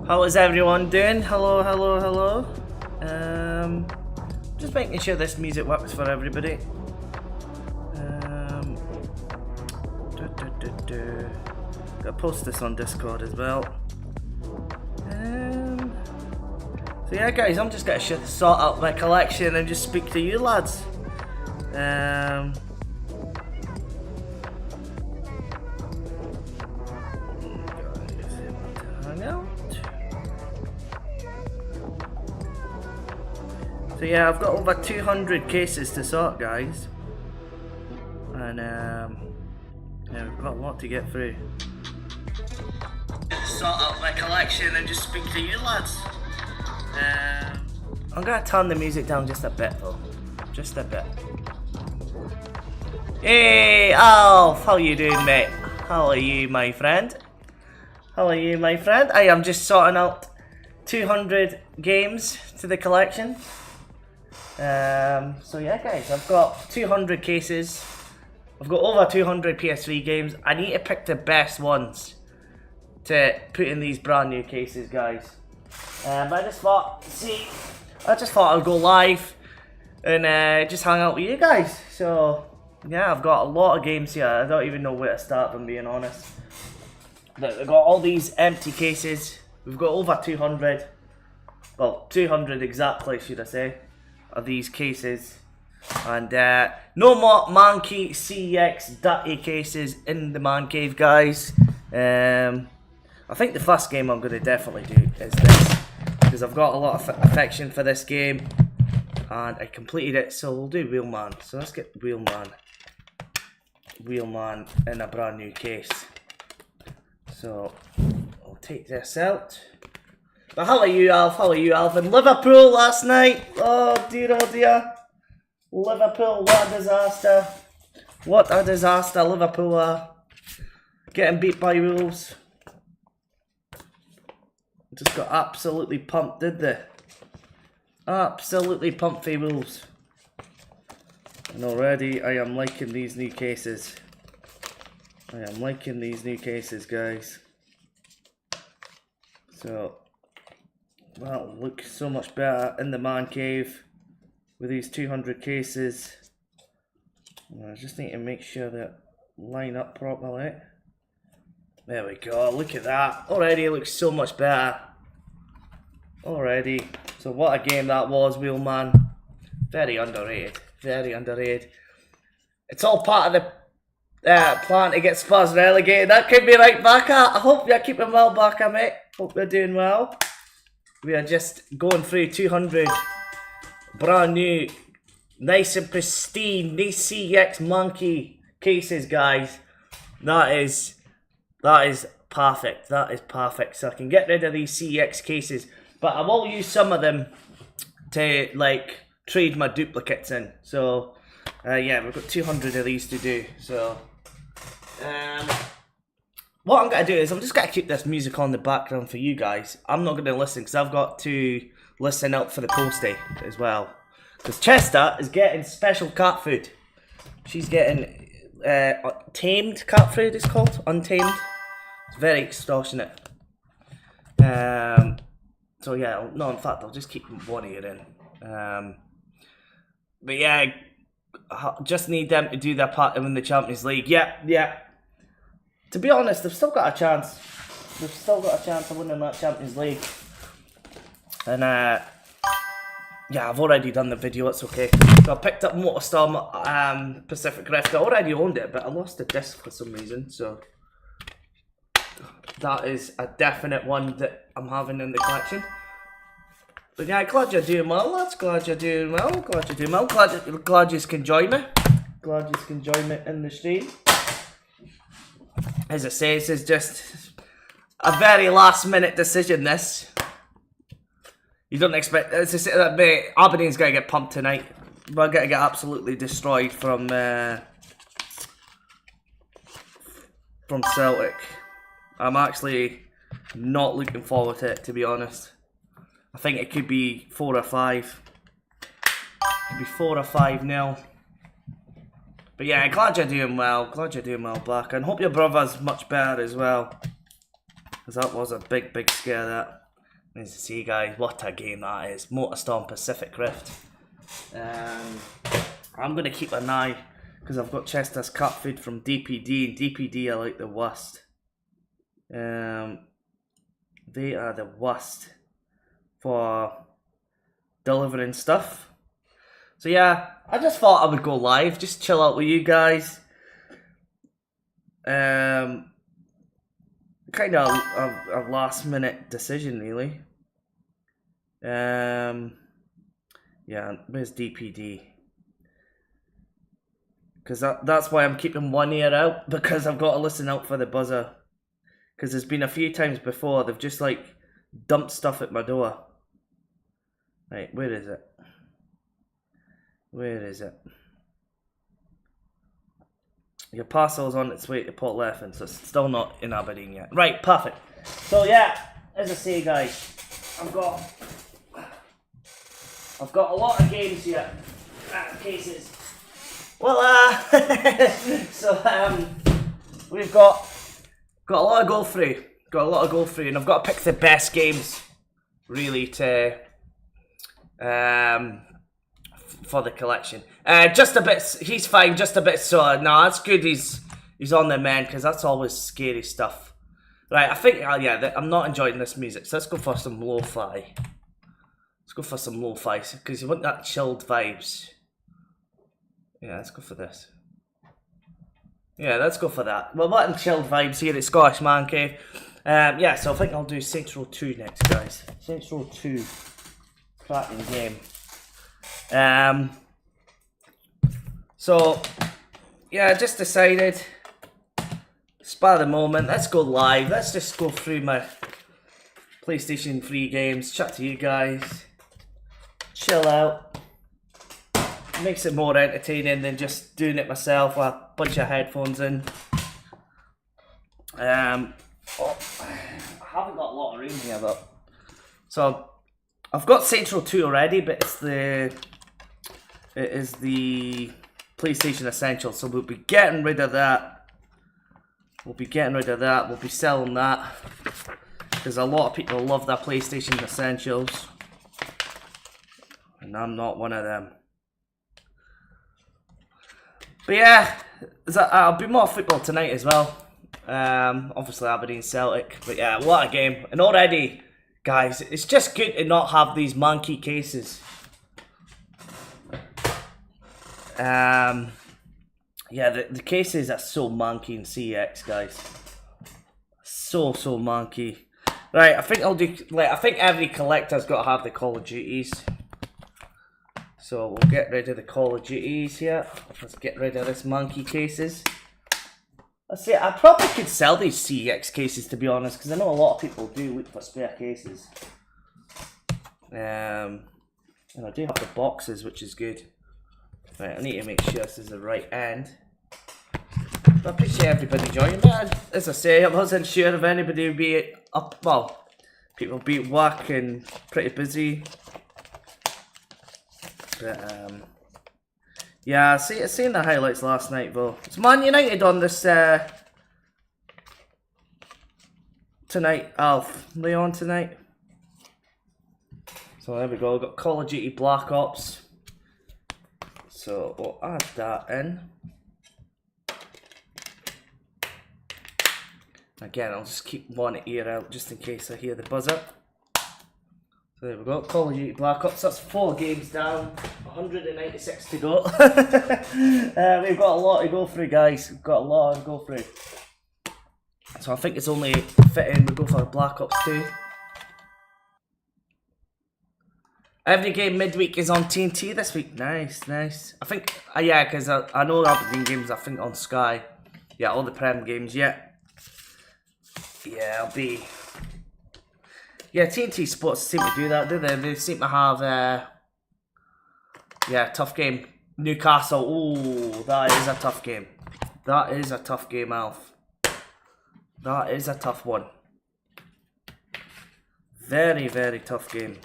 How is everyone doing? Hello, hello, hello. Just making sure this music works for everybody. Gotta post this on Discord as well. So yeah, guys, I'm just gonna sort out my collection and just speak to you lads. So yeah, I've got over 200 cases to sort, guys, and yeah, we've got a lot to get through. Sort out my collection and just speak to you lads. I'm gonna turn the music down just a bit though, just a bit. Hey Alf, how you doing, mate? How are you, my friend? How are you, my friend? I am just sorting out 200 games to the collection. So yeah, guys, I've got 200 cases. I've got over 200 PS3 games. I need to pick the best ones to put in these brand new cases, guys. I just thought I'd go live and just hang out with you guys. So yeah, I've got a lot of games here. I don't even know where to start, if I'm being honest. We've got all these empty cases. We've got over 200. Well, 200 exactly, should I say, of these cases. And no more Man Cave CX dirty cases in the Man Cave, guys. I think the first game I'm going to definitely do is this, because I've got a lot of affection for this game and I completed it. So we'll do Wheelman. So let's get Wheelman in a brand new case. So I'll take this out. But how are you, Alf? How are you, Alf? In Liverpool last night? Oh dear, oh dear. Liverpool, what a disaster. What a disaster Liverpool are. Getting beat by Wolves. Just got absolutely pumped, did they? Absolutely pumped for Wolves. And already I am liking these new cases. I am liking these new cases, guys. So that'll look so much better in the Man Cave with these 200 cases. And I just need to make sure that line up properly. There we go, look at that. Already it looks so much better. Already. So what a game that was, Wheelman. Very underrated. Very underrated. It's all part of the plan to get Spurs relegated. That could be right, Baka. I hope you're keeping well, Baka, mate. Hope you're doing well. We are just going through 200 brand new, nice and pristine, these CX Monkey cases, guys. That is perfect. That is perfect. So I can get rid of these CX cases, but I will use some of them to like trade my duplicates in. So yeah, we've got 200 of these to do. So what I'm going to do is I'm just going to keep this music on the background for you guys. I'm not going to listen because I've got to listen out for the postie as well. Because Chester is getting special cat food. She's getting tamed cat food, it's called. Untamed. It's very extortionate. So yeah, no, in fact, I'll just keep one ear in. But yeah, I just need them to do their part to win the Champions League. Yeah. To be honest, they've still got a chance. They've still got a chance of winning that Champions League. And yeah, I've already done the video, it's okay. So I picked up MotorStorm Pacific Rift. I already owned it, but I lost the disc for some reason. So that is a definite one that I'm having in the collection. But yeah, glad you're doing well, lads. Glad you're doing well. Glad you're doing well. Glad you can join me. Glad you can join me in the stream. As I say, this is just a very last minute decision, this. You don't expect, as I say, mate, Aberdeen's going to get pumped tonight. We're going to get absolutely destroyed from Celtic. I'm actually not looking forward to it, to be honest. I think it could be 4 or 5. It could be 4 or 5-0. But yeah, glad you're doing well. Glad you're doing well, Black. And hope your brother's much better as well. Because that was a big, big scare, that. As you see, guys, what a game that is. MotorStorm Pacific Rift. I'm going to keep an eye, because I've got Chester's cat food from DPD, and DPD are like the worst. They are the worst for delivering stuff. So yeah, I just thought I would go live, just chill out with you guys. Kind of a last minute decision, really. Yeah, where's DPD? Because that's why I'm keeping one ear out, because I've got to listen out for the buzzer. Because there's been a few times before they've just like dumped stuff at my door. Right, where is it? Where is it? Your parcel's on its way to Port Lethon, so it's still not in Aberdeen yet. Right, perfect. So yeah, as I say, guys, I've got a lot of games here, cases. Well, we've got a lot of go through. And I've got to pick the best games, really, to for the collection. Just a bit. He's fine. Just a bit sore. No, that's good. He's on the mend, because that's always scary stuff. Right. I think. Yeah. I'm not enjoying this music. So let's go for some lo-fi. Let's go for some lo-fi, because you want that chilled vibes. Yeah. Let's go for this. Yeah. Let's go for that. We're wanting chilled vibes here at Scottish Man Cave. Yeah. So I think I'll do Saints Row 2 next, guys. Saints Row 2. Cracking game. So yeah, I just decided, spur the moment, let's go live. Let's just go through my PlayStation 3 games, chat to you guys, chill out. Makes it more entertaining than just doing it myself with a bunch of headphones in. I haven't got a lot of room here though. So I've got Saints Row 2 already, but it is the PlayStation Essential, so we'll be getting rid of that. We'll be selling that, because a lot of people love their PlayStation Essentials, and I'm not one of them. But yeah, I'll be more football tonight as well. Obviously Aberdeen Celtic, but yeah, what a game. And already, guys, it's just good to not have these monkey cases. Yeah, the cases are so manky in CX, guys. So manky. Right, I think I'll do. I think every collector's got to have the Call of Duties. So we'll get rid of the Call of Duties here. Let's get rid of this monkey cases. Let's see. I probably could sell these CX cases, to be honest, because I know a lot of people do look for spare cases. And I do have the boxes, which is good. Right, I need to make sure this is the right end. I appreciate everybody joining, but as I say, I wasn't sure if anybody would be up. Well, people be at work and pretty busy. But yeah, I seen the highlights last night though. It's Man United on this tonight. Alf, they on tonight? So there we go. We've got Call of Duty Black Ops. So we'll add that in. Again, I'll just keep one ear out just in case I hear the buzzer. So there we go, Call of Duty Black Ops. That's 4 games down, 196 to go. We've got a lot to go through, guys. We've got a lot to go through. So I think it's only fitting we go for Black Ops 2. Every game midweek is on TNT this week. Nice, nice. I think, yeah, because I know Aberdeen games, I think, on Sky. Yeah, all the Prem games, yeah. Yeah, I'll be... Yeah, TNT Sports seem to do that, do they? They seem to have, yeah, tough game. Newcastle, ooh, that is a tough game. That is a tough game, Alf. That is a tough one. Very, very tough game.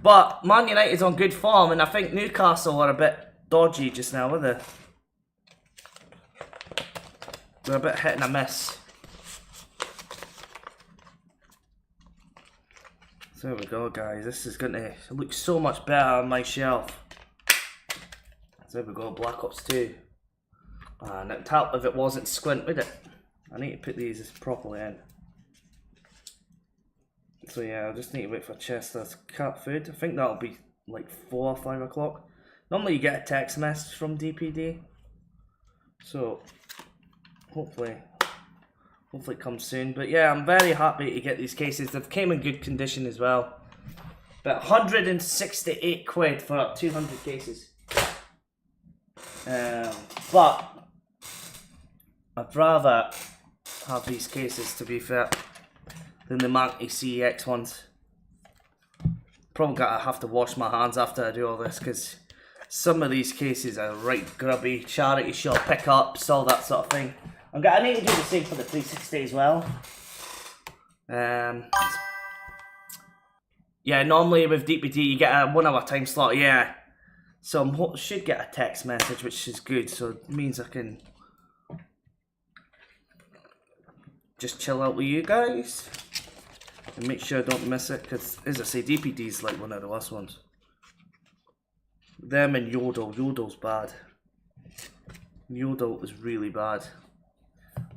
But Man United's on good form, and I think Newcastle are a bit dodgy just now, are they? They're a bit hit and a miss. So there we go, guys. This is going to look so much better on my shelf. So there we go, Black Ops 2. And it help if it wasn't squint, would it? I need to put these properly in. So yeah, I just need to wait for Chester's cat food. I think that'll be like 4 or 5 o'clock. Normally you get a text message from DPD. So hopefully it comes soon. But yeah, I'm very happy to get these cases. They've came in good condition as well. But 168 quid for 200 cases. But I'd rather have these cases, to be fair, than the Manky CEX ones. Probably gotta have to wash my hands after I do all this, because some of these cases are right grubby. Charity shop pickups, all that sort of thing. I need to do the same for the 360 as well. Yeah, normally with DPD you get a 1 hour time slot, yeah. So I should get a text message, which is good, so it means I can just chill out with you guys and make sure I don't miss it, because as I say, DPD is like one of the worst ones. Them and Yodel's bad. Yodel is really bad.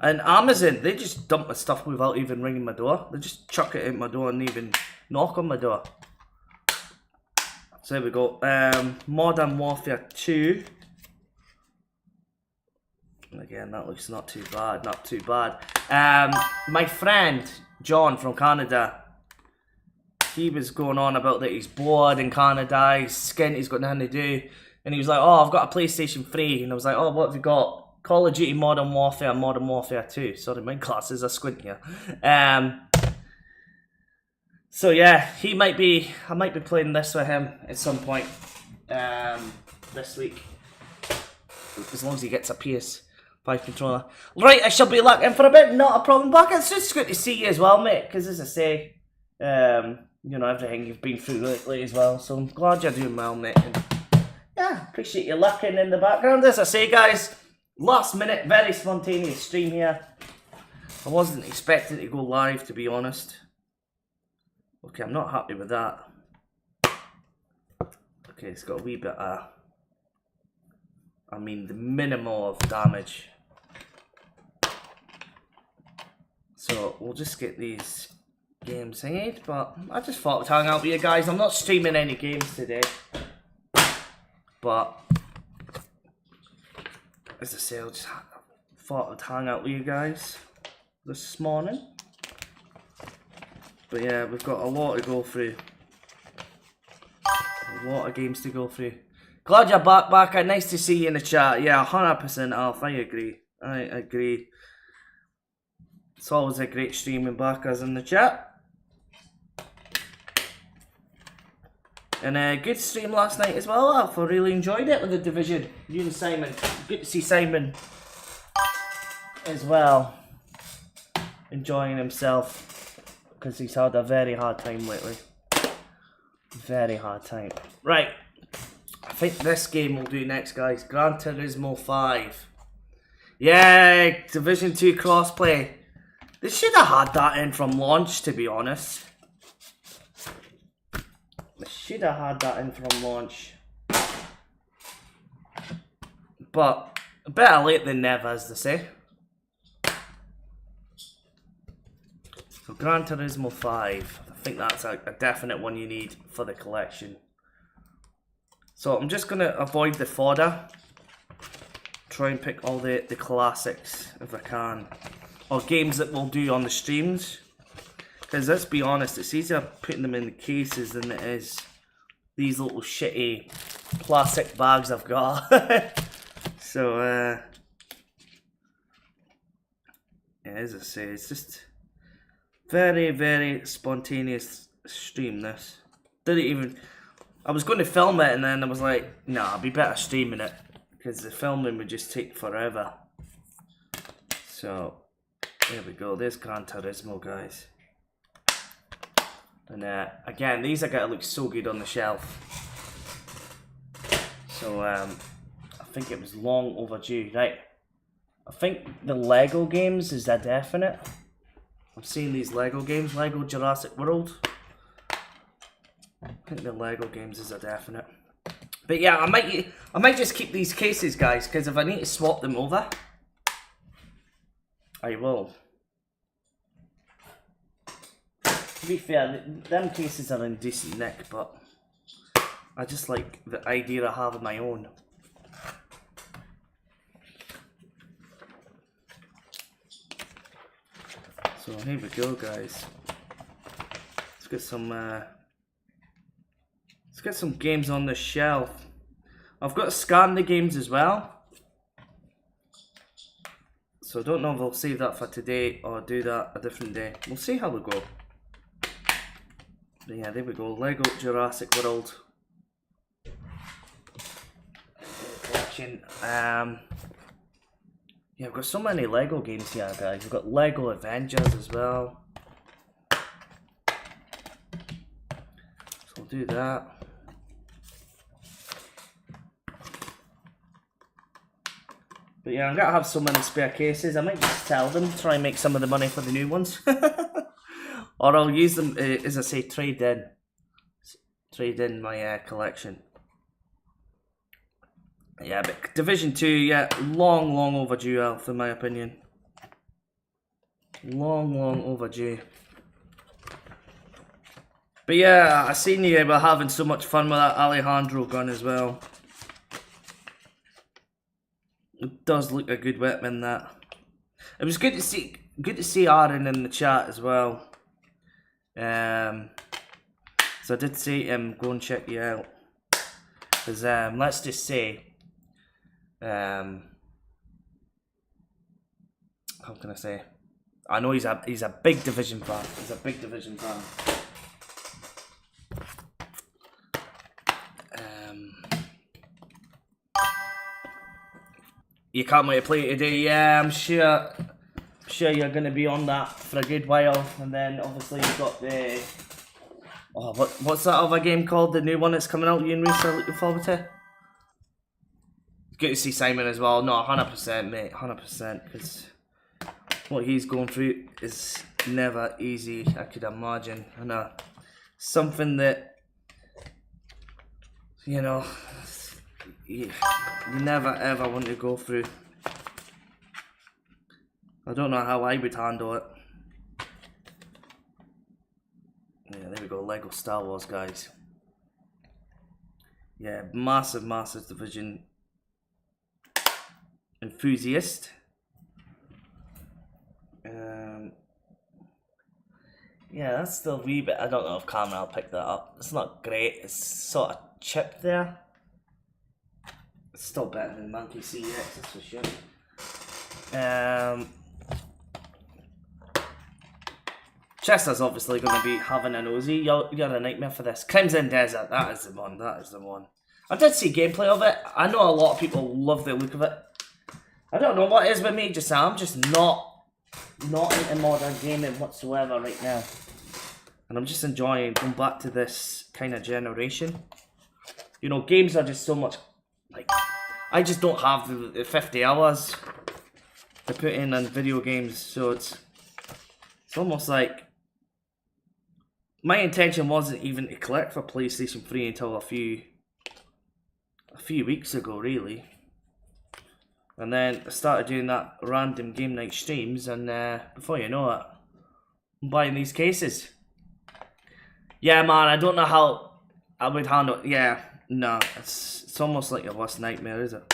And Amazon, they just dump my stuff without even ringing my door. They just chuck it in my door and even knock on my door. So there we go. Modern Warfare 2. Again, that looks not too bad, not too bad. My friend, John from Canada, he was going on about that he's bored in Canada, he's skint, he's got nothing to do. And he was like, oh, I've got a PlayStation 3. And I was like, oh, what have you got? Call of Duty Modern Warfare, Modern Warfare 2. Sorry, my glasses are squint here. So yeah, I might be playing this with him at some point this week. As long as he gets a PS5 controller. Right, I shall be looking for a bit, not a problem. Back, it's just good to see you as well, mate. Because as I say, you know, everything you've been through lately as well. So I'm glad you're doing well, mate. And yeah, appreciate you lurking in the background. As I say, guys, last minute, very spontaneous stream here. I wasn't expecting to go live, to be honest. Okay, I'm not happy with that. Okay, it's got a wee bit of, I mean, the minimal of damage. So we'll just get these games thingied, but I just thought I'd hang out with you guys. I'm not streaming any games today, but as I say, I just thought I'd hang out with you guys this morning. But yeah, we've got a lot to go through. A lot of games to go through. Glad you're back. Nice to see you in the chat. Yeah, 100% Alf. I agree. I agree. It's always a great streaming backers in the chat. And a good stream last night as well, Alf. I really enjoyed it with the Division. You and Simon. Good to see Simon as well. Enjoying himself. Because he's had a very hard time lately. Very hard time. Right. I think this game will do next, guys. Gran Turismo 5. Yeah, Division 2 crossplay. They should have had that in from launch, to be honest. They should have had that in from launch. But better late than never, as they say. So Gran Turismo 5, I think that's a definite one you need for the collection. So I'm just going to avoid the fodder. Try and pick all the classics if I can. Or games that we'll do on the streams. Because let's be honest, it's easier putting them in the cases than it is these little shitty plastic bags I've got. So, yeah, as I say, it's just very, very spontaneous stream, this. Didn't even... I was going to film it and then I was like, nah, I'd be better streaming it. Because the filming would just take forever. So, there we go. There's Gran Turismo, guys. And again, these are going to look so good on the shelf. So, I think it was long overdue. Right. I think the Lego games is a definite. I've seen these Lego games, Lego Jurassic World. think the Lego games is a definite. But yeah, I might just keep these cases, guys, because if I need to swap them over, I will. To be fair, them cases are in decent nick, but I just like the idea of having my own. So here we go, guys. Let's get some games on the shelf. I've got to scan the games as well. So I don't know if I'll save that for today or do that a different day. We'll see how we go. But yeah, there we go. Lego Jurassic World collection. Yeah, I've got so many Lego games here, guys. We've got Lego Avengers as well. So we'll do that. But yeah, I'm going to have so many spare cases. I might just sell them, try and make some of the money for the new ones. Or I'll use them, as I say, trade in my collection. Yeah, but Division 2, yeah, long overdue, Alf, in my opinion. Long overdue. But yeah, I seen you were having so much fun with that Alejandro gun as well. It does look a good weapon, that. It was good to see Aaron in the chat as well. So I did say go and check you out. Because let's just say, how can I say? I know he's a big Division fan. He's a big Division fan. You can't wait to play today. Yeah, I'm sure you're gonna be on that for a good while, and then obviously you've got the what's that other game called? The new one that's coming out. You and Reese are looking forward to. Good to see Simon as well. No, 100%, mate, 100%. Because what he's going through is never easy, I could imagine, and something that you know you never ever want to go through. I don't know how I would handle it. Yeah, there we go, Lego Star Wars, guys. Yeah, massive Division enthusiast. Yeah, that's still a wee bit. I don't know if camera will pick that up. It's not great. It's sort of chipped there. It's still better than Monkey CX, that's for sure. Chester's obviously going to be having a nosy. You're a nightmare for this. Crimson Desert, that is the one. That is the one. I did see gameplay of it. I know a lot of people love the look of it. I don't know what it is with me just now. I'm just not into modern gaming whatsoever right now. And I'm just enjoying going back to this kind of generation. You know, games are just so much, like, I just don't have the 50 hours to put in on video games, so it's almost like my intention wasn't even to collect for PlayStation 3 until a few weeks ago, really. And then I started doing that random game night streams, and before you know it, I'm buying these cases. Yeah, man, I don't know how I would handle it. Yeah, no, it's almost like your worst nightmare, is it?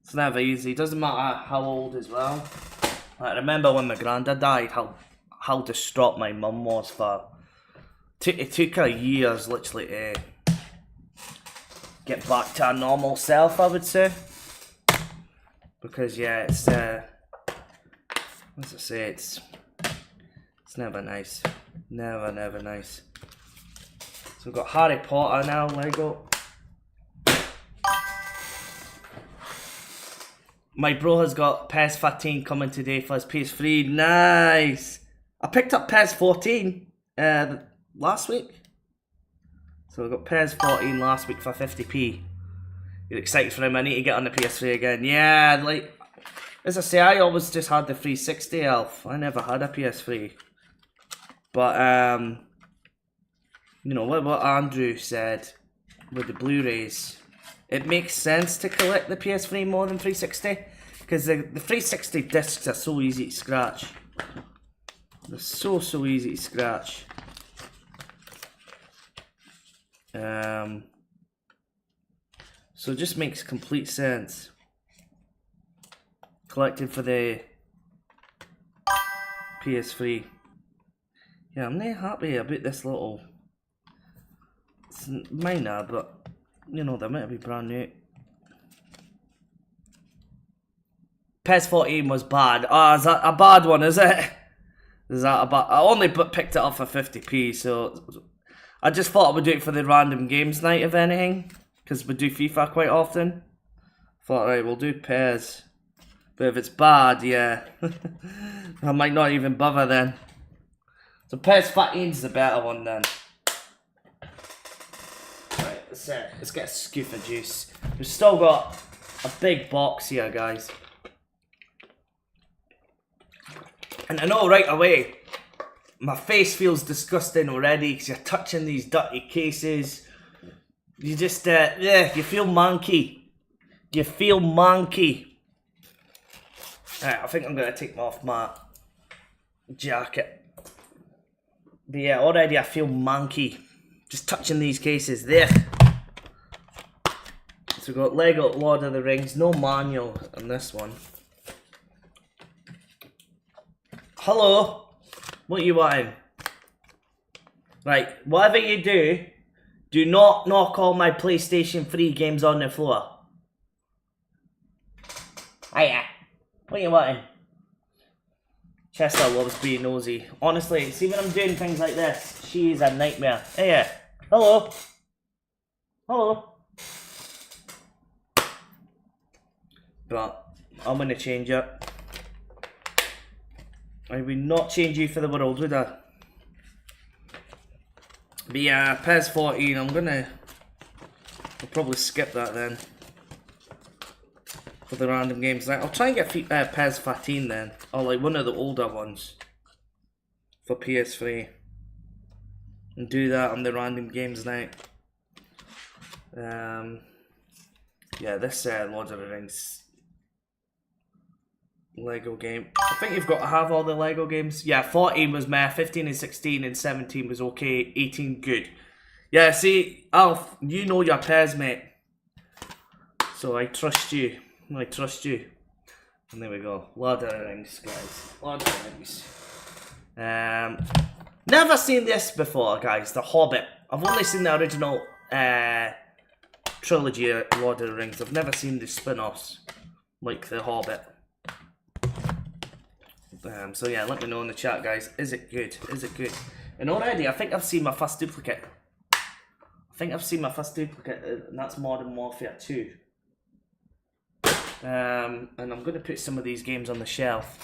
It's never easy. It doesn't matter how old as well. I remember when my granddad died, how distraught my mum was for. It took her years, literally, to get back to her normal self, I would say. Because yeah, it's as I say, it's never nice, never nice. So we've got Harry Potter now, Lego. My bro has got PS15 coming today for his PS3. Nice. I picked up PS14 last week. So I got PS14 last week for 50p. You're excited for him. I need to get on the PS3 again. Yeah, like, as I say, I always just had the 360 Elf. I never had a PS3. But, you know, what Andrew said with the Blu-rays, it makes sense to collect the PS3 more than 360 because the 360 discs are so easy to scratch. They're so easy to scratch. So it just makes complete sense collecting for the PS3. Yeah, I'm not happy about this little. It's minor, but you know, they might be brand new. PS14 was bad. Oh, is that a bad one, is it? Is that a bad? I only picked it up for 50p, so I just thought I would do it for the random games night, if anything, because we do FIFA quite often. Thought, right, we'll do PES. But if it's bad, yeah, I might not even bother then. So PES 14's the better one then. Right, let's get a scoop of juice. We've still got a big box here, guys. And I know right away, my face feels disgusting already because you're touching these dirty cases. You just, yeah, you feel manky. You feel manky. Right, I think I'm going to take off my jacket. But yeah, already I feel manky. Just touching these cases there. So we've got Lego Lord of the Rings, no manual on this one. Hello, what are you wanting? Right, whatever you do not knock all my PlayStation 3 games on the floor. Hiya, what are you wanting? Chester loves being nosy. Honestly, see when I'm doing things like this, she is a nightmare. Hiya, hello. Hello. But I'm gonna change it. I would not change you for the world, would I? But yeah, PES 14, I'll probably skip that then. For the random games. I'll try and get PES 15 then. Or like one of the older ones. For PS3. And do that on the random games night. Yeah, this Lord of the Rings Lego game. I think you've got to have all the Lego games. Yeah, 14 was meh, 15 and 16 and 17 was okay, 18 good. Yeah, see, Alf, you know your PES, mate. So I trust you. I trust you. And there we go. Lord of the Rings, guys. Lord of the Rings. Never seen this before, guys. The Hobbit. I've only seen the original trilogy of Lord of the Rings. I've never seen the spin-offs like the Hobbit. So yeah, let me know in the chat, guys. Is it good? Is it good? And already, I think I've seen my first duplicate. And that's Modern Warfare 2. And I'm going to put some of these games on the shelf.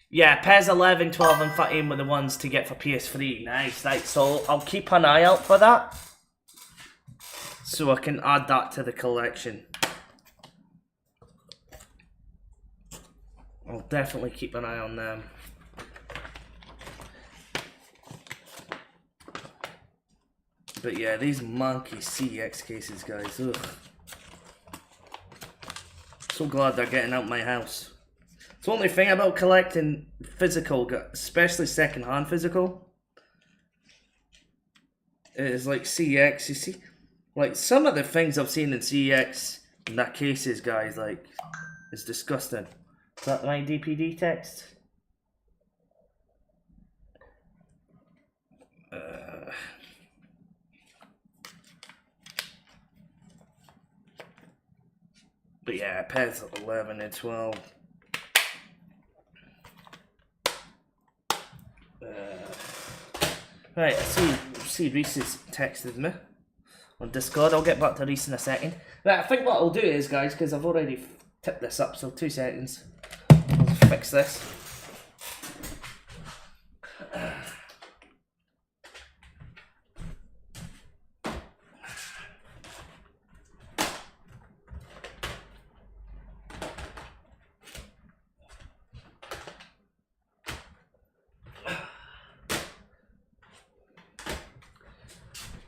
Yeah, PES 11, 12 and 13 were the ones to get for PS3. Nice, right. So I'll keep an eye out for that. So I can add that to the collection. I'll definitely keep an eye on them. But yeah, these monkey CX cases, guys. Ugh. So glad they're getting out my house. It's the only thing about collecting physical, especially second-hand physical, is like CX. You see, like some of the things I've seen in CX in that cases, guys, like, it's disgusting. Is that my DPD text? But yeah, PES 11 and 12. Right, I see Reese has texted me on Discord. I'll get back to Reese in a second. Right, I think what I'll do is, guys, because I've already tipped this up, so 2 seconds. I'll just fix this.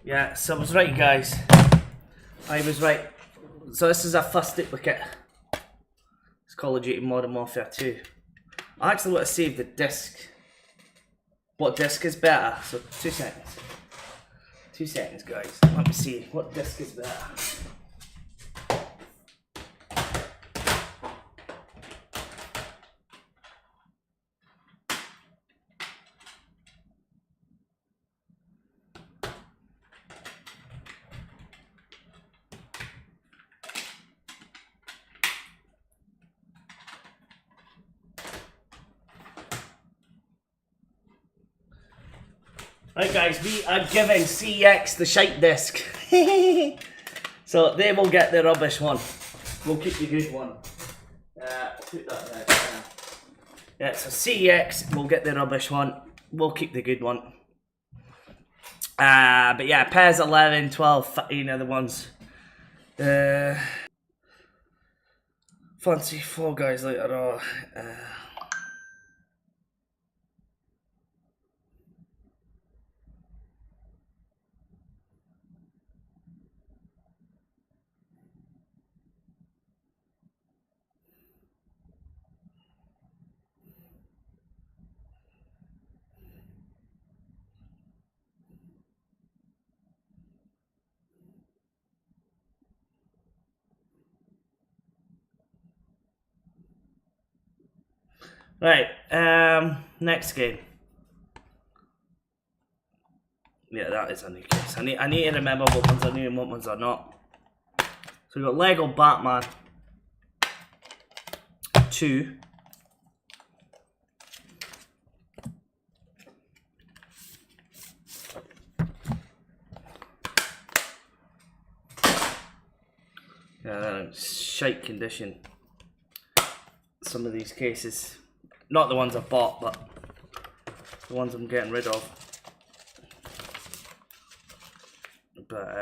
Yeah, so I was right, guys. I was right. So this is our first duplicate. It's Call of Duty Modern Warfare 2. I actually want to save the disc. What disc is better? So 2 seconds. 2 seconds, guys. Let me see what disc is better. Right, guys, we are giving CX the shite disc. So they will get the rubbish one. We'll keep the good one. Put that there. Yeah, so CX will get the rubbish one. We'll keep the good one. But yeah, pairs 11, 12, 13 are the ones. Fancy 4 guys later on. Right, next game. Yeah, that is a new case. I need to remember what ones are new and what ones are not. So we've got Lego Batman 2. Yeah, shite condition. Some of these cases. Not the ones I've bought, but the ones I'm getting rid of. But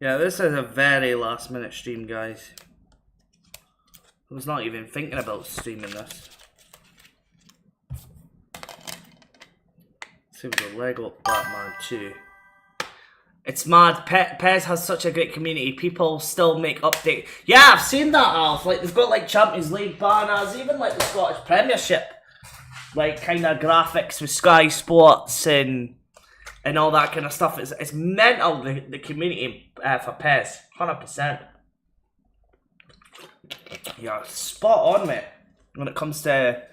yeah, this is a very last minute stream, guys. I was not even thinking about streaming this. See, we've got Lego Batman 2. It's mad. PES has such a great community. People still make updates. Yeah, I've seen that, Alf. Like, they've got like Champions League banners, even like the Scottish Premiership. Like, kind of graphics with Sky Sports and all that kind of stuff. It's mental, the community for PES. 100%. Yeah, spot on, mate. When it comes to...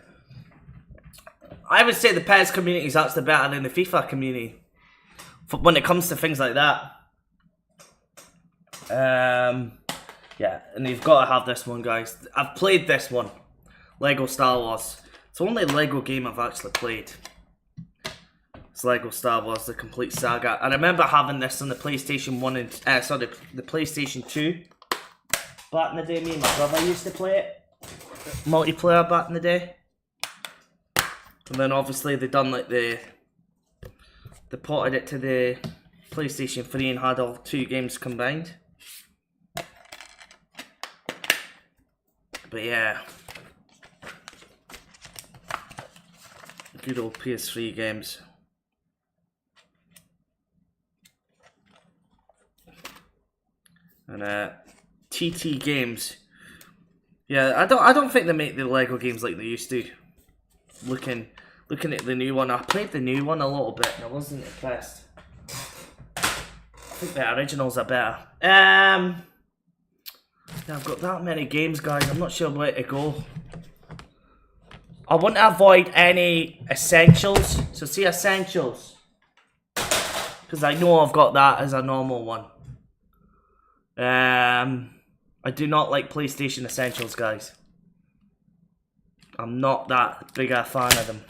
I would say the PES community is actually better than the FIFA community. When it comes to things like that. Yeah, and you've got to have this one, guys. I've played this one. Lego Star Wars. It's the only Lego game I've actually played. It's Lego Star Wars, the complete saga. I remember having this on the PlayStation 1 and... the PlayStation 2. Back in the day, me and my brother used to play it. Multiplayer back in the day. And then obviously they done like They ported it to the PlayStation 3 and had all 2 games combined. But yeah. Good old PS3 games. And TT Games. Yeah, I don't think they make the Lego games like they used to. Looking at the new one, I played the new one a little bit and I wasn't impressed. I think the originals are better. Yeah, I've got that many games, guys. I'm not sure where to go. I want to avoid any essentials. So see essentials, because I know I've got that as a normal one. I do not like PlayStation Essentials, guys. I'm not that big a fan of them.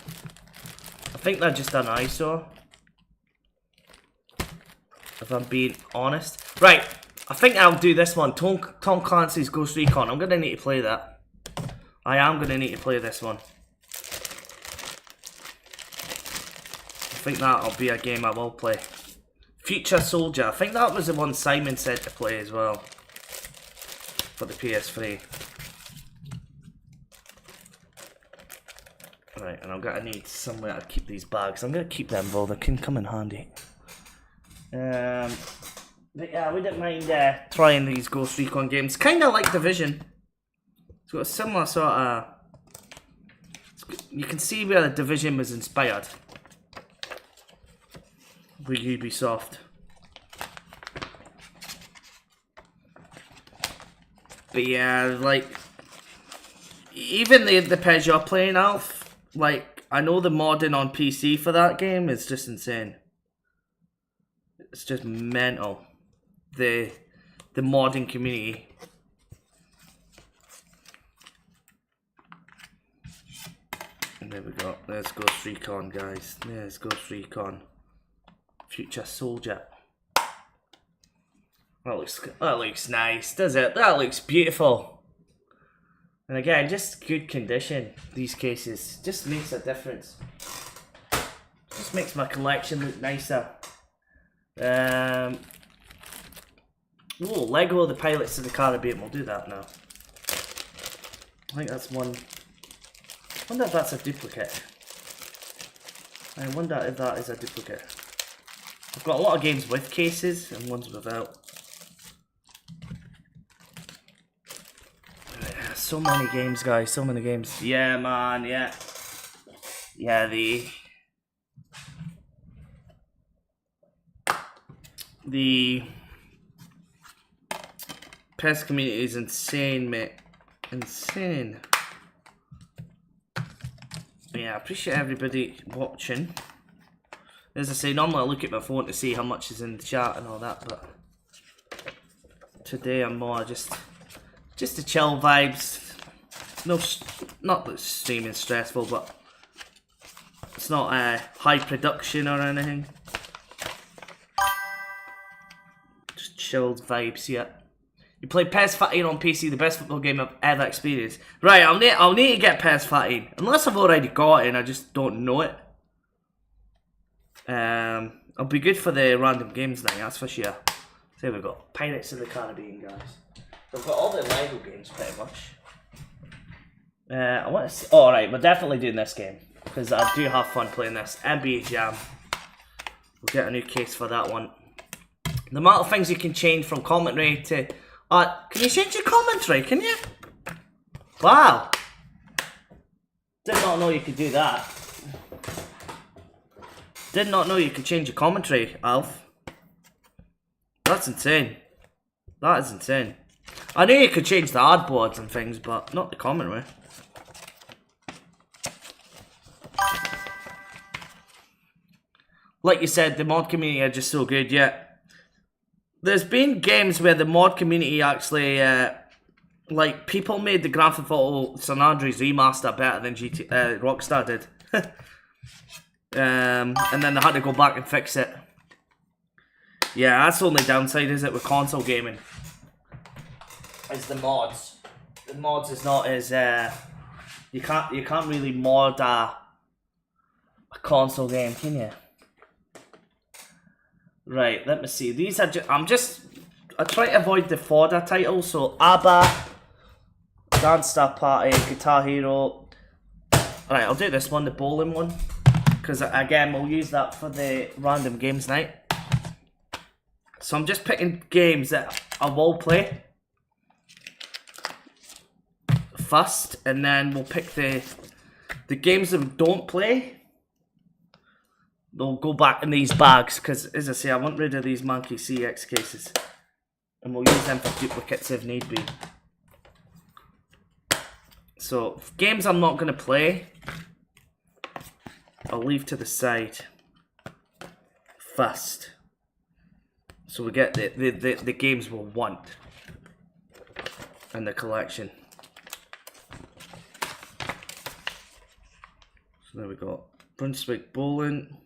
I think they're just an eyesore, if I'm being honest. Right, I think I'll do this one. Tom Clancy's Ghost Recon. I'm going to need to play that. I am going to need to play this one. I think that'll be a game I will play. Future Soldier. I think that was the one Simon said to play as well. For the PS3. Right, and I'm going to need somewhere to keep these bags. I'm going to keep them, though. They can come in handy. But yeah, we didn't mind trying these Ghost Recon games. Kind of like Division. It's got a similar sort of... You can see where the Division was inspired with Ubisoft. But yeah, like... Even the PES you're playing, Alf, like, I know the modding on PC for that game is just insane. It's just mental. The modding community. And there we go. There's Ghost Recon, guys. There's Ghost Recon. Future Soldier. That looks nice, does it? That looks beautiful. And again, just good condition. These cases just makes a difference. Just makes my collection look nicer. Oh, Lego the Pirates of the Caribbean. We'll do that now. I think that's one. I wonder if that's a duplicate. I wonder if that is a duplicate. I've got a lot of games with cases and ones without. So many games, guys. So many games. Yeah, man. Yeah. Yeah, the PES community is insane, mate. Insane. Yeah, I appreciate everybody watching. As I say, normally I look at my phone to see how much is in the chat and all that, but today I'm more just the chill vibes. No, not that streaming stressful, but it's not high production or anything. Just chilled vibes, yeah. You play PES 13 on PC, the best football game I've ever experienced. Right, I'll need to get PES 13. Unless I've already got it and I just don't know it. It'll be good for the random games night, that's for sure. So there we go. Pirates of the Caribbean, guys. So I've got all the Lego games pretty much. I want to see. Oh, right, we're definitely doing this game because I do have fun playing this. NBA Jam. We'll get a new case for that one. The amount of things you can change from commentary to. Can you change your commentary? Can you? Wow. Did not know you could do that. Did not know you could change your commentary, Alf. That's insane. That is insane. I knew you could change the hardboards and things, but not the commentary. Like you said, the mod community are just so good, yeah. There's been games where the mod community actually, like, people made the Grand Theft Auto San Andreas remaster better than Rockstar did. And then they had to go back and fix it. Yeah, that's the only downside, is it, with console gaming. Is the mods. The mods is not as you can't really mod a console game, can you? Right, let me see. These are I try to avoid the fodder titles, so ABBA, Dance Star Party, Guitar Hero. Alright, I'll do this one, the bowling one. Because again, we'll use that for the random games night. So I'm just picking games that I will play first, and then we'll pick the games that we don't play. They'll go back in these bags, because as I say, I want rid of these Monkey CX cases. And we'll use them for duplicates if need be. So, games I'm not going to play, I'll leave to the side first. So we get the games we'll want in the collection. So there we go. Brunswick Bowling.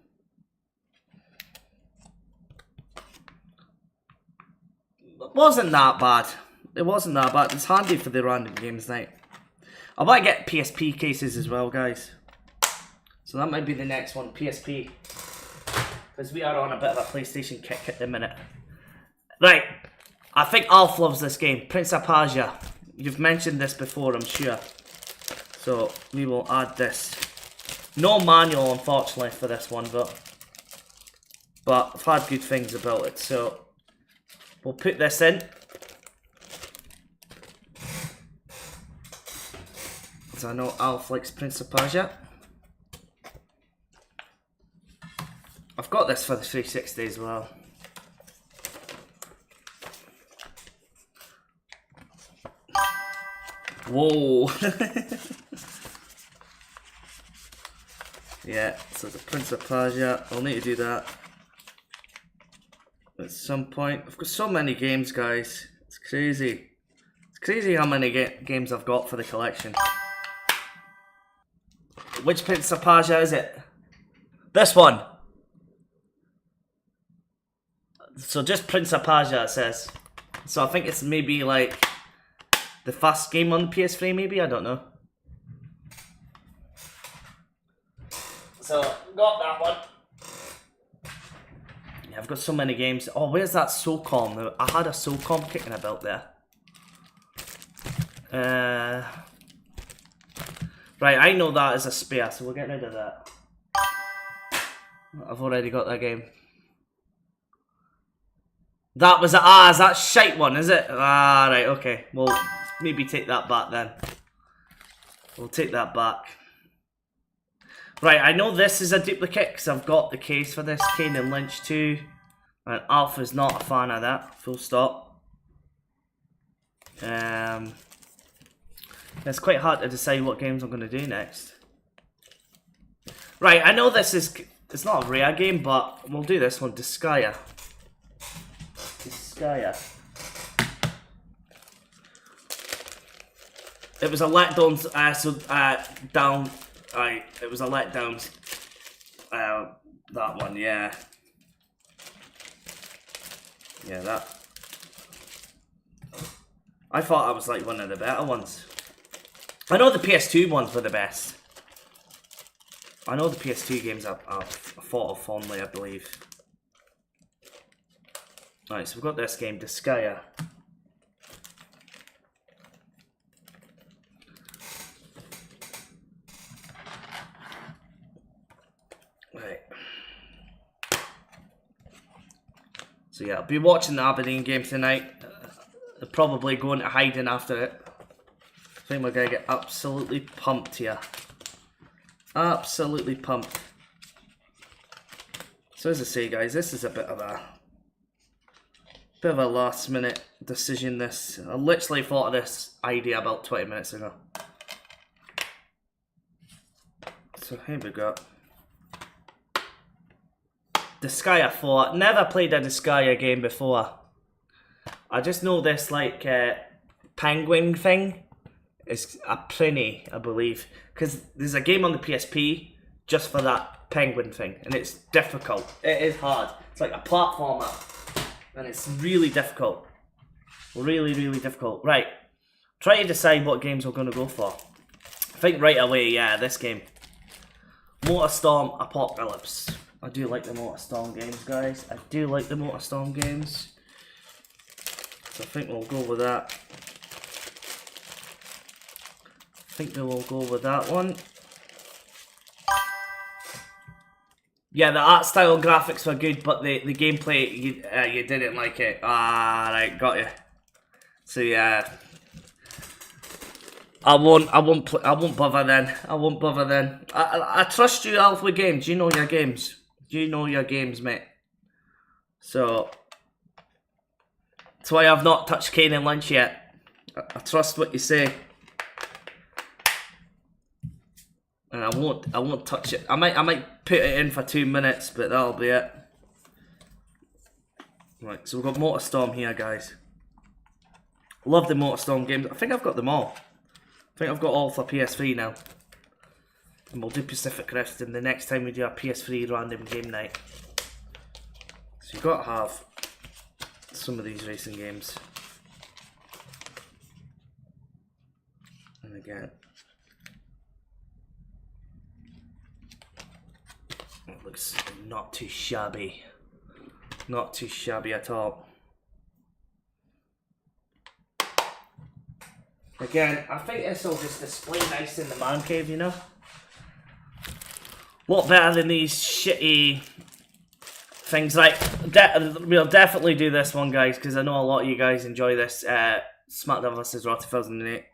It wasn't that bad. It wasn't that bad. It's handy for the random games night. I might get PSP cases as well, guys. So that might be the next one, PSP. Because we are on a bit of a PlayStation kick at the minute. Right. I think Alf loves this game. Prince of Persia. You've mentioned this before, I'm sure. So we will add this. No manual, unfortunately, for this one, but but I've heard good things about it, so we'll put this in. Because I know Alf likes Prince of Persia. I've got this for the 360 as well. Whoa! Yeah, so the Prince of Persia, I'll need to do that at some point. I've got so many games, guys. It's crazy. It's crazy how many games I've got for the collection. Which Prince of Persia is it? This one! So just Prince of Persia it says. So I think it's maybe like the first game on the PS3 maybe, I don't know. So, got that one. Yeah, I've got so many games. Oh, where's that SOCOM? I had a SOCOM kicking about there. Right, I know that is a spare, so we'll get rid of that. I've already got that game. That was a, is that shite one, is it? Ah, right, okay. Well, maybe take that back then. We'll take that back. Right, I know this is a duplicate because I've got the case for this, Kane and Lynch 2. And Alpha's not a fan of that, full stop. It's quite hard to decide what games I'm going to do next. Right, I know this is, it's not a rare game, but we'll do this one, Disgaea. Disgaea. It was a letdown, it was a letdown, that one, yeah. Yeah, that. I thought I was like one of the better ones. I know the PS2 ones were the best. I know the PS2 games I've thought of fondly, I believe. Right, so we've got this game, Disgaea. Right. So yeah, I'll be watching the Aberdeen game tonight. They're probably going to hiding after it. I think we're going to get absolutely pumped here. Absolutely pumped. So as I say, guys, this is a bit of a last minute decision. This, I literally thought of this idea about 20 minutes ago. So here we go. Disgaea 4. Never played a Disgaea game before. I just know this like penguin thing is a prinny, I believe, because there's a game on the PSP just for that penguin thing, and it's difficult. It is hard. It's like a platformer, and it's really difficult. Really, really difficult. Right, try to decide what games we're going to go for. I think right away, yeah, this game. MotorStorm Apocalypse. I do like the MotorStorm games, guys. I do like the MotorStorm games. So I think we'll go with that. I think we will go with that one. Yeah, the art style and graphics were good, but the gameplay, you didn't like it. Ah, right, got you. So yeah, I won't bother then. I won't bother then. I trust you, Alf, with games. You know your games. You know your games, mate. So that's why I've not touched Kane and Lynch yet. I trust what you say. And I won't touch it. I might put it in for 2 minutes, but that'll be it. Right, so we've got MotorStorm here, guys. Love the MotorStorm games. I think I've got them all. I think I've got all for PS3 now. And we'll do Pacific Rift in the next time we do a PS3 random game night. So you've got to have some of these racing games. And again, it looks not too shabby. Not too shabby at all. Again, I think this will just display nice in the man cave, you know? A lot better than these shitty things like we'll definitely do this one, guys, because I know a lot of you guys enjoy this SmackDown vs. Raw 2008,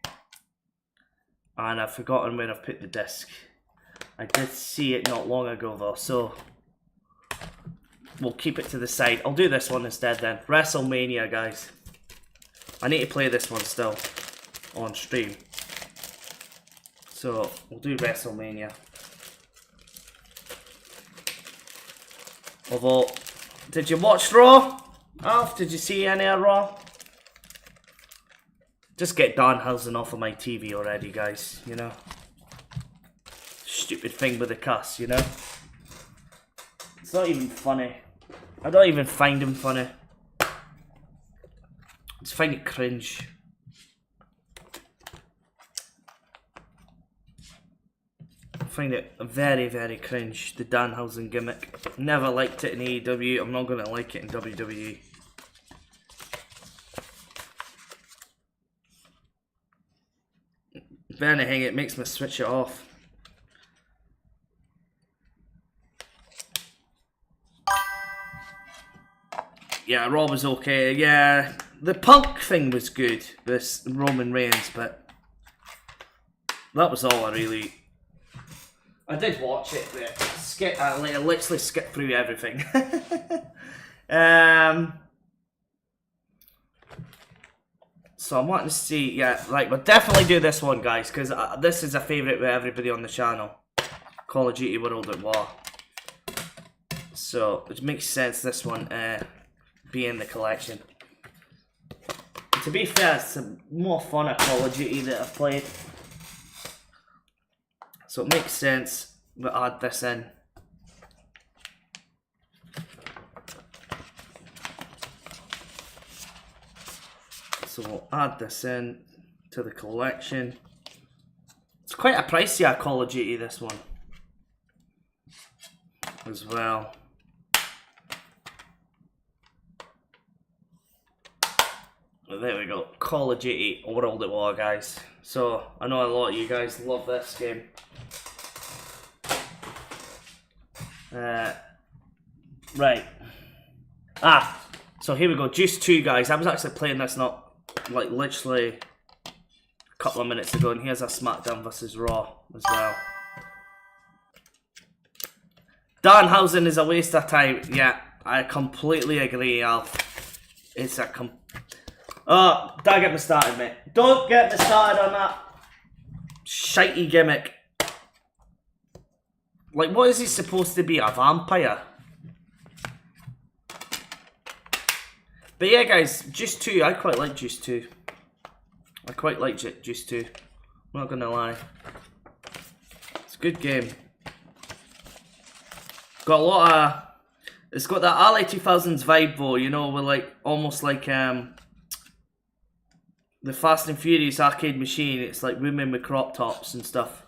and I've forgotten where I've put the disc. I did see it not long ago though, so we'll keep it to the side. I'll do this one instead then. WrestleMania, guys. I need to play this one still on stream, so we'll do WrestleMania. Although, did you watch Raw? Alf, did you see any of Raw? Just get Danhausen off of my TV already, guys, you know? Stupid thing with the cuss, you know? It's not even funny. I don't even find him funny. I just find it cringe. I find it very, very cringe, the Danhausen gimmick. Never liked it in AEW, I'm not going to like it in WWE. If anything, it makes me switch it off. Yeah, Raw was okay. Yeah, the Punk thing was good, this Roman Reigns, but that was all I really... I did watch it, but I literally skipped through everything. So I'm wanting to see, yeah, like, we'll definitely do this one, guys, because this is a favourite with everybody on the channel. Call of Duty World at War. So it makes sense this one be in the collection. To be fair, it's a more fun at Call of Duty that I've played. So it makes sense to add this in. So we'll add this in to the collection. It's quite a pricey Call of Duty, this one, as well. Well, there we go, Call of Duty World at War, guys. So I know a lot of you guys love this game. Right. So here we go, Juice 2, guys. I was actually playing this like literally a couple of minutes ago, and here's a SmackDown vs. Raw as well. Danhausen is a waste of time. Yeah, I completely agree, Alf. It's a oh, don't get me started, mate. Don't get me started on that shitey gimmick. Like, what is he supposed to be, a vampire? But yeah, guys, Juice 2, I quite like Juice 2. I quite like Juice 2. I'm not gonna lie. It's a good game. Got a lot of... It's got that early 2000s vibe though, you know, with like, almost like the Fast and Furious arcade machine. It's like women with crop tops and stuff.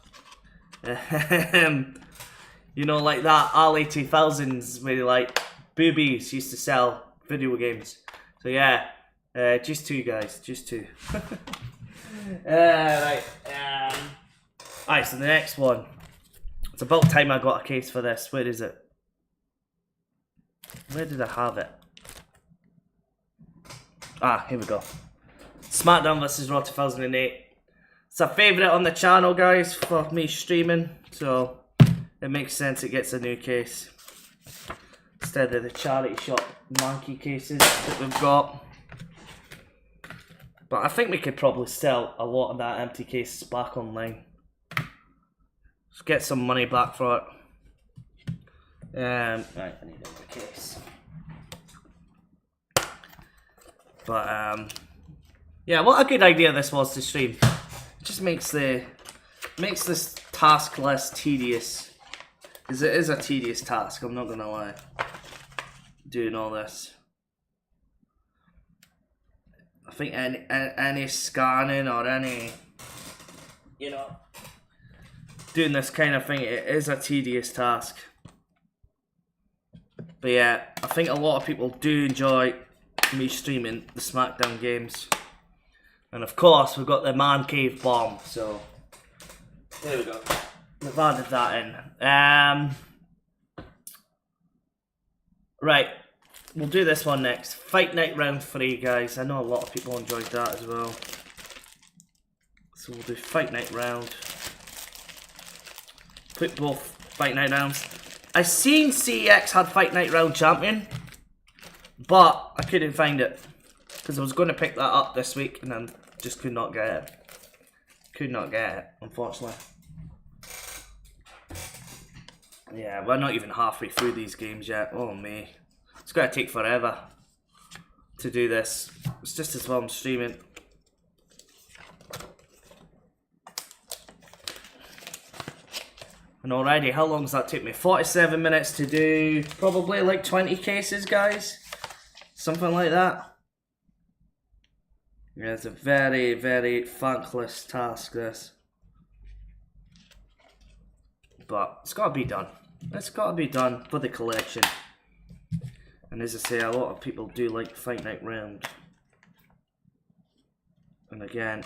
You know, like that early 2000s where like boobies used to sell video games. So yeah, just 2, guys, just 2. Right, alright, so the next one. It's about time I got a case for this. Where is it? Where did I have it? Here we go. SmackDown vs. Raw 2008. It's a favourite on the channel, guys, for me streaming, so it makes sense it gets a new case instead of the charity shop monkey cases that we've got. But I think we could probably sell a lot of that empty cases back online. Let's get some money back for it. Right, I need another case. But yeah, what a good idea this was to stream. It just makes this task less tedious, because it is a tedious task, I'm not gonna lie, doing all this. I think any scanning or any, you know, doing this kind of thing, it is a tedious task. But yeah, I think a lot of people do enjoy me streaming the SmackDown games. And of course, we've got the Man Cave Bomb, so there we go. We've added that in. Right, we'll do this one next. Fight Night Round 3, guys. I know a lot of people enjoyed that as well. So we'll do Fight Night Round. Put both Fight Night Rounds. I seen CEX had Fight Night Round Champion, but I couldn't find it. Because I was going to pick that up this week and then just could not get it. Could not get it, unfortunately. Yeah, we're not even halfway through these games yet. Oh me. It's going to take forever to do this. It's just as well I'm streaming. And already, how long does that take me? 47 minutes to do probably like 20 cases, guys. Something like that. Yeah, it's a very, very thankless task, this. But it's got to be done. It's got to be done for the collection. And as I say, a lot of people do like Fight Night Round. And again,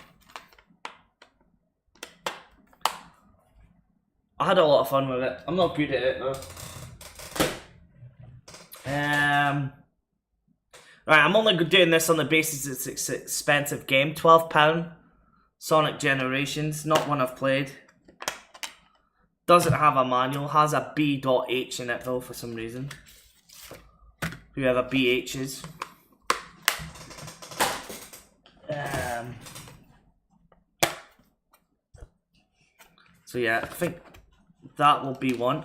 I had a lot of fun with it. I'm not good at it though. Right, I'm only doing this on the basis it's an expensive game. £12. Sonic Generations, not one I've played. Doesn't have a manual, has a B.H in it though for some reason. Whoever BH is. So yeah, I think that will be one.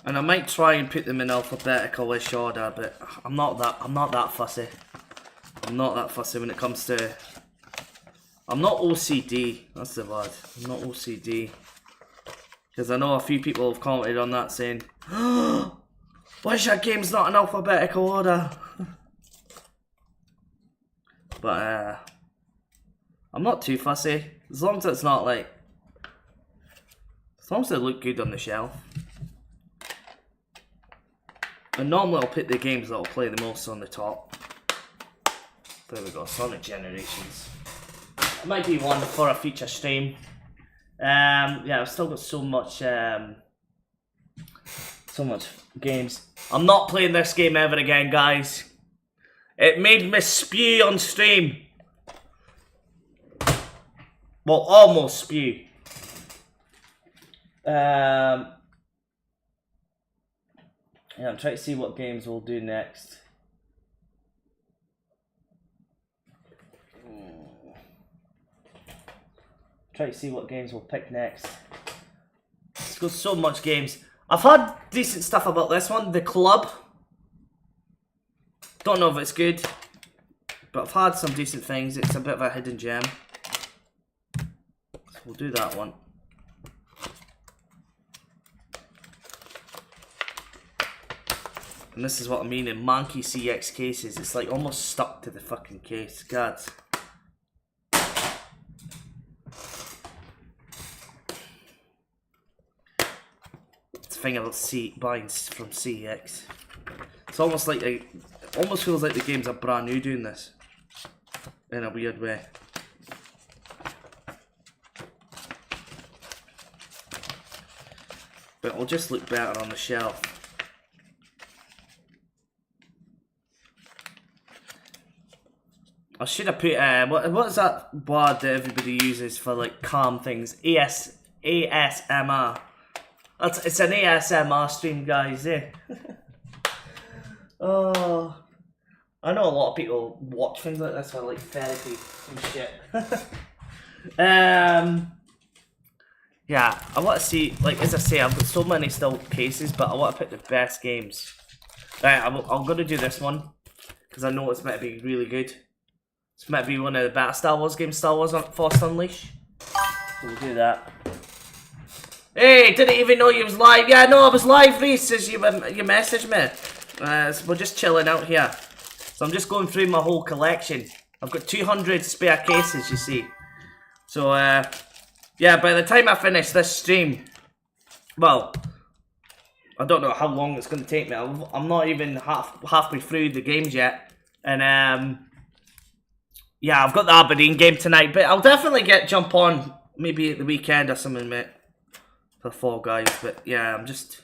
And I might try and put them in alphabetical-ish order, but I'm not that fussy. I'm not that fussy when it comes to. I'm not OCD. That's the word. I'm not OCD. Because I know a few people have commented on that saying, "Why is your game's not in alphabetical order?" But I'm not too fussy. As long as it's not like, as long as they look good on the shelf. And normally I'll put the games that I'll play the most on the top. There we go, Sonic Generations. It might be one for a future stream. Yeah, I've still got so much games. I'm not playing this game ever again, guys. It made me spew on stream. Well, almost spew. Yeah, I'm trying to see what games we'll do next. Try to see what games we'll pick next. There's got so much games. I've had decent stuff about this one, The Club. Don't know if it's good, but I've had some decent things. It's a bit of a hidden gem. So we'll do that one. And this is what I mean in manky CX cases. It's like almost stuck to the fucking case. God. It's the thing about buying from CX. It's almost like it almost feels like the games are brand new doing this. In a weird way. But it'll just look better on the shelf. I should have put, what is that word that everybody uses for like calm things? ASMR. It's an ASMR stream, guys, eh? Oh, I know a lot of people watch things like this for like therapy and shit. Yeah, I want to see, like, as I say, I've got so many still cases, but I want to pick the best games. Right, I'm going to do this one, because I know it's meant to be really good. It's meant to be one of the better Star Wars games, Star Wars Force Unleashed. We'll do that. Hey, didn't even know you was live. Yeah, no, I was live, Reese, as you messaged me. So we're just chilling out here. So I'm just going through my whole collection. I've got 200 spare cases, you see. So, yeah, by the time I finish this stream, well, I don't know how long it's going to take me. I'm not even halfway through the games yet. And, yeah, I've got the Aberdeen game tonight, but I'll definitely jump on maybe at the weekend or something, mate, for Fall Guys. But yeah, I'm just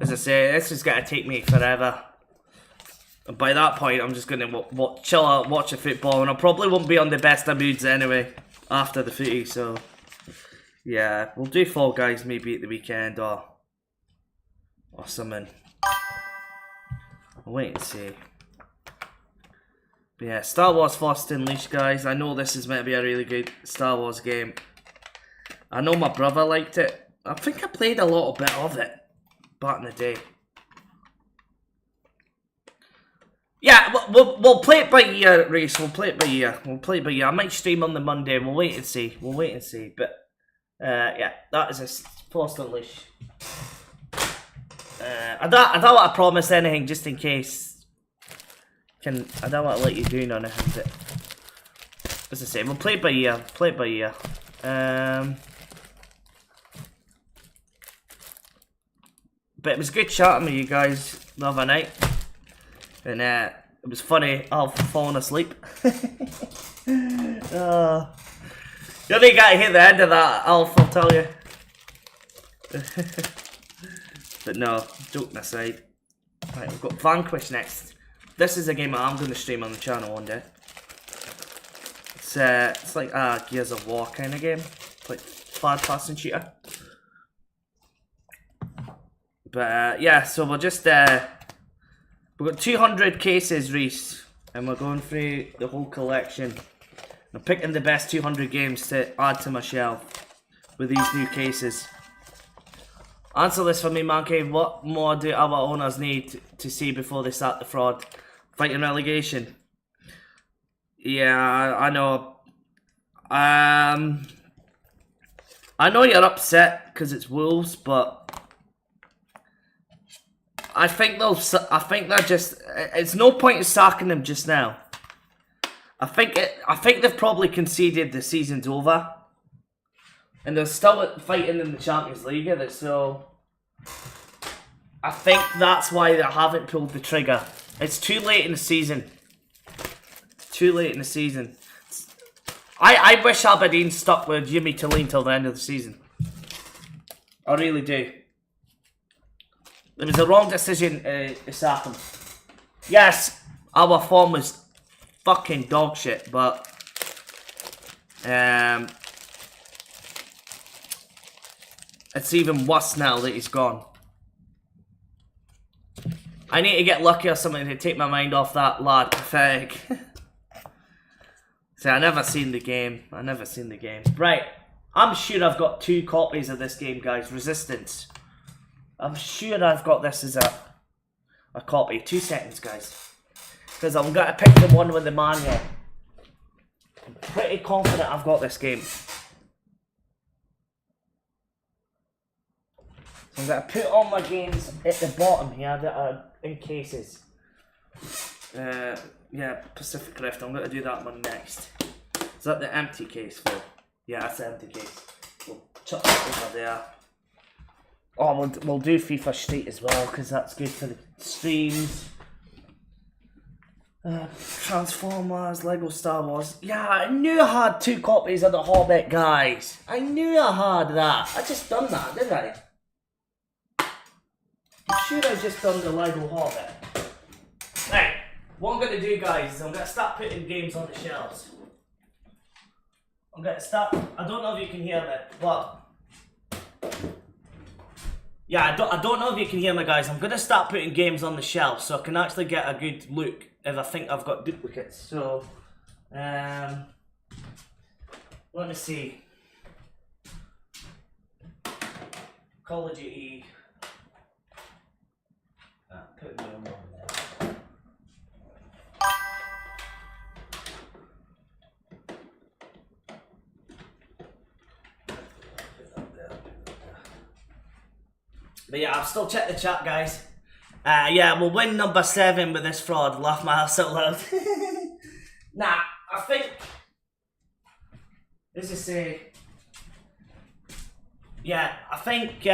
As I say, this is going to take me forever. And by that point, I'm just going to chill out, watch the football, and I probably won't be on the best of moods anyway after the footy, so yeah, we'll do Fall Guys maybe at the weekend or something. I'll wait and see. But yeah, Star Wars Force Unleashed, guys. I know this is meant to be a really good Star Wars game. I know my brother liked it. I think I played a little bit of it back in the day. Yeah, we'll play it by ear, Reese. We'll play it by ear. We'll play it by ear. I might stream on the Monday. We'll wait and see. We'll wait and see. But yeah, that is a Force Unleashed. I don't want to promise anything just in case. I don't want to let you do on anything. But as I say, we'll play it by ear. Play it by ear. But it was good chatting with you guys the other night. And it was funny, I've fallen asleep. You only got to hit the end of that, Alf, I'll tell you. But no, joking aside. Right, we've got Vanquish next. This is a game that I'm going to stream on the channel one day. It's like a Gears of War kind of game. It's like third-person shooter. But yeah, so we'll just... we've got 200 cases, Reese, and we're going through the whole collection. I'm picking the best 200 games to add to my shelf with these new cases. Answer this for me, Monkey. What more do our owners need to see before they start the fraud? Fighting relegation? Yeah, I know. I know you're upset because it's Wolves, but I think they're just. It's no point in sacking them just now. I think they've probably conceded the season's over, and they're still fighting in the Champions League. So I think that's why they haven't pulled the trigger. It's too late in the season. Too late in the season. I wish Aberdeen stuck with Jimmy Tulane till the end of the season. I really do. It was the wrong decision to sack him. Yes, our form was fucking dog shit, but it's even worse now that he's gone. I need to get lucky or something to take my mind off that lad. Pathetic. See, I never seen the game. Right, I'm sure I've got 2 copies of this game, guys. Resistance. I'm sure I've got this as a copy. 2 seconds, guys. Because I'm going to pick the one with the manual. I'm pretty confident I've got this game. So I'm going to put all my games at the bottom here that are in cases. Yeah, Pacific Rift. I'm going to do that one next. Is that the empty case, Phil? Yeah, that's the empty case. We'll chuck that over there. Oh, we'll do FIFA Street as well, because that's good for the streams. Transformers, Lego Star Wars. Yeah, I knew I had 2 copies of The Hobbit, guys. I knew I had that. I just done that, didn't I? I'm sure I just done the Lego Hobbit. Right, what I'm going to do, guys, is I'm going to start putting games on the shelves. I'm going to start... I don't know if you can hear me, but... Yeah, I don't know if you can hear me, guys. I'm going to start putting games on the shelf so I can actually get a good look if I think I've got duplicates. So, let me see. Call of Duty. Put the number on there. But yeah, I've still checked the chat, guys. Yeah, we'll win number 7 with this fraud. Laugh my ass out loud. Nah, I think... Let's just say... Yeah, I think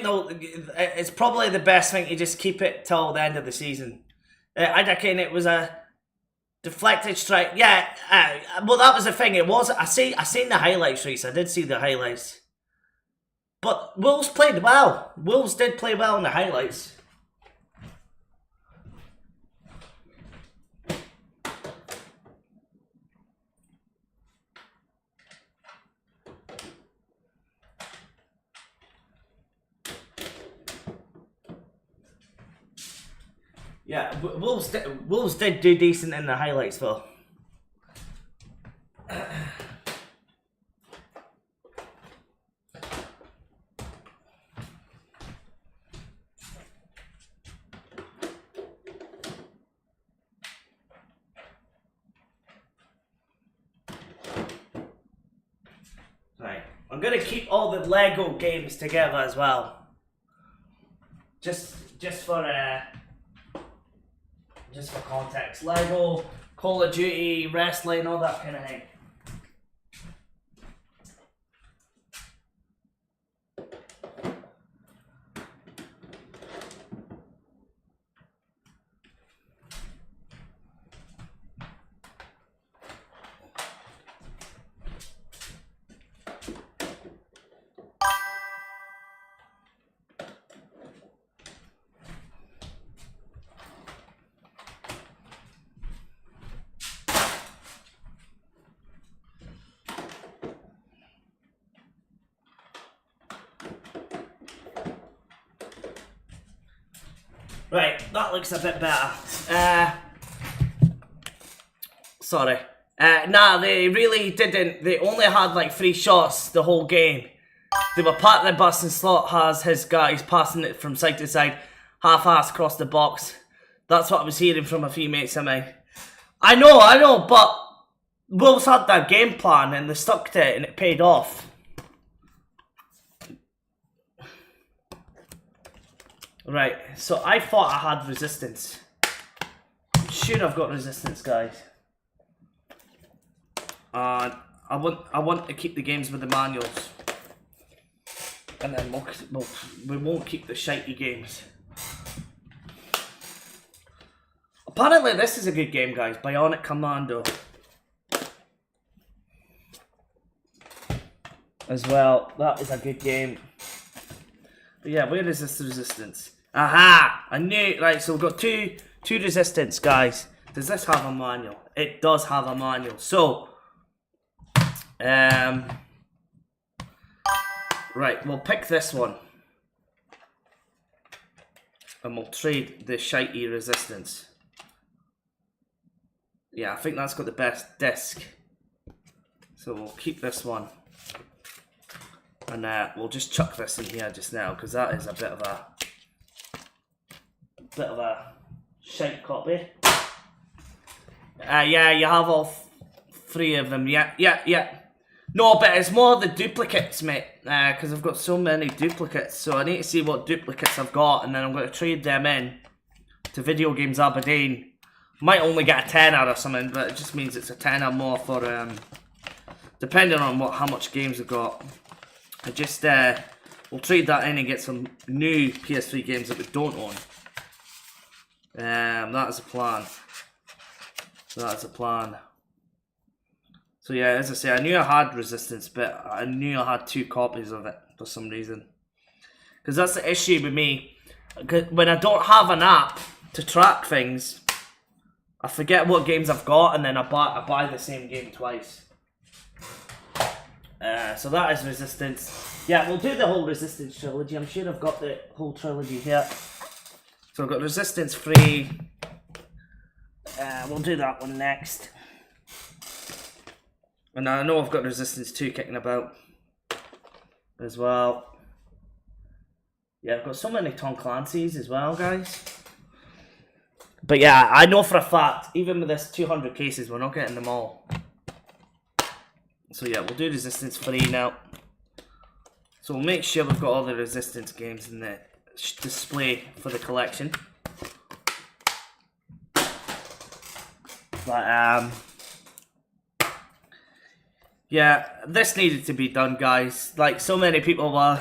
though, it's probably the best thing to just keep it till the end of the season. I reckon it was a deflected strike. Yeah, well that was the thing. It was. I seen the highlights, Reese. I did see the highlights. But Wolves played well. Wolves did play well in the highlights. Yeah, Wolves did do decent in the highlights though. Right, I'm gonna keep all the Lego games together as well. Just for context. Lego, Call of Duty, wrestling, all that kind of thing. Right, that looks a bit better. Sorry. Nah, they really didn't. They only had like 3 shots the whole game. They were patting the bus and Slot has his guys passing it from side to side, half-ass across the box. That's what I was hearing from a few mates of mine. I know, but Wolves had their game plan and they stuck to it and it paid off. Right, so I thought I had resistance. I'm sure I've got resistance, guys. I want to keep the games with the manuals, and then we won't keep the shitey games. Apparently, this is a good game, guys. Bionic Commando. As well, that is a good game. But yeah, where is this resistance? Aha! I knew. Right, so we've got two resistance, guys. Does this have a manual? It does have a manual. So, right, we'll pick this one. And we'll trade the shitey resistance. Yeah, I think that's got the best disc. So we'll keep this one. And we'll just chuck this in here just now, because that is a bit of a shite copy. Yeah, you have all 3 of them. Yeah. No, but it's more the duplicates, mate. Because I've got so many duplicates. So I need to see what duplicates I've got, and then I'm going to trade them in to Video Games Aberdeen. Might only get a tenner or something, but it just means it's a tenner more for depending on how much games I've got. I just we'll trade that in and get some new PS3 games that we don't own. That is a plan. That is a plan. So yeah, as I say, I knew I had Resistance, but I knew I had 2 copies of it for some reason. Because that's the issue with me. When I don't have an app to track things, I forget what games I've got, and then I buy the same game twice. So that is Resistance. Yeah, we'll do the whole Resistance trilogy. I'm sure I've got the whole trilogy here. So I've got Resistance 3. We'll do that one next. And I know I've got Resistance 2 kicking about as well. Yeah, I've got so many Tom Clancy's as well, guys. But yeah, I know for a fact, even with this 200 cases, we're not getting them all. So yeah, we'll do Resistance 3 now. So we'll make sure we've got all the Resistance games in the display for the collection. But yeah, this needed to be done, guys. Like, so many people were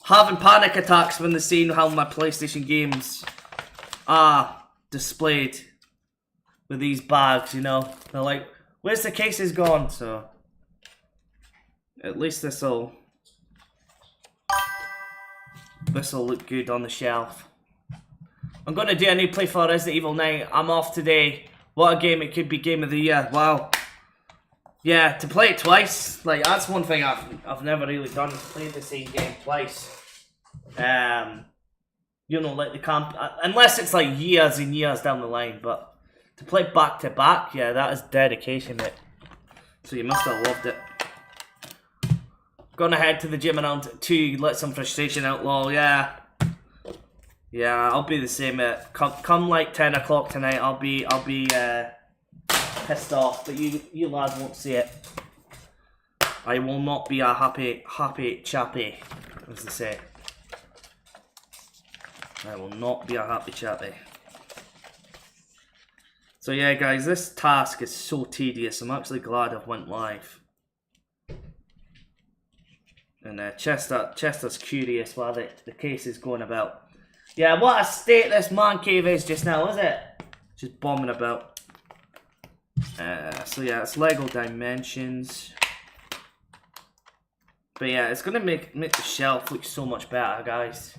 having panic attacks when they seen how my PlayStation games are displayed with these bags, you know. They're like, where's the cases gone? So at least this'll This will look good on the shelf. I'm going to do a new play for Resident Evil 9. I'm off today. What a game. It could be game of the year. Wow. Yeah, to play it twice, like, that's one thing I've never really done, played the same game twice. You know, like the camp, unless it's like years and years down the line, but to play back to back, yeah, that is dedication, mate. So you must have loved it. Gonna head to the gym around 2, let some frustration out, lol, yeah. Yeah, I'll be the same, mate. Come like 10 o'clock tonight, I'll be pissed off, but you lads won't see it. I will not be a happy chappy, as they say. I will not be a happy chappy. So yeah, guys, this task is so tedious. I'm actually glad I've went live. And Chester's curious while the case is going about. Yeah, what a state this man cave is just now, is it? Just bombing about. So yeah, it's Lego Dimensions. But yeah, it's gonna make the shelf look so much better, guys.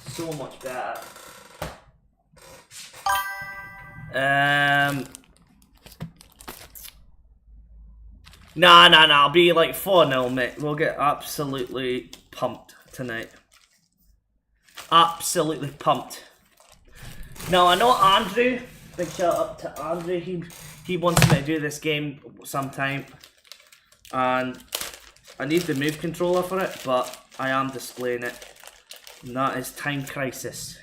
So much better. Nah, I'll be like 4-0, mate. We'll get absolutely pumped tonight. Absolutely pumped. Now, I know Andrew, big shout out to Andrew, he wants me to do this game sometime. And I need the move controller for it, but I am displaying it. And that is Time Crisis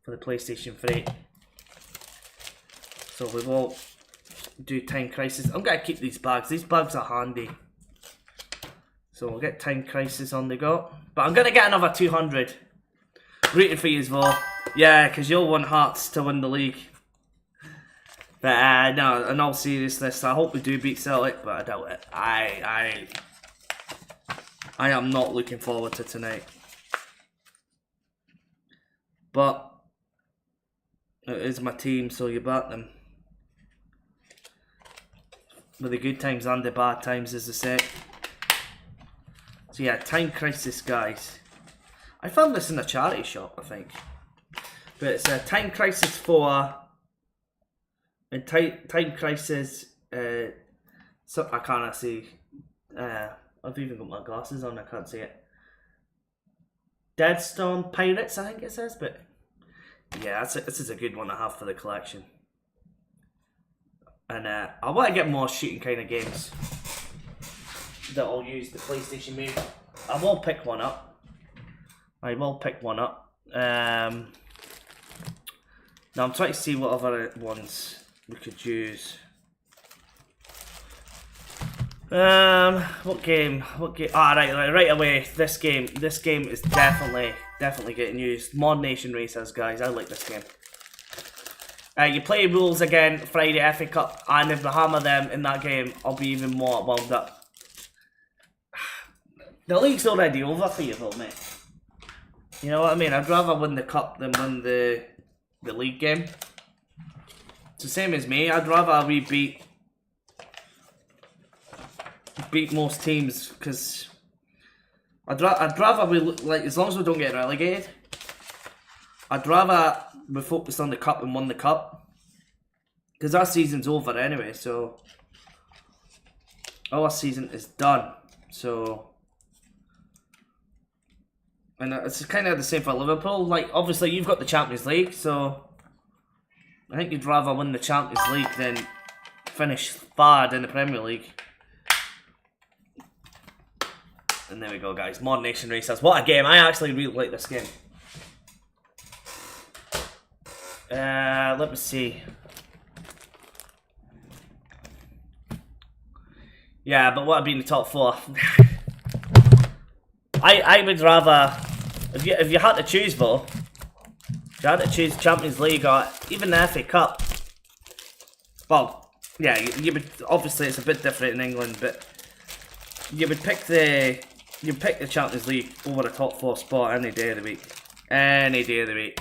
for the PlayStation 3. So we will do Time Crisis. I'm going to keep these bags. These bags are handy. So we'll get Time Crisis on the go. But I'm going to get another 200. Rooting for you as well. Yeah, because you'll want Hearts to win the league. But no, in all seriousness, I hope we do beat Celtic, but I doubt it. I am not looking forward to tonight. But it is my team, so you back them. With the good times and the bad times, as they say. So yeah, Time Crisis, guys. I found this in a charity shop, I think. But it's a Time Crisis 4 and Time Crisis. So I can't see. I've even got my glasses on. I can't see it. Deadstone Pirates, I think it says. But yeah, this is a good one to have for the collection. And I want to get more shooting kind of games that will use the PlayStation move. I will pick one up. Now I'm trying to see what other ones we could use. What game? Ah, right away. This game is definitely getting used. Mod Nation Racers, guys. I like this game. You play rules again Friday FA Cup, and if we hammer them in that game, I'll be even more wound up. The league's already over for you, though, mate. You know what I mean? I'd rather win the cup than win the league game. It's the same as me. I'd rather we beat most teams, because I'd rather we, like, as long as we don't get relegated, I'd rather we focused on the cup and won the cup, because our season's over anyway. So our season is done. So. And it's kind of the same for Liverpool. Like, obviously, you've got the Champions League, so I think you'd rather win the Champions League than finish third in the Premier League. And there we go, guys. Mod Nation Racers. What a game. I actually really like this game. Let me see. Yeah, but what would be in the top 4? I would rather, if you had to choose, though, if you had to choose Champions League or even the FA Cup, well, yeah, you would, obviously it's a bit different in England, but you would pick the Champions League over the top 4 spot any day of the week. Any day of the week.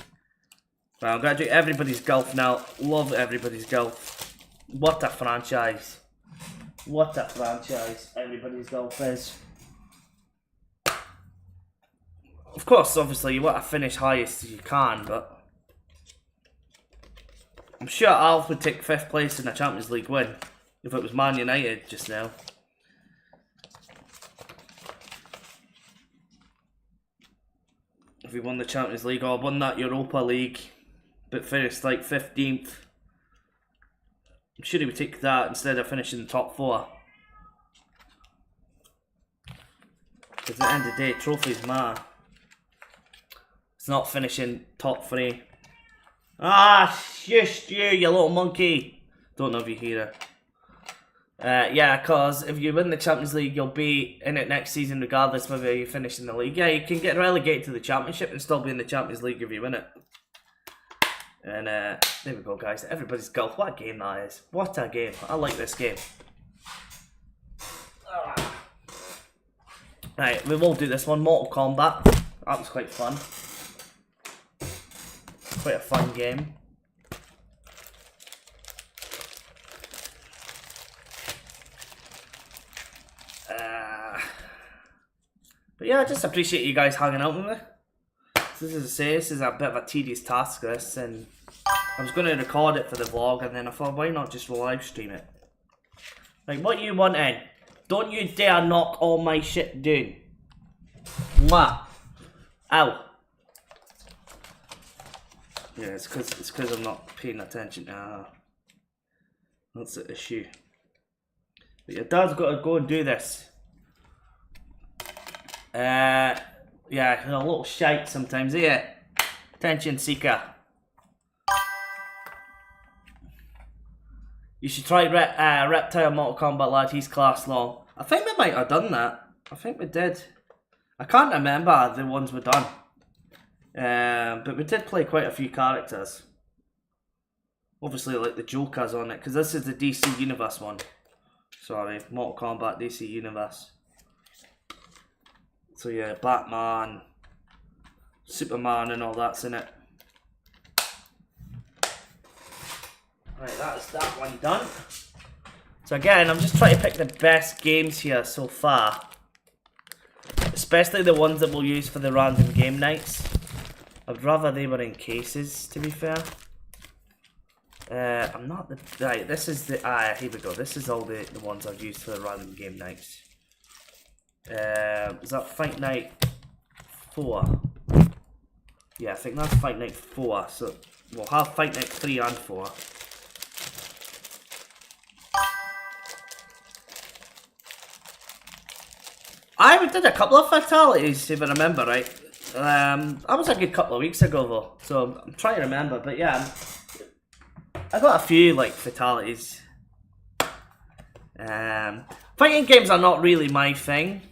Well, I'm going to do everybody's golf now. Love everybody's golf. What a franchise. What a franchise everybody's golf is. Of course, obviously, you want to finish highest as you can, but I'm sure Alf would take 5th place in a Champions League win if it was Man United just now. If he won the Champions League or won that Europa League, but finished like 15th, I'm sure he would take that instead of finishing the top 4. Because at the end of the day, trophies matter. It's not finishing top 3. Ah, shush you little monkey. Don't know if you hear it. Yeah, because if you win the Champions League, you'll be in it next season regardless whether you finish in the league. Yeah, you can get relegated to the Championship and still be in the Champions League if you win it. And there we go, guys. Everybody's golf. What a game that is. What a game. I like this game. Right, we will do this one. Mortal Kombat. That was quite fun. Quite a fun game. But yeah, I just appreciate you guys hanging out with me. This is a bit of a tedious task, this, and I was going to record it for the vlog, and then I thought, why not just live stream it? Like, what you wanting? Don't you dare knock all my shit down. Mwah. Ow. Yeah, it's because I'm not paying attention. That's the issue. But your dad's got to go and do this. Yeah, a little shite sometimes, yeah. Attention seeker. You should try Reptile Mortal Kombat, lad. He's class long. I think we might have done that. I think we did. I can't remember the ones we done. But we did play quite a few characters. Obviously, like the Joker's on it, because this is the DC Universe one. Sorry, Mortal Kombat DC Universe. So yeah, Batman, Superman and all that's in it. Right, that's that one done. So again, I'm just trying to pick the best games here so far. Especially the ones that we'll use for the random game nights. I'd rather they were in cases, to be fair. I'm not the... Right, this is the... here we go. This is all the ones I've used for the random game nights. Is that Fight Night 4? Yeah, I think that's Fight Night 4. So we'll have Fight Night 3 and 4. I did a couple of fatalities, if I remember right. That was a good couple of weeks ago though, so I'm trying to remember. But yeah, I got a few like fatalities. Fighting games are not really my thing,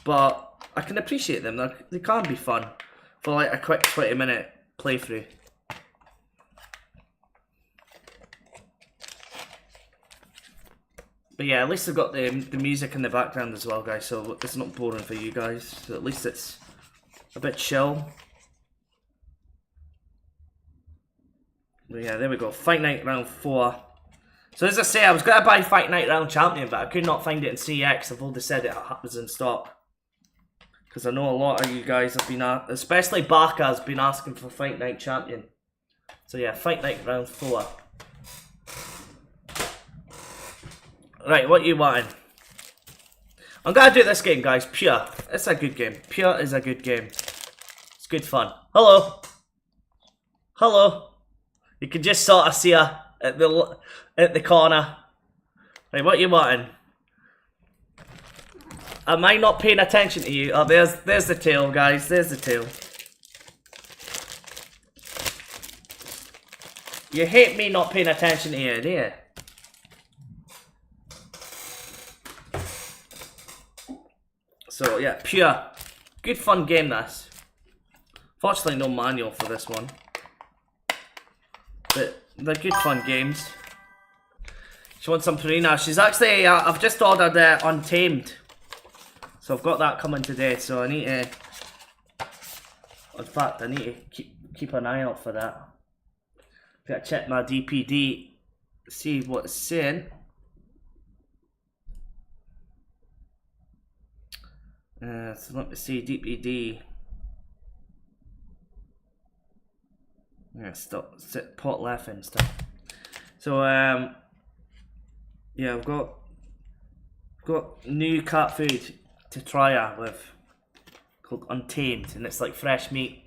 but I can appreciate them. They can be fun for like a quick 20-minute playthrough. But yeah, at least I've got the music in the background as well, guys, so it's not boring for you guys. So at least it's a bit chill. But yeah, there we go. Fight Night Round 4. So as I say, I was going to buy Fight Night Round Champion, but I could not find it in CX. I've already said it was in stock. Because I know a lot of you guys have been, especially Barca has been asking for Fight Night Champion. So yeah, Fight Night Round 4. Right, what you wanting? I'm gonna do this game, guys. Pure. It's a good game. Pure is a good game. It's good fun. Hello. Hello. You can just sort of see her at the corner. Right, what you wanting? Am I not paying attention to you? Oh, there's the tail, guys. There's the tail. You hate me not paying attention to you, do you? So yeah, pure. Good fun game this. Fortunately no manual for this one. But they're good fun games. She wants some Purina. She's actually, I've just ordered Untamed. So I've got that coming today, so I need to... In fact, I need to keep an eye out for that. Gotta check my DPD, see what it's saying. So let me see, DPD. Yeah, stop. Pot left and stuff. So yeah, I've got new cat food to try out with called Untamed, and it's like fresh meat.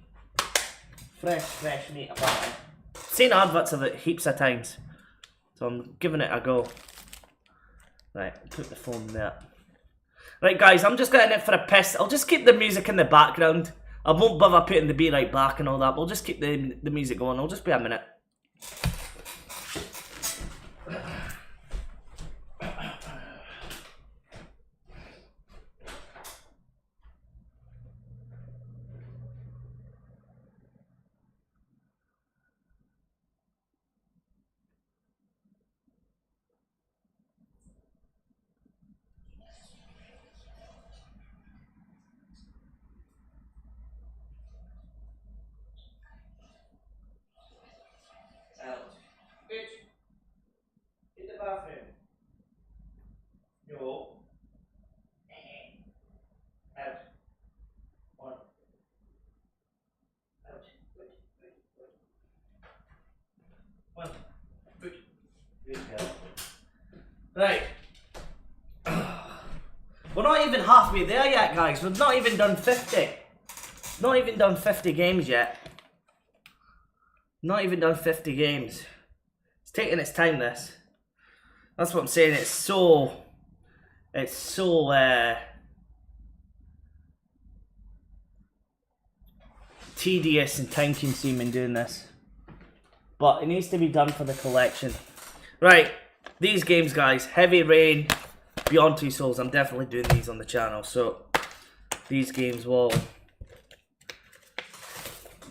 Fresh meat. I've seen adverts of it heaps of times, so I'm giving it a go. Right, put the phone there. Right, guys, I'm just getting it for a piss. I'll just keep the music in the background. I won't bother putting the be right back and all that. We'll just keep the music going. I'll just be a minute. In the bathroom. No. Out. On. Out. One. Good. Good girl. Right. We're not even halfway there yet, guys. We've not even done 50. Not even done 50 games yet. Not even done 50 games. It's taking its time, this. That's what I'm saying. It's so tedious and time consuming doing this. But it needs to be done for the collection. Right, these games, guys. Heavy Rain, Beyond Two Souls. I'm definitely doing these on the channel. So these games will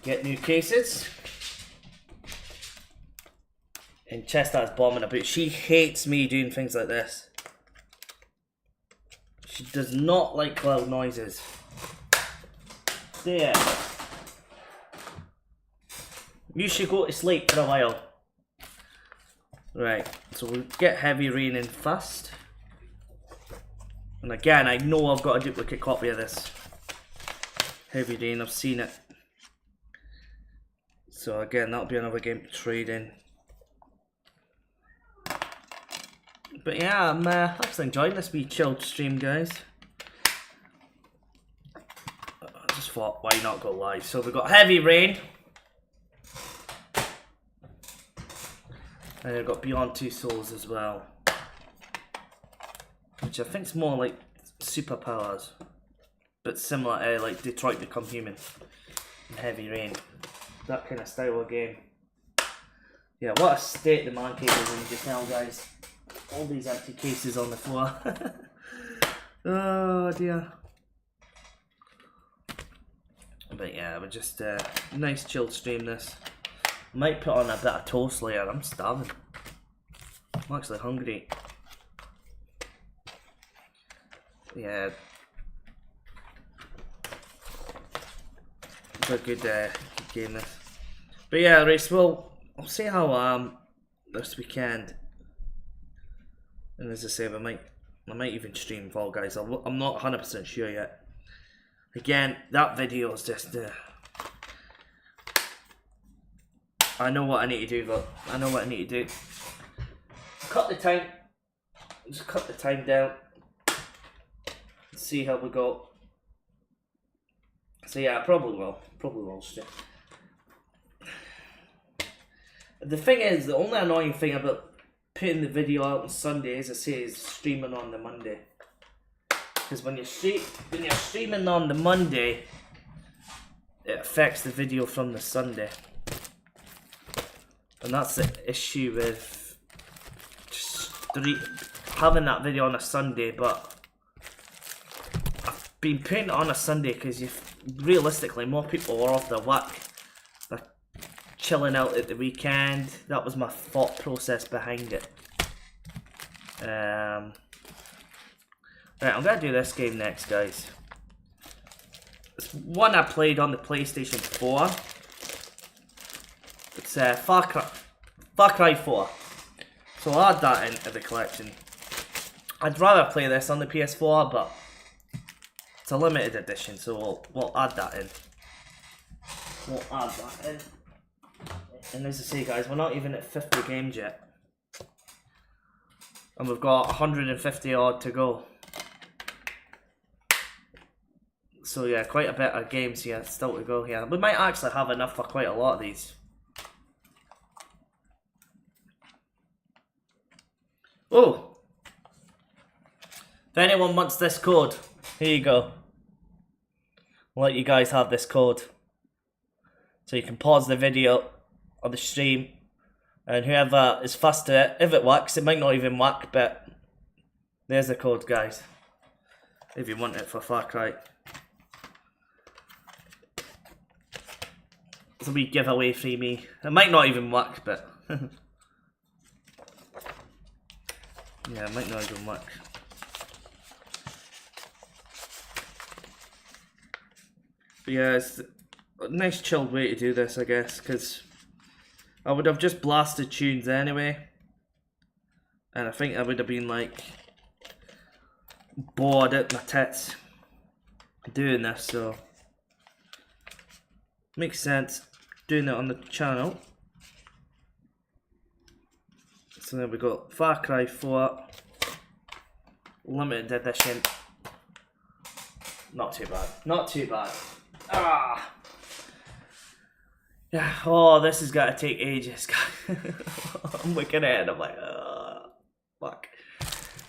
get new cases. And Chestat's bombing about. She hates me doing things like this. She does not like loud noises. There. You should go to sleep for a while. Right, so we'll get Heavy Rain in first. And again, I know I've got a duplicate copy of this. Heavy Rain, I've seen it. So again, that'll be another game to trade in. But yeah, I'm actually enjoying this wee chilled stream, guys. I just thought, why not go live? So we've got Heavy Rain. And I've got Beyond Two Souls as well. Which I think is more like superpowers. But similar to like Detroit Become Human. And Heavy Rain. That kind of style of game. Yeah, what a state the man cave is in just now, guys. All these empty cases on the floor. Oh dear. But yeah, we're just nice chilled stream this. Might put on a bit of toast later. I'm starving. I'm actually hungry. Yeah. It's a good game this. But yeah, race. Well, I'll see how I am this weekend. And as I say, I might even stream Fall Guys. I'm not 100% sure yet. Again, that video is just. I know what I need to do, but I know what I need to do. Cut the time. Just cut the time down. See how we go. So yeah, I probably will stream. The thing is, the only annoying thing about putting the video out on Sunday, as I say, is streaming on the Monday. Because when you're streaming on the Monday, it affects the video from the Sunday. And that's the issue with having that video on a Sunday, but I've been putting it on a Sunday because realistically more people are off their work. They're chilling out at the weekend. That was my thought process behind it. Right, I'm going to do this game next, guys. It's one I played on the PlayStation 4. It's Far Cry 4. So I'll add that into the collection. I'd rather play this on the PS4, but it's a limited edition, so we'll add that in. We'll add that in. And as I say, guys, we're not even at 50 games yet. And we've got 150 odd to go. So yeah, quite a bit of games here still to go here. We might actually have enough for quite a lot of these. Oh! If anyone wants this code, here you go. I'll let you guys have this code. So you can pause the video on the stream, and whoever is first to it, if it works, it might not even work, but there's the code, guys. If you want it for Far Cry. It's a wee giveaway free me. It might not even work, but yeah, it might not even work. But yeah, it's a nice chilled way to do this, I guess, because I would have just blasted tunes anyway, and I think I would have been like bored at my tits doing this, so makes sense doing it on the channel. So then we got Far Cry 4 limited edition. Not too bad, not too bad. Ah, yeah. Oh, this is gonna take ages. I'm looking at it and I'm like, fuck.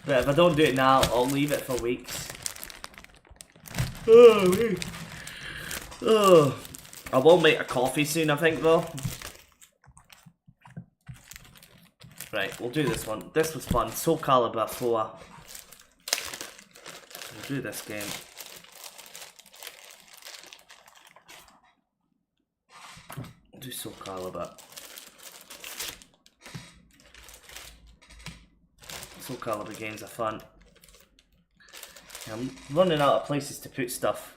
But if I don't do it now, I'll leave it for weeks. Oh, I will make a coffee soon, I think, though. Right, we'll do this one. This was fun. Soul Calibur 4. We'll do this game. We'll do Soul Calibur. Soul Calibur games are fun. I'm running out of places to put stuff.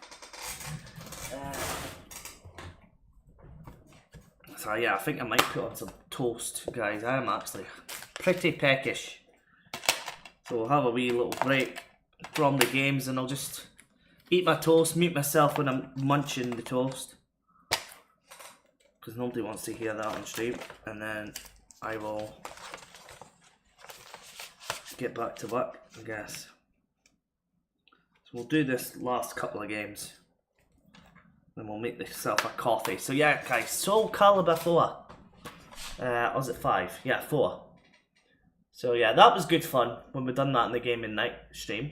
So yeah, I think I might put on some toast, guys. I am actually pretty peckish. So we'll have a wee little break from the games and I'll just eat my toast, mute myself when I'm munching the toast. Because nobody wants to hear that on stream. And then I will get back to work, I guess. So we'll do this last couple of games. Then we'll make myself a coffee. So yeah, guys, Soul Calibur 4. Was it 5? Yeah, 4. So yeah, that was good fun when we done that in the Gaming Night stream.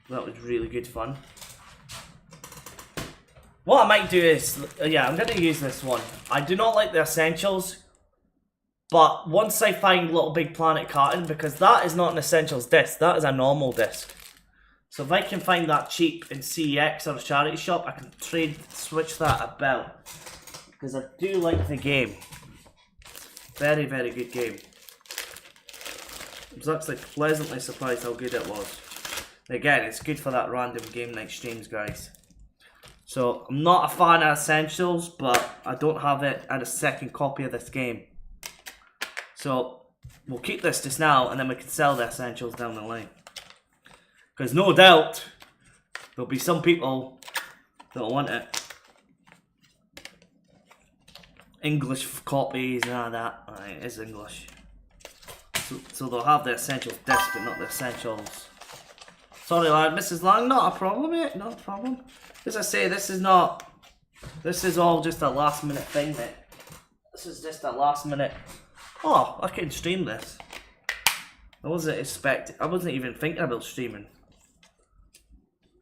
That was really good fun. What I might do is, yeah, I'm going to use this one. I do not like the Essentials, but once I find Little Big Planet carton, because that is not an Essentials disc, that is a normal disc. So if I can find that cheap in CEX or a charity shop, I can switch that about. Because I do like the game. Very, very good game. I was actually pleasantly surprised how good it was. Again, it's good for that random game night streams, guys. So I'm not a fan of Essentials, but I don't have it at a second copy of this game. So we'll keep this just now, and then we can sell the Essentials down the line. Because no doubt, there'll be some people that'll want it. English copies and all that. It is English. So they'll have the Essentials disc, but not the Essentials. Sorry lad, Mrs. Lang, not a problem, mate, not a problem. As I say, this is all just a last minute thing, mate. This is just a last minute. Oh, I can stream this. I wasn't even thinking about streaming.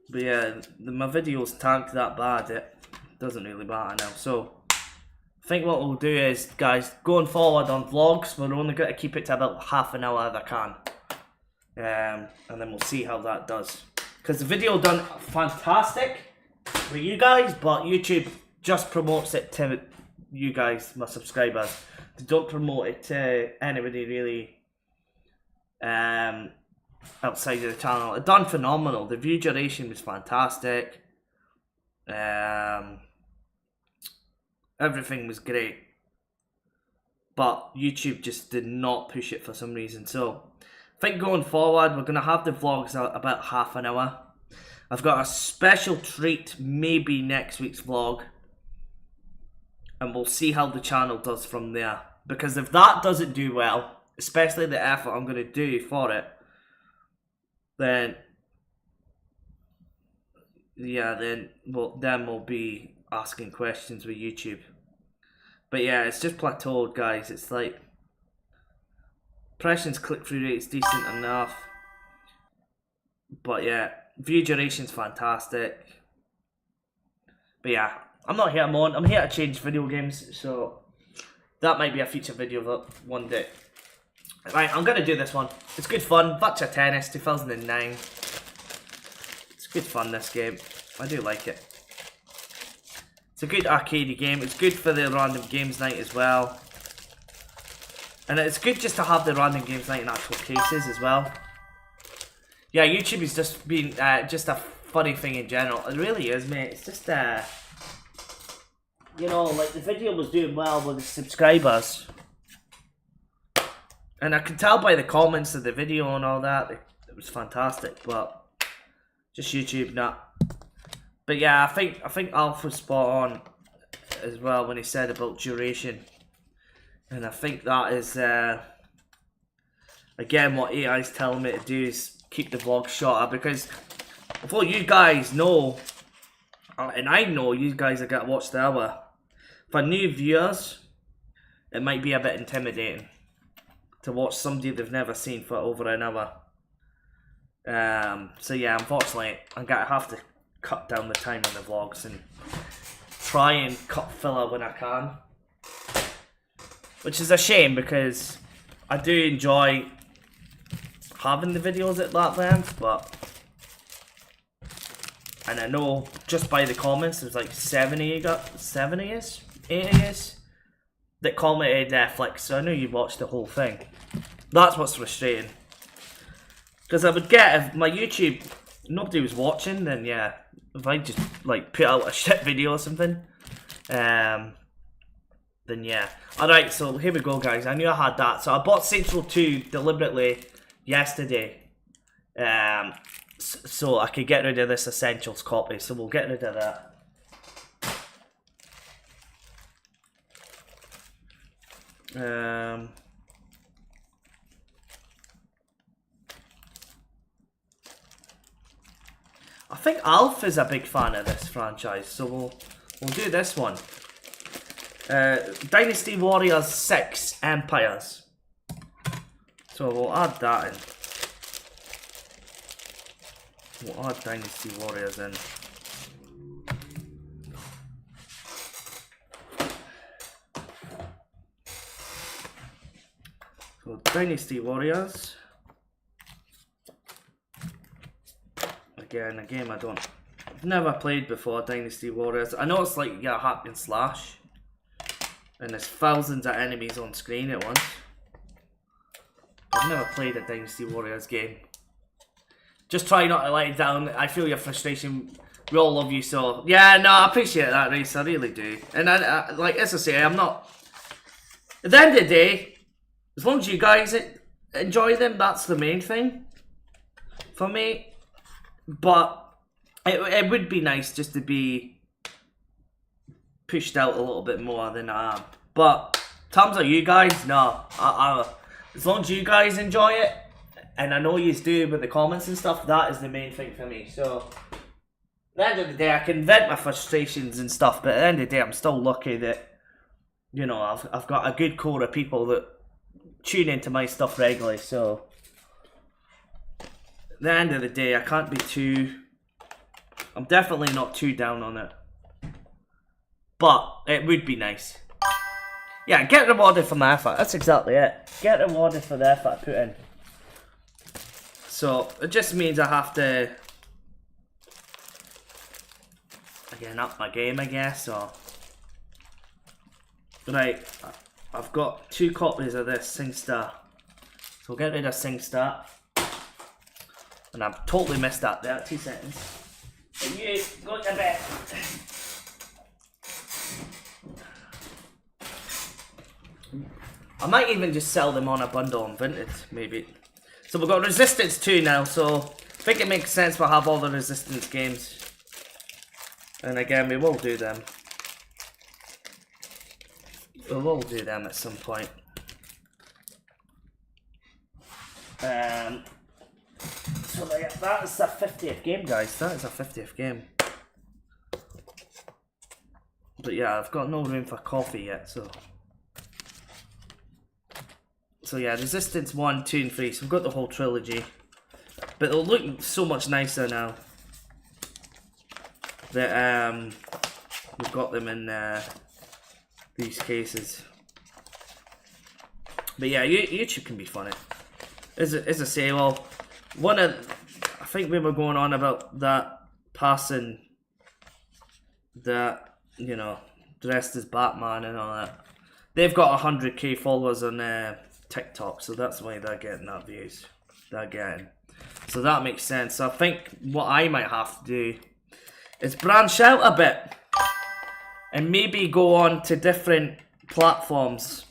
But yeah, my videos tanked that bad, it doesn't really matter now. So, I think what we'll do is, guys, going forward on vlogs, we're only going to keep it to about half an hour if I can. And then we'll see how that does. Because the video done fantastic for you guys, but YouTube just promotes it to you guys, my subscribers. They don't promote it to anybody really outside of the channel. It done phenomenal. The view duration was fantastic. Everything was great, but YouTube just did not push it for some reason. So I think going forward we're gonna have the vlogs out about half an hour. I've got a special treat maybe next week's vlog. and we'll see how the channel does from there. Because if that doesn't do well, especially the effort I'm going to do for it, then yeah, then we'll be asking questions with YouTube. But yeah, it's just plateaued, guys. It's like impressions, click-through rate's decent enough, but yeah, view duration's fantastic. But yeah, I'm not here to moan. I'm here to change video games, so that might be a future video of it one day. Right, I'm gonna do this one. It's good fun. Virtua Tennis 2009. It's good fun, this game. I do like it. It's a good arcadey game. It's good for the random games night as well. And it's good just to have the random games night in actual cases as well. Yeah, YouTube has just been just a funny thing in general. It really is, mate. It's just you know, like the video was doing well with the subscribers. And I could tell by the comments of the video and all that, it was fantastic, but just YouTube, nah. But yeah, I think Alf was spot on as well when he said about duration. And I think that is, again, what AI's telling me to do is keep the vlog shorter, because before you guys know, and I know you guys are going to watch the hour, for new viewers, it might be a bit intimidating to watch somebody they've never seen for over an hour. So yeah, unfortunately, I'm going to have to cut down the time on the vlogs and try and cut filler when I can. Which is a shame, because I do enjoy having the videos at that length, but... And I know, just by the comments, there's like 70-ish, 80-ish, that commented Netflix, so I know you watched the whole thing. That's what's frustrating. Because I would get, if my YouTube, nobody was watching, then yeah, if I just like put out a shit video or something, then yeah. Alright, so here we go, guys. I knew I had that. So I bought Saints Row 2 deliberately yesterday, so I could get rid of this Essentials copy. So we'll get rid of that. I think Alf is a big fan of this franchise, so we'll do this one. Dynasty Warriors 6 Empires. So we'll add that in. We'll add Dynasty Warriors in. So Dynasty Warriors. Again, a game I've never played before, Dynasty Warriors. I know it's like, yeah, hack and slash. And there's thousands of enemies on screen at once. I've never played a Dynasty Warriors game. Just try not to let it down. I feel your frustration. We all love you, so... Yeah, no, I appreciate that, Reese. I really do. And I like, as I say, I'm not... At the end of the day, as long as you guys enjoy them, that's the main thing. For me. But it would be nice just to be pushed out a little bit more than I am. But in terms of you guys, no. As long as you guys enjoy it, and I know you do with the comments and stuff, that is the main thing for me. So at the end of the day, I can vent my frustrations and stuff, but at the end of the day, I'm still lucky that, you know, I've got a good core of people that tune into my stuff regularly. So at the end of the day, I can't be too... I'm definitely not too down on it. But it would be nice. Yeah, get rewarded for my effort. That's exactly it. Get rewarded for the effort I put in. So, it just means I have to... Again, up my game, I guess, or... Right, I've got 2 copies of this SingStar. So we'll get rid of SingStar. And I've totally missed that there, 2 seconds. And you, go to bed. I might even just sell them on a bundle on Vinted, maybe. So we've got Resistance 2 now, so I think it makes sense we'll have all the Resistance games. And again, we will do them. we'll do them at some point. So that is the 50th game, guys. That is a 50th game. But yeah, I've got no room for coffee yet, so yeah, Resistance 1, 2 and 3, so we've got the whole trilogy. But they'll look so much nicer now that we've got them in these cases. But yeah, YouTube can be funny. As I say, well, I think we were going on about that passing that, you know, dressed as Batman and all that. They've got 100k followers on TikTok, so that's why they're getting that views. They're getting. So that makes sense. So I think what I might have to do is branch out a bit and maybe go on to different platforms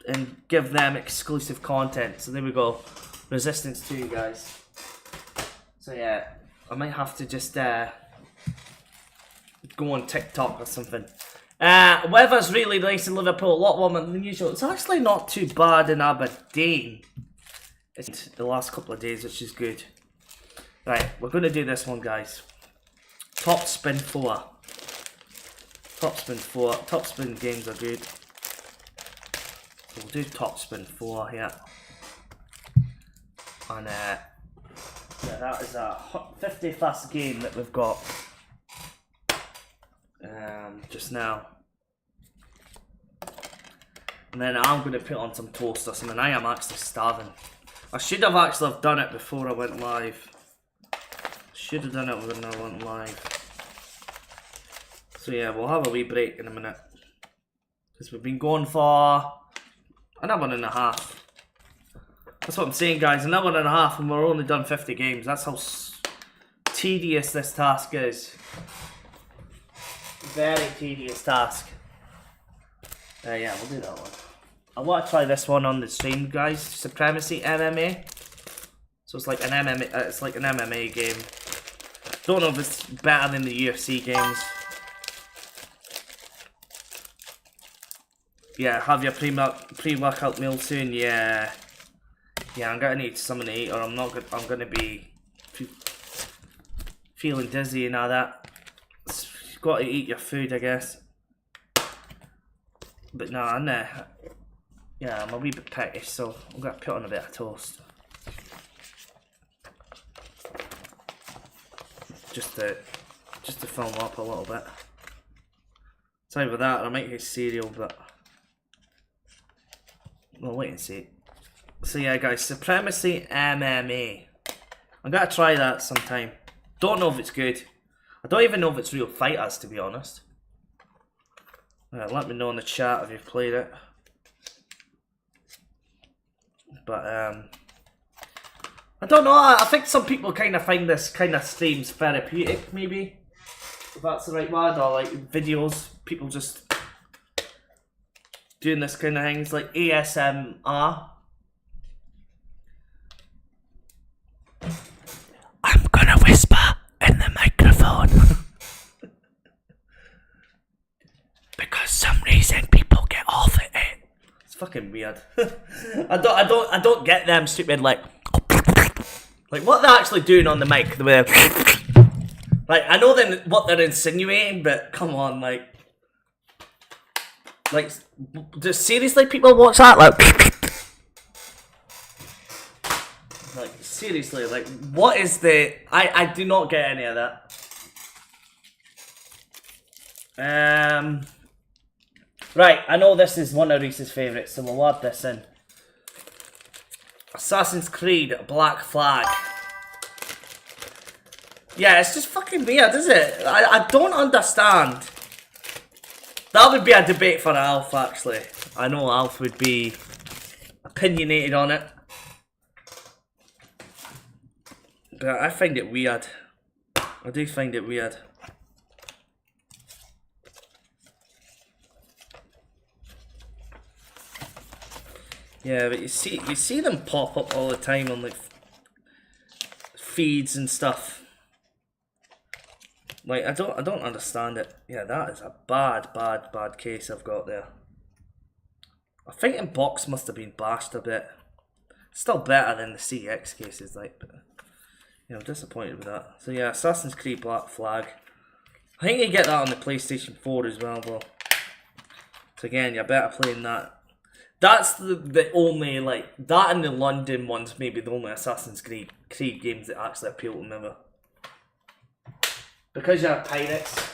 and give them exclusive content. So there we go. Resistance 2, guys. So yeah, I might have to just go on TikTok or something. Weather's really nice in Liverpool, a lot warmer than usual. It's actually not too bad in Aberdeen. It's the last couple of days, which is good. Right, we're going to do this one, guys. Top Spin 4. Top Spin 4. Top Spin games are good. So we'll do Top Spin 4 here. And yeah, that is a 51st game that we've got. Just now. And then I'm going to put on some toast or something. I am actually starving. I should have actually done it before I went live. Should have done it when I went live. So yeah, we'll have a wee break in a minute. Because we've been going for an hour and a half. That's what I'm saying, guys. An hour and a half and we're only done 50 games. That's how tedious this task is. Very tedious task. Yeah, we'll do that one. I want to try this one on the stream, guys. Supremacy MMA. So it's like an MMA. It's like an MMA game. Don't know if it's better than the UFC games. Yeah, have your pre-workout meal soon. Yeah, I'm gonna need something to eat, or I'm gonna be feeling dizzy and all that. You've got to eat your food, I guess. But no, yeah, I'm a wee bit peckish, so I'm gonna put on a bit of toast. Just to film up a little bit. Sorry for that, I might get cereal, but we'll wait and see. So yeah, guys, Supremacy MMA. I'm gonna try that sometime. Don't know if it's good. I don't even know if it's real fighters, to be honest. Let me know in the chat if you've played it. But I don't know. I think some people kind of find this kind of streams therapeutic, maybe, if that's the right word, or like videos. People just doing this kind of things like ASMR. I'm gonna whisper in the microphone because some reason people get off at it. It's fucking weird. I don't get them stupid like what they're actually doing on the mic. Like I know what they're insinuating, but come on, like just seriously, people watch that? Like seriously, like what is the? I do not get any of that. Right, I know this is one of Reese's favourites, so we'll add this in. Assassin's Creed Black Flag. Yeah, it's just fucking weird, is it? I don't understand. That would be a debate for Alf, actually. I know Alf would be opinionated on it. But I find it weird. I do find it weird. Yeah, but you see them pop up all the time on like feeds and stuff. Like I don't understand it. Yeah, that is a bad case I've got there. I think in box must have been bashed a bit. Still better than the CX cases, like, but you know, disappointed with that. So yeah, Assassin's Creed Black Flag. I think you get that on the PlayStation 4 as well, though. So again, you're better playing that. That's the only, like, that and the London ones maybe the only Assassin's Creed games that actually appeal to me. Because you're pirates.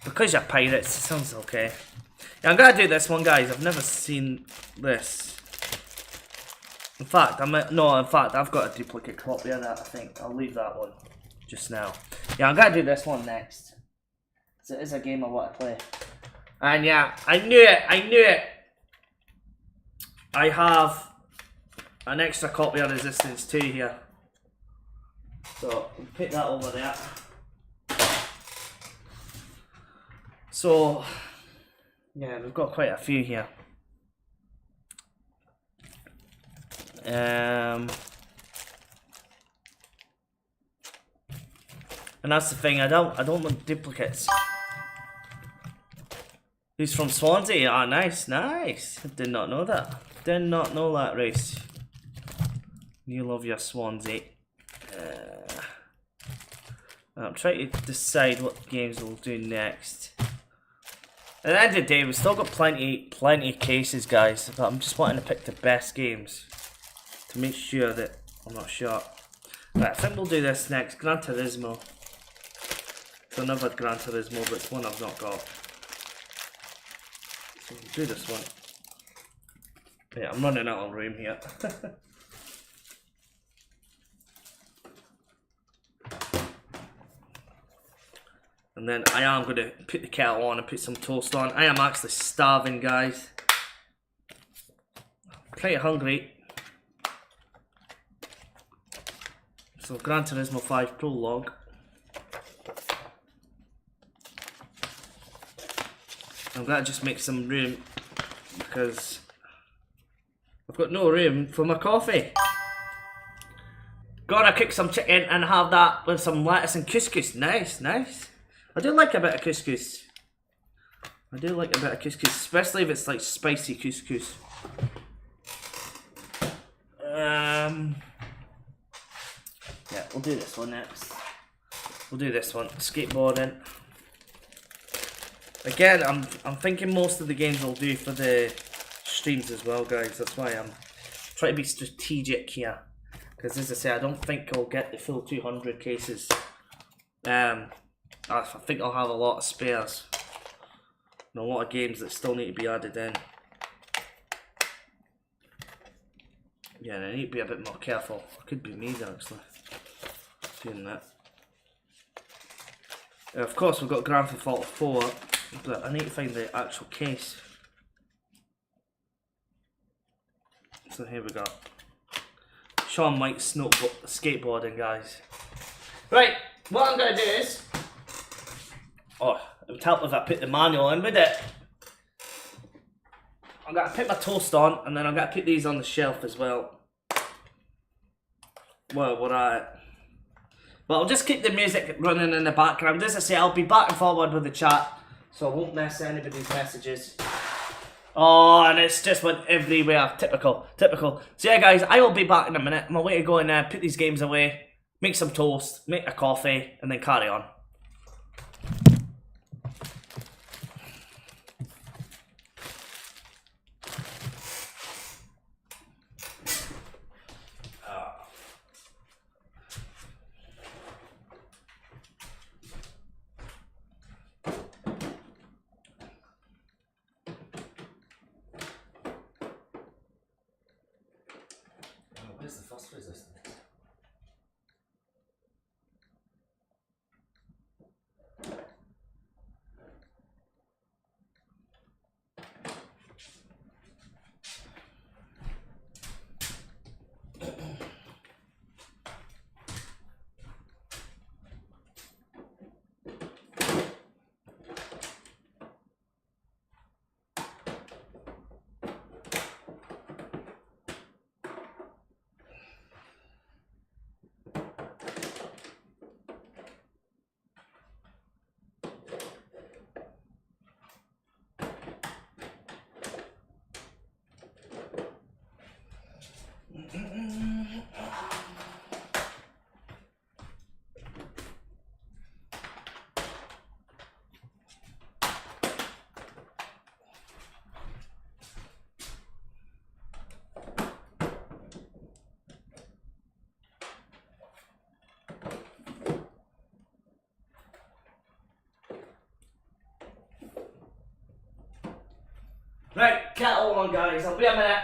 Because you're pirates, it sounds okay. Yeah, I'm gonna do this one, guys. I've never seen this. In fact, I've got a duplicate copy of that, I think. I'll leave that one just now. Yeah, I'm gonna do this one next. So it is a game I want to play. And yeah, I knew it! I have an extra copy of Resistance 2 here. So, we'll put that over there. So, yeah, we've got quite a few here. And that's the thing, I don't want duplicates. Who's from Swansea? Ah, nice. Did not know that. Did not know that, race. You love your Swansea. I'm trying to decide what games we'll do next. At the end of the day, we've still got plenty of cases, guys. But I'm just wanting to pick the best games to make sure that I'm not shot. Right, I think we'll do this next. Gran Turismo. It's another Gran Turismo, but it's one I've not got. So we'll do this one. Yeah, I'm running out of room here. And then I am going to put the kettle on and put some toast on. I am actually starving, guys. Pretty hungry. So Gran Turismo 5 Prologue. I'm going to just make some room because I've got no room for my coffee. Gotta cook some chicken and have that with some lettuce and couscous. Nice. I do like a bit of couscous. Especially if it's like spicy couscous. Yeah, we'll do this one next. We'll do this one, skateboarding. Again, I'm thinking most of the games I'll do for the streams as well, guys. That's why I'm trying to be strategic here. Because as I say, I don't think I'll get the full 200 cases. I think I'll have a lot of spares. And a lot of games that still need to be added in. Yeah, and I need to be a bit more careful. It could be me actually doing that. Of course, we've got Grand Theft Auto 4, but I need to find the actual case. So here we go. Sean Mike's skateboarding, guys. Right, what I'm gonna do is, it would help if I put the manual in with it. I'm gonna put my toast on, and then I'm gonna put these on the shelf as well. Well, but I'll just keep the music running in the background. As I say, I'll be back and forward with the chat, so I won't miss anybody's messages. Oh, and it's just went everywhere. Typical. So yeah, guys, I will be back in a minute. I'm away to go and put these games away, make some toast, make a coffee, and then carry on. Where's the first resistance? Right, kettle on guys, I'll be a minute.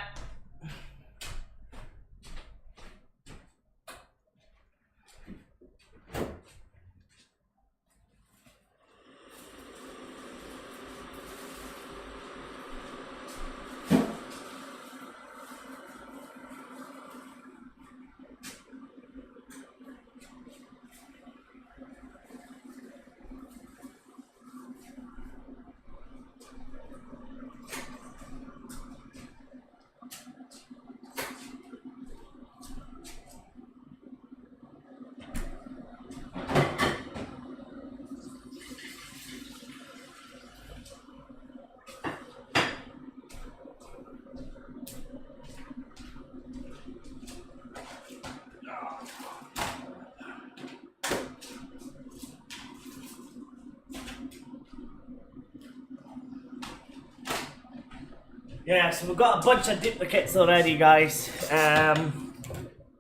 Yeah, so we've got a bunch of duplicates already, guys. Yeah,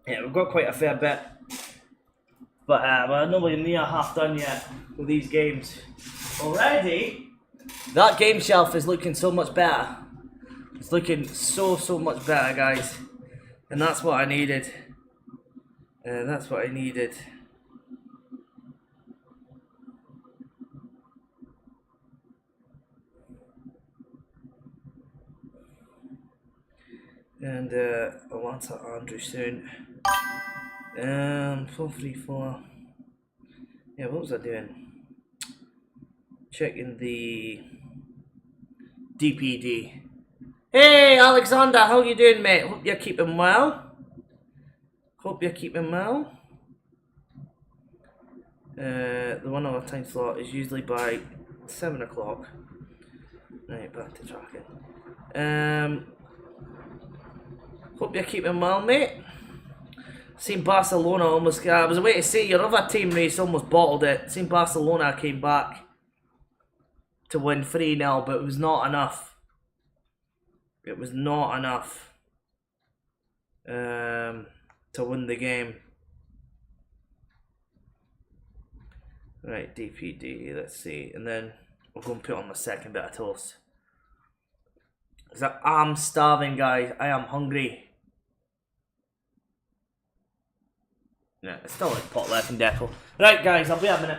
we've got quite a fair bit. But we're nowhere near half done yet with these games. Already, that game shelf is looking so much better. It's looking so much better, guys. And that's what I needed. That's what I needed. And I want to Andrew soon. 434. Yeah, what was I doing? Checking the DPD. Hey Alexander, how you doing, mate? Hope you're keeping well. Hope you're keeping well. The 1 hour time slot is usually by 7 o'clock. Right, back to tracking. Hope you're keeping well, mate. Seen Barcelona almost. I was away to see your other team race almost bottled it. Seen Barcelona came back to win 3-0, but it was not enough. It was not enough to win the game. Right, DPD. Let's see, and then we'll go and put on my second bit of toast. Because I'm starving, guys. I am hungry. Yeah, it's still like pot left in depot. Right, guys, I'll be a minute.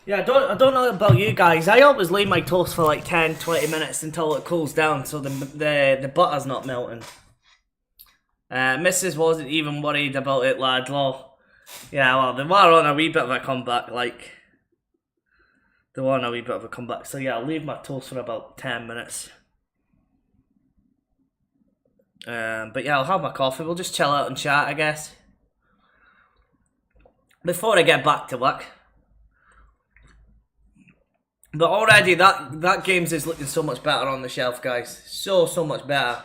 Yeah, I don't know about you guys. I always leave my toast for like 10-20 minutes until it cools down so the butter's not melting. Mrs. wasn't even worried about it, lad. Well, yeah, well, they were on a wee bit of a comeback, like. They were on a wee bit of a comeback. So yeah, I'll leave my toast for about 10 minutes. But yeah, I'll have my coffee. We'll just chill out and chat, I guess. Before I get back to work. But already that games is looking so much better on the shelf, guys. So much better.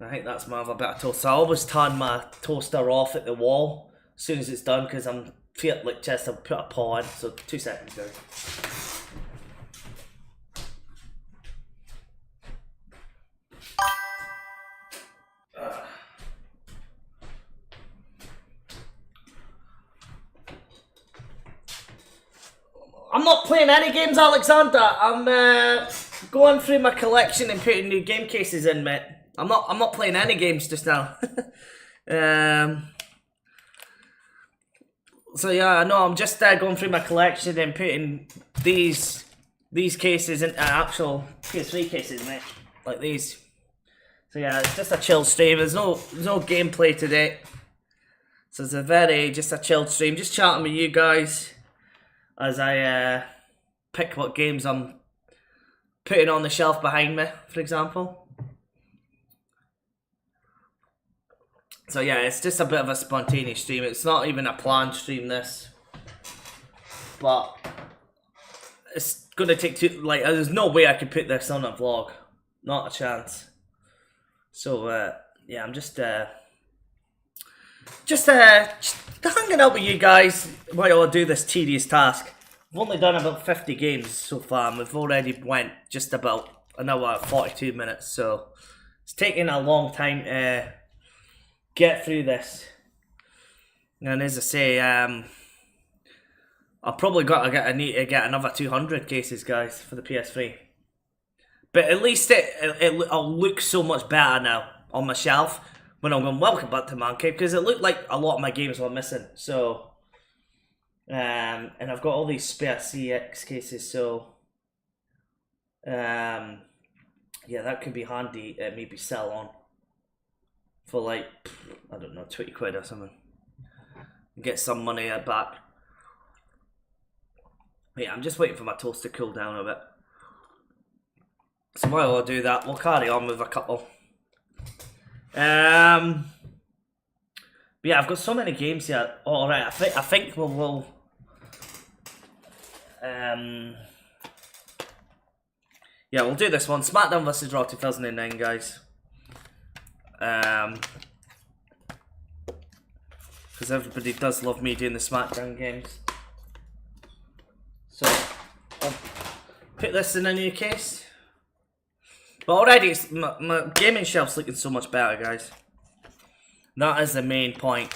I think that's my other bit of toast. So I always turn my toaster off at the wall as soon as it's done because I'm feeling like just to put a paw in. So 2 seconds, guys. I'm not playing any games, Alexander. I'm going through my collection and putting new game cases in, mate. I'm not playing any games just now. So yeah, I know I'm just going through my collection and putting these cases into actual PS3 cases, mate, like these. So yeah, it's just a chill stream. There's no gameplay today, so it's just a chilled stream. Just chatting with you guys as I pick what games I'm putting on the shelf behind me, for example. So yeah, it's just a bit of a spontaneous stream. It's not even a planned stream, this. But it's gonna take there's no way I could put this on a vlog. Not a chance. So yeah, I'm just hanging out with you guys while I do this tedious task. I've only done about 50 games so far, and we've already went just about an hour 42 minutes, so it's taking a long time to get through this. And as I say, I've probably I need to get another 200 cases, guys, for the PS3. But at least it'll look so much better now on my shelf when I'm going, welcome back to Man Cave, because it looked like a lot of my games were missing. So, and I've got all these spare CX cases, so, yeah, that could be handy to maybe sell on for like, I don't know, 20 quid or something. Get some money back. Yeah, I'm just waiting for my toast to cool down a bit. So while I do that, we'll carry on with a couple. But yeah, I've got so many games here. All right, I think we'll yeah, we'll do this one. SmackDown vs. Raw 2009, guys. Because everybody does love me doing the SmackDown games. So I'll put this in a new case. But already, my gaming shelf's looking so much better, guys. That is the main point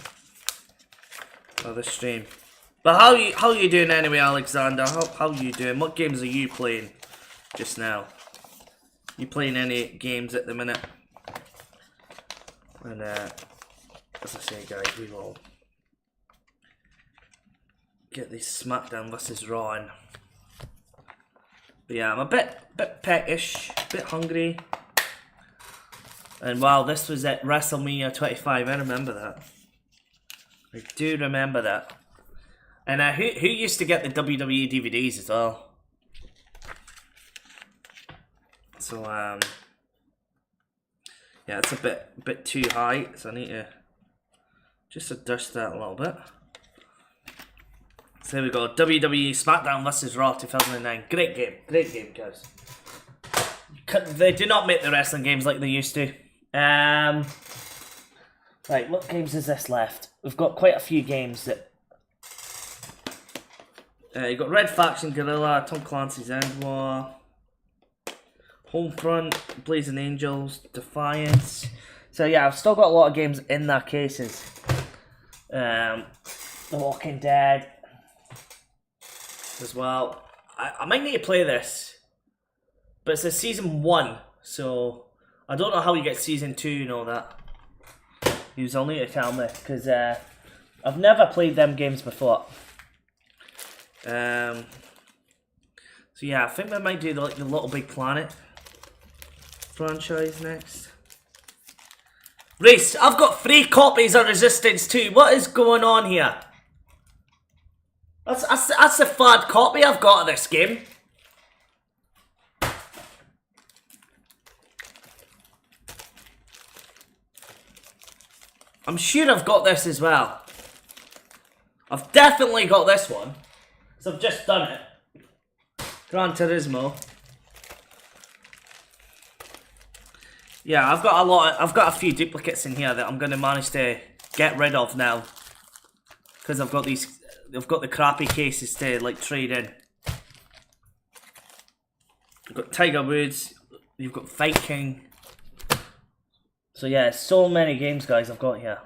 of the stream. But how you doing anyway, Alexander? How you doing? What games are you playing just now? You playing any games at the minute? And as I say, guys, we will get this SmackDown vs. Raw in. But yeah, I'm a bit peckish, a bit hungry. And wow, this was at WrestleMania 25. I remember that. I do remember that. And who used to get the WWE DVDs as well? So yeah, it's a bit too high, so I need to just adjust that a little bit. So here we go, WWE SmackDown vs. Raw 2009. Great game, guys. They do not make the wrestling games like they used to. Right, what games is this left? We've got quite a few games that... you've got Red Faction, Guerrilla, Tom Clancy's End War, Homefront, Blazing Angels, Defiance. So yeah, I've still got a lot of games in their cases. The Walking Dead as well. I might need to play this, but it's a season 1, so I don't know how you get season 2 and all that. You'll need to tell me, because I've never played them games before. So yeah, I think we might do the Little Big Planet franchise next. Race, I've got 3 copies of Resistance 2. What is going on here? That's a third copy I've got of this game. I'm sure I've got this as well. I've definitely got this one, because I've just done it. Gran Turismo. Yeah, I've got a few duplicates in here that I'm gonna manage to get rid of now, because I've got the crappy cases to like trade in. You've got Tiger Woods, you've got Fight King. So yeah, so many games, guys, I've got here.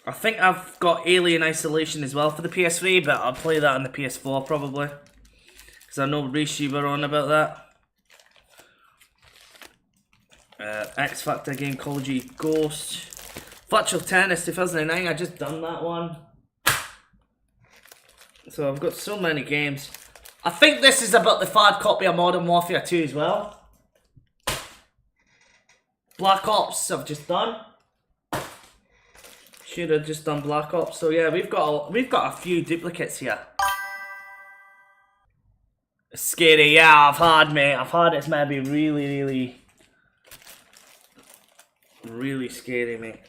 I think I've got Alien Isolation as well for the PS3, but I'll play that on the PS4 probably. Because I know Rishi were on about that. X Factor game, Call of Duty Ghost, Virtual Tennis 2009, I just done that one. So I've got so many games. I think this is about the third copy of Modern Warfare 2 as well. Black Ops I've just done. Should have just done Black Ops. So yeah, we've got a few duplicates here. Scary, yeah, I've had, mate. I've had it's maybe really scary, mate.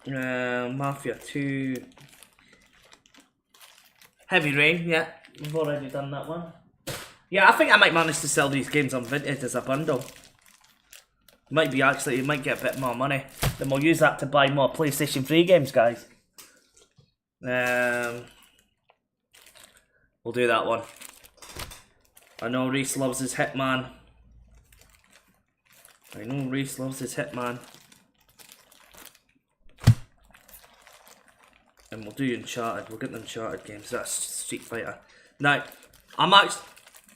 Mafia 2. Heavy Rain, yeah. We've already done that one. Yeah, I think I might manage to sell these games on Vinted as a bundle. Might be actually, you might get a bit more money. Then we'll use that to buy more PlayStation 3 games, guys. We'll do that one. I know Reese loves his Hitman. And we'll do Uncharted. We'll get the Uncharted games. That's Street Fighter. Now, I'm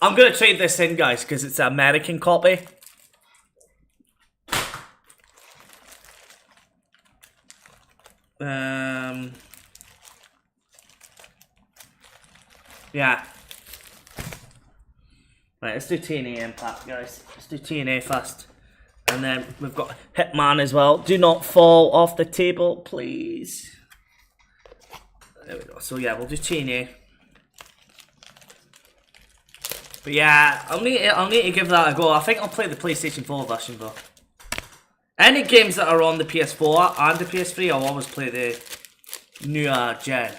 gonna trade this in, guys, because it's an American copy. Yeah. Right, let's do TNA Impact, guys. Let's do TNA first. And then we've got Hitman as well. Do not fall off the table, please. There we go. So yeah, we'll do TNA. But yeah, I'll need to give that a go. I think I'll play the PlayStation 4 version though. Any games that are on the PS4 and the PS3, I'll always play the newer gen.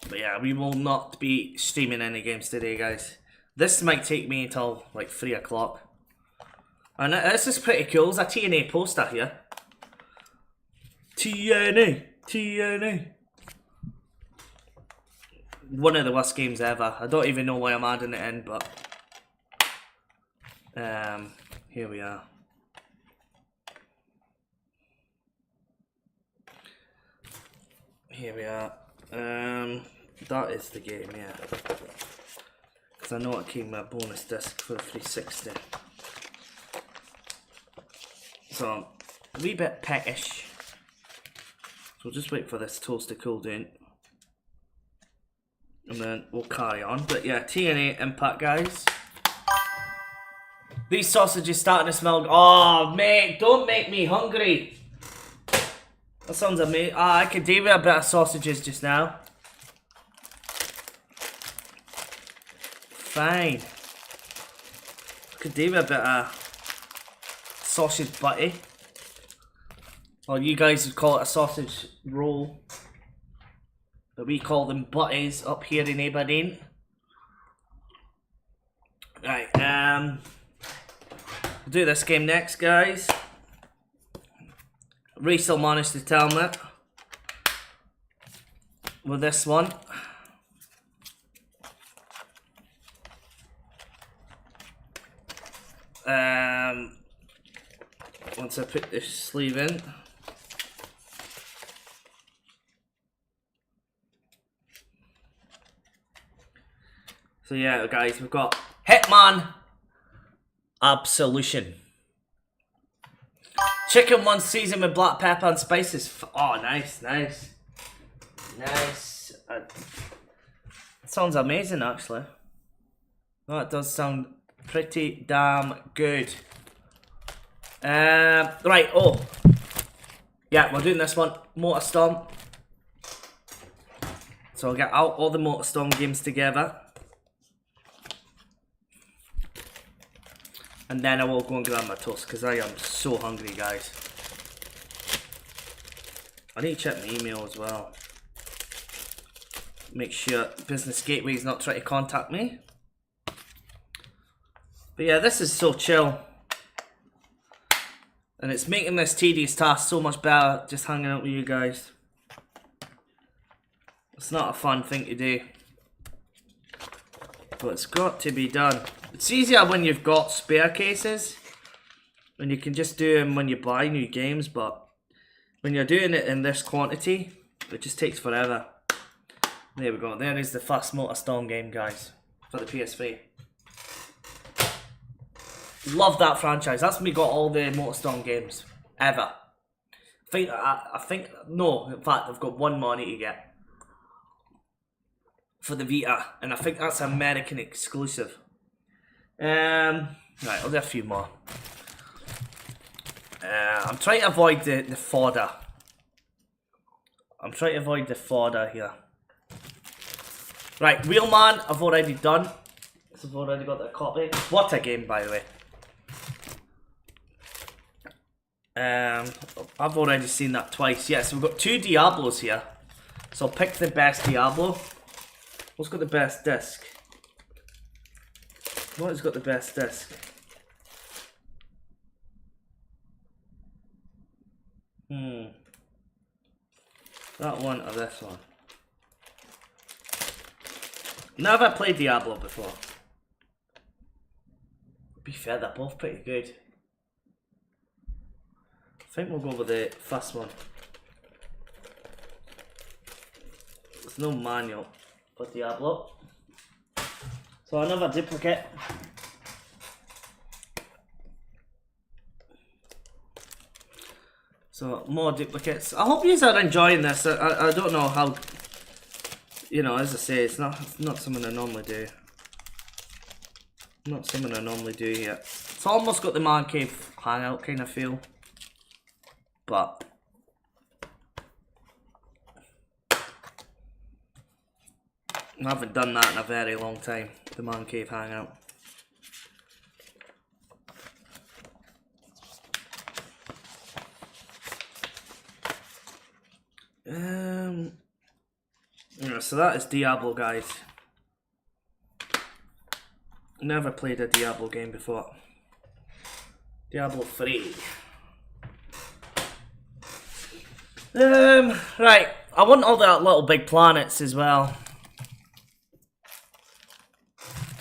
But yeah, we will not be streaming any games today, guys. This might take me until like 3 o'clock. And this is pretty cool. There's a TNA poster here. TNA. One of the worst games ever. I don't even know why I'm adding it in, but here we are. Here we are. That is the game, yeah. Because I know it came with a bonus disc for the 360. So, a wee bit peckish. So we'll just wait for this toast to cool down. And then we'll carry on. But yeah, TNA Impact, guys. These sausages starting to smell. Oh, mate, don't make me hungry. That sounds amazing. Ah, I could do with a bit of sausages just now. Fine. Could do with a bit of sausage butty. Or you guys would call it a sausage roll. But we call them butties up here in Aberdeen. Right, we'll do this game next, guys. Reese will manage to tell me with this one. Once I put this sleeve in. So yeah, guys, we've got Hitman Absolution. Chicken one seasoned with black pepper and spices. Oh, nice. That sounds amazing, actually. That does sound pretty damn good. Right, oh. Yeah, we're doing this one. MotorStorm. So I'll get out all the MotorStorm games together. And then I will go and grab my toast because I am so hungry, guys. I need to check my email as well. Make sure Business Gateway is not trying to contact me. But yeah, this is so chill. And it's making this tedious task so much better just hanging out with you guys. It's not a fun thing to do. But it's got to be done. It's easier when you've got spare cases. And you can just do them when you buy new games. But when you're doing it in this quantity, it just takes forever. There we go. There is the first Motorstorm game, guys, for the PS3. Love that franchise. That's me got all the Motorstorm games ever. I think no. In fact, I've got one more I need to get for the Vita, and I think that's American exclusive. Right, I'll do a few more. I'm trying to avoid the fodder. I'm trying to avoid the fodder here. Right, Wheelman, I've already done. So I've already got that copy. What a game, by the way. I've already seen that twice. Yeah, so we've got 2 Diablos here. So I'll pick the best Diablo. What's got the best disc? What has got the best disc? That one or this one? Never played Diablo before. To be fair, they're both pretty good. I think we'll go with the first one. There's no manual for Diablo. So another duplicate. So more duplicates. I hope you are enjoying this. I don't know how, you know, as I say, it's not something I normally do. Not something I normally do here. It's almost got the Man Cave hangout kind of feel. But I haven't done that in a very long time, the Man Cave hangout. Yeah, so that is Diablo, guys. Never played a Diablo game before. Diablo 3. Right. I want all that little big planets as well.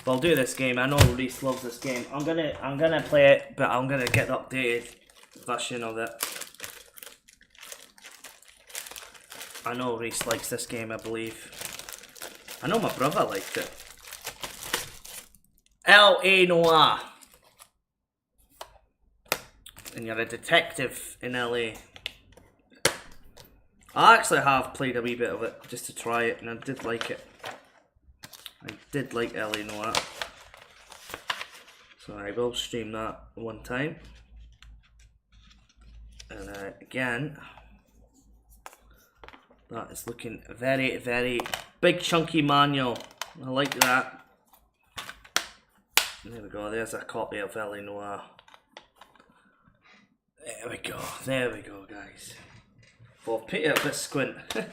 But I'll do this game. I know Reese loves this game. I'm gonna play it, but I'm gonna get the updated version of it. I know Reese likes this game, I believe. I know my brother liked it. L.A. Noire. And you're a detective in L.A. I actually have played a wee bit of it just to try it, and I did like it. I did like L.A. Noire. So I will stream that one time. And again, that is looking very, very big chunky manual. I like that. There we go, there's a copy of L.A. Noire. There we go, guys. Well, put it a bit squint. The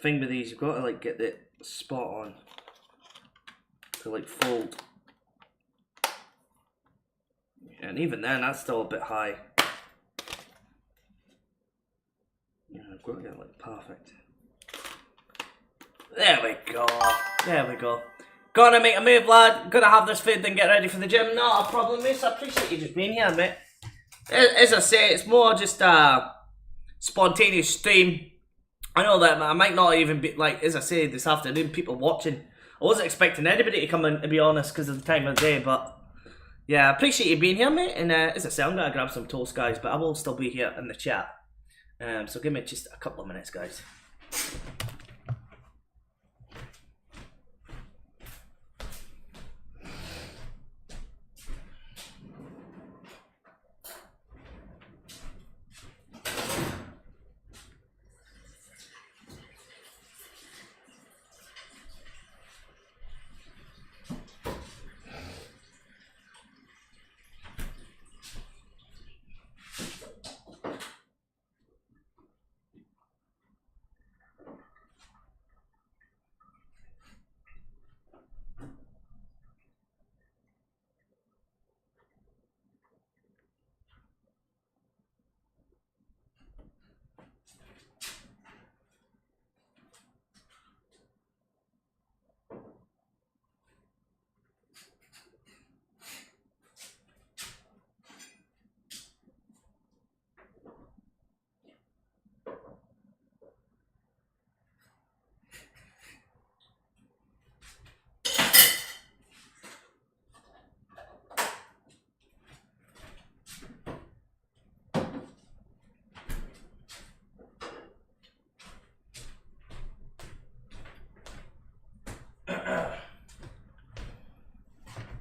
thing with these, you've got to like get the spot on to like fold. And even then, that's still a bit high. Yeah, I've got to get it like perfect. There we go. There we go. Gonna make a move, lad. Gonna have this food, then get ready for the gym. Not a problem, mate. I appreciate you just being here, mate. As I say, it's more just a spontaneous stream. I know that I might not even be, like, as I say, this afternoon, people watching. I wasn't expecting anybody to come in, to be honest, because of the time of the day, but yeah, I appreciate you being here, mate. And as I say, I'm gonna grab some toast, guys, but I will still be here in the chat. So give me just a couple of minutes, guys.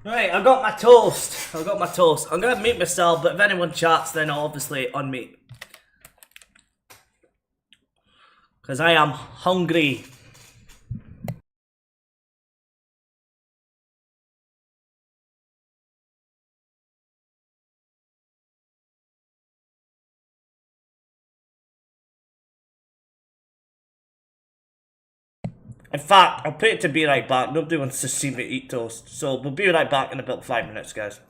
Right, I got my toast. I got my toast. I'm gonna mute myself, but if anyone chats, then I'll obviously unmute. Because I am hungry. In fact, I'll put it to be right back. Nobody wants to see me eat toast. So we'll be right back in about 5 minutes, guys.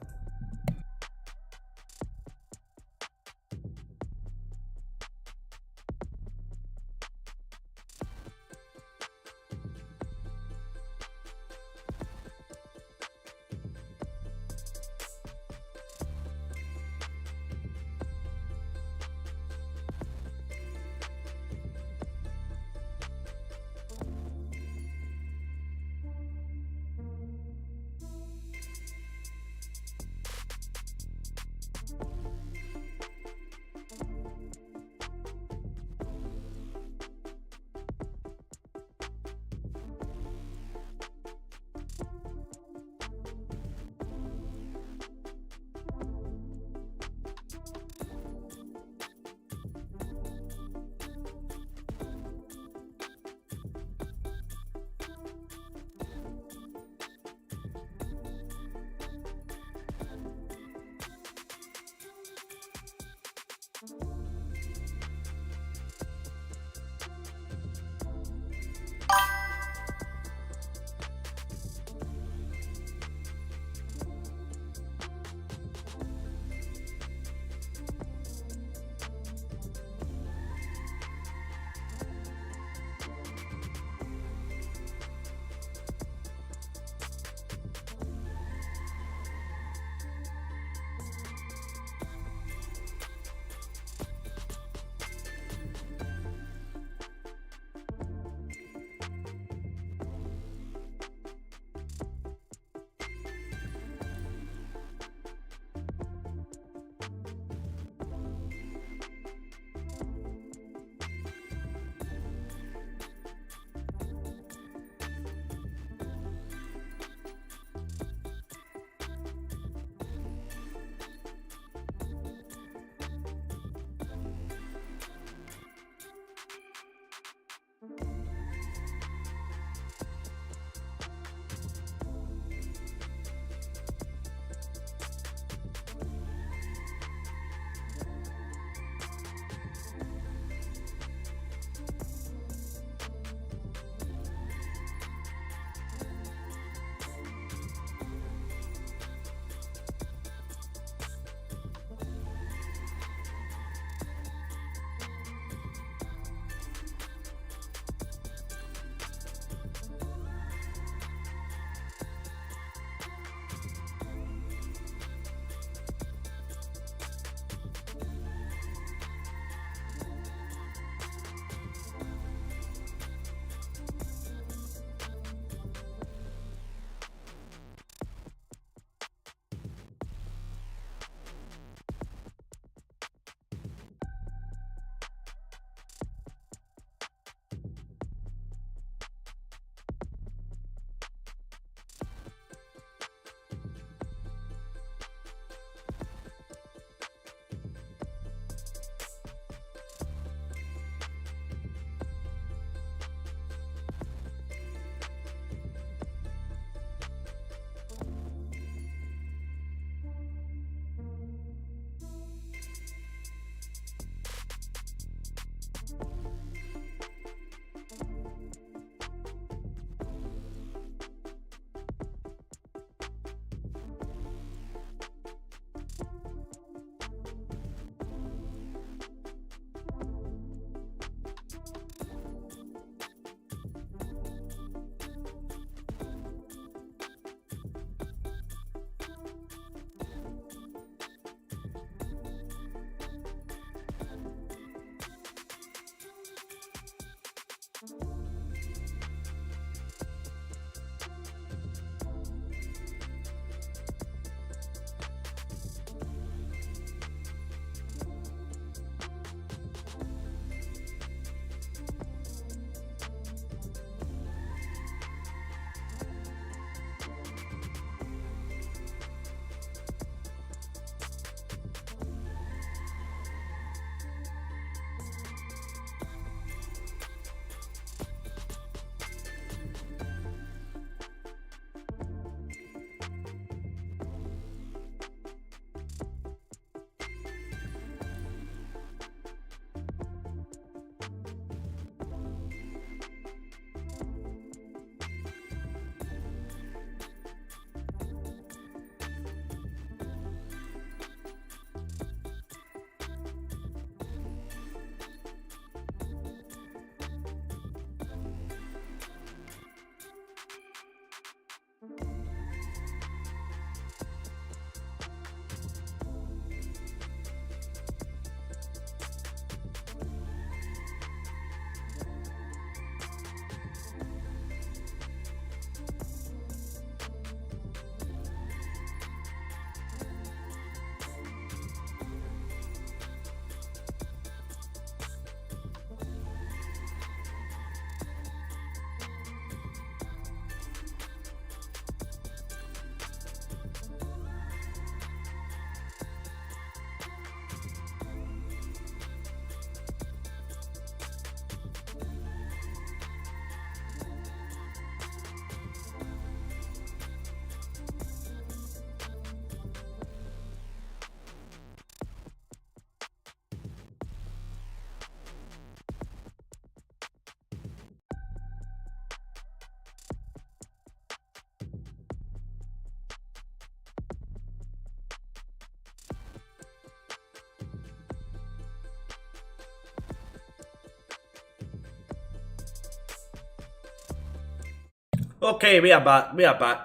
Okay, we are back. We are back.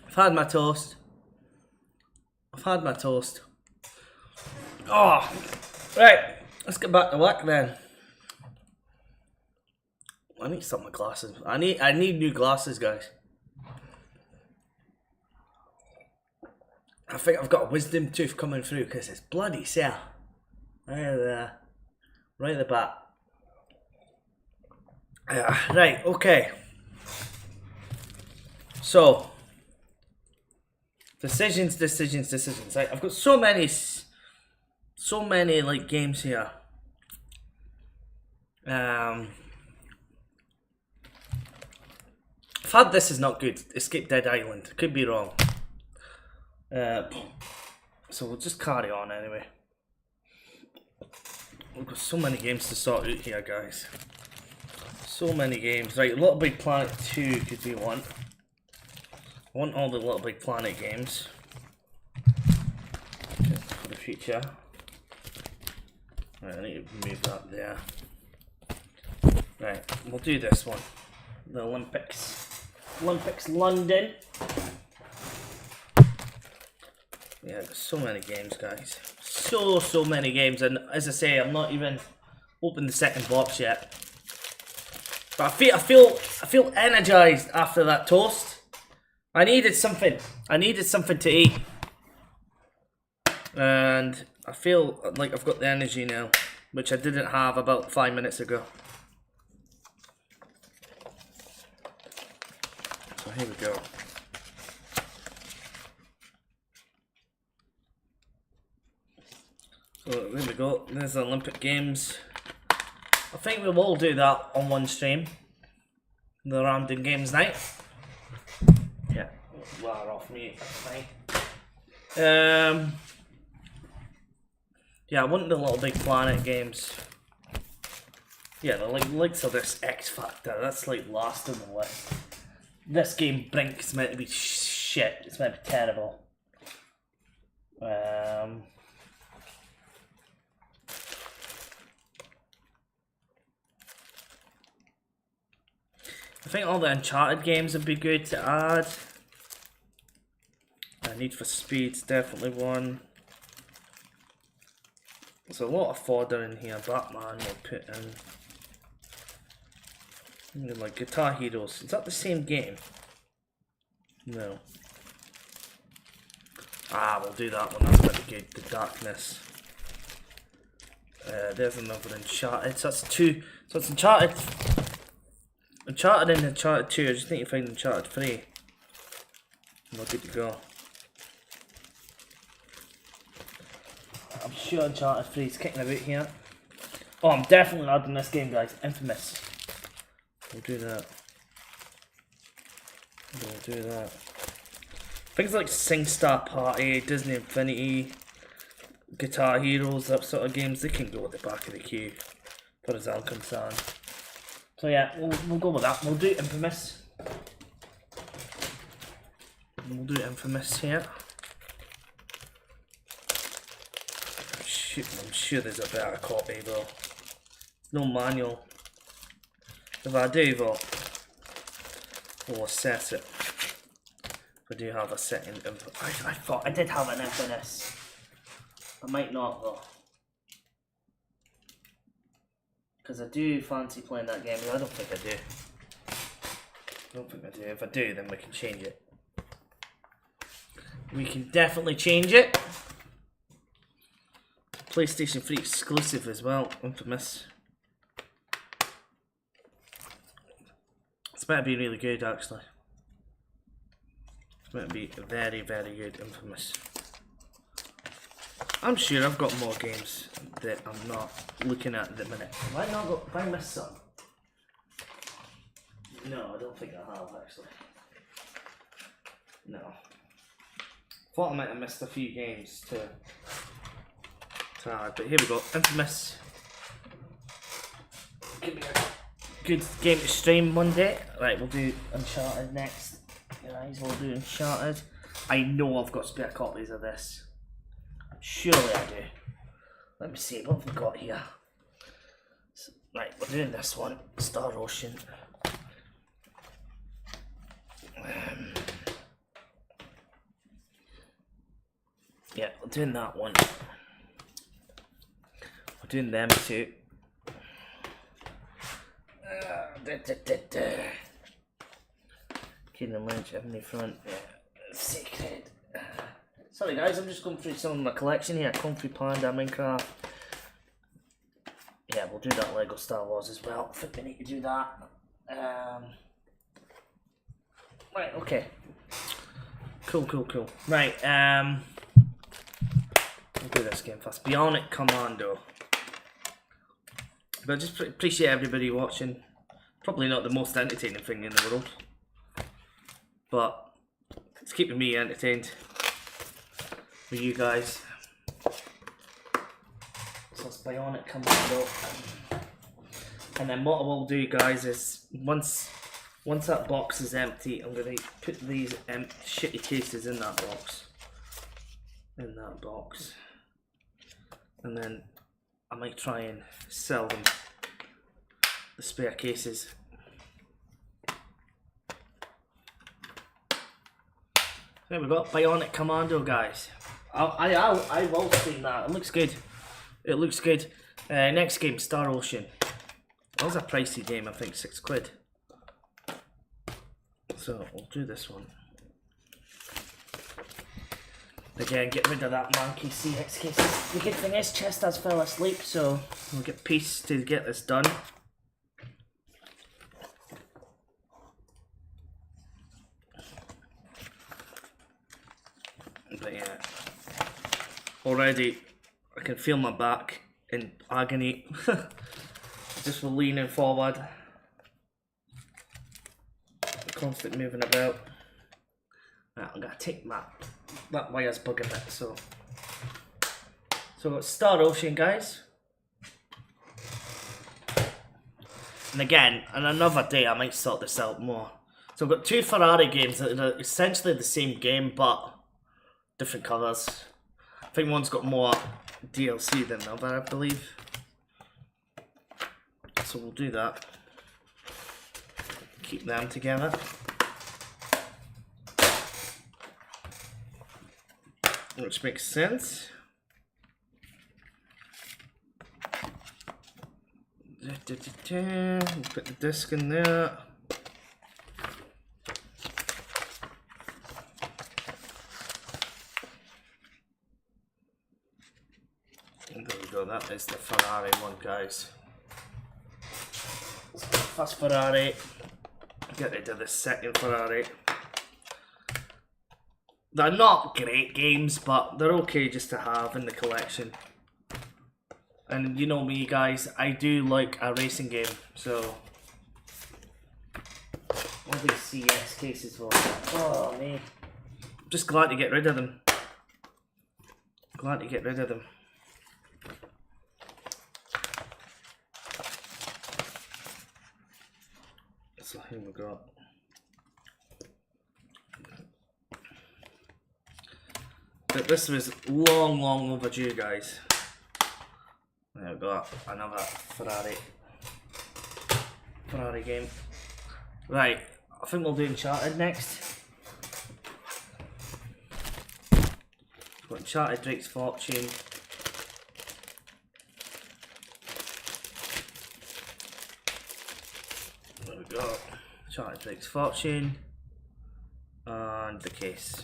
I've had my toast. Oh, right. Let's get back to work then. I need some of my glasses. I need new glasses, guys. I think I've got a wisdom tooth coming through because it's bloody sore. Right there. Right at the back. Right, okay. So, decisions. Right, I've got so many like games here. I've had This Is Not Good. Escape Dead Island. Could be wrong. So we'll just carry on anyway. We've got so many games to sort out here, guys. So many games. Right, Little Big Planet 2 could be one. I want all the Little Big Planet games for the future. Right, I need to move that there. Right, we'll do this one. The Olympics London. Yeah, there's so many games, guys. So many games, and as I say, I'm not even opened the second box yet. But I feel energized after that toast. I needed something to eat, and I feel like I've got the energy now, which I didn't have about 5 minutes ago. So here we go. So there we go, there's the Olympic Games. I think we will do that on one stream. The Random Games night. Yeah, wire off me, that's fine. Yeah, I want the Little Big Planet games. Yeah, the likes of this X Factor, that's like last on the list. This game, Brink, is meant to be shit, it's meant to be terrible. I think all the Uncharted games would be good to add. Need for Speed's definitely one. There's a lot of fodder in here. Batman will put in. Like Guitar Heroes. Is that the same game? No. We'll do that one. That's pretty good. The Darkness. There's another Uncharted. So that's two. So it's Uncharted and Uncharted 2. I just need to find Uncharted 3. And we're good to go. I'm sure Uncharted 3 is kicking about here. Oh, I'm definitely adding this game, guys. Infamous. We'll do that. Things like SingStar Party, Disney Infinity, Guitar Heroes, that sort of games, they can go at the back of the queue, as far as I'm concerned. So yeah, we'll go with that. We'll do Infamous. Here. I'm sure there's a better copy though. There's no manual. If I do though, we'll assess it. If I do have a setting, I thought I did have an Infamous. I might not though. Because I do fancy playing that game, but I don't think I do. If I do, then we can change it. We can definitely change it. PlayStation 3 exclusive as well, Infamous. It's better be really good actually. It's better be very, very good, Infamous. I'm sure I've got more games that I'm not looking at the minute. Have I missed some? No, I don't think I have actually. No. Thought I might have missed a few games to add, but here we go. Infamous. Could be a good game to stream Monday. Right, we'll do Uncharted next. Guys, we'll do Uncharted. I know I've got spare copies of this. Surely I do. Let me see, what have we got here? Right, we're doing this one. Star Ocean. Yeah, we're doing that one. We're doing them two. Kingdom Lynch, Ebony Front, Sacred. Sorry guys, I'm just going through some of my collection here. Kung Fu Panda, Minecraft. Yeah, we'll do that Lego Star Wars as well. I think we need to do that. Right, okay. Cool. Right, we'll do this game first. Bionic Commando. But I just appreciate everybody watching. Probably not the most entertaining thing in the world, but it's keeping me entertained with you guys. So it's Bionic Commando. And then what I will do, guys, is once that box is empty, I'm going to put these shitty cases in that box. And then I might try and sell them, the spare cases. There we go, Bionic Commando, guys. I will stream that. It looks good. Next game, Star Ocean. That was a pricey game, I think £6. So we'll do this one. Again, get rid of that monkey CX cases. The good thing is, Chest has fell asleep, so we'll get peace to get this done. But yeah, already I can feel my back in agony just for leaning forward, constant moving about. Right, I'm gonna take that wire's bug a bit, so it's Star Ocean, guys. And again, on another day I might sort this out more. So I've got two Ferrari games that are essentially the same game but different colours. I think one's got more DLC than the other, I believe. So we'll do that. Keep them together. Which makes sense. We'll put the disc in there. And there we go, that is the Ferrari one, guys. First Ferrari. Get rid of the second Ferrari. They're not great games, but they're okay just to have in the collection. And you know me, guys, I do like a racing game, so what are these CX cases for? Oh man, I'm just glad to get rid of them. So here we go. But this was long overdue, guys. There we go, another Ferrari game. Right, I think we'll do Uncharted next. We've got Uncharted Drake's Fortune. There we go, Uncharted Drake's Fortune. And the case.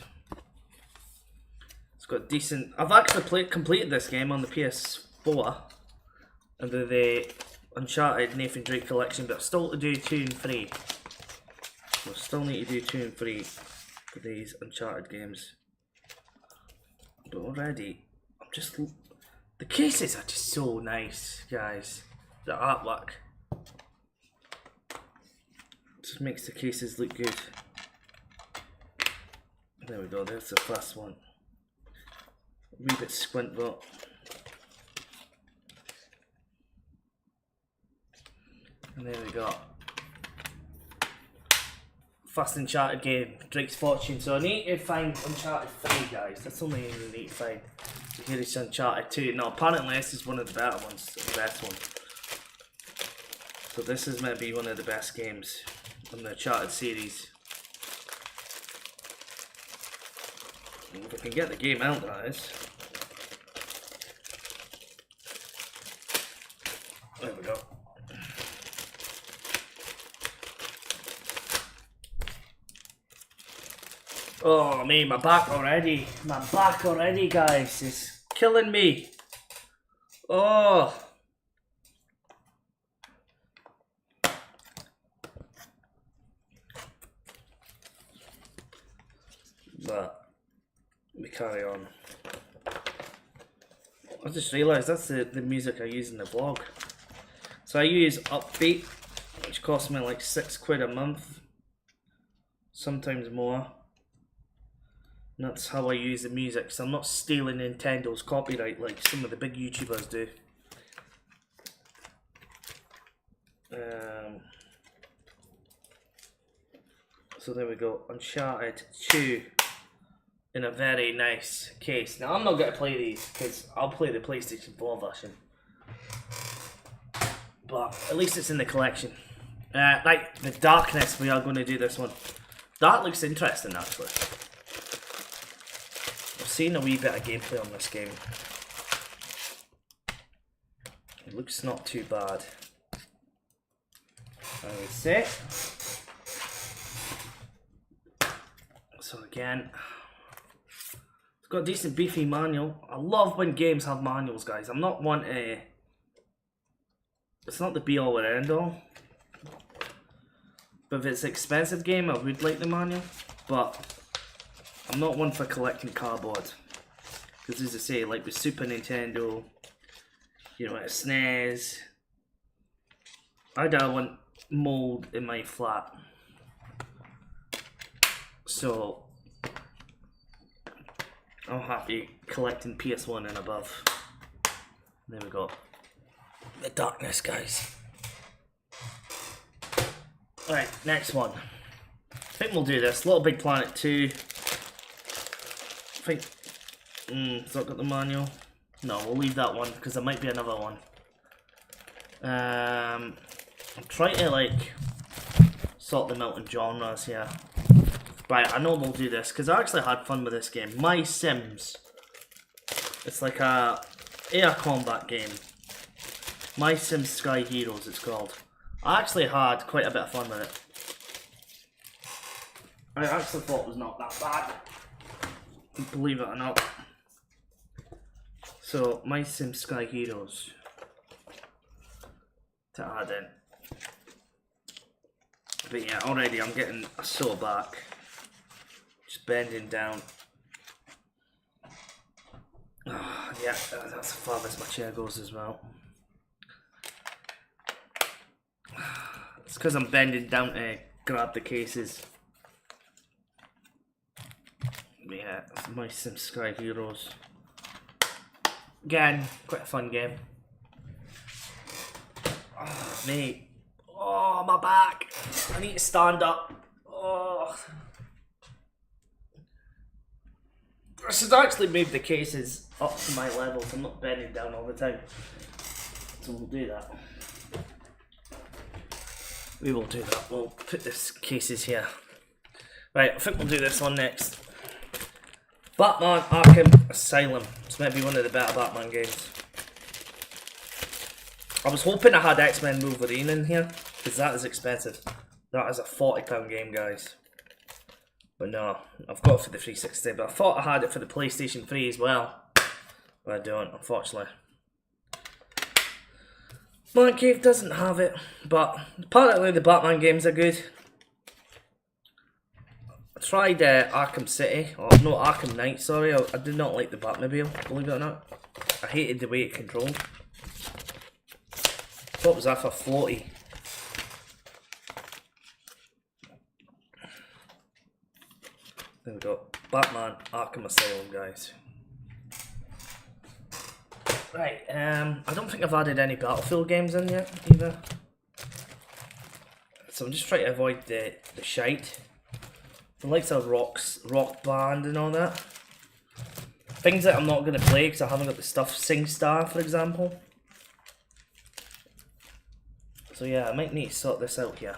It's got decent. I've actually completed this game on the PS4 under the Uncharted Nathan Drake collection, but I've still to do 2 and 3. We'll still need to do 2 and 3 for these Uncharted games. But already, the cases are just so nice, guys. The artwork just makes the cases look good. There we go, there's the first one. A wee bit squint though. And there we go. First Uncharted game, Drake's Fortune. So I need to find Uncharted 3, guys. That's the only thing we need to find. Here is Uncharted 2. No, apparently this is one of the better ones, the best one. So this is maybe one of the best games in the Uncharted series. If I can get the game out, that is. There we go. Oh, me, my back already. My back already, guys. It's killing me. Oh. But we carry on. I just realised that's the music I use in the vlog. So I use Upbeat, which costs me like £6 a month. Sometimes more. And that's how I use the music, so I'm not stealing Nintendo's copyright like some of the big YouTubers do. So there we go, Uncharted 2 in a very nice case. Now I'm not going to play these because I'll play the PlayStation 4 version. But at least it's in the collection. Like the darkness, we are going to do this one. That looks interesting actually. I've seen a wee bit of gameplay on this game. It looks not too bad, I would say. So again, it's got a decent beefy manual. I love when games have manuals, guys. I'm not one to... It's not the be all or end all. But if it's an expensive game, I would like the manual. But I'm not one for collecting cardboard. Because as I say, like with Super Nintendo, you know, SNES, I don't want mold in my flat. So I'm happy collecting PS1 and above. There we go. The darkness, guys. Alright, next one. I think we'll do this. Little Big Planet 2. I think... has that got the manual? No, we'll leave that one because there might be another one. I'm trying to like sort them out in genres here. Right, I know we'll do this because I actually had fun with this game. My Sims. It's like a air combat game. My Sims Sky Heroes it's called. I actually had quite a bit of fun with it. I actually thought it was not that bad. Believe it or not. So, My Sims Sky Heroes. To add in. But yeah, already I'm getting a sore back. Just bending down. Oh, yeah, that's as far as my chair goes as well. It's because I'm bending down to grab the cases. But yeah, My Sims Sky Heroes. Again, quite a fun game. Oh, mate. Oh, my back. I need to stand up. Oh. I should actually move the cases up to my level so I'm not bending down all the time. So we'll do that. We will do that. We'll put this cases here. Right, I think we'll do this one next. Batman Arkham Asylum. This might be one of the better Batman games. I was hoping I had X-Men Wolverine in here, because that is expensive. That is a £40 game, guys. But no, I've got it for the 360, but I thought I had it for the PlayStation 3 as well. But I don't, unfortunately. Man Cave doesn't have it, but apparently the Batman games are good. I tried Arkham City, or no, Arkham Knight, sorry. I did not like the Batmobile, believe it or not. I hated the way it controlled. What was that for 40? There we go. Batman Arkham Asylum, guys. Right, I don't think I've added any Battlefield games in yet, either. So I'm just trying to avoid the shite. The likes of Rock Band and all that. Things that I'm not going to play because I haven't got the stuff. SingStar, for example. So yeah, I might need to sort this out here.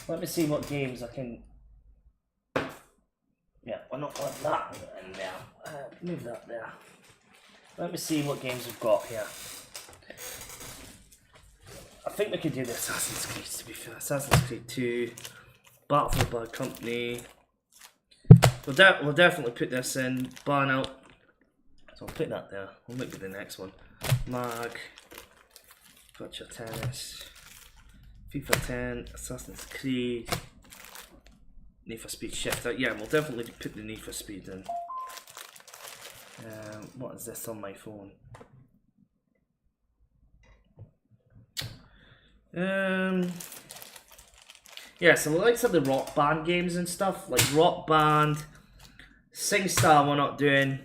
Let me see what games I can... Yeah, I not want that in there. Move that there. Let me see what games we've got here. I think we could do the Assassin's Creed, to be fair. Assassin's Creed 2, Battlefield Bad Company. We'll definitely put this in. Burnout. So I'll put that there. We'll maybe the next one. Mag. Virtual Tennis. FIFA 10. Assassin's Creed. Need for Speed Shift. Yeah, we'll definitely put the Need for Speed in. What is this on my phone? Yeah, so the likes of the Rock Band games and stuff, like Rock Band, SingStar we're not doing.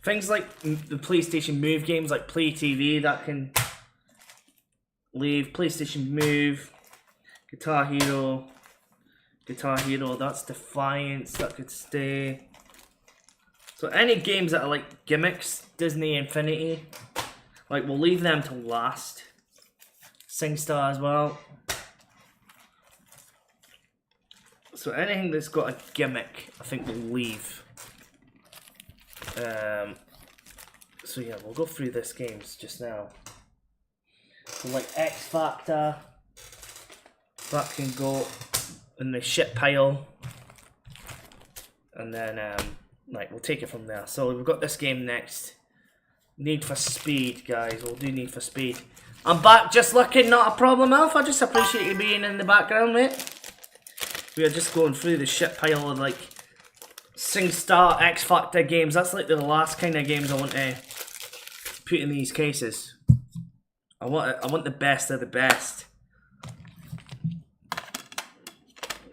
Things like the PlayStation Move games, like Play TV, that can leave. PlayStation Move, Guitar Hero, that's Defiance, that could stay. So any games that are like gimmicks, Disney Infinity, like we'll leave them to last. SingStar as well. So anything that's got a gimmick, I think we'll leave. So yeah, we'll go through this games just now. So like X Factor, that can go in the shit pile. And then like we'll take it from there. So we've got this game next. Need for Speed, guys. We'll do Need for Speed. I'm back, just looking, not a problem, Alf. I just appreciate you being in the background, mate. We are just going through the shit pile of like SingStar, X Factor games. That's like the last kind of games I want to put in these cases. I want the best of the best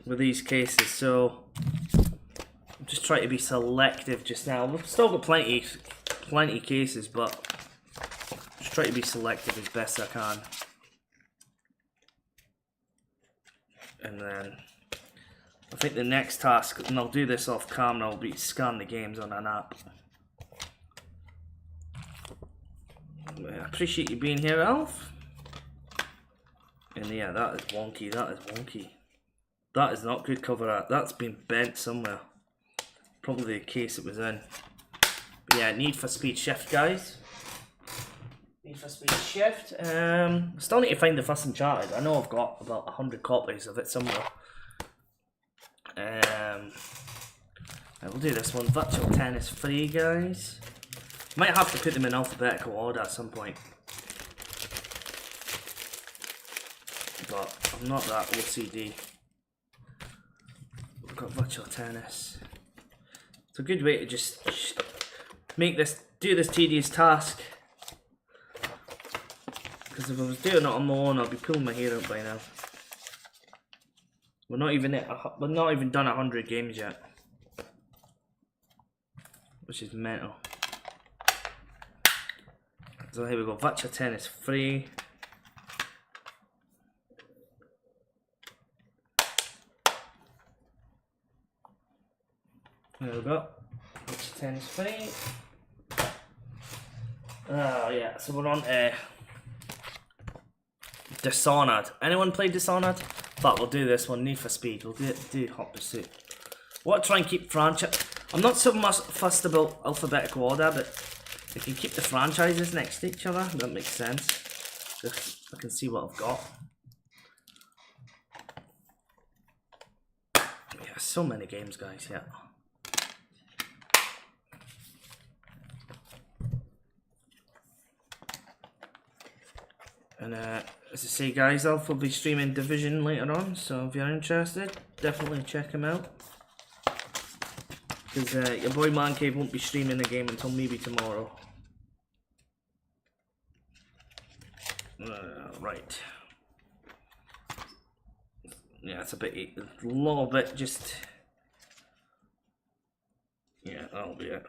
with these cases. So I'm just trying to be selective just now. We've still got plenty cases, but just try to be selective as best I can. And then I think the next task, and I'll do this off camera, will be scan the games on an app. I appreciate you being here, Alf. And yeah, that is wonky, that is wonky. That is not good cover art. That's been bent somewhere. Probably the case it was in. But yeah, Need for Speed Shift, guys. Need for Speed Shift. Still need to find the first Uncharted. I know I've got about 100 copies of it somewhere. We'll do this one. Virtual Tennis 3, guys. Might have to put them in alphabetical order at some point. But I'm not that OCD. We've got Virtual Tennis. It's a good way to just do this tedious task. Because if I was doing it on my own, I'd be pulling my hair out by now. We're not even done 100 games yet, which is mental. So here we go. Virtual Tennis 3. There we go. Virtual Tennis 3. Oh yeah. So we're on Dishonored. Anyone played Dishonored? But we'll do this one, Need for Speed. We'll do Hot Pursuit. Want to try and keep franchise. I'm not so much fussed about alphabetical order, but if you keep the franchises next to each other, that makes sense. Just, I can see what I've got. Yeah, so many games, guys. Yeah. And as I say, guys, Alf will be streaming Division later on, so if you're interested, definitely check him out. Because your boy Man Cave won't be streaming the game until maybe tomorrow. Right. Yeah, it's a little bit just... Yeah, that'll be it.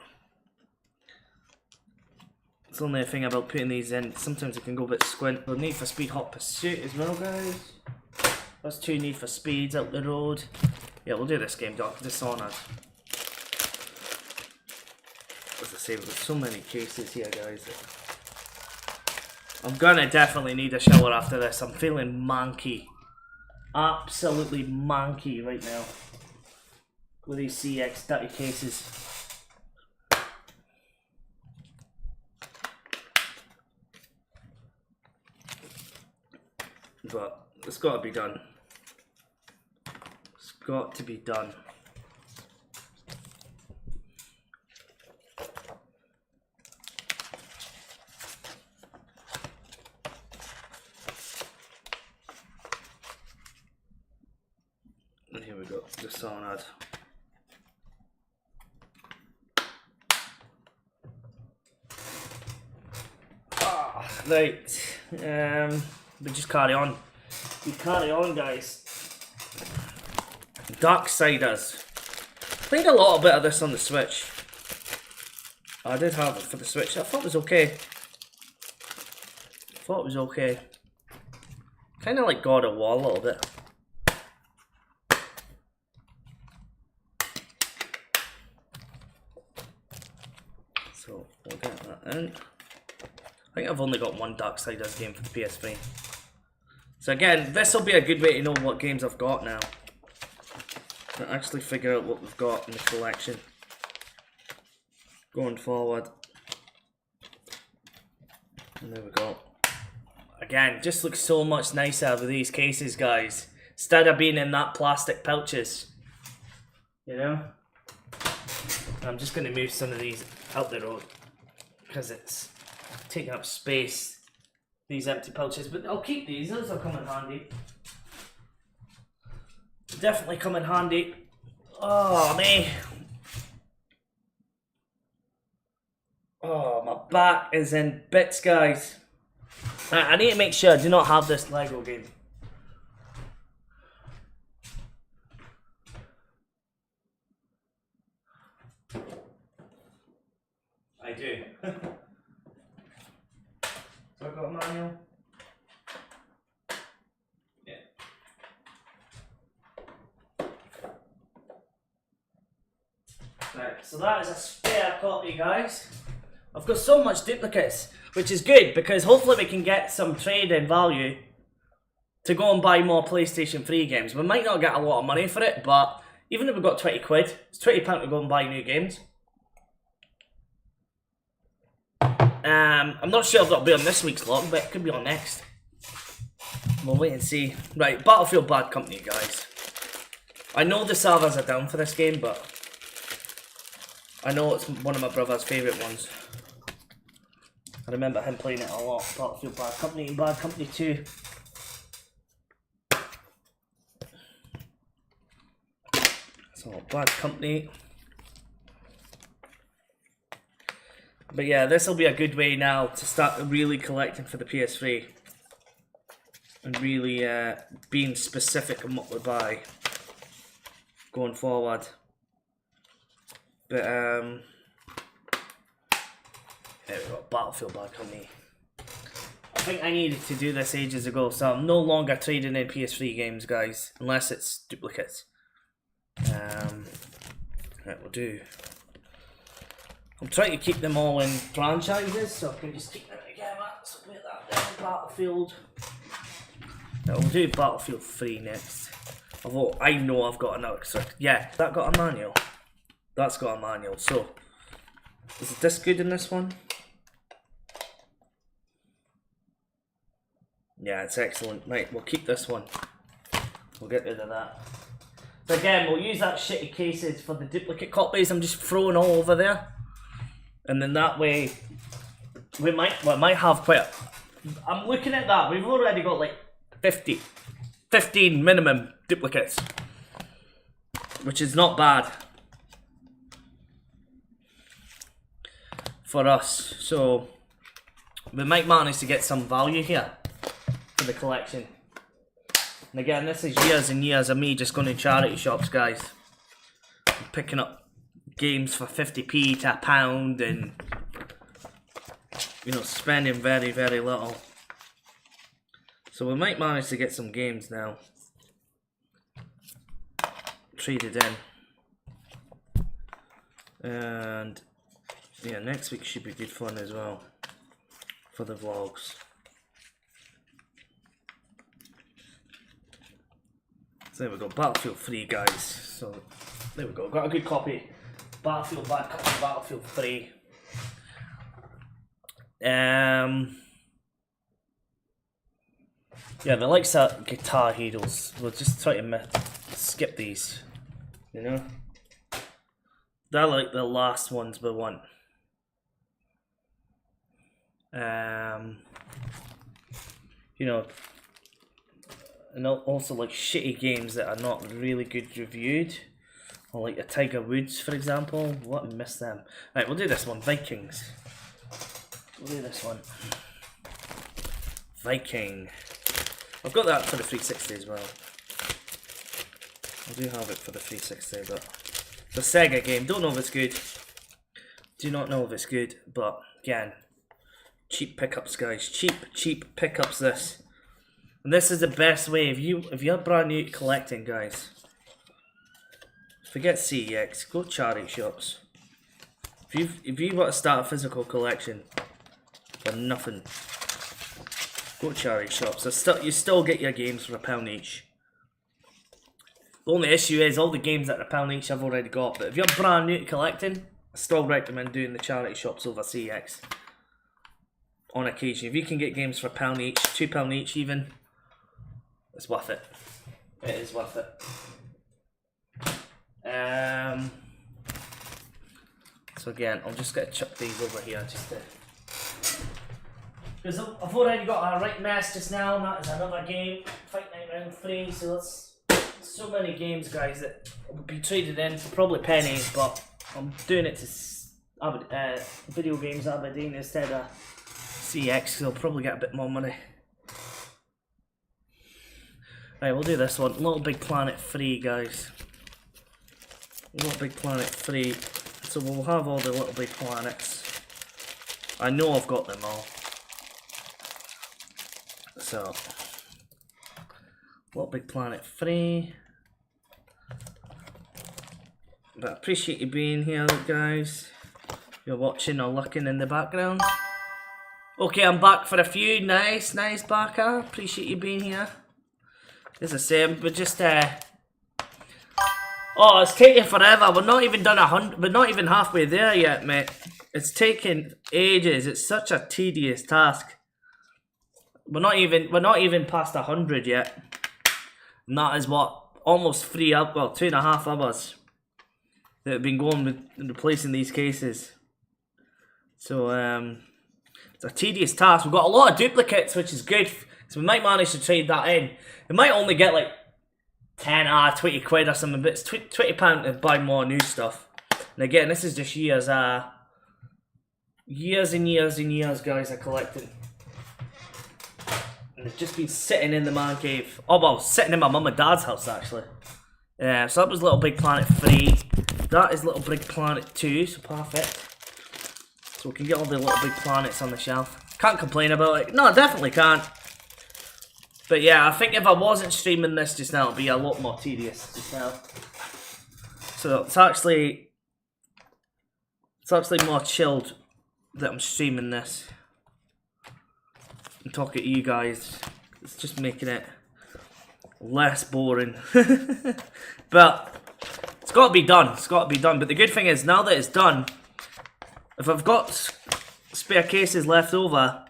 It's only a thing about putting these in, sometimes it can go a bit squint. We'll Need for Speed Hot Pursuit as well, guys. That's 2 Need for Speeds out the road. Yeah, we'll do this game, Dishonored. As I say, we've got so many cases here, guys. I'm gonna definitely need a shower after this. I'm feeling manky. Absolutely manky right now. with these CX30 cases. But it's got to be done. It's got to be done. And here we go, the Sonad. Right, we just carry on. We carry on, guys. Darksiders. Played a little bit of this on the Switch. I did have it for the Switch. I thought it was okay. Kind of like God of War a little bit. So we'll get that in. I think I've only got one Darksiders game for the PS3. So again, this will be a good way to know what games I've got now. To actually figure out what we've got in the collection. Going forward. And there we go. Again, just looks so much nicer with these cases, guys. Instead of being in that plastic pouches. You know? I'm just going to move some of these out the road. Because it's taking up space, these empty pouches, but I'll keep these, those will come in handy. Definitely come in handy. Oh, me. Oh, my back is in bits, guys. I need to make sure I do not have this Lego game. I do. So I've got a manual. Yeah. Right, so that is a spare copy, guys. I've got so much duplicates, which is good because hopefully we can get some trade-in value to go and buy more PlayStation 3 games. We might not get a lot of money for it, but even if we've got 20 quid, it's £20 to go and buy new games. I'm not sure if that'll be on this week's log, but it could be on next. We'll wait and see. Right, Battlefield Bad Company, guys. I know the servers are down for this game, but I know it's one of my brother's favourite ones. I remember him playing it a lot. Battlefield Bad Company and Bad Company 2. So, Bad Company. But yeah, this will be a good way now to start really collecting for the PS3. And really being specific on what we buy going forward. But there we go, Battlefield Bad Company. I think I needed to do this ages ago, so I'm no longer trading in PS3 games, guys, unless it's duplicates. Right, we'll do. I'm trying to keep them all in franchises, so I can just keep them together. So put that down, Battlefield. Now we'll do Battlefield 3 next. Although I know I've got another. So yeah, that got a manual. That's got a manual. So is the disc good in this one? Yeah, it's excellent. Right, we'll keep this one. We'll get rid of that. So again, we'll use that shitty cases for the duplicate copies I'm just throwing all over there. And then that way, we might have quite a, I'm looking at that, we've already got like 15 minimum duplicates. Which is not bad. For us, so we might manage to get some value here for the collection. And again, this is years and years of me just going to charity shops, guys, picking up games for 50p to £1 and, you know, spending very, very little. So we might manage to get some games now traded in. And yeah, next week should be good fun as well for the vlogs. So there we go, Battlefield 3, guys. So There we go. Got a good copy. Battlefield Bad Company, Battlefield 3. Yeah, the likes of Guitar Heroes. We'll just try to skip these. You know? They're like the last ones we want. You know, and also like shitty games that are not really good reviewed, or like the Tiger Woods, for example. What I miss them. Right, we'll do this one. Vikings. We'll do this one. Viking. I've got that for the 360 as well. I do have it for the 360, but it's a Sega game. Don't know if it's good. Do not know if it's good, but again, cheap pickups, guys. Cheap pickups. This, and this is the best way. If you're brand new to collecting, guys, forget CEX. Go charity shops. If you want to start a physical collection for nothing, go charity shops. You still get your games for £1 each. The only issue is all the games that are £1 each I've already got. But if you're brand new to collecting, I still recommend doing the charity shops over CX. On occasion, if you can get games for £1 each, £2 each even, it's worth it. It is worth it. So again, I'm just gonna chuck these over here just to, because I've already got a right mess just now, and that is another game, Fight Night Round 3. So that's so many games, guys, that will be traded in for probably pennies, but I'm doing it to Video Games Aberdeen instead of CX, so I'll probably get a bit more money. Right, we'll do this one. Little Big Planet 3, guys. Little Big Planet 3. So we'll have all the Little Big Planets. I know I've got them all. So, Little Big Planet 3. But I appreciate you being here, guys. You're watching or looking in the background. Okay, I'm back for a few. Nice Barker. Appreciate you being here. As I say, we're just oh, it's taking forever. We're not even done 100. We're not even halfway there yet, mate. It's taking ages. It's such a tedious task. We're not even past 100 yet. And that is what, almost 2.5 hours that have been going with replacing these cases. So it's a tedious task. We've got a lot of duplicates, which is good. So we might manage to trade that in. We might only get like 20 quid or something, but it's £20 to buy more new stuff. And again, this is just years and years and years, guys, of collecting. And it's just been sitting in the man cave. Oh, well, sitting in my mum and dad's house, actually. So that was Little Big Planet 3. That is Little Big Planet 2, so perfect. So we can get all the Little Big Planets on the shelf. Can't complain about it. No, I definitely can't. But yeah, I think if I wasn't streaming this just now, it'd be a lot more tedious just now. So it's actually more chilled that I'm streaming this and talking to you guys. It's just making it less boring. But it's got to be done. It's got to be done. But the good thing is, now that it's done, if I've got spare cases left over,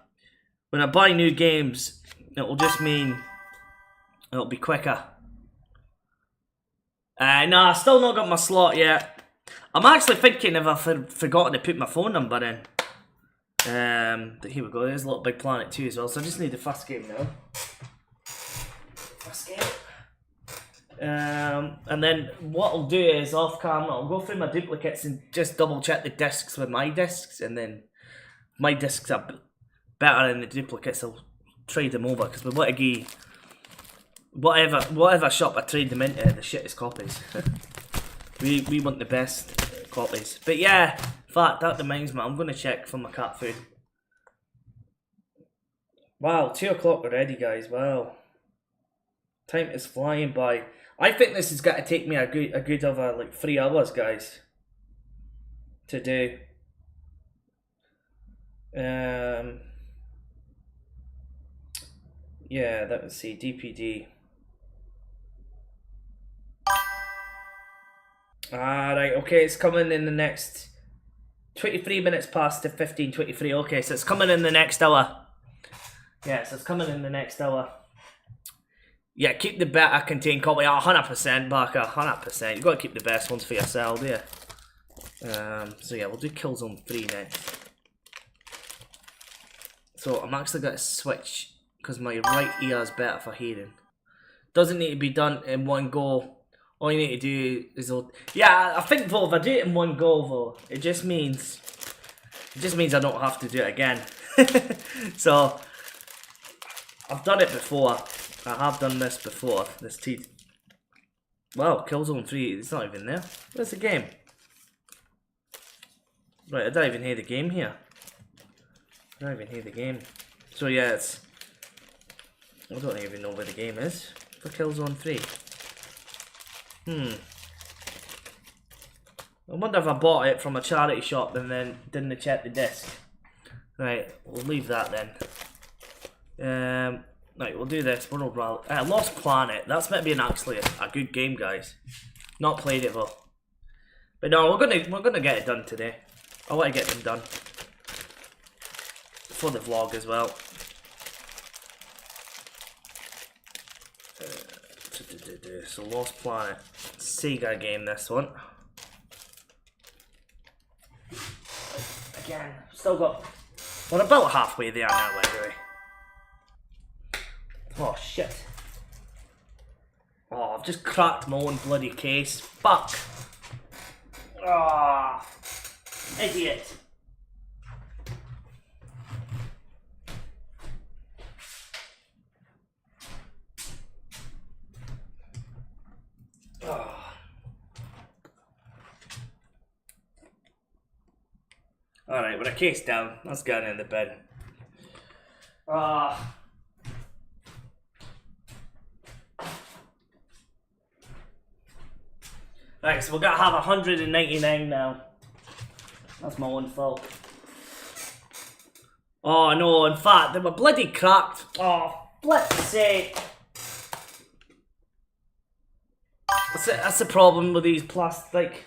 when I buy new games, it'll just mean it'll be quicker. No, I've still not got my slot yet. I'm actually thinking if I've forgotten to put my phone number in. But here we go, there's a Little Big Planet 2 as well, so I just need the first game now. First game. And then what I'll do is, off camera, I'll go through my duplicates and just double check the discs with my discs, and then my discs are better than the duplicates, I'll trade them over, because we want to give whatever shop I trade them into the shittest copies. we want the best copies. But yeah, in fact, that reminds me, I'm going to check for my cat food. Wow, 2 o'clock already, guys. Wow, time is flying by. I think this is going to take me a good over like 3 hours, guys, to do. Yeah, let's see, DPD. Right, okay, it's coming in the next 23 minutes past the 15:23. Okay, so it's coming in the next hour. Yeah, so it's coming in the next hour. Yeah, keep the better contained copy. 100%, Barker, 100%. You've got to keep the best ones for yourself, yeah. So yeah, we'll do Killzone 3 next. So I'm actually going to switch because my right ear is better for hearing. Doesn't need to be done in one go. All you need to do is, yeah, I think though if I do it in one go though, it just means I don't have to do it again. So I've done it before. I have done this before. This Wow, Killzone 3. It's not even there. Where's the game? Right, I don't even hear the game here. I don't even hear the game. So yeah, it's. I don't even know where the game is for Killzone 3. I wonder if I bought it from a charity shop and then didn't check the disc. Right, we'll leave that then. Right, we'll do this. Lost Planet. That's meant to be actually a good game, guys. Not played it though. But no, we're gonna get it done today. I want to get them done for the vlog as well. So Lost Planet, Sega game. This one. Again, still got. We're about halfway there now, by the way. Oh shit. Oh, I've just cracked my own bloody case. Fuck. Ah, oh, idiot. Oh. Alright, with a case down, let's get in the bed. Ah. Right, so we're gonna have 199 now. That's my own fault. Oh no, in fact, they were bloody cracked. Oh, flip's sake. That's the problem with these plastic.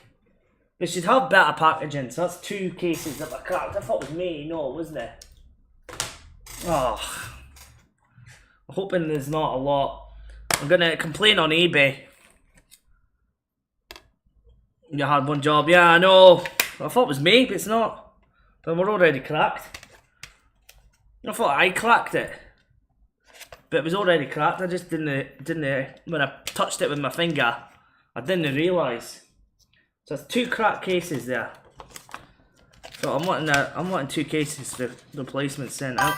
They should have better packaging. So that's 2 cases that were cracked. I thought it was me. No, it wasn't it? Oh. I'm hoping there's not a lot. I'm gonna complain on eBay. You had one job. Yeah, I know. I thought it was me, but it's not. But we're already cracked. I thought I cracked it. But it was already cracked. I just didn't when I touched it with my finger, I didn't realise. So there's 2 cracked cases there. So I'm wanting 2 cases for replacement sent out.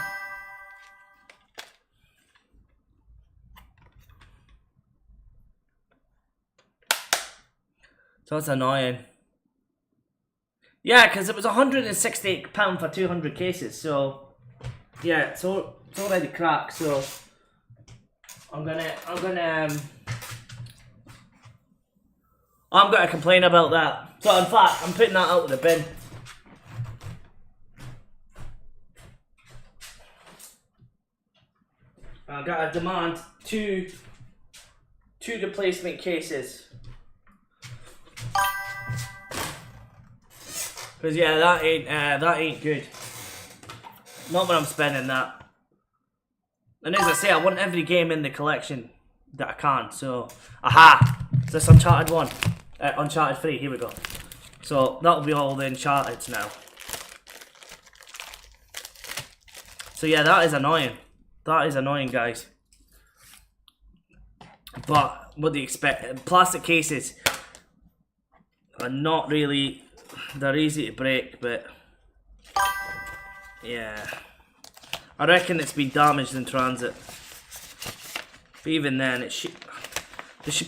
So that's annoying. Yeah, because it was £168 for 200 cases. So yeah, it's already cracked. So I'm gonna complain about that. So in fact, I'm putting that out of the bin. I gotta demand two replacement cases. Cause yeah, that ain't good. Not when I'm spending that. And as I say, I want every game in the collection that I can. So, aha! Is this Uncharted 1? Uncharted 3, here we go. So, that'll be all the Uncharted's now. So yeah, that is annoying. That is annoying, guys. But, what do you expect? Plastic cases are not really... They're easy to break, but... Yeah. I reckon it's been damaged in transit. But even then, they should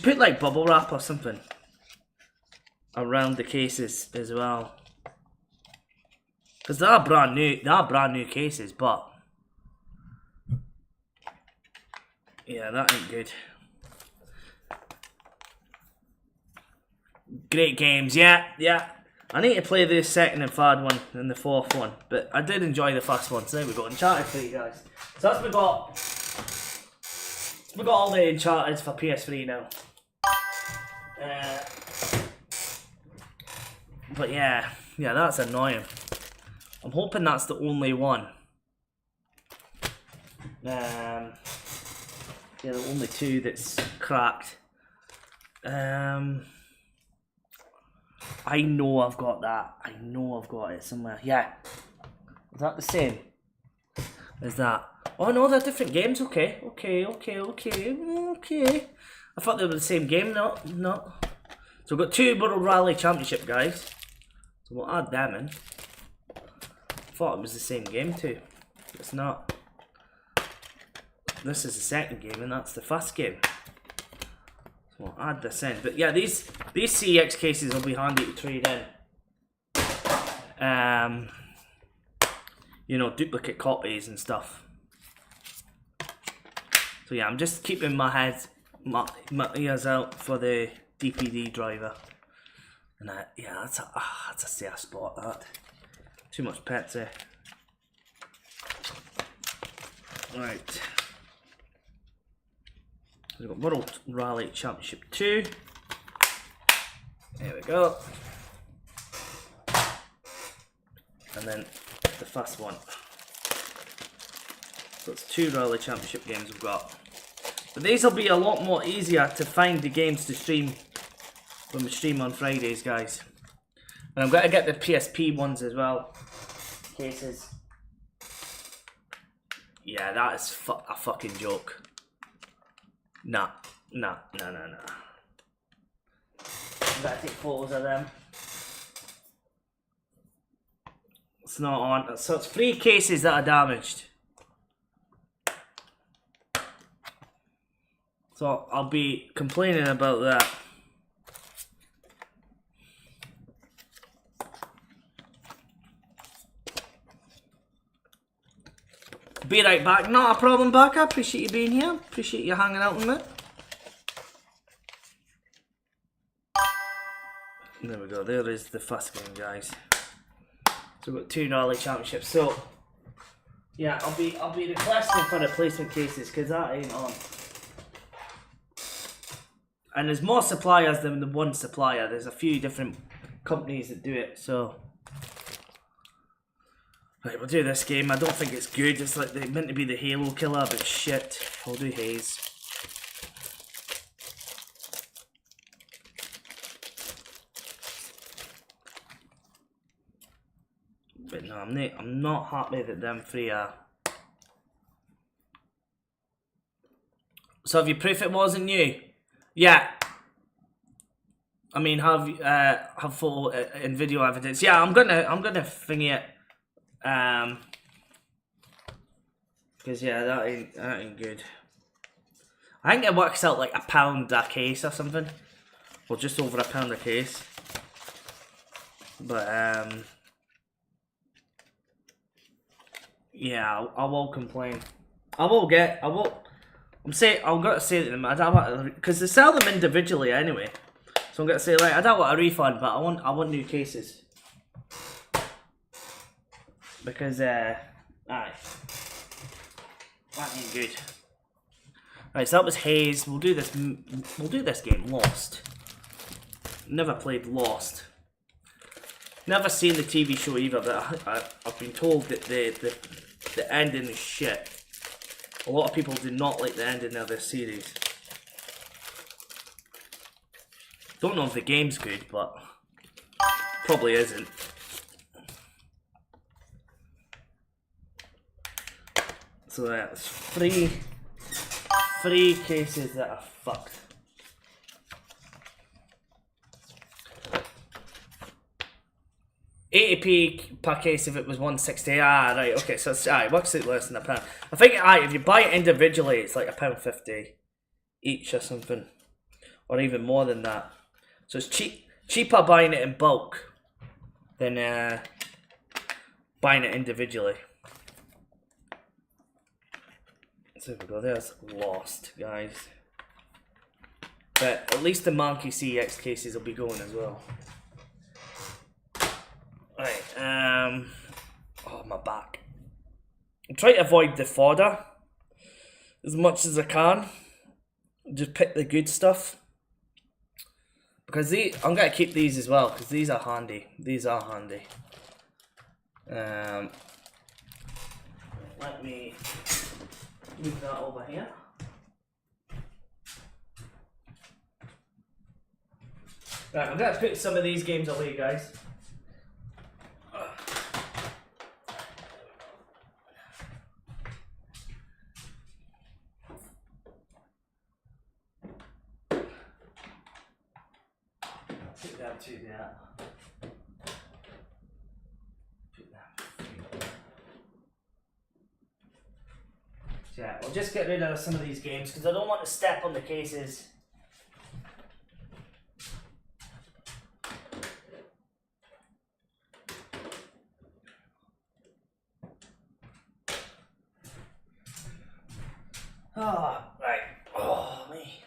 put like bubble wrap or something around the cases as well. Because they are brand new cases, but yeah, that ain't good. Great games, yeah. I need to play the second and third one and the fourth one, but I did enjoy the first one. So there we go, Uncharted 3, guys. So that's we got all the Uncharted for PS3 now. But yeah, that's annoying. I'm hoping that's the only one. Yeah, the only two that's cracked. I know I've got that. I know I've got it somewhere. Yeah. Is that the same? Is that? Oh no, they're different games. Okay. I thought they were the same game. No. So we've got 2 World Rally Championship guys. So we'll add them in. Thought it was the same game too. It's not. This is the second game and that's the first game. So we'll add this in. But yeah, these CX cases will be handy to trade in. You know, duplicate copies and stuff. So yeah, I'm just keeping my ears out for the DPD driver. And yeah, that's a safe spot, that. Too much pets there. Right. We've got World Rally Championship 2. There we go. And then the first one. So it's 2 Rally Championship games we've got. But these will be a lot more easier to find the games to stream when we stream on Fridays, guys. And I'm going to get the PSP ones as well. Cases. Yeah, that is a fucking joke. Nah. I gotta take photos of them. It's not on. So it's 3 cases that are damaged. So I'll be complaining about that. Be right back. Not a problem, Baka. Appreciate you being here. Appreciate you hanging out with me. There we go. There is the first game, guys. So we've got 2 Rally Championships. So yeah, I'll be requesting for replacement cases because that ain't on. And there's more suppliers than the one supplier. There's a few different companies that do it. So right, we'll do this game. I don't think it's good. It's like they're meant to be the Halo killer, but shit. I'll do Haze. But no, I'm not happy that them 3 are. So have you proof it wasn't you? Yeah. I mean, have photo and video evidence? Yeah, I'm gonna thingy it. Because yeah, that ain't good. I think it works out like £1 a case or something, or just over £1 a case. But yeah, I will complain. I'm gonna say to them, I don't want, because they sell them individually anyway. So I'm gonna say, like, I don't want a refund, but I want new cases. Because aye, that ain't good. Right, so that was Haze. We'll do this game, Lost. Never played Lost. Never seen the TV show either, but I've been told that the ending is shit. A lot of people do not like the ending of this series. Don't know if the game's good, but probably isn't. So that's 3 cases that are fucked. £80p per case if it was 160. Ah, right, okay, so it's works out less than £1. I think if you buy it individually, it's like £1.50 each or something, or even more than that. So it's cheaper buying it in bulk than buying it individually. So there we go. There's Lost, guys. But at least the Monkey CX cases will be going as well. Right, oh, my back. I'm trying to avoid the fodder as much as I can. Just pick the good stuff. Because I'm gonna keep these as well because these are handy. These are handy. Let me move that over here. Right, I'm gonna put some of these games away, guys. Put that to that. Put that. So yeah, we'll just get rid of some of these games because I don't want to step on the cases. Oh, right. Oh, me.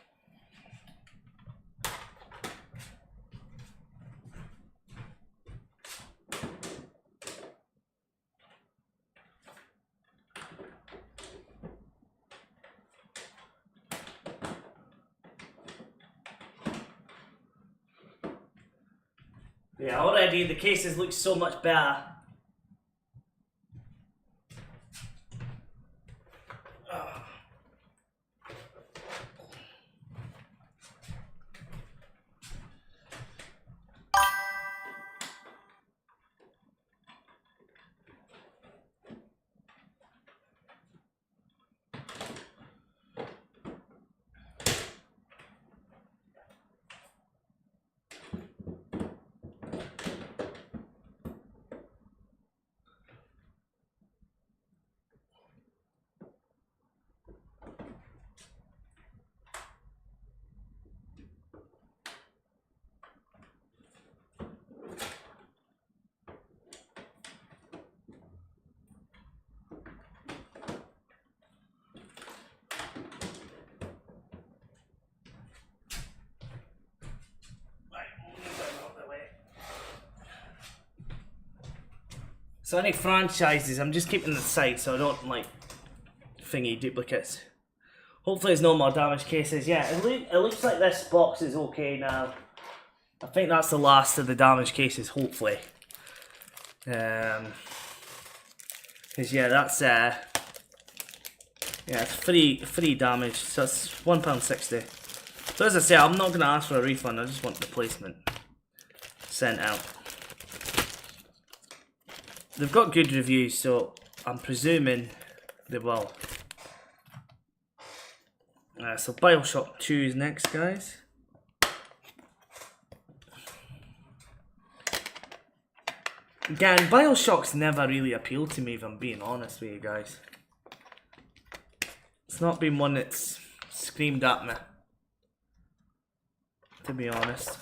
Yeah, already the cases look so much better. So any franchises, I'm just keeping the side so I don't like thingy duplicates. Hopefully there's no more damaged cases. Yeah, it looks like this box is okay now. I think that's the last of the damaged cases, hopefully. Because yeah, that's yeah, it's free damage, so it's £1.60. So as I say, I'm not gonna ask for a refund, I just want the replacement sent out. They've got good reviews, so I'm presuming they will. So Bioshock 2 is next, guys. Again, Bioshock's never really appealed to me, if I'm being honest with you guys. It's not been one that's screamed at me, to be honest.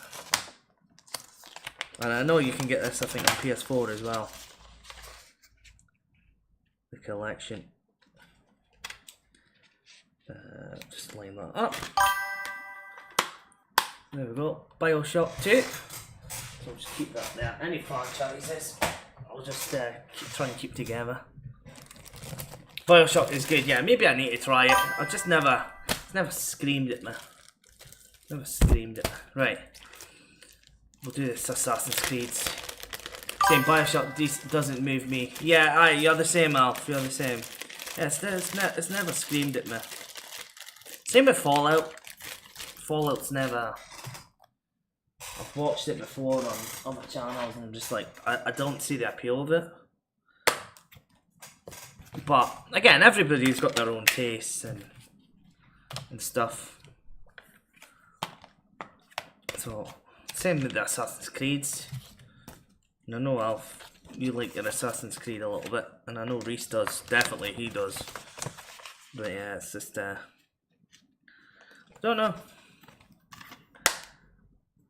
And I know you can get this, I think, on PS4 as well. The collection. Just line that up. There we go. Bioshock 2. So I'll just keep that there. Any franchises, I'll just try and keep together. Bioshock is good. Yeah, maybe I need to try it. I just it's never screamed at me. Never screamed at me. Right. We'll do this Assassin's Creed. Same, Bioshock doesn't move me. Yeah, aye, you're the same, Alf. You're the same. Yeah, it's never screamed at me. Same with Fallout. Fallout's never... I've watched it before on other channels and I'm just like, I don't see the appeal of it. But, again, everybody's got their own tastes and stuff. So, same with the Assassin's Creeds. And I know Alf, you like your Assassin's Creed a little bit, and I know Reese does, definitely he does. But yeah, it's just, don't know.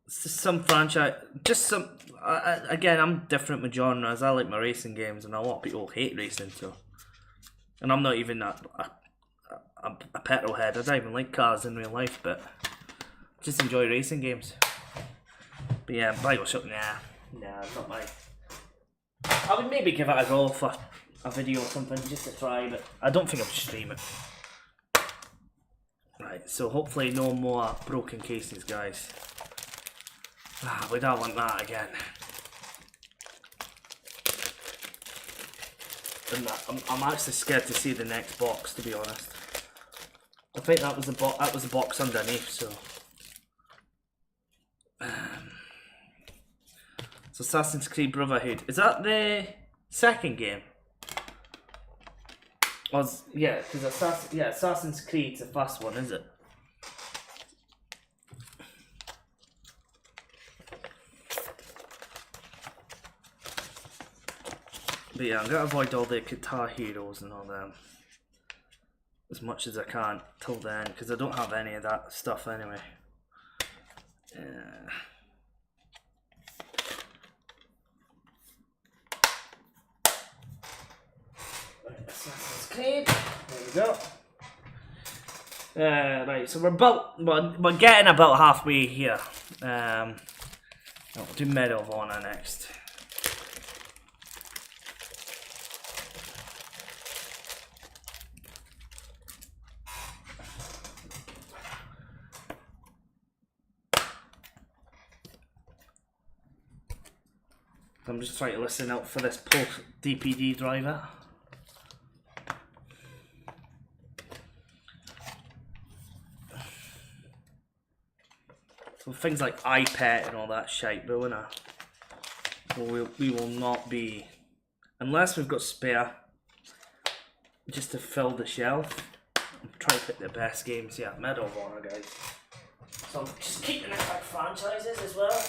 It's just some franchise, again, I'm different with genres. I like my racing games, and a lot of people hate racing, so. And I'm not even a petrol head, I don't even like cars in real life, but just enjoy racing games. But yeah, Bioshock, nah, not my... I would maybe give it a go for a video or something, just to try, but I don't think I would stream it. Right, so hopefully no more broken cases, guys. Ah, we don't want that again. And I'm actually scared to see the next box, to be honest. I think that was the box underneath, so. It's Assassin's Creed Brotherhood. Is that the second game? Yeah, because Assassin's Creed's the first one, is it? But yeah, I'm gonna avoid all the Guitar Heroes and all them as much as I can till then, because I don't have any of that stuff anyway. Assassin's Creed. There we go. Right, so we're getting about halfway here. I'll do Medal of Honor next. I'm just trying to listen out for this post DPD driver. So things like iPad and all that shite, but we will not be, unless we've got spare, just to fill the shelf. I'm trying to pick the best games. Yeah, Medal of Honor, guys. So I'm just keeping it like franchises as well.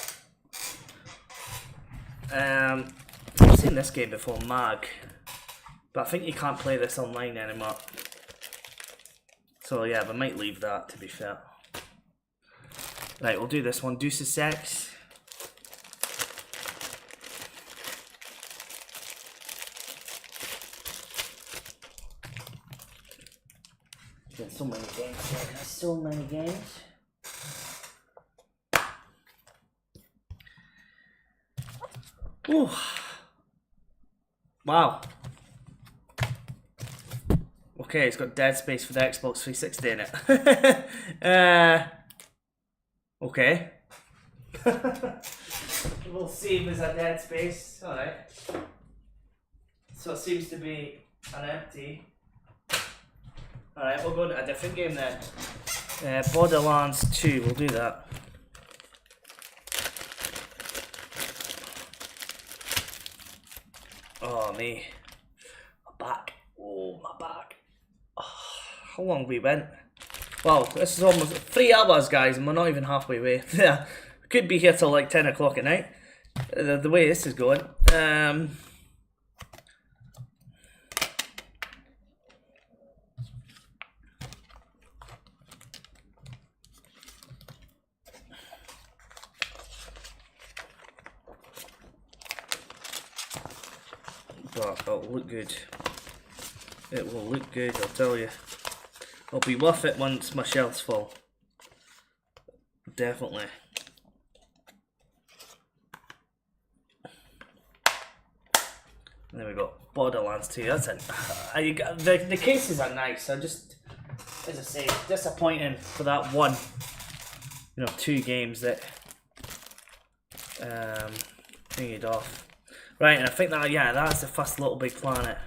I've seen this game before, Mag, but I think you can't play this online anymore. So yeah, we might leave that, to be fair. Right, we'll do this one, Deuce of Sex. There's so many games here, there's so many games. Ooh. Wow. Okay, it's got Dead Space for the Xbox 360 in it. Okay. We'll see if there's a Dead Space. Alright. So it seems to be an empty. Alright, we'll go to a different game then. Borderlands 2, we'll do that. Oh me, my back, oh my back. Oh, how long we went? Wow, this is almost 3 hours, guys, and we're not even halfway way. Yeah, we could be here till like 10 o'clock at night, the way this is going. But it'll look good. It will look good, I'll tell you. It'll be worth it once my shelves fall. Definitely. There we go. Borderlands 2. That's it. The cases are nice. I just, as I say, disappointing for that one. 2 games that thingied off. Right, and I think that, yeah, that's the first Little Big Planet.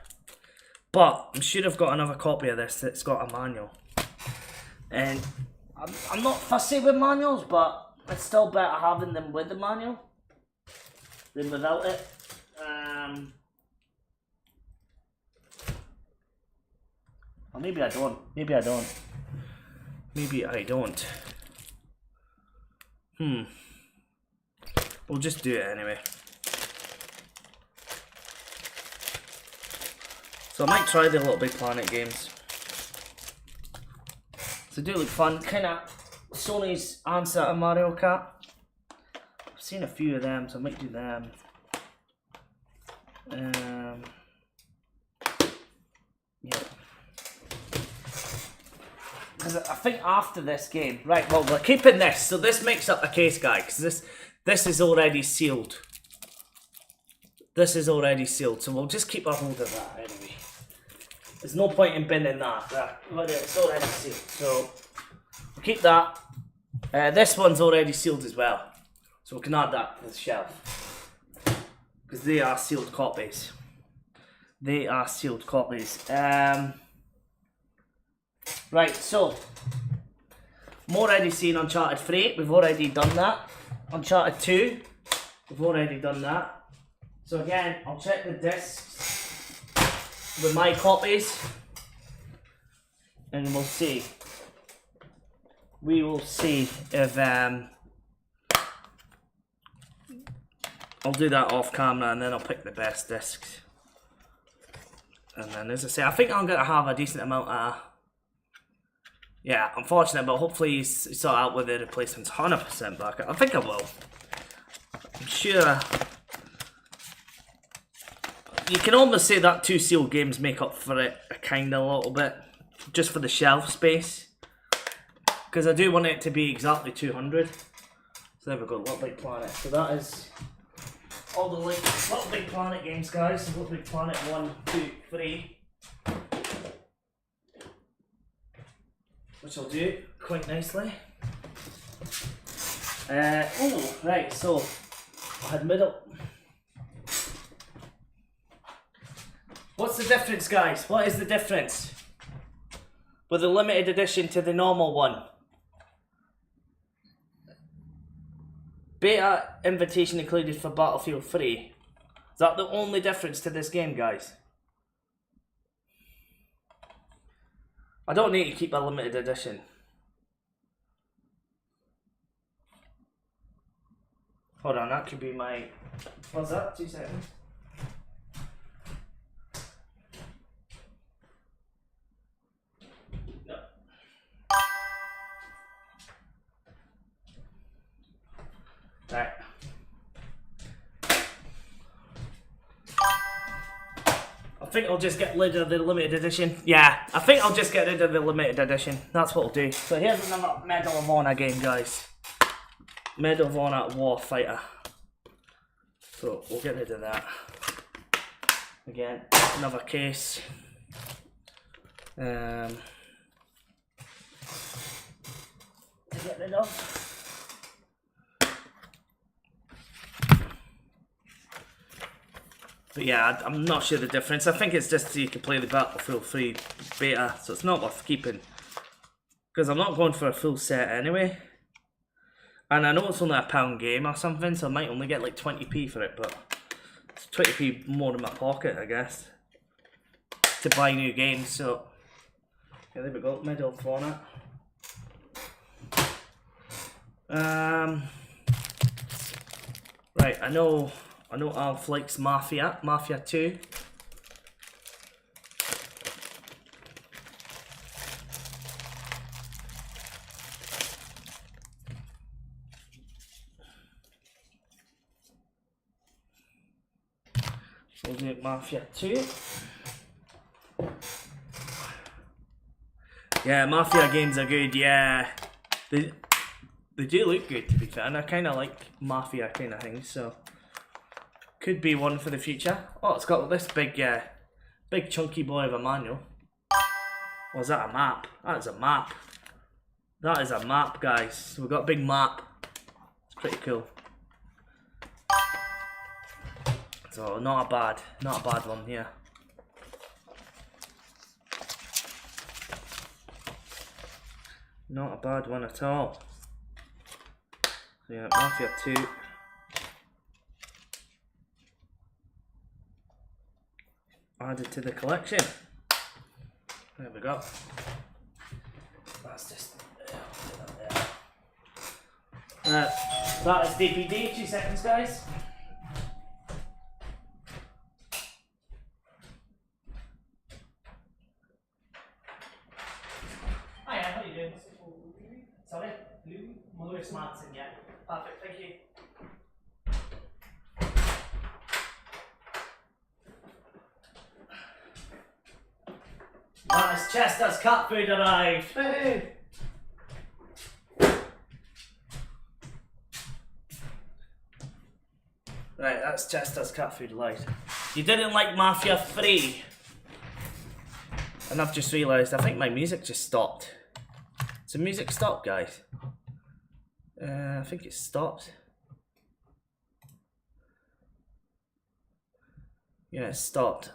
But I'm sure I've got another copy of this that's got a manual. And I'm not fussy with manuals, but it's still better having them with the manual than without it. Or maybe I don't. Maybe I don't. Maybe I don't. We'll just do it anyway. So I might try the Little Big Planet games. So they do look fun. Kind of Sony's answer to Mario Kart. I've seen a few of them, so I might do them. Yeah. Because I think after this game, right? Well, we're keeping this. So this makes up the case, guys. This is already sealed. This is already sealed, so we'll just keep a hold of that anyway. There's no point in binning that, but it's already sealed, so we'll keep that. This one's already sealed as well, So we can add that to the shelf. Because they are sealed copies. They are sealed copies. Right, so I'm already seen Uncharted 3, we've already done that. Uncharted 2, we've already done that. So again, I'll check the discs with my copies and we'll see. We will see if I'll do that off camera and then I'll pick the best discs. And then as I say, I think I'm going to have a decent amount of... Yeah, unfortunate, but hopefully you sort out with the replacements 100% back. I think I will. I'm sure. You can almost say that 2 sealed games make up for it a little bit. Just for the shelf space. Because I do want it to be exactly 200. So there we go, Little Big Planet. So that is all the Little Big Planet games, guys. So Little Big Planet 1, 2, 3. Which I'll do quite nicely. Oh, right, so I had middle. What's the difference, guys? What is the difference with the limited edition to the normal one? Beta invitation included for Battlefield 3. Is that the only difference to this game, guys? I don't need to keep a limited edition. Hold on, that could be my... What's that? 2 seconds. No. Right. I think I'll just get rid of the limited edition. Yeah, I think I'll just get rid of the limited edition. That's what I'll do. So here's another Medal of Honor game, guys. Medal of Honor Warfighter. So we'll get rid of that. Again, another case. To get rid of. But yeah, I'm not sure the difference. I think it's just so you can play the Battlefield 3 beta, so it's not worth keeping. Because I'm not going for a full set anyway. And I know it's only a £1 game or something, so I might only get like 20p for it, but it's 20p more in my pocket, I guess, to buy new games. So yeah, there we go, Medal of Honor. Right, I know Alf likes Mafia 2. We'll do Mafia 2. Yeah, Mafia games are good, yeah. They do look good, to be fair, and I kind of like Mafia kind of things, so... Could be one for the future. Oh, it's got this big chunky boy of a manual. Or is that a map? That is a map. That is a map, guys. So we've got a big map. It's pretty cool. So not a bad one here. Not a bad one at all. So yeah, Mafia 2. Added to the collection. There we go. That's just that is DPD. 2 seconds, guys. Hiya, how you doing? Sorry, Lewis Martin. Yeah, perfect. Thank you. That is Chester's cat food arrived. Hey. Right, that's Chester's cat food arrived. You didn't like Mafia 3. And I've just realised, I think my music just stopped. So music stopped, guys. I think it stopped. Yeah, it stopped.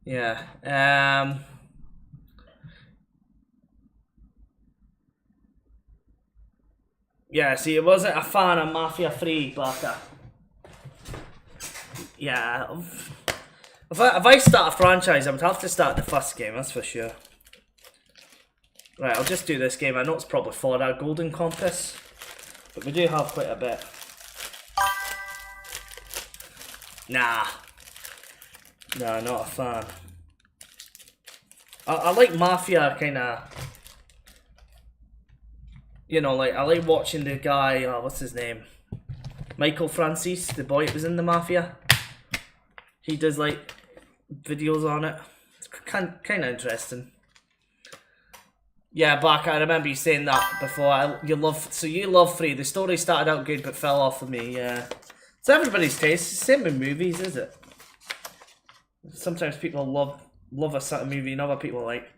Yeah. Yeah, see, I wasn't a fan of Mafia 3, but yeah. If I start a franchise, I would have to start the first game, that's for sure. Right, I'll just do this game. I know it's probably for our golden compass, but we do have quite a bit. Nah, not a fan. I like Mafia kind of. You know, like I like watching the guy. Oh, what's his name? Michael Francis, the boy that was in the Mafia. He does like videos on it. It's kind of interesting. Yeah, Bak, I remember you saying that before. You love 3. The story started out good but fell off for me. Yeah, it's everybody's taste. Same with movies, is it? Sometimes people love a certain movie, and other people are like,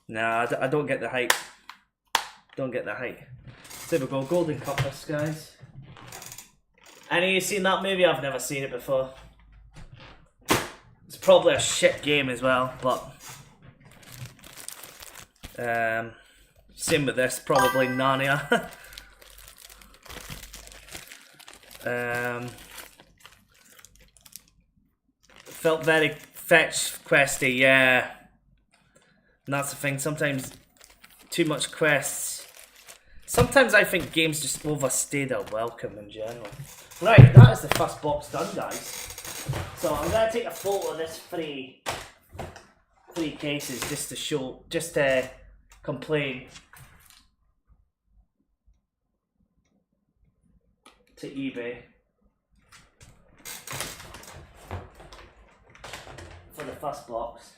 nah, I don't get the hype. Don't get the hype. So there we go, Golden Compass, guys. Any of you seen that movie? I've never seen it before. It's probably a shit game as well, but same with this, probably Narnia. Felt very fetch questy, yeah. And that's the thing, sometimes too much quests. Sometimes I think games just overstay their welcome in general. Right, that is the first box done, guys. So I'm gonna take a photo of this three cases just to show, just to complain to eBay for the first box.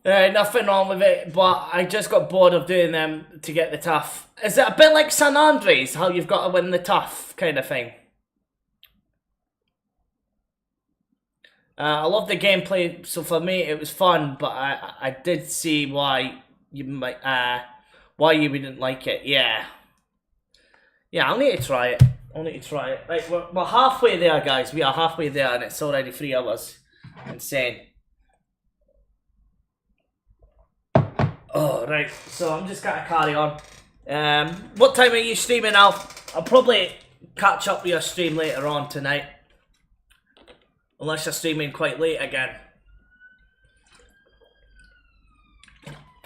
Nothing wrong with it, but I just got bored of doing them to get the tough. Is it a bit like San Andreas, how you've got to win the tough kind of thing? I love the gameplay, so for me it was fun, but I did see why you might why you wouldn't like it. Yeah, I'll need to try it. Right, we're halfway there, guys. We are halfway there, and it's already 3 hours. Insane. Oh, right, so I'm just gonna carry on. What time are you streaming, Alf? I'll probably catch up with your stream later on tonight. Unless you're streaming quite late again.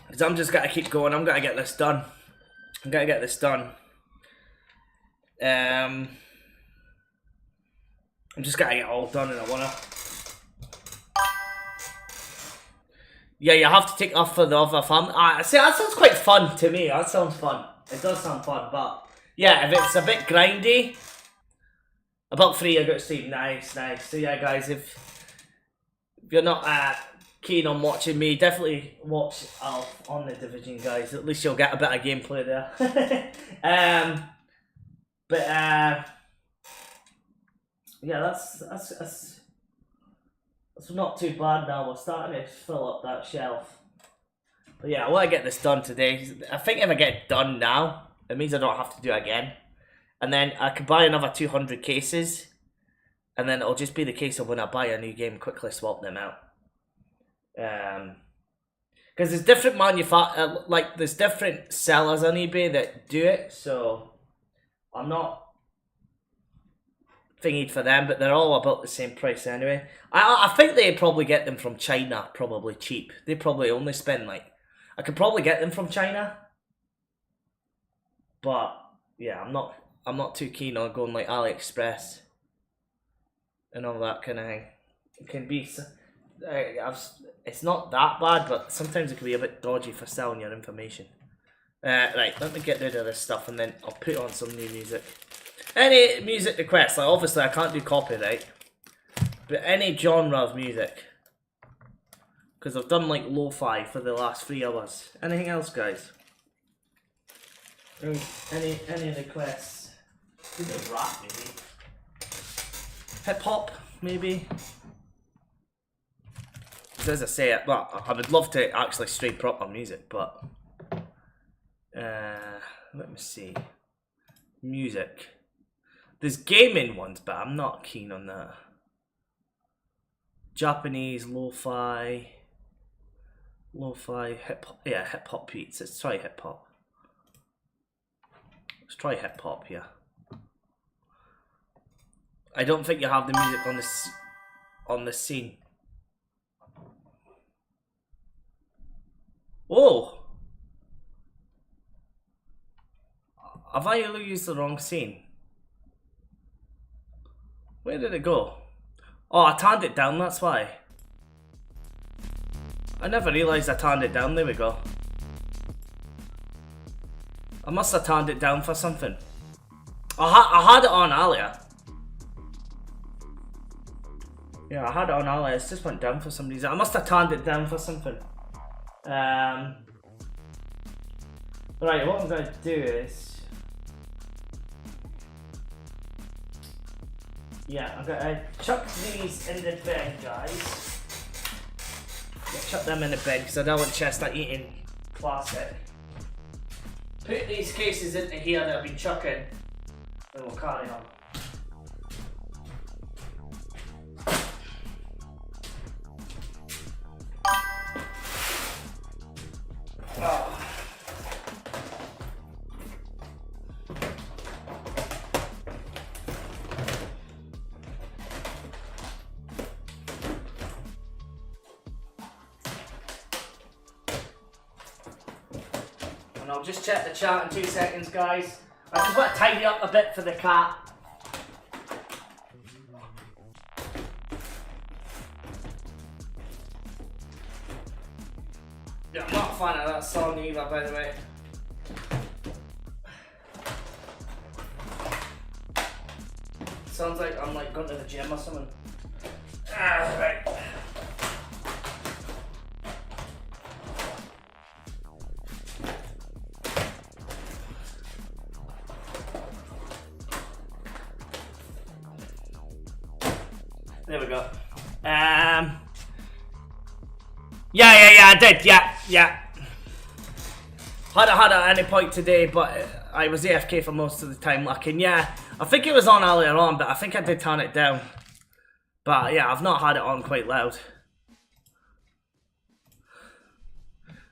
Because I'm just gonna keep going, I'm gonna get this done. I'm just gonna get it all done and I wanna... Yeah, you have to take off for the other family. See, that sounds quite fun to me. That sounds fun. It does sound fun, but yeah, if it's a bit grindy, about 3 I got to stream. Nice. So yeah, guys, if you're not keen on watching me, definitely watch Alf on the Division, guys. At least you'll get a bit of gameplay there. But yeah, that's not too bad now. We're starting to fill up that shelf. But yeah, I want to get this done today. I think if I get it done now, it means I don't have to do it again. And then I could buy another 200 cases. And then it'll just be the case of when I buy a new game, quickly swap them out. Because there's different there's different sellers on eBay that do it. So I'm not thingied for them, but they're all about the same price anyway. I think they probably get them from China, probably cheap. They probably only spend like... I could probably get them from China. But yeah, I'm not too keen on going like AliExpress and all that kind of thing. It can be it's not that bad, but sometimes it can be a bit dodgy for selling your information. Right, let me get rid of this stuff and then I'll put on some new music. Any music requests, like obviously I can't do copyright, but any genre of music. Because I've done like lo-fi for the last 3 hours. Anything else, guys? Any requests? A bit of rap, maybe. Hip hop, maybe. So as I say, well, I would love to actually straight proper music, but let me see. Music. There's gaming ones, but I'm not keen on that. Japanese lo-fi. Lo-fi, hip-hop, yeah, hip-hop beats. Let's try hip-hop. Let's try hip-hop, yeah. I don't think you have the music on the scene. Oh! Have I used the wrong scene? Where did it go? Oh, I turned it down, that's why. I never realised I turned it down, there we go. I must have turned it down for something. I had it on earlier. Yeah, I had it on earlier, it just went down for some reason. I must have turned it down for something. Right, what I'm going to do is... Yeah, I'm going to chuck these in the bed, guys. Chuck them in the bed because I don't want Chester eating plastic. Put these cases into here that I've been chucking, and we'll carry on. Oh. And I'll just check the chat in 2 seconds, guys. I just want to tidy up a bit for the cat. Yeah, I'm not a fan of that song either, by the way. Sounds like I'm like going to the gym or something. Right. There we go. Yeah, I did. Yeah. Had it at any point today, but I was AFK for most of the time looking. Yeah, I think it was on earlier on, but I think I did turn it down. But yeah, I've not had it on quite loud.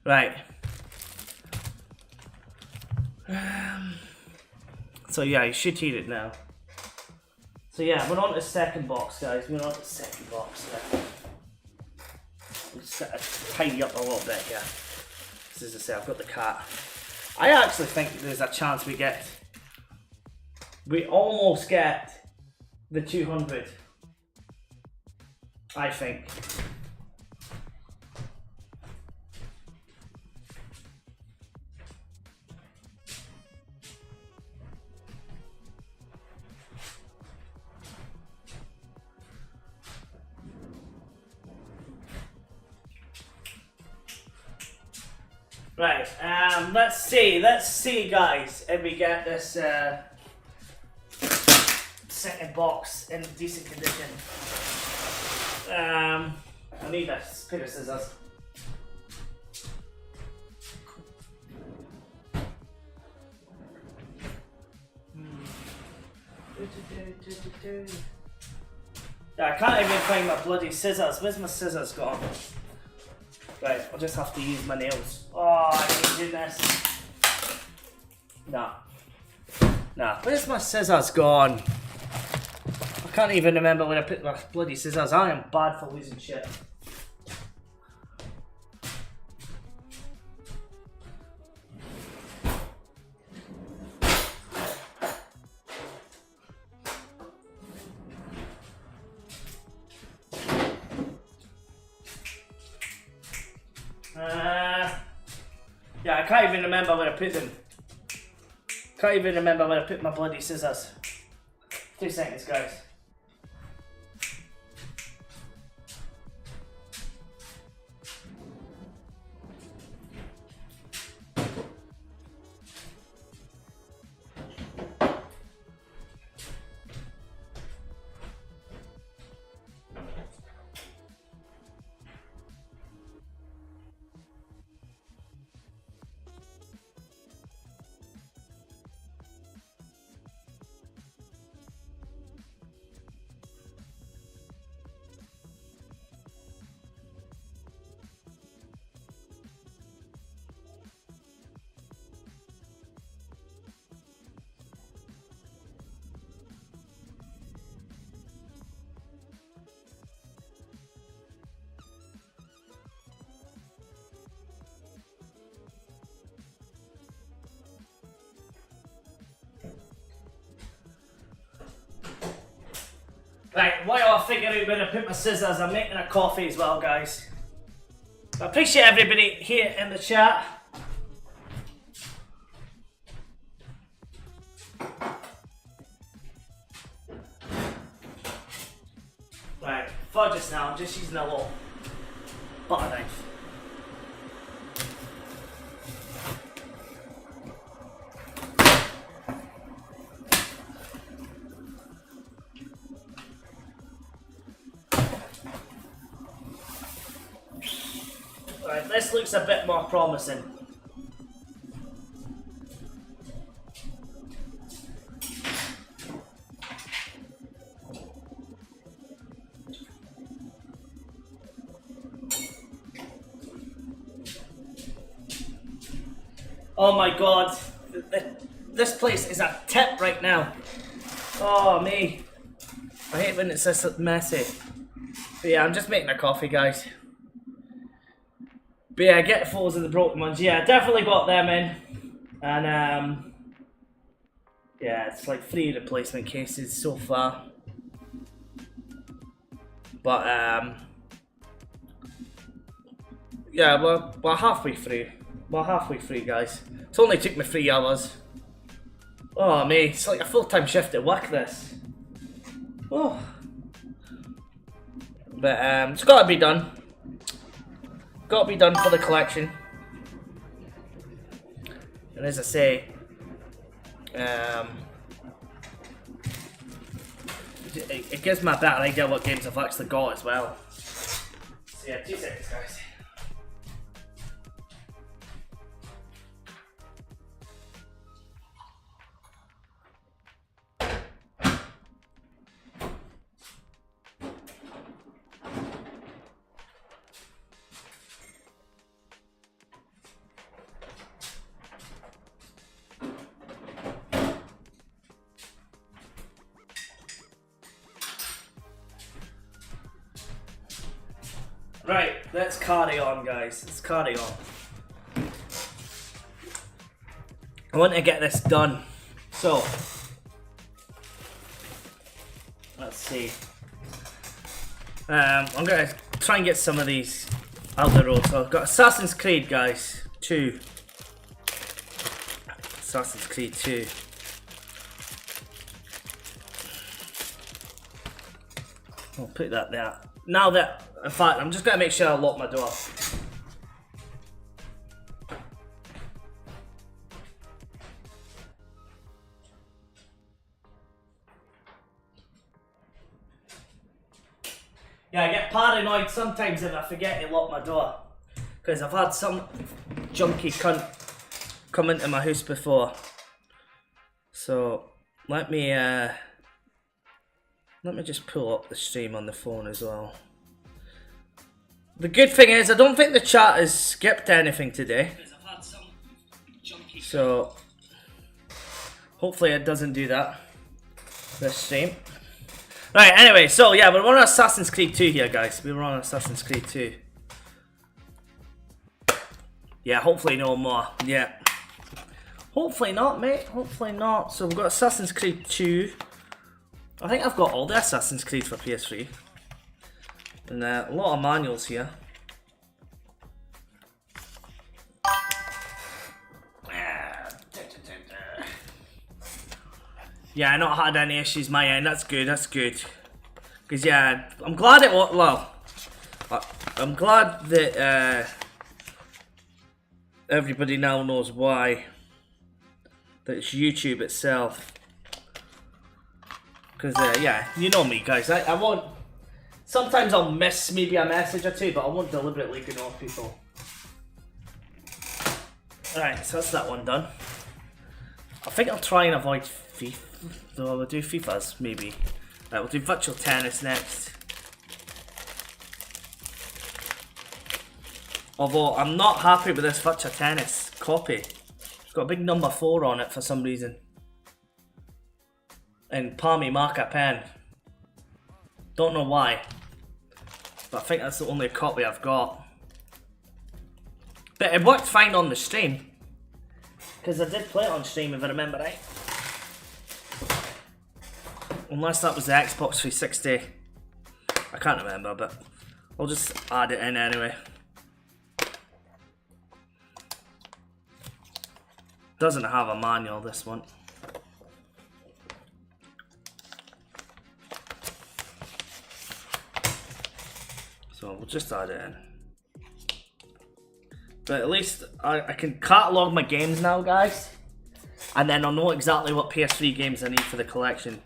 Right. So yeah, you should hear it now. So yeah, we're on to the second box, guys. We're on to the second box. Yeah. We'll just tidy up a little bit here. As I say, I've got the cat. I actually think there's a chance we almost get the 200. I think. Right, let's see guys, if we get this second box in decent condition. I need a pair of scissors. Yeah, I can't even find my bloody scissors. Where's my scissors gone? Right, I'll just have to use my nails. Oh, I can't do this. Nah, where's my scissors gone? I can't even remember where I put my bloody scissors. I am bad for losing shit. I can't even remember where I put them. Can't even remember where I put my bloody scissors. 2 seconds, guys. Right, while I figure out where to put my scissors, I'm making a coffee as well, guys. I appreciate everybody here in the chat. Right, for just now, I'm just using a little butter knife. Right, this looks a bit more promising. Oh my god, this place is a tip right now. Oh me, I hate when it's this messy. But yeah, I'm just making a coffee, guys. But yeah, get fours of the broken ones. Yeah, definitely got them in. And yeah, it's like 3 replacement cases so far. But yeah, we're halfway through. We're halfway through, guys. It's only took me 3 hours. Oh mate, it's like a full-time shift at work, this. Oh. But it's gotta be done. Got to be done for the collection. And as I say, it gives me a better idea what games I've actually got as well. So yeah, 2 seconds, guys. Right, let's carry on, guys. Let's carry on. I want to get this done. So, let's see. I'm going to try and get some of these out the road. So I've got Assassin's Creed, guys. 2. Assassin's Creed 2. I'll put that there. Now that, in fact, I'm just going to make sure I lock my door. Yeah, I get paranoid sometimes if I forget to lock my door. Because I've had some junky cunt come into my house before. So, let me just pull up the stream on the phone as well. The good thing is, I don't think the chat has skipped anything today. So, hopefully it doesn't do that this stream. Right, anyway, so yeah, we're on Assassin's Creed 2 here, guys. We were on Assassin's Creed 2. Yeah, hopefully no more. Yeah. Hopefully not, mate. Hopefully not. So we've got Assassin's Creed 2. I think I've got all the Assassin's Creed for PS3. And a lot of manuals here. Yeah, I not had any issues my end. That's good. That's good. Because yeah, I'm glad it was. Well, I'm glad that everybody now knows why. That it's YouTube itself. Because yeah, you know me, guys. I won't. Sometimes I'll miss maybe a message or two, but I won't deliberately ignore people. Alright, so that's that one done. I think I'll try and avoid FIFA. So we'll do FIFAs, maybe. Right, we'll do virtual tennis next. Although, I'm not happy with this virtual tennis copy. It's got a big number 4 on it for some reason. And Palmy marker pen. Don't know why. But I think that's the only copy I've got. But it worked fine on the stream. Because I did play it on stream if I remember right. Unless that was the Xbox 360. I can't remember, but I'll just add it in anyway. Doesn't have a manual, this one. So we'll just add it in. But at least I can catalogue my games now, guys. And then I'll know exactly what PS3 games I need for the collection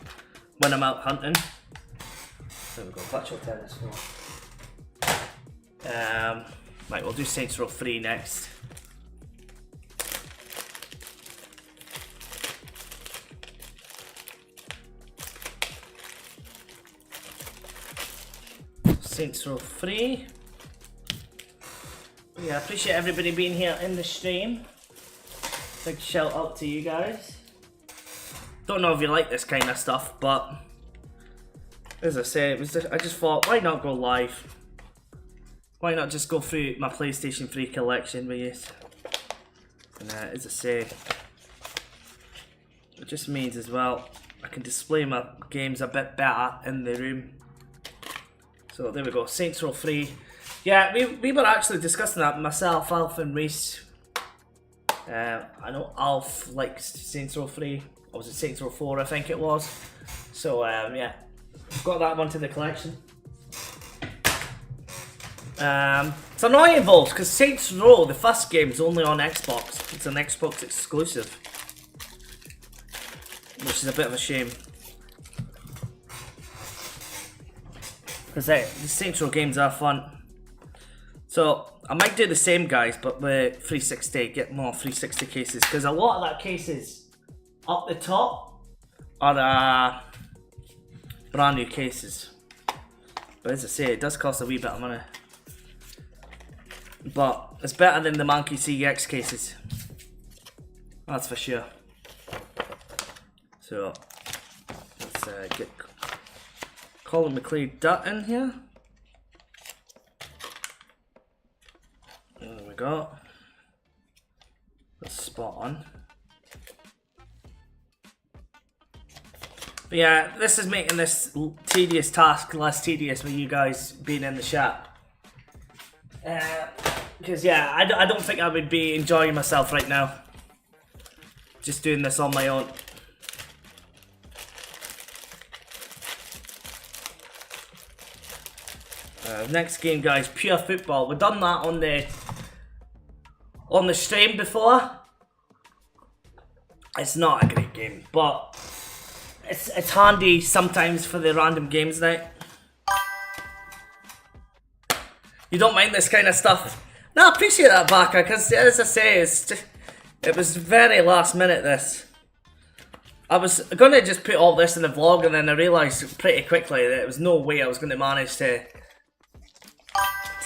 when I'm out hunting. There we go, virtual tennis. Right, we'll do Saints Row 3 next. Saints Row 3. Yeah, I appreciate everybody being here in the stream. Big shout out to you guys. Don't know if you like this kind of stuff, but as I say, it was just, I just thought, why not go live? Why not just go through my PlayStation 3 collection with you? And as I say, it just means as well, I can display my games a bit better in the room. So there we go, Saints Row 3. Yeah, we were actually discussing that, myself, Alf and Reese. I know Alf likes Saints Row 3, or was it Saints Row 4 I think it was. So yeah, got that one to the collection. It's annoying though, because Saints Row, the first game, is only on Xbox. It's an Xbox exclusive. Which is a bit of a shame. Because the Saints Row games are fun. So, I might do the same, guys, but with 360, get more 360 cases. Because a lot of that cases up the top are brand new cases. But as I say, it does cost a wee bit of money. But it's better than the Monkey CX cases. That's for sure. So, let's get Colin McLeod Dutt in here. There we go. That's spot on. But yeah, this is making this tedious task less tedious with you guys being in the chat. Because yeah, I don't think I would be enjoying myself right now. Just doing this on my own. Next game, guys, Pure Football. We've done that on the stream before. It's not a great game, but it's handy sometimes for the random games night. You don't mind this kind of stuff? No, I appreciate that, Baka, because as I say, it was very last minute, this. I was going to just put all this in the vlog, and then I realised pretty quickly that there was no way I was going to manage to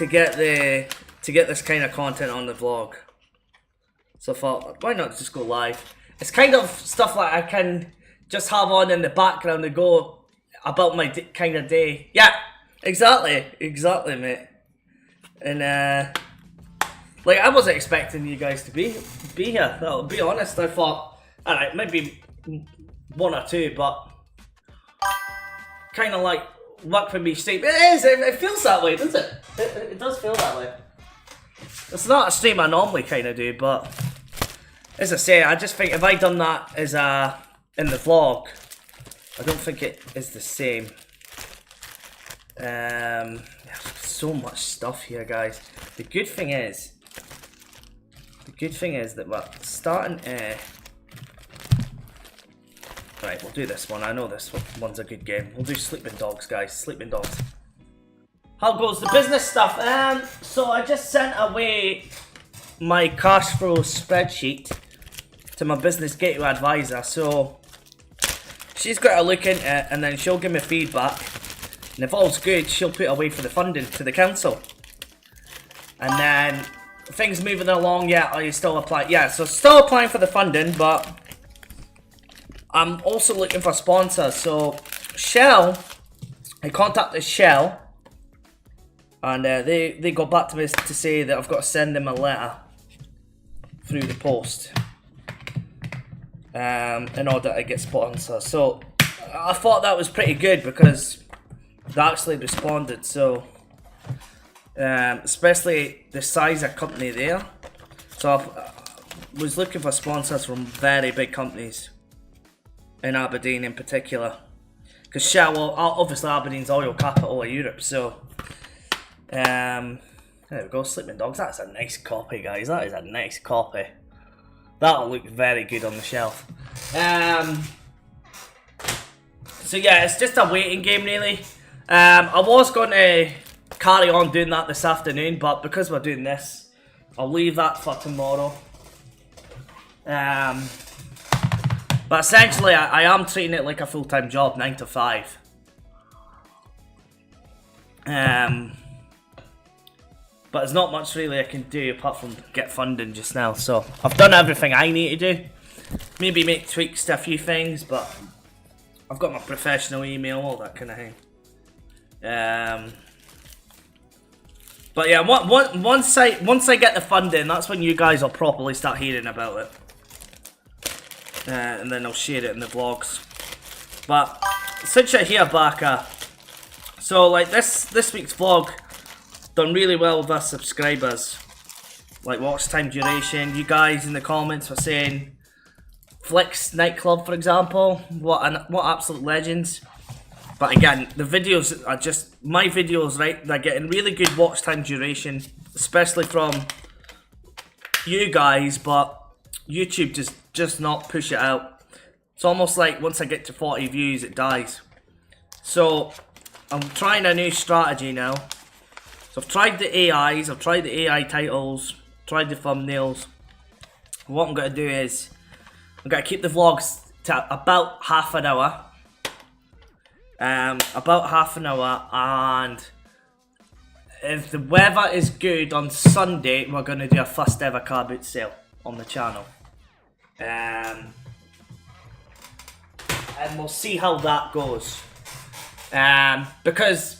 get this kind of content on the vlog. So I thought, why not just go live? It's kind of stuff like I can just have on in the background and go about my kind of day. Yeah, exactly, mate. And like I wasn't expecting you guys to be here. I'll be honest. I thought, all right, maybe one or two, but kind of like work for me stream. It feels that way, doesn't it? It does feel that way. It's not a stream I normally kind of do, but as I say, I just think if I done that as in the vlog, I don't think it is the same. So much stuff here, guys. The good thing is that we're starting to... Right, we'll do this one. I know this one's a good game. We'll do Sleeping Dogs, guys. Sleeping Dogs. How goes the business stuff? So I just sent away my cash flow spreadsheet to my business gateway advisor. So she's got to look into it and then she'll give me feedback. And if all's good, she'll put away for the funding to the council. And then things moving along. Yeah, are you still applying? Yeah, so still applying for the funding, but I'm also looking for sponsors. So Shell, I contacted Shell, and they got back to me to say that I've got to send them a letter through the post in order to get sponsors. So I thought that was pretty good because they actually responded. So especially the size of company there. So I was looking for sponsors from very big companies in Aberdeen in particular, because Shell, well, obviously Aberdeen's oil capital of Europe. So there we go, Sleeping Dogs. That's a nice copy, guys. That is a nice copy. That'll look very good on the shelf. So yeah, it's just a waiting game really. I was going to carry on doing that this afternoon, but because we're doing this, I'll leave that for tomorrow. But essentially, I am treating it like a full-time job, 9 to 5. But there's not much really I can do apart from get funding just now. So I've done everything I need to do. Maybe make tweaks to a few things, but I've got my professional email, all that kind of thing. But yeah, once I get the funding, that's when you guys will properly start hearing about it. And then I'll share it in the vlogs. But since you're here, Barker, so like this week's vlog done really well with our subscribers. Like watch time duration. You guys in the comments were saying Flicks Nightclub, for example. What absolute legends. But again, the videos are just my videos, right? They're getting really good watch time duration, especially from you guys, but YouTube just not push it out. It's almost like once I get to 40 views, it dies. So I'm trying a new strategy now. So I've tried the AIs, I've tried the AI titles, tried the thumbnails. What I'm going to do is I'm going to keep the vlogs to about half an hour. And if the weather is good on Sunday, we're going to do a first ever car boot sale on the channel. And we'll see how that goes. Because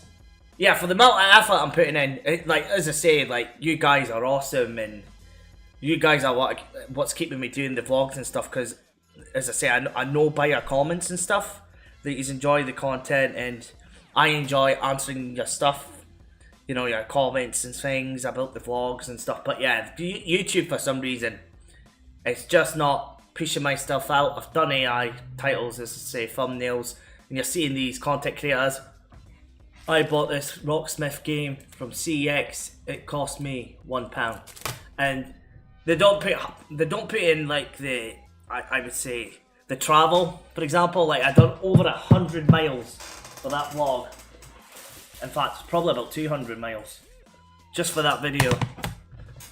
yeah, for the amount of effort I'm putting in, like as I say, like you guys are awesome, and you guys are what's keeping me doing the vlogs and stuff. Because as I say, I know by your comments and stuff that you enjoy the content, and I enjoy answering your stuff. You know, your comments and things about the vlogs and stuff. But yeah, YouTube for some reason, it's just not pushing my stuff out. I've done AI titles, as I say, thumbnails, and you're seeing these content creators. I bought this Rocksmith game from CEX. It cost me £1, and they don't put in like the I would say the travel, for example. Like I done over 100 miles for that vlog. In fact, it's probably about 200 miles just for that video,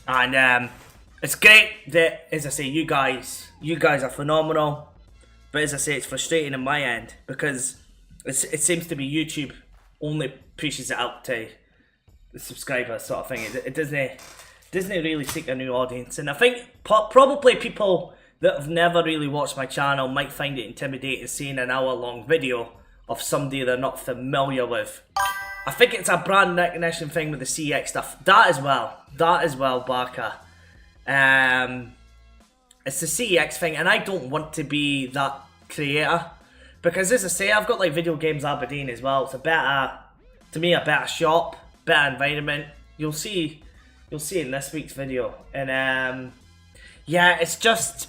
and it's great that, as I say, you guys are phenomenal. But as I say, it's frustrating on my end because it seems to be YouTube only pushes it out to the subscribers sort of thing. It doesn't really seek a new audience, and I think probably people that have never really watched my channel might find it intimidating seeing an hour-long video of somebody they're not familiar with. I think it's a brand recognition thing with the CX stuff. That as well, Barker. It's the CX thing, and I don't want to be that creator because, as I say, I've got like Video Games Aberdeen as well. It's a better shop, better environment. You'll see in this week's video, and yeah, it's just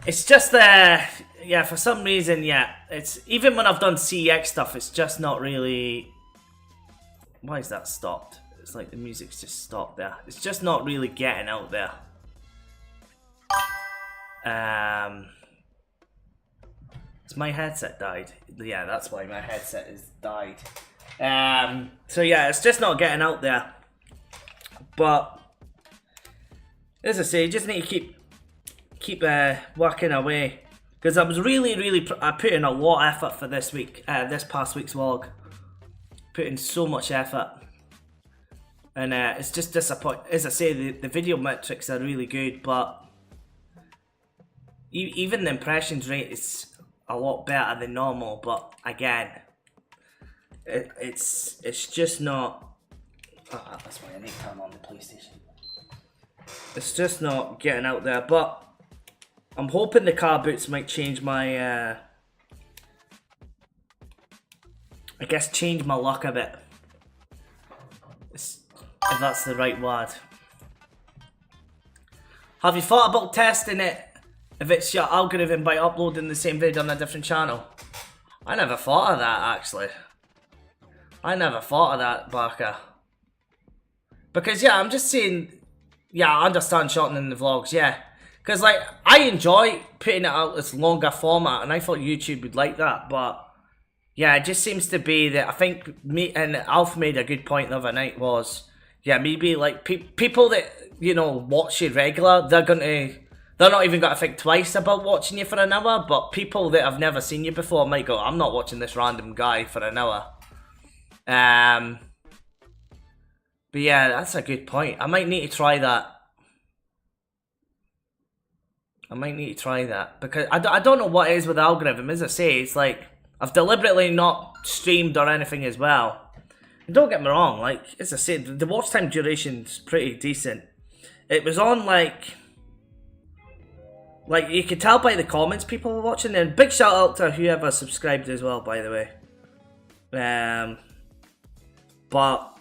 It's just yeah, for some reason, yeah, it's even when I've done CEX stuff, it's just not really. Why is that stopped? It's like the music's just stopped there. It's just not really getting out there. Has my headset died? Yeah, that's why my headset has died. So yeah, it's just not getting out there. But as I say, you just need to keep working away. Because I was really I put in a lot of effort for this week, this past week's vlog. Put in so much effort. And it's just disappointing. As I say, the video metrics are really good, but even the impressions rate is a lot better than normal. But again, it's just not. Oh, that's why I need to turn on the PlayStation. It's just not getting out there. But I'm hoping the car boots might change my. I guess change my luck a bit. If that's the right word. Have you thought about testing it if it's your algorithm by uploading the same video on a different channel? I never thought of that, actually. I never thought of that, Barker. Because yeah, I'm just saying, yeah, I understand shortening the vlogs, yeah. Because like, I enjoy putting it out as longer format, and I thought YouTube would like that, but yeah, it just seems to be that I think me and Alf made a good point the other night was, yeah, maybe like people that, you know, watch you regular, they're not even gonna think twice about watching you for an hour, but people that have never seen you before might go, I'm not watching this random guy for an hour. But yeah, that's a good point. I might need to try that. Because I don't know what it is with the algorithm. As I say, it's like I've deliberately not streamed or anything as well. And don't get me wrong, like, as I said, the watch time duration's pretty decent. It was on, like, you could tell by the comments people were watching, and big shout out to whoever subscribed as well, by the way. But,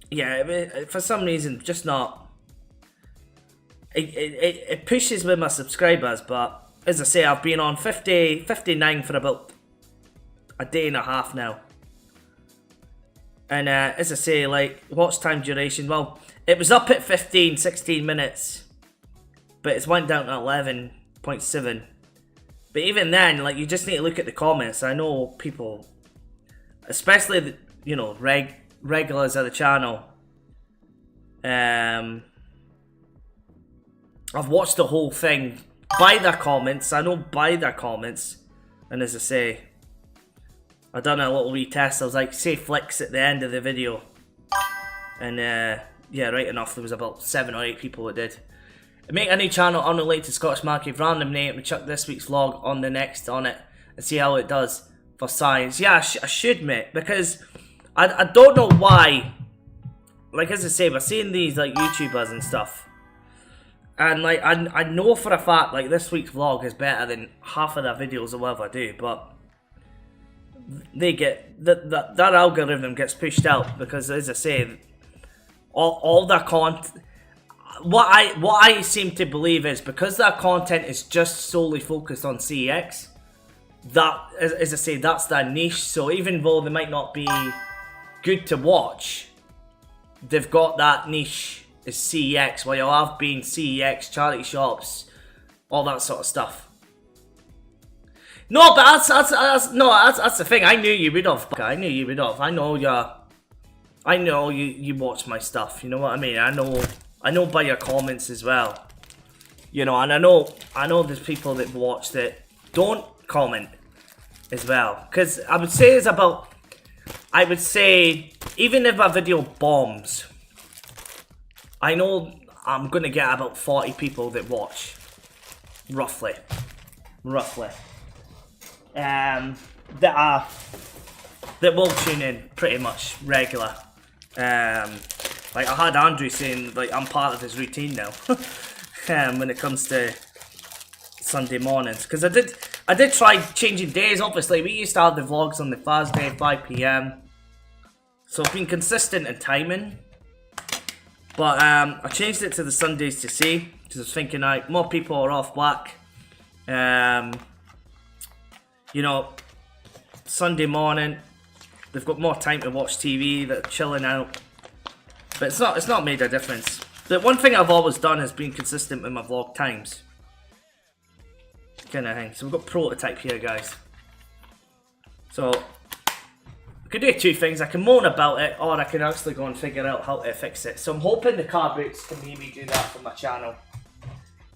yeah, for some reason, just not. It pushes with my subscribers, but, as I say, I've been on 59 for about a day and a half now. And as I say, like, watch time duration, well, it was up at 16 minutes. But it's went down to 11.7. But even then, like, you just need to look at the comments. I know people, especially, the, you know, regulars of the channel. I've watched the whole thing by their comments. I know by their comments. And as I say, I done a little retest. I was like, say flicks at the end of the video. And yeah, right enough, there was about 7 or 8 people that did. Make a new channel unrelated to Scottish Market, random name, and chuck this week's vlog on the next on it and see how it does for science. Yeah, I should, mate, because I don't know why. Like, as I say, we're seeing these like YouTubers and stuff. And like, I know for a fact, like, this week's vlog is better than half of their videos or whatever I do, but they get that algorithm gets pushed out because, as I say, all their content. What I seem to believe is because their content is just solely focused on CEX, that, as I say, that's their niche. So even though they might not be good to watch, they've got that niche as CEX, where you'll have been CEX, charity shops, all that sort of stuff. No, but that's the thing. I knew you would have. I knew you would have. I know you watch my stuff. You know what I mean? I know by your comments as well. You know, and I know there's people that watch that don't comment as well. Because I would say even if a video bombs, I know I'm gonna get about 40 people that watch, roughly. That will tune in pretty much regular. Like, I had Andrew saying, like, I'm part of his routine now. When it comes to Sunday mornings, because I did try changing days. Obviously, we used to have the vlogs on the Thursday 5 PM, so I've been consistent in timing. But I changed it to the Sundays to see, because I was thinking, like, more people are off work, You know, Sunday morning, they've got more time to watch TV, they're chilling out. But it's not made a difference. The one thing I've always done is been consistent with my vlog times. Kind of thing. So we've got prototype here, guys. So I can do two things. I can moan about it, or I can actually go and figure out how to fix it. So I'm hoping the car boots can maybe do that for my channel.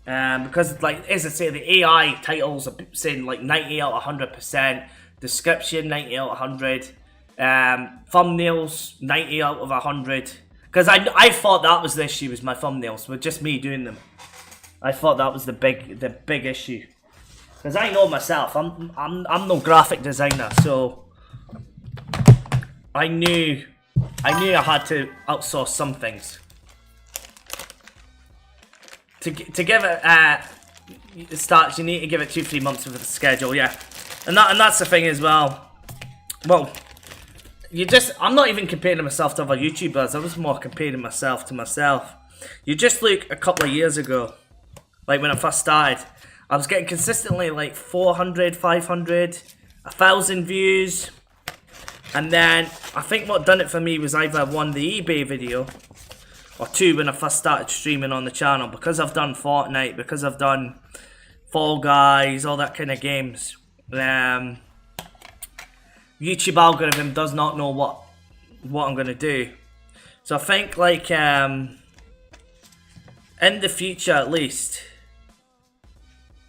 Because, like, as I say, the AI titles are saying like 90 out of 100%, description 90 out of 100, thumbnails 90 out of 100. Because I thought that was the issue, was my thumbnails, with just me doing them. I thought that was the big issue. Because I know myself, I'm no graphic designer, so I knew I had to outsource some things. To give it starts, you need to give it 2-3 months of the schedule, yeah. And that's the thing as well. Well, I'm not even comparing myself to other YouTubers. I was more comparing myself to myself. You just look a couple of years ago, like when I first started, I was getting consistently like 400, 500, 1,000 views. And then I think what done it for me was either one, the eBay video, or two, when I first started streaming on the channel, because I've done Fortnite, because I've done Fall Guys, all that kind of games. YouTube algorithm does not know what I'm gonna do. So I think, like, in the future at least,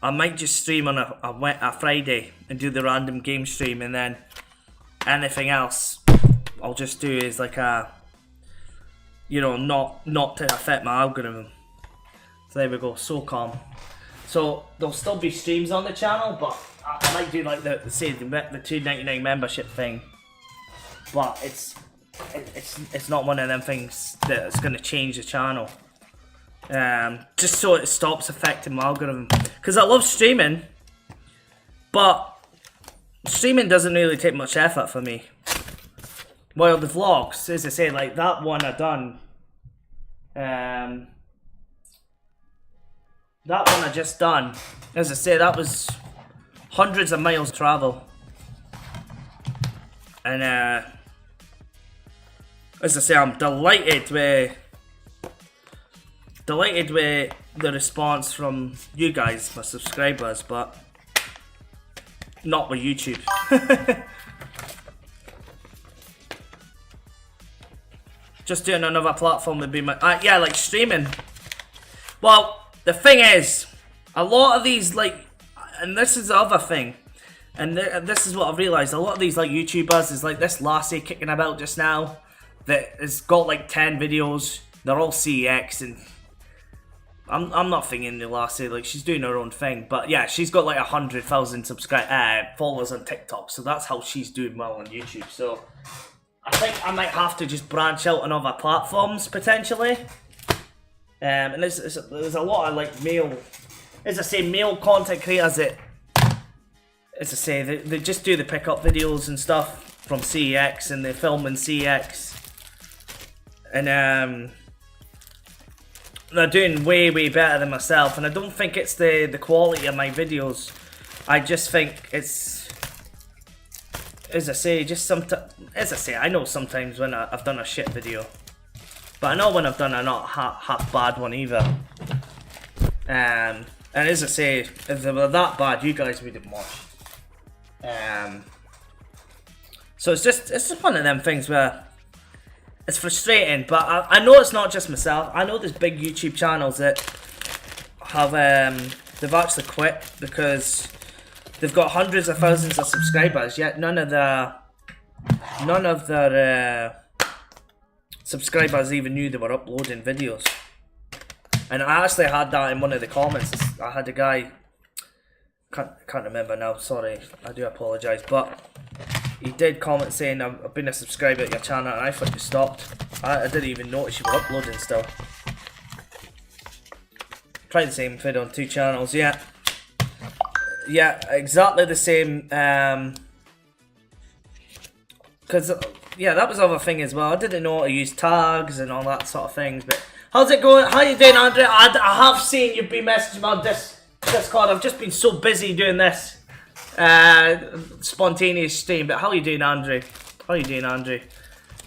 I might just stream on a Friday and do the random game stream, and then anything else I'll just do is like a, you know, not to affect my algorithm. So there we go, so calm. So there'll still be streams on the channel, but I might do like the $2.99 membership thing. But it's not one of them things that's gonna change the channel. Just so it stops affecting my algorithm. Because I love streaming, but streaming doesn't really take much effort for me. Well, the vlogs, as I say, like that one I done. That one I just done. As I say, that was hundreds of miles travel. And as I say, I'm delighted with the response from you guys, my subscribers, but not with YouTube. Just doing another platform would be my... yeah, like streaming. Well, the thing is, a lot of these, like... And this is the other thing. And this is what I've realised. A lot of these, like, YouTubers is like this lassie kicking about just now that has got, like, 10 videos. They're all CX, and... I'm not thinking the lassie, like, she's doing her own thing. But, yeah, she's got, like, 100,000 followers on TikTok. So that's how she's doing well on YouTube. So... I think I might have to just branch out on other platforms, potentially. And there's a lot of, like, male... As I say, male content creators that... As I say, they just do the pickup videos and stuff from CX, and they film in CX. And, they're doing way, way better than myself. And I don't think it's the quality of my videos. I just think it's... As I say, I know sometimes when I've done a shit video, but I know when I've done a not half bad one either. And as I say, if they were that bad, you guys wouldn't watch. So it's just one of them things where it's frustrating. But I know it's not just myself. I know there's big YouTube channels that have they've actually quit because they've got hundreds of thousands of subscribers, yet none of their subscribers even knew they were uploading videos. And I actually had that in one of the comments. I had a guy, can't remember now, sorry, I do apologise, but he did comment saying, I've been a subscriber at your channel, and I thought you stopped. I didn't even notice you were uploading still. Try the same thing on 2 channels, yeah. Yeah, exactly the same, because, yeah, that was the other thing as well. I didn't know how to use tags and all that sort of things, but how's it going? How you doing, Andre? I have seen you've been messaging about this Discord. I've just been so busy doing this spontaneous stream. But how you doing, Andrew? How you doing, Andrew?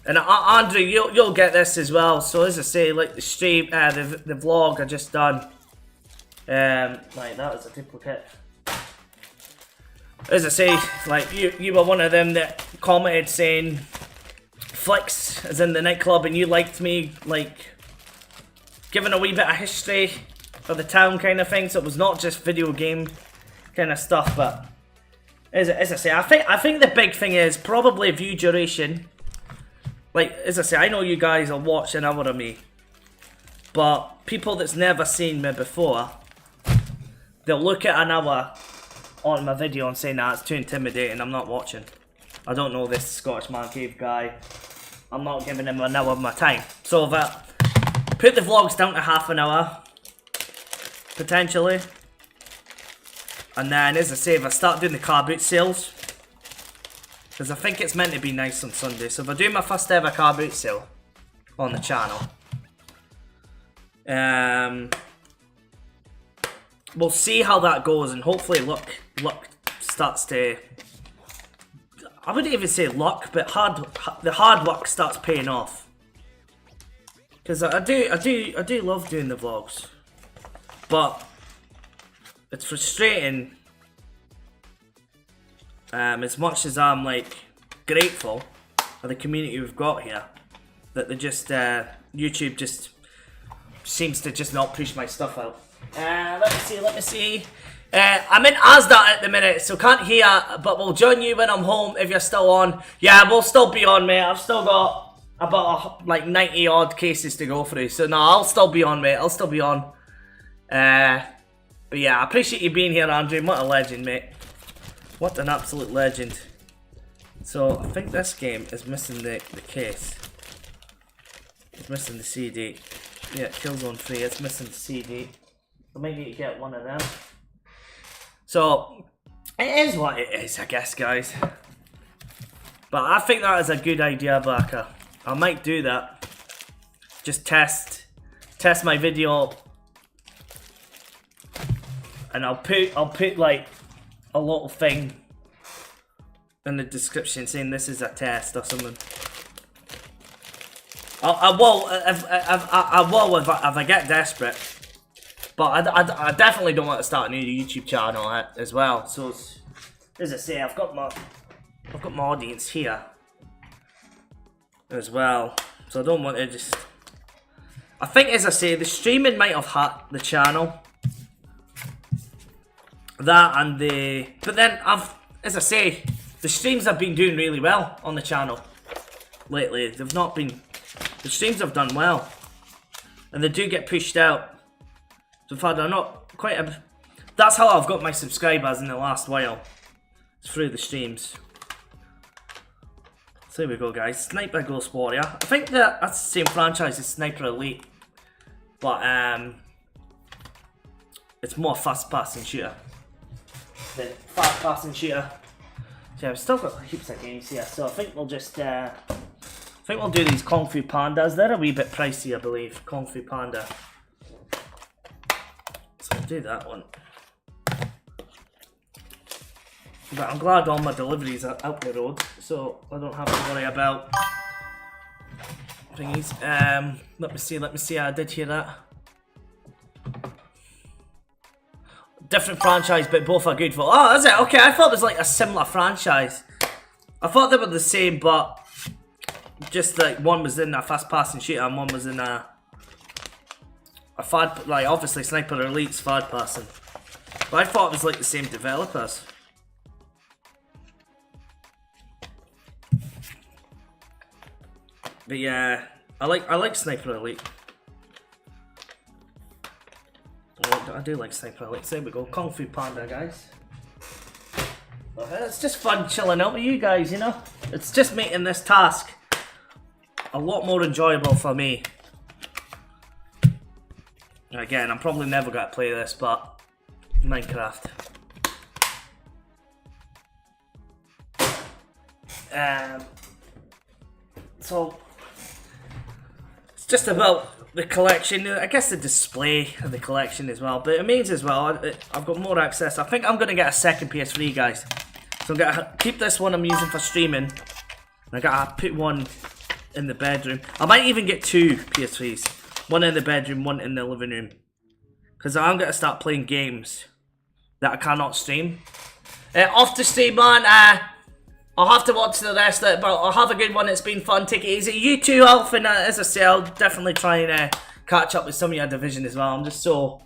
And Andrew, you'll get this as well. So as I say, like the stream, the vlog I just done. Like that was a duplicate. As I say, like you were one of them that commented saying Flicks is in the nightclub, and you liked me like giving a wee bit of history for the town kind of thing. So it was not just video game kind of stuff, but as I say, I think the big thing is probably view duration. Like as I say, I know you guys will watch an hour of me, but people that's never seen me before, they'll look at an hour on my video and say, nah, it's too intimidating, I'm not watching. I don't know this Scottish Man Cave guy. I'm not giving him an hour of my time. So if I put the vlogs down to half an hour, potentially. And then, as I say, if I start doing the car boot sales, because I think it's meant to be nice on Sunday. So if I do my first ever car boot sale on the channel, we'll see how that goes, and hopefully luck starts to, I wouldn't even say luck, but the hard work starts paying off. Because I do love doing the vlogs, but it's frustrating. As much as I'm like grateful for the community we've got here, that they just YouTube just seems to just not push my stuff out. Let me see. I'm in Asda at the minute, so can't hear, but we'll join you when I'm home if you're still on. Yeah, we'll still be on, mate. I've still got about like 90 odd cases to go through, so no, I'll still be on, mate. I'll still be on. But yeah, I appreciate you being here, Andrew. What a legend, mate. What an absolute legend. So I think this game is missing the case. It's missing the CD. Yeah, Killzone 3, it's missing the CD. I might need to get one of them. So, it is what it is, I guess, guys. But I think that is a good idea, Barker. I might do that. Just test my video, and I'll put like a little thing in the description saying this is a test or something. I will if I get desperate. But I definitely don't want to start a new YouTube channel as well. So as I say, I've got my audience here as well. So I don't want to just. I think, as I say, the streaming might have hurt the channel. That and the, but then as I say, the streams have been doing really well on the channel lately. They've not been. The streams have done well, and they do get pushed out. So in fact, I'm not quite a... That's how I've got my subscribers in the last while. It's through the streams. So here we go, guys. Sniper Ghost Warrior. I think that's the same franchise as Sniper Elite, but it's more fast-passing shooter. The fast-passing shooter. So yeah, I've still got heaps of games here. So I think we'll just I think we'll do these Kung Fu Pandas. They're a wee bit pricey, I believe. Kung Fu Panda. So I'll do that one. But I'm glad all my deliveries are out the road, so I don't have to worry about thingies. Let me see. I did hear that. Different franchise, but both are good for. Oh, is it? Okay, I thought it was like a similar franchise. I thought they were the same, but just like one was in a fast-passing shooter and one was in a fad, like obviously Sniper Elite's fast-passing. But I thought it was like the same developers. But yeah, I like Sniper Elite. I do like Sniper Elite. So there we go, Kung Fu Panda, guys. It's just fun chilling out with you guys, you know? It's just making this task a lot more enjoyable for me. Again, I'm probably never going to play this, but Minecraft. So just about the collection. I guess the display of the collection as well. But it means as well, I've got more access. I think I'm going to get a second PS3, guys. So I'm going to keep this one I'm using for streaming. I got to put one in the bedroom. I might even get two PS3s. One in the bedroom, one in the living room. Because I'm going to start playing games that I cannot stream. Off the stream, man. I'll have to watch the rest of it, but I'll have a good one. It's been fun. Take it easy. You too, Alf. And as I say, I'll definitely try and catch up with some of your division as well. I'm just so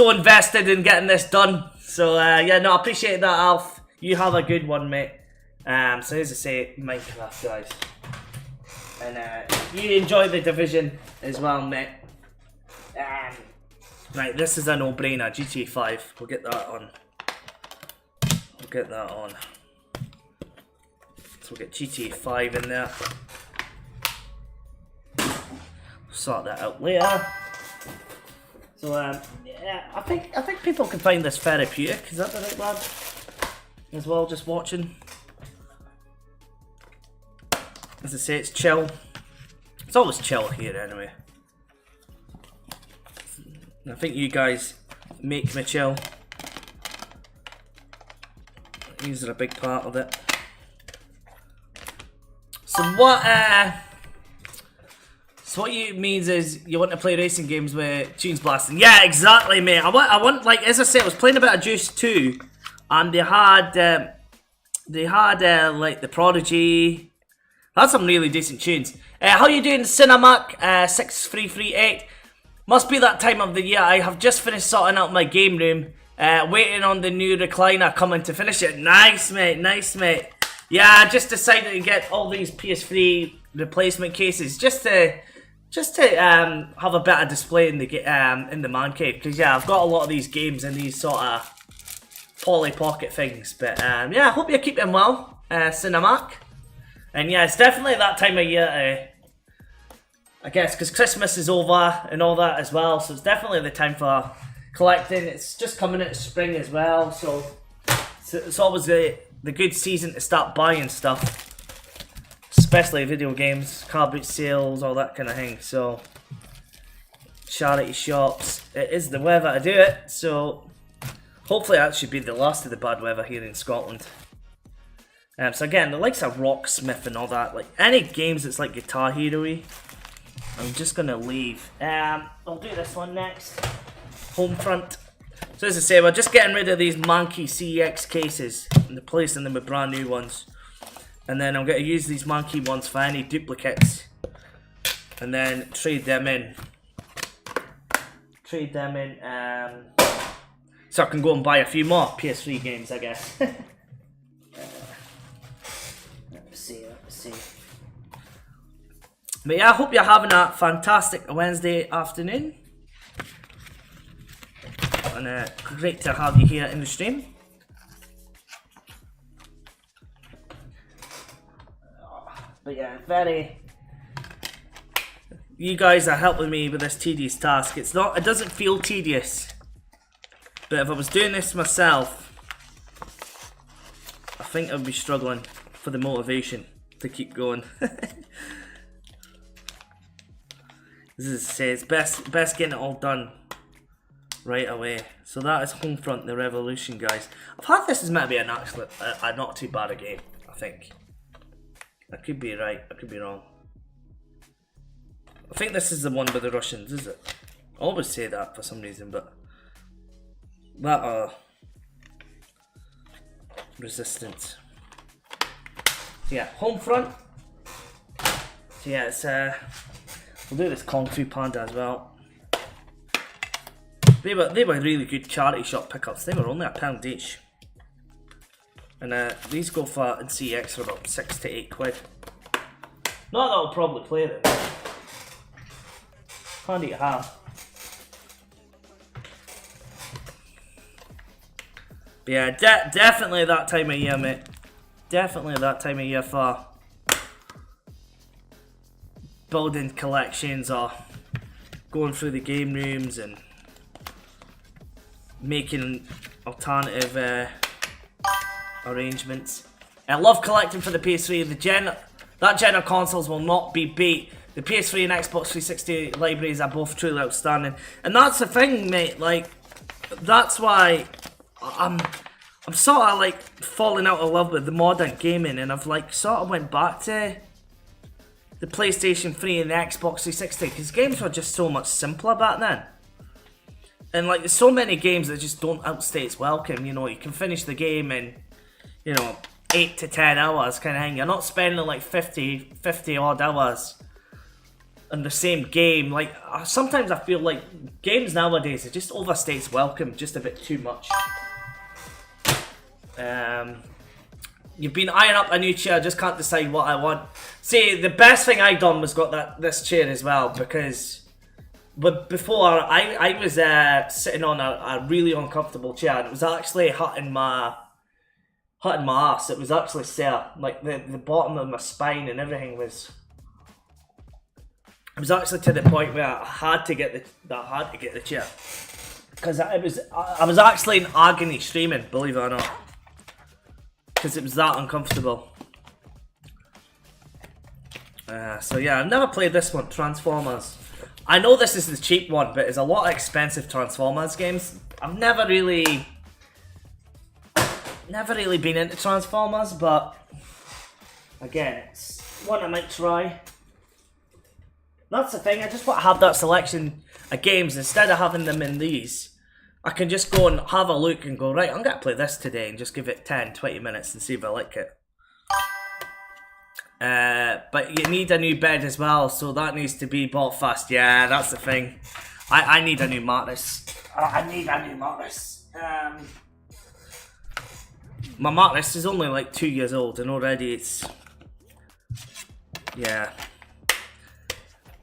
invested in getting this done. So, yeah, no, I appreciate that, Alf. You have a good one, mate. So, as I say, Minecraft, guys. And you enjoy the division as well, mate. Right, this is a no-brainer. GTA 5. We'll get that on. We'll get that on. So we'll get GTA 5 in there. Sort that out later. So yeah, I think people can find this therapeutic. Is that the right word? As well, just watching. As I say, it's chill. It's always chill here anyway. I think you guys make me chill. These are a big part of it. So what you means is you want to play racing games with tunes blasting. Yeah, exactly, mate. I want like, as I said, I was playing a bit of Juice 2, and they had like the Prodigy. That's some really decent tunes. How you doing, Cinemac 6338? Must be that time of the year. I have just finished sorting out my game room. Waiting on the new recliner coming to finish it. Nice, mate. Nice, mate. Yeah, I just decided to get all these PS3 replacement cases just to have a better display in the man cave. Because yeah, I've got a lot of these games and these sort of Polly Pocket things. But yeah, I hope you're keeping well, Cinemac. And yeah, it's definitely that time of year. I guess because Christmas is over and all that as well, so it's definitely the time for collecting. It's just coming into spring as well, so it's always the good season to start buying stuff, especially video games, car boot sales, all that kind of thing. So charity shops, it is the weather to do it, so hopefully that should be the last of the bad weather here in Scotland. So again, the likes of Rocksmith and all that, like any games that's like Guitar Hero-y, I'm just gonna leave. I'll do this one next. Homefront. So as I say, we're just getting rid of these manky CX cases and replacing them with brand new ones. And then I'm going to use these manky ones for any duplicates. And then trade them in. So I can go and buy a few more PS3 games, I guess. Let's see. But yeah, I hope you're having a fantastic Wednesday afternoon. And great to have you here in the stream. But yeah, you guys are helping me with this tedious task. It doesn't feel tedious. But if I was doing this myself, I think I'd be struggling for the motivation to keep going. As I say, it's best getting it all done right away. So that is Homefront: The Revolution, guys. I've had this as maybe a not too bad a game, I think. I could be right, I could be wrong. I think this is the one with the Russians, is it? I always say that for some reason, but that Resistance. So yeah, Homefront. So yeah, it's we'll do this Kung Fu Panda as well. They were really good charity shop pickups. They were only £1 each. And these go for in CX for about 6 to 8 quid. Not that I'll probably play them. Handy to have. But yeah, definitely that time of year, mate. Definitely that time of year for building collections or going through the game rooms and making alternative arrangements. I love collecting for the PS3. That gen of consoles will not be beat. The PS3 and Xbox 360 libraries are both truly outstanding. And that's the thing, mate, like, that's why I'm sort of like falling out of love with the modern gaming, and I've like sort of went back to the PlayStation 3 and the Xbox 360 because games were just so much simpler back then. And like there's so many games that just don't outstay its welcome, you know, you can finish the game in, you know, 8 to 10 hours kind of thing. You're not spending like 50 odd hours on the same game. Like sometimes I feel like games nowadays, it just overstays welcome just a bit too much. You've been eyeing up a new chair, just can't decide what I want. See, the best thing I done was got this chair as well, because before I was sitting on a really uncomfortable chair, and it was actually hurting my ass. It was actually sore, like the bottom of my spine and everything was. It was actually to the point where I had to get the chair, because I was actually in agony streaming, believe it or not, because it was that uncomfortable. So yeah, I've never played this one, Transformers. I know this is the cheap one, but it's a lot of expensive Transformers games. I've never really been into Transformers, but again, it's one I might try. That's the thing, I just want to have that selection of games instead of having them in these. I can just go and have a look and go, right, I'm going to play this today and just give it 10, 20 minutes and see if I like it. But you need a new bed as well, so that needs to be bought fast. Yeah, that's the thing. I need a new mattress. I need a new mattress. My mattress is only like 2 years old and already it's... Yeah.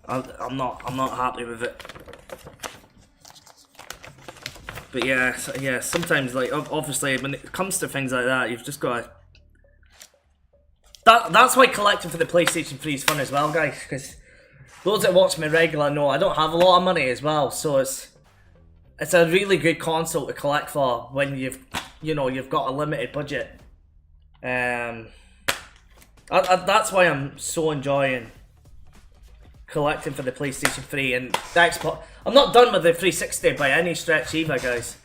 I'm not happy with it. But yeah, sometimes like obviously when it comes to things like that, you've just got to. That's why collecting for the PlayStation 3 is fun as well, guys. Because those that watch me regular know I don't have a lot of money as well, so it's a really good console to collect for when you've got a limited budget. That's why I'm so enjoying collecting for the PlayStation 3 and the Xbox. I'm not done with the 360 by any stretch either, guys.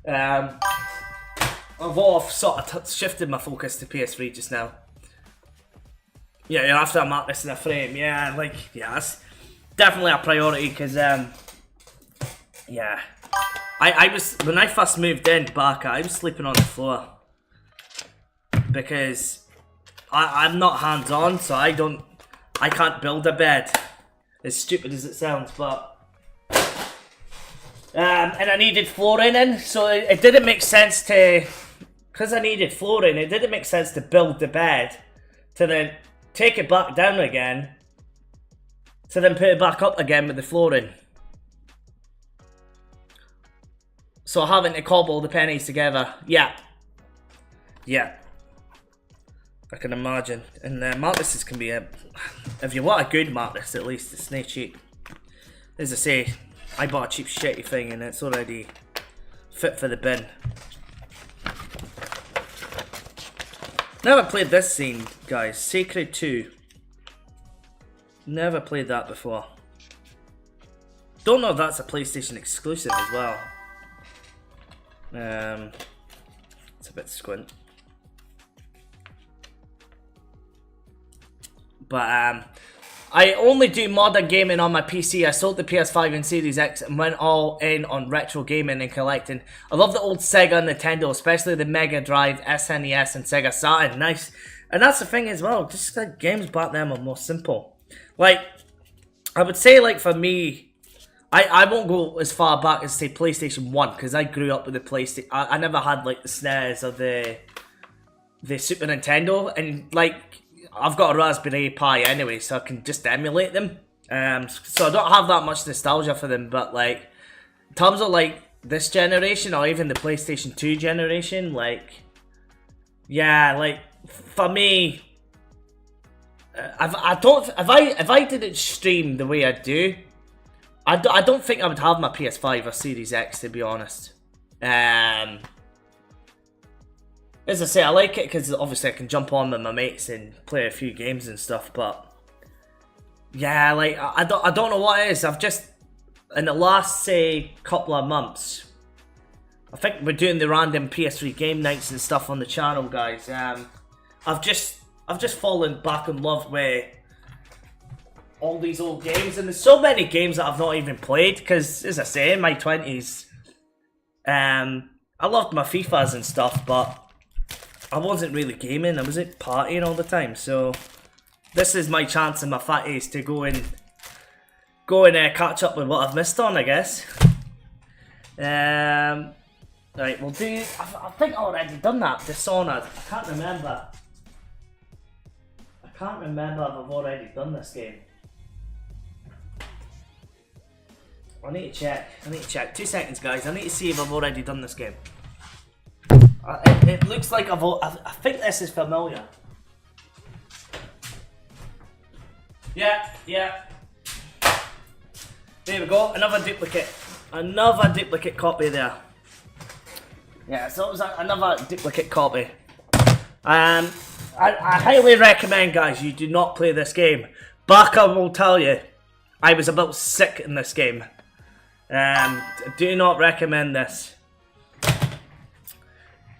I've sort of shifted my focus to PS3 just now. Yeah, after a mattress in a frame, that's definitely a priority because, yeah. I was, when I first moved in back, I was sleeping on the floor because I'm not hands-on, so I can't build a bed. As stupid as it sounds, but and I needed flooring in, so it didn't make sense to, because I needed flooring, it didn't make sense to build the bed to then take it back down again to then put it back up again with the flooring. So having to cobble the pennies together, yeah, I can imagine. And mattresses can be if you want a good mattress, at least it's not cheap. As I say, I bought a cheap shitty thing and it's already fit for the bin. Never played this scene, guys. Sacred 2. Never played that before. Don't know if that's a PlayStation exclusive as well. It's a bit squint. But I only do modern gaming on my PC. I sold the PS5 and Series X and went all in on retro gaming and collecting. I love the old Sega and Nintendo, especially the Mega Drive, SNES and Sega Saturn. Nice. And that's the thing as well, just like games back then were more simple. Like, I would say like for me, I won't go as far back as say PlayStation 1 because I grew up with the PlayStation. I never had like the SNES or the Super Nintendo, and like I've got a Raspberry Pi anyway, so I can just emulate them. So I don't have that much nostalgia for them, but like, in terms of like this generation or even the PlayStation 2 generation, like, yeah, like for me, if I didn't stream the way I do, I don't think I would have my PS5 or Series X, to be honest. As I say, I like it because obviously I can jump on with my mates and play a few games and stuff, but Yeah, like I don't know what it is. I've just in the last say couple of months, I think we're doing the random PS3 game nights and stuff on the channel, guys. I've just fallen back in love with all these old games, and there's so many games that I've not even played. Because as I say, in my 20s, I loved my FIFAs and stuff, but I wasn't really gaming. I wasn't partying all the time. So this is my chance in my fatties to go and catch up with what I've missed on, I guess. Right, we'll do. I think I've already done that. Dishonored. I can't remember. I can't remember if I've already done this game. I need to check. 2 seconds, guys. I need to see if I've already done this game. It looks like I think this is familiar. Yeah. There we go. Another duplicate copy there. Yeah, so it was another duplicate copy. I highly recommend, guys, you do not play this game. Baka will tell you, I was about sick in this game. Do not recommend this.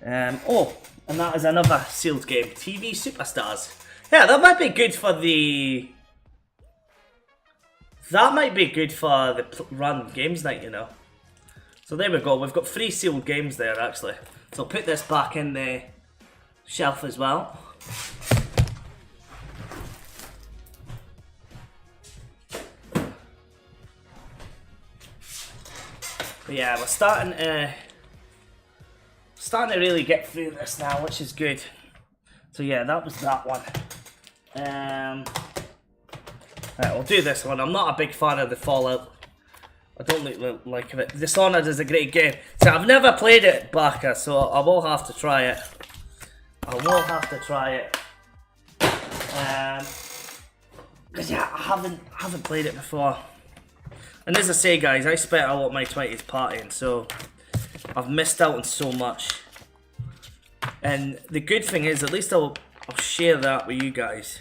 Oh, and that is another sealed game. TV Superstars. Yeah, that might be good for the... That might be good for the random games night, you know. So there we go. We've got 3 sealed games there, actually. So I'll put this back in the shelf as well. But yeah, we're starting to really get through this now, which is good. So yeah, that was that one. Right, we'll do this one. I'm not a big fan of the Fallout. I don't like it. Dishonored is a great game. So I've never played it, Baka, so I will have to try it. Because yeah, I haven't played it before. And as I say, guys, I spent a lot of my 20s partying, so I've missed out on so much. And the good thing is, at least I'll share that with you guys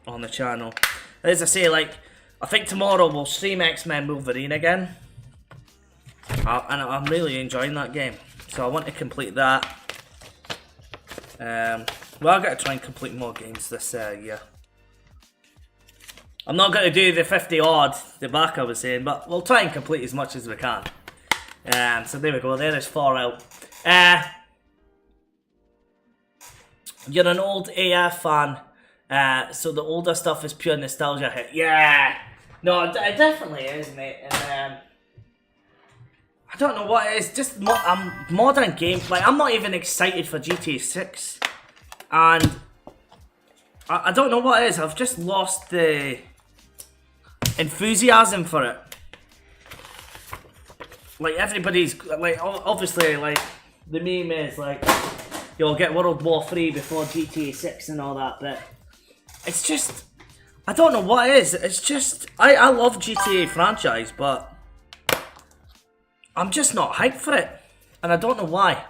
on the channel. As I say, like, I think tomorrow we'll stream X-Men Wolverine again. And I'm really enjoying that game. So I want to complete that. Well, I've got to try and complete more games this year. I'm not going to do the 50 odd, the back I was saying, but we'll try and complete as much as we can. So there we go, there is Fallout. You're an old AF fan, so the older stuff is pure nostalgia hit. Yeah! No, it definitely is, mate. And I don't know what it is, just modern games. Like, I'm not even excited for GTA 6. And I don't know what it is, I've just lost the enthusiasm for it. Like, everybody's, like, obviously, like, the meme is, like, you'll get World War 3 before GTA 6 and all that, but it's just, I don't know what it is, it's just, I love GTA franchise, but I'm just not hyped for it, and I don't know why.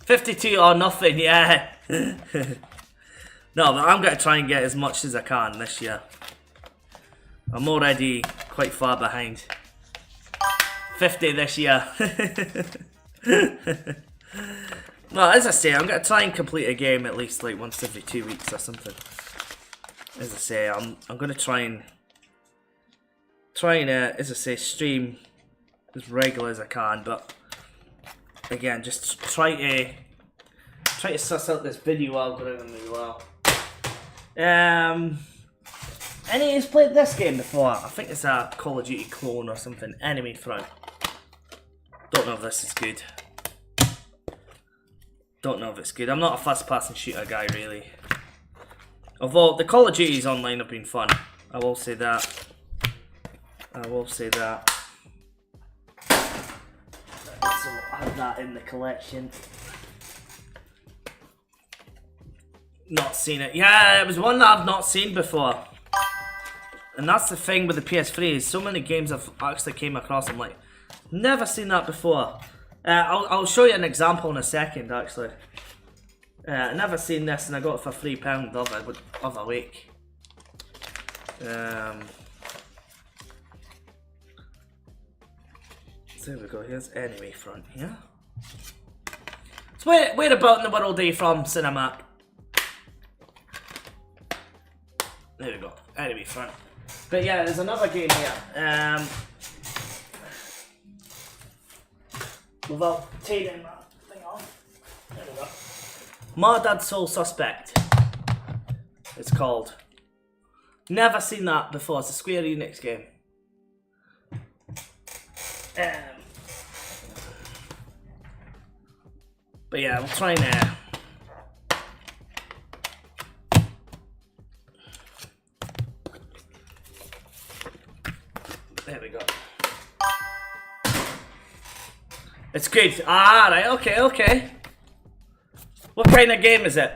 52 or nothing, yeah. No, but I'm going to try and get as much as I can this year. I'm already quite far behind. 50 this year. Well, as I say, I'm going to try and complete a game at least like once every 2 weeks or something. As I say, I'm going to try and as I say, stream as regular as I can, but again, just try to suss out this video algorithm as well. Any who's played this game before? I think it's a Call of Duty clone or something. Enemy Front. Don't know if this is good. Don't know if it's good. I'm not a fast-passing shooter guy, really. Although, the Call of Duties online have been fun. I will say that. So, I'll have that in the collection. Not seen it. Yeah, it was one that I've not seen before. And that's the thing with the PS3, is so many games I've actually came across, I'm like, never seen that before. I'll show you an example in a second, actually. I never seen this, and I got it for £3 the other week. there we go, here's enemy front here. So where about in the world are you from, Cinema? There we go, enemy front. But yeah, there's another game here. Without taking that thing off. There we go. Murdered Soul Suspect. It's called. Never seen that before. It's a Square Enix game. But yeah, we'll try now. There we go. It's good. Ah, right, okay. What kind of game is it?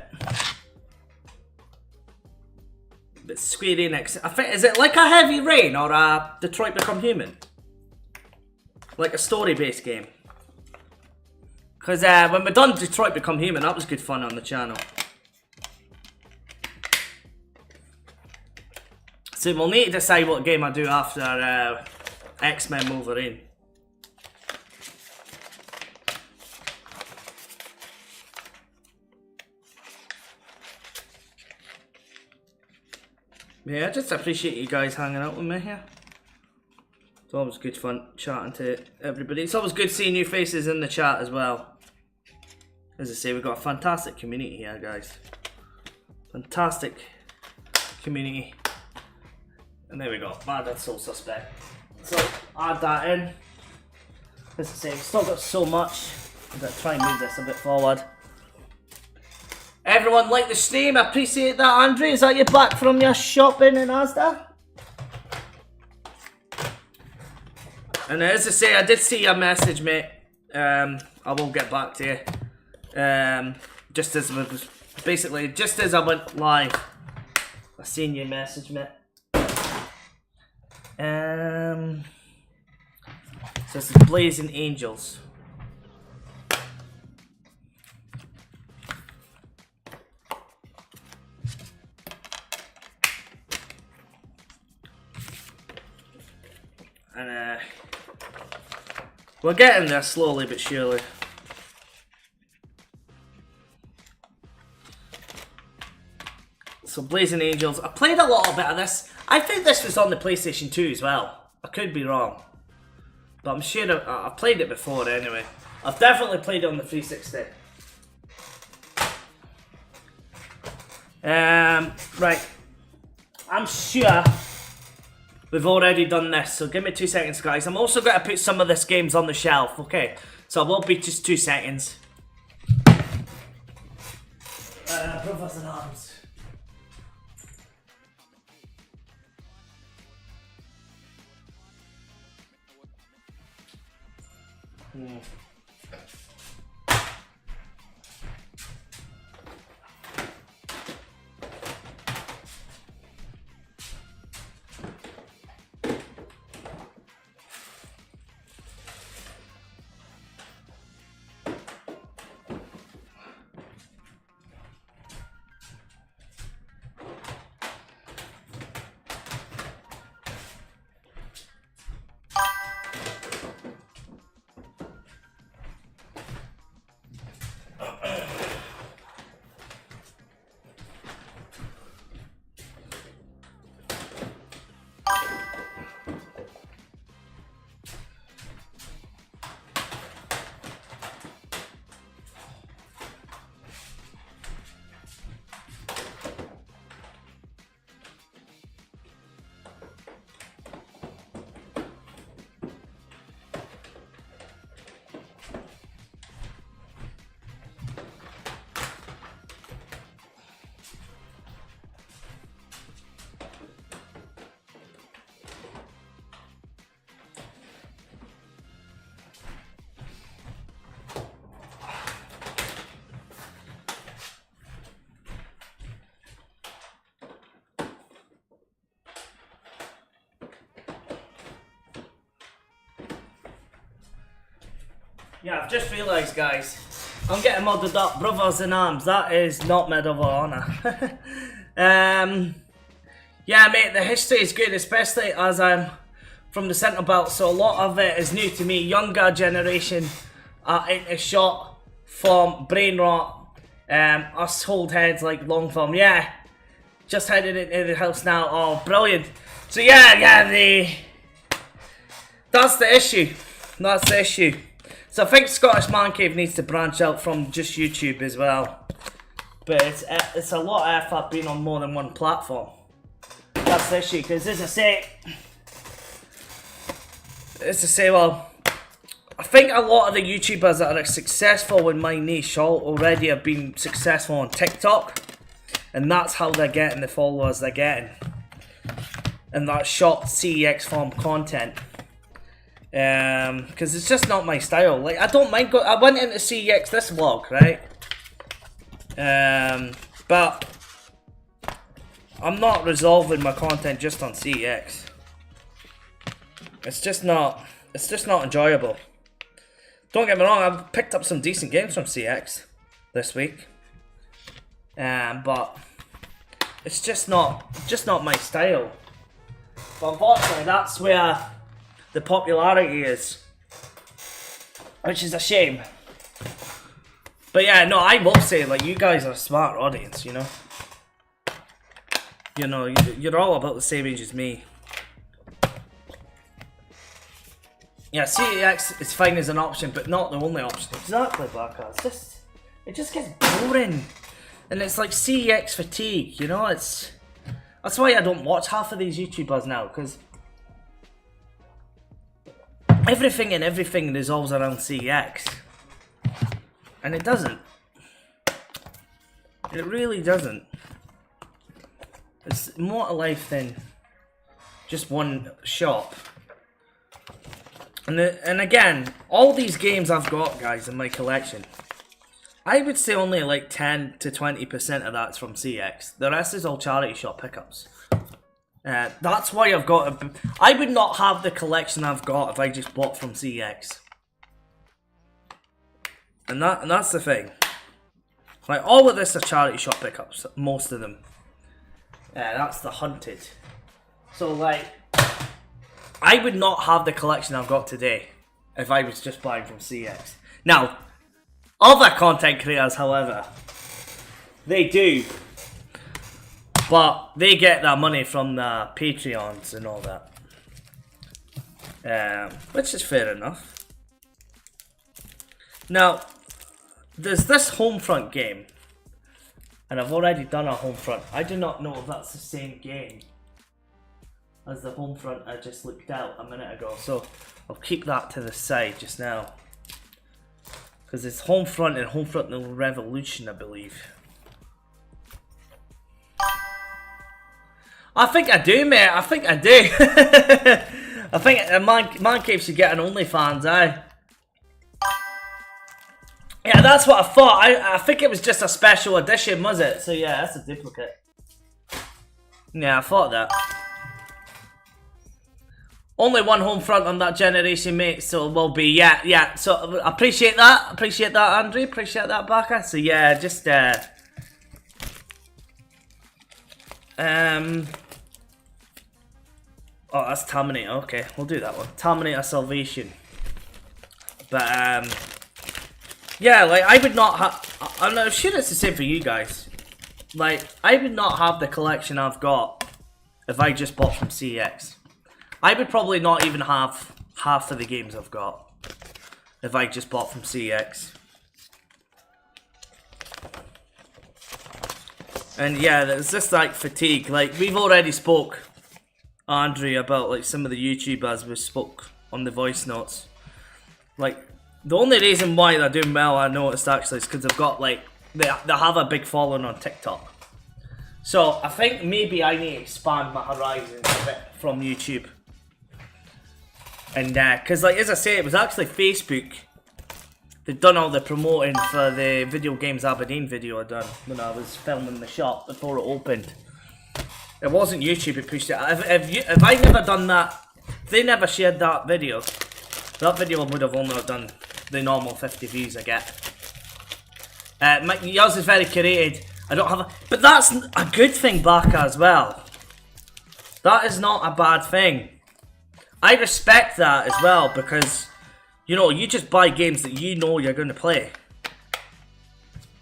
It's Square Enix. I think, is it like a Heavy Rain or a Detroit Become Human? Like a story-based game. Because when we done Detroit Become Human, that was good fun on the channel. So we'll need to decide what game I do after X-Men Wolverine. Yeah, I just appreciate you guys hanging out with me here. It's always good fun chatting to everybody. It's always good seeing new faces in the chat as well. As I say, we've got a fantastic community here, guys. Fantastic community. And there we go, Murdered Soul Suspect. So, add that in. As I say, we've still got so much. I'm going to try and move this a bit forward. Everyone like the stream, I appreciate that, Andre. Is that you back from your shopping in Asda? And as I say, I did see your message, mate. I will get back to you. Just as basically, just as I went live, I seen your message, mate. So this is Blazing Angels. And we're getting there slowly but surely. So Blazing Angels, I played a little bit of this. I think this was on the PlayStation 2 as well. I could be wrong. But I'm sure I've played it before anyway. I've definitely played it on the 360. Right. I'm sure we've already done this, so give me 2 seconds, guys. I'm also going to put some of this games on the shelf, okay? So it will be just 2 seconds. Brothers in Arms. Yeah, I've just realised, guys, I'm getting modded up. Brothers in Arms, that is not Medal of Honor. Yeah, mate, the history is good, especially as I'm from the centre belt, so a lot of it is new to me. Younger generation are into short form, brain rot, us hold heads like long form. Yeah, just headed into the house now. Oh, brilliant. So yeah, that's the issue. That's the issue. So I think Scottish Man Cave needs to branch out from just YouTube as well. But it's a lot of effort being on more than one platform. That's the issue, because as I say, well, I think a lot of the YouTubers that are successful in my niche already have been successful on TikTok. And that's how they're getting the followers they're getting. And that short CEX form content. Because it's just not my style. Like, I don't mind I went into CEX this vlog, right? But I'm not resolving my content just on CEX. It's just not enjoyable. Don't get me wrong, I've picked up some decent games from CX this week. But it's just not my style. But unfortunately, that's where the popularity is, which is a shame. But yeah, no, I will say, like, you guys are a smart audience, you know. You know, you're all about the same age as me. Yeah, CEX is fine as an option, but not the only option. Exactly, Blacker. It just gets boring. And it's like CEX fatigue, you know, that's why I don't watch half of these YouTubers now, because everything resolves around CEX. And it doesn't. It really doesn't. It's more to life than just one shop. And again, all these games I've got, guys, in my collection, I would say only like 10 to 20% of that's from CX. The rest is all charity shop pickups. That's why I've got I would not have the collection I've got if I just bought from CX. And that's the thing. Like, all of this are charity shop pickups, most of them. That's the hunted. So, like, I would not have the collection I've got today if I was just buying from CX. Now, other content creators, however, they do. But they get that money from the Patreons and all that. Which is fair enough. Now, there's this Homefront game. And I've already done a Homefront. I do not know if that's the same game as the Homefront I just looked out a minute ago. So I'll keep that to the side just now. Because it's Homefront and Homefront the Revolution, I believe. I think I do, mate. I think I do. I think Man Cave should get an OnlyFans, aye. Yeah, that's what I thought. I think it was just a special edition, was it? So yeah, that's a duplicate. Yeah, I thought that. Only one Homefront on that generation, mate, so it will be, yeah. So, appreciate that, Andrew, appreciate that, Baka. So, yeah, just, oh, that's Terminator, okay, we'll do that one. Terminator Salvation. But, yeah, like, I would not have, I'm sure it's the same for you guys. Like, I would not have the collection I've got if I just bought from CX. I would probably not even have half of the games I've got if I just bought from CX. And yeah, there's just like fatigue. Like, we've already spoke, Andrew, about like some of the YouTubers we spoke on the voice notes. Like, the only reason why they're doing well, I noticed actually, is because they've got like, they have a big following on TikTok. So I think maybe I need to expand my horizons a bit from YouTube. And because, like, as I say, it was actually Facebook. They'd done all the promoting for the Video Games Aberdeen video I done when I was filming the shop before it opened. It wasn't YouTube who pushed it. If I never done that, if they never shared that video, that video would have only done the normal 50 views I get. Yours is very curated. I don't have a... But that's a good thing, Baka, as well. That is not a bad thing. I respect that as well because, you know, you just buy games that you know you're going to play.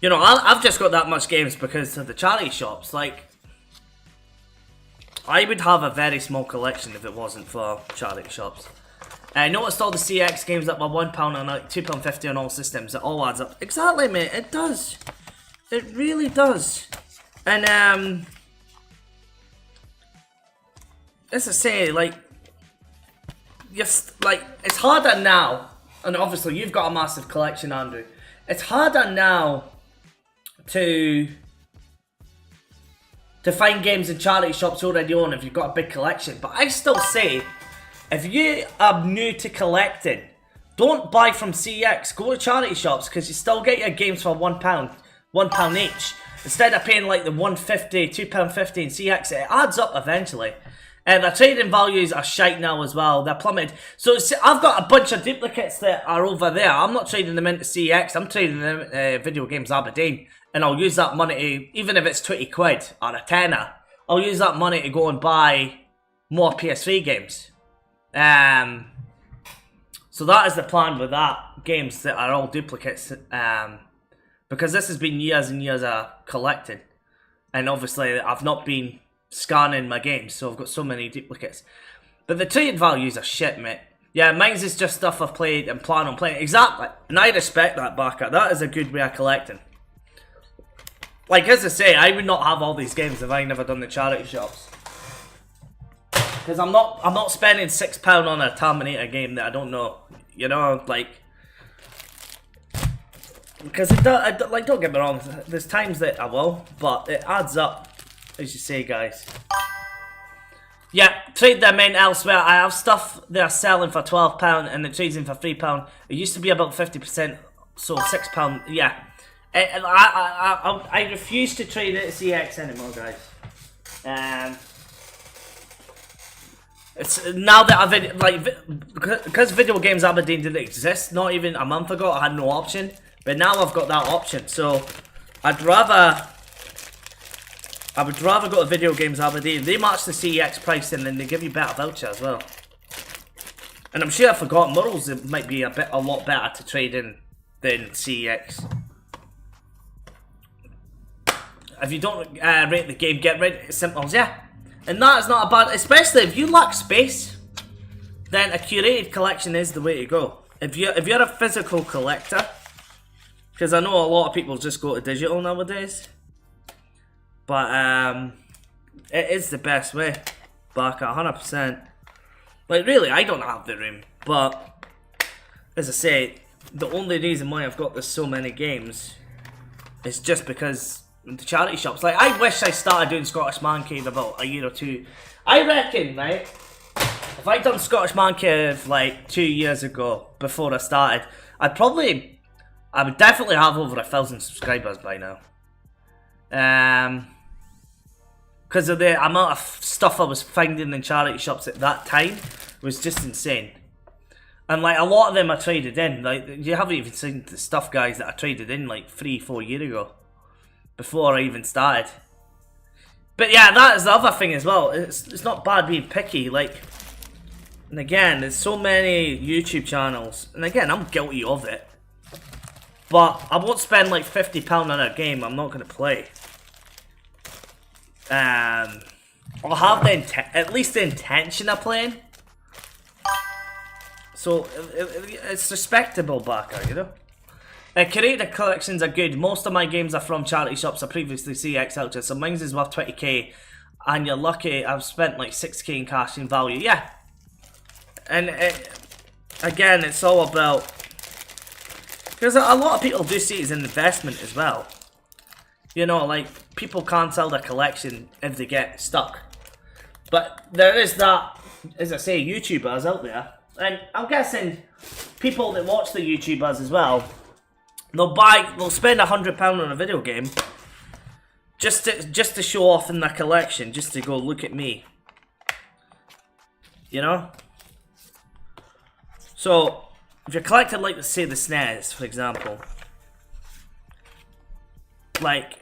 You know, I've just got that much games because of the charity shops. Like, I would have a very small collection if it wasn't for charity shops. I noticed all the CX games that were £1 and like £2.50 on all systems. It all adds up. Exactly, mate. It does. It really does. And as I say, like, like it's harder now. And obviously, you've got a massive collection, Andrew. It's harder now to find games in charity shops already on if you've got a big collection. But I still say, if you are new to collecting, don't buy from CX. Go to charity shops because you still get your games for £1, £1 each. Instead of paying like the £1.50, £2.50 in CX, it adds up eventually. And the trading values are shite now as well. They're plummeted. So I've got a bunch of duplicates that are over there. I'm not trading them into CX. I'm trading them Video Games Aberdeen. And I'll use that money to, even if it's 20 quid or a tenner, I'll use that money to go and buy more PS3 games. So that is the plan with that. Games that are all duplicates. Because this has been years and years of collecting. And obviously I've not been scanning my games, so I've got so many duplicates. But the trade values are shit, mate. Yeah, mine's is just stuff I've played and plan on playing. Exactly. And I respect that, Barker. That is a good way of collecting. Like, as I say, I would not have all these games if I never done the charity shops. Because I'm not spending £6 on a Terminator game that I don't know. You know, like... Because it does, like, don't get me wrong, there's times that I will, but it adds up, as you say, guys. Yeah, trade them in elsewhere. I have stuff they're selling for £12 and the trade's in for £3. It used to be about 50%, so £6, yeah. I refuse to trade it at CX anymore, guys. It's now that I've like because Video Games Aberdeen didn't exist. Not even a month ago, I had no option, but now I've got that option. So I would rather go to Video Games Aberdeen. They match the CX price and then they give you better voucher as well. And I'm sure I forgot Murals. It might be a lot better to trade in than CX. If you don't rate the game, get rid of Simples, yeah. And that is not a bad, especially if you lack space, then a curated collection is the way to go. If you're a physical collector, because I know a lot of people just go to digital nowadays, but it is the best way, back at 100%. Like really, I don't have the room, but as I say, the only reason why I've got this so many games is just because the charity shops. Like, I wish I started doing Scottish Man Cave about a year or two. I reckon, right, if I'd done Scottish Man Cave like 2 years ago before I started, I would definitely have over 1,000 subscribers by now. Because of the amount of stuff I was finding in charity shops at that time was just insane. And like a lot of them I traded in. Like, you haven't even seen the stuff, guys, that I traded in like 3-4 years ago. Before I even started. But yeah, that is the other thing as well. It's not bad being picky. Like, and again, there's so many YouTube channels. And again, I'm guilty of it. But I won't spend like £50 on a game I'm not going to play. I'll have at least the intention of playing. So, it's respectable, Barker, you know? Curated collections are good. Most of my games are from charity shops or previously CX vouchers, so mine's is worth 20k, and you're lucky I've spent like 6k in cash in value. Yeah, and again, it's all about, because a lot of people do see it as an investment as well. You know, like, people can't sell their collection if they get stuck. But there is that, as I say, YouTubers out there, and I'm guessing people that watch the YouTubers as well. They'll spend £100 on a video game just to show off in their collection, just to go look at me. You know? So if you're collecting, like, say the SNES, for example, like,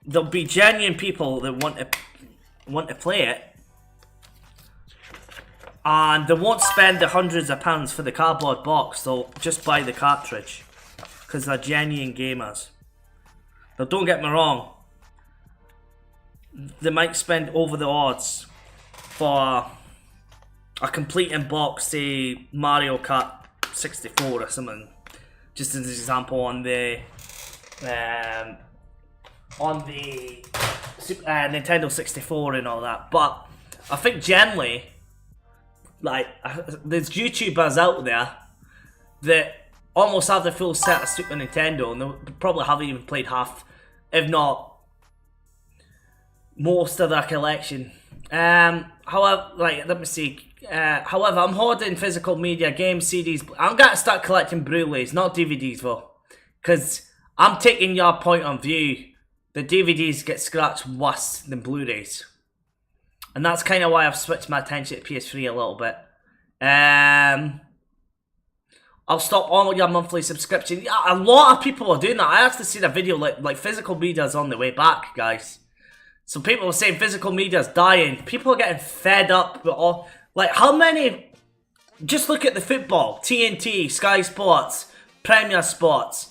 there'll be genuine people that want to play it, And they won't spend the hundreds of pounds for the cardboard box. They'll just buy the cartridge. Because they're genuine gamers. Now don't get me wrong. They might spend over the odds for a complete in box, say Mario Kart 64 or something. Just as an example on the Nintendo 64 and all that. But I think generally, like, there's YouTubers out there that almost have the full set of Super Nintendo, and they probably haven't even played half, if not most of their collection. However, like, let me see. However, I'm hoarding physical media, games, CDs. I'm gonna start collecting Blu-rays, not DVDs though, because I'm taking your point of view. The DVDs get scratched worse than Blu-rays, and that's kind of why I've switched my attention to PS3 a little bit. I'll stop all your monthly subscription. Yeah, a lot of people are doing that. I actually seen a video like physical media's on the way back, guys. So people are saying physical media's dying. People are getting fed up with all. Like, how many? Just look at the football. TNT, Sky Sports, Premier Sports.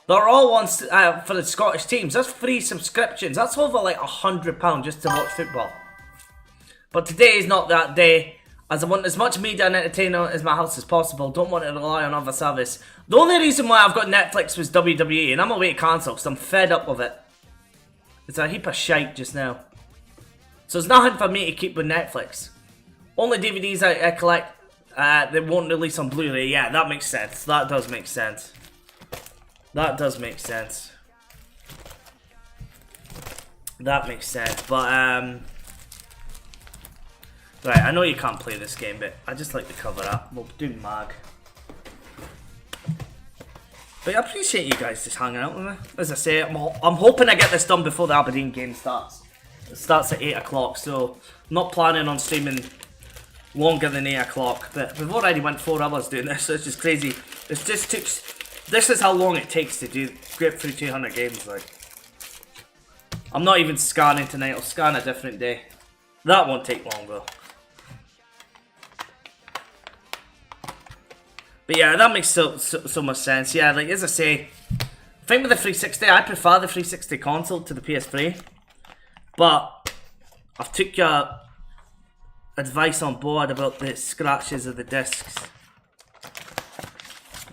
They're all on for the Scottish teams. That's free subscriptions. That's over like £100 just to watch football. But today is not that day. As I want as much media and entertainment as my house as possible. Don't want to rely on other service. The only reason why I've got Netflix was WWE, and I'm away to cancel because I'm fed up with it. It's a heap of shite just now. So there's nothing for me to keep with Netflix. Only DVDs I collect, they won't release on Blu-ray. Yeah, that makes sense. That does make sense. That does make sense. That makes sense. But, right, I know you can't play this game, but I just like the cover up. We'll do mag. But I appreciate you guys just hanging out with me. As I say, I'm hoping I get this done before the Aberdeen game starts. It starts at 8 o'clock, so I'm not planning on streaming longer than 8 o'clock. But we've already went 4 hours doing this, so it's just crazy. It just took. This is how long it takes to get through 200 games. Like, I'm not even scanning tonight. I'll scan a different day. That won't take long though. But yeah, that makes so much sense. Yeah, like, as I say, I think with the 360, I prefer the 360 console to the PS3. But I've took your advice on board about the scratches of the discs,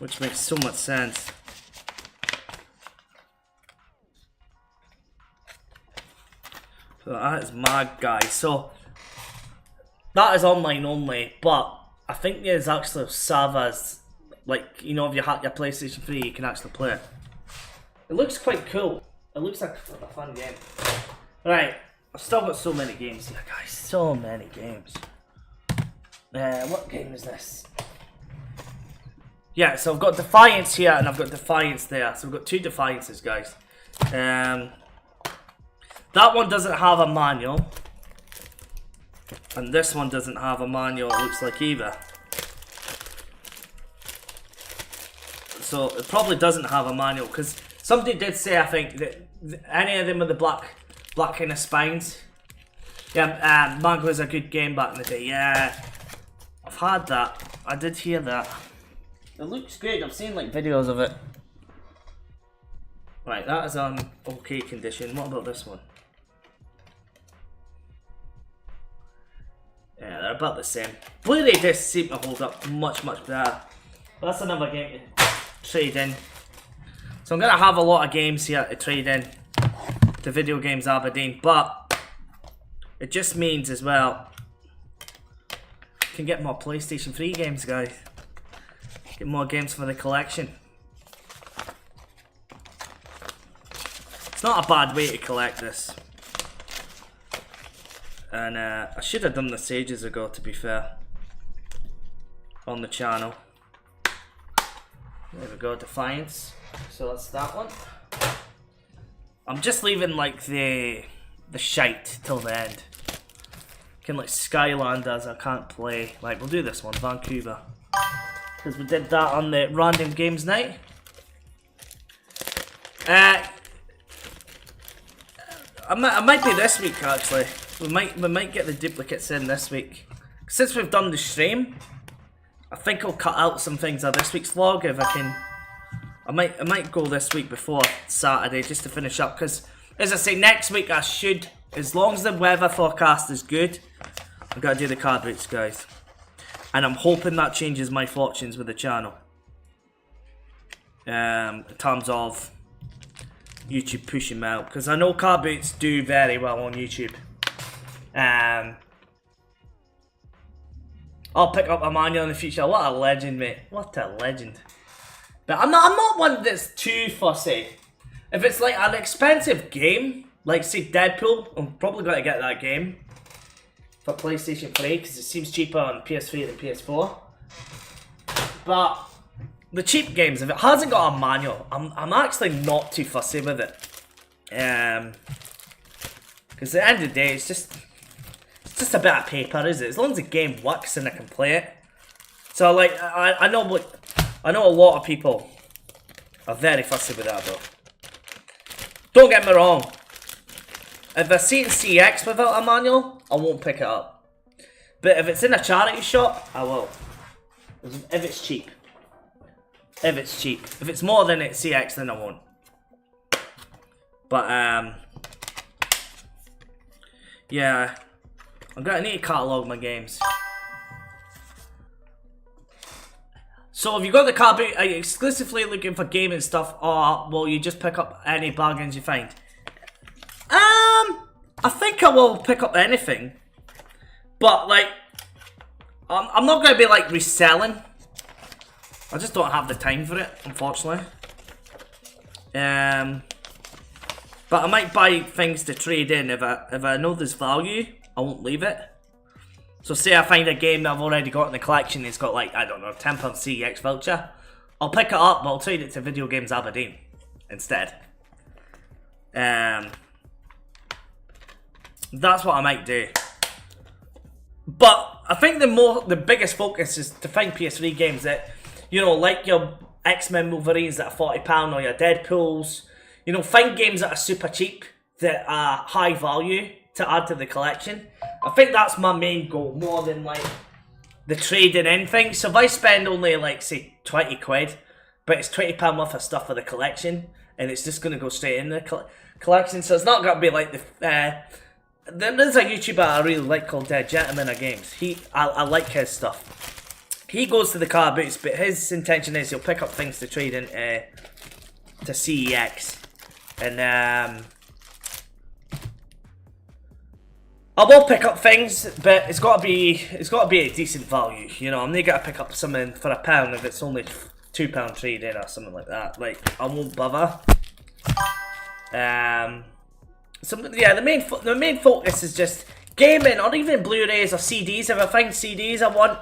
which makes so much sense. So that is mad, guys. So that is online only, but I think there's actually servers. Like, you know, if you hack your PlayStation 3, you can actually play it. It looks quite cool. It looks like a fun game. Right, I've still got so many games here, guys. So many games. What game is this? Yeah, so I've got Defiance here and I've got Defiance there. So we've got 2 Defiances, guys. That one doesn't have a manual. And this one doesn't have a manual, it looks like, either. So it probably doesn't have a manual, because somebody did say, I think, that any of them with the black kind of spines. Yeah, Mango's a good game back in the day. Yeah, I've had that. I did hear that. It looks great. I've seen like videos of it. Right, that is on okay condition. What about this one? Yeah, they're about the same. Blu-ray discs seem to hold up much better. That's another game to trade in. So I'm going to have a lot of games here to trade in to Video Games Aberdeen, but it just means as well I can get more PlayStation 3 games, guys. Get more games for the collection. It's not a bad way to collect this. And I should have done this ages ago, to be fair, on the channel. There we go, Defiance. So that's that one. I'm just leaving like the shite till the end. Kind of like Skylanders I can't play. Like, we'll do this one, Vancouver, because we did that on the random games night. I might be this week actually. We might get the duplicates in this week, since we've done the stream, I think I'll cut out some things of this week's vlog if I can. I might go this week before Saturday just to finish up, because as I say, next week I should, as long as the weather forecast is good, I've got to do the card boots, guys. And I'm hoping that changes my fortunes with the channel. In terms of YouTube pushing me out, because I know card boots do very well on YouTube. I'll pick up a manual in the future. What a legend, mate. What a legend. But I'm not one that's too fussy. If it's like an expensive game, like say Deadpool, I'm probably going to get that game for PlayStation 3 because it seems cheaper on PS3 than PS4. But the cheap games, if it hasn't got a manual, I'm actually not too fussy with it. Because at the end of the day, it's just a bit of paper, is it? As long as the game works and I can play it. So like, I know a lot of people are very fussy with that though. Don't get me wrong. If I see it in CX without a manual, I won't pick it up. But if it's in a charity shop, I will. If it's cheap. If it's cheap. If it's more than it's CX, then I won't. But yeah, I'm gonna need to catalogue my games. So if you got the card boot, are you exclusively looking for gaming stuff, or will you just pick up any bargains you find? I think I will pick up anything, but like, I'm not gonna be like reselling. I just don't have the time for it, unfortunately. But I might buy things to trade in if I know there's value. I won't leave it. So say I find a game that I've already got in the collection, it's got like, I don't know, £10 CEX voucher. I'll pick it up, but I'll trade it to Video Games Aberdeen instead. That's what I might do. But I think the biggest focus is to find PS3 games that, you know, like your X-Men Wolverines that are £40 or your Deadpools. You know, find games that are super cheap, that are high value to add to the collection. I think that's my main goal, more than like the trading in thing. So if I spend only like say 20 quid, but it's £20 worth of stuff for the collection, and it's just going to go straight in the collection. So it's not going to be like the... there's a YouTuber I really like called Gentleman of Games. I like his stuff. He goes to the car boots, but his intention is he'll pick up things to trade in to CEX. And I will pick up things, but it's got to be a decent value. You know, I'm not gonna pick up something for £1 if it's only £2 trade in or something like that. Like, I won't bother. So yeah, the main focus is just gaming, or even Blu-rays or CDs. If I find CDs I want,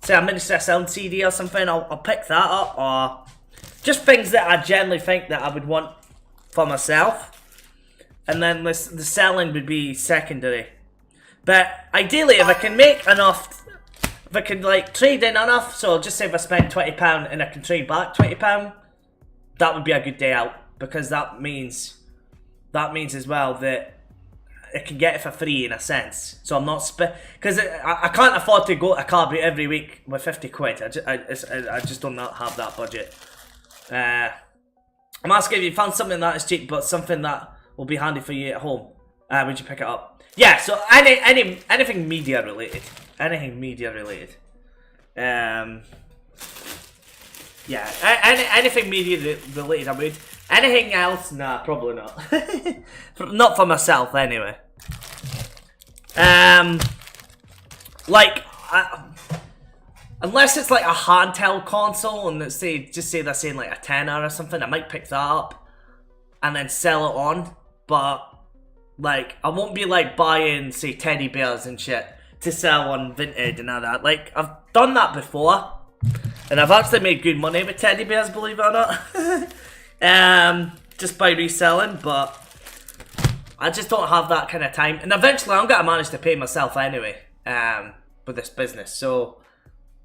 say a Minister Sound CD or something, I'll pick that up, or just things that I generally think that I would want for myself. And then the selling would be secondary. But ideally, if I can make enough, if I can like trade in enough, so just say if I spend £20 and I can trade back £20, that would be a good day out, because that means as well that I can get it for free in a sense. So I'm not because I can't afford to go to a car boot every week with 50 quid. I just don't have that budget. I'm asking if you found something that is cheap, but something that will be handy for you at home. Would you pick it up? Yeah, so anything media related. Anything media related. Yeah, anything media related I would. Anything else? Nah, probably not. Not for myself, anyway. Like, unless it's like a handheld console and let's say, just say they're saying like a tenner or something, I might pick that up and then sell it on. But like, I won't be like buying say teddy bears and shit to sell on Vinted and all that. Like, I've done that before and I've actually made good money with teddy bears, believe it or not. Just by reselling, but I just don't have that kind of time. And eventually I'm gonna manage to pay myself anyway, with this business. So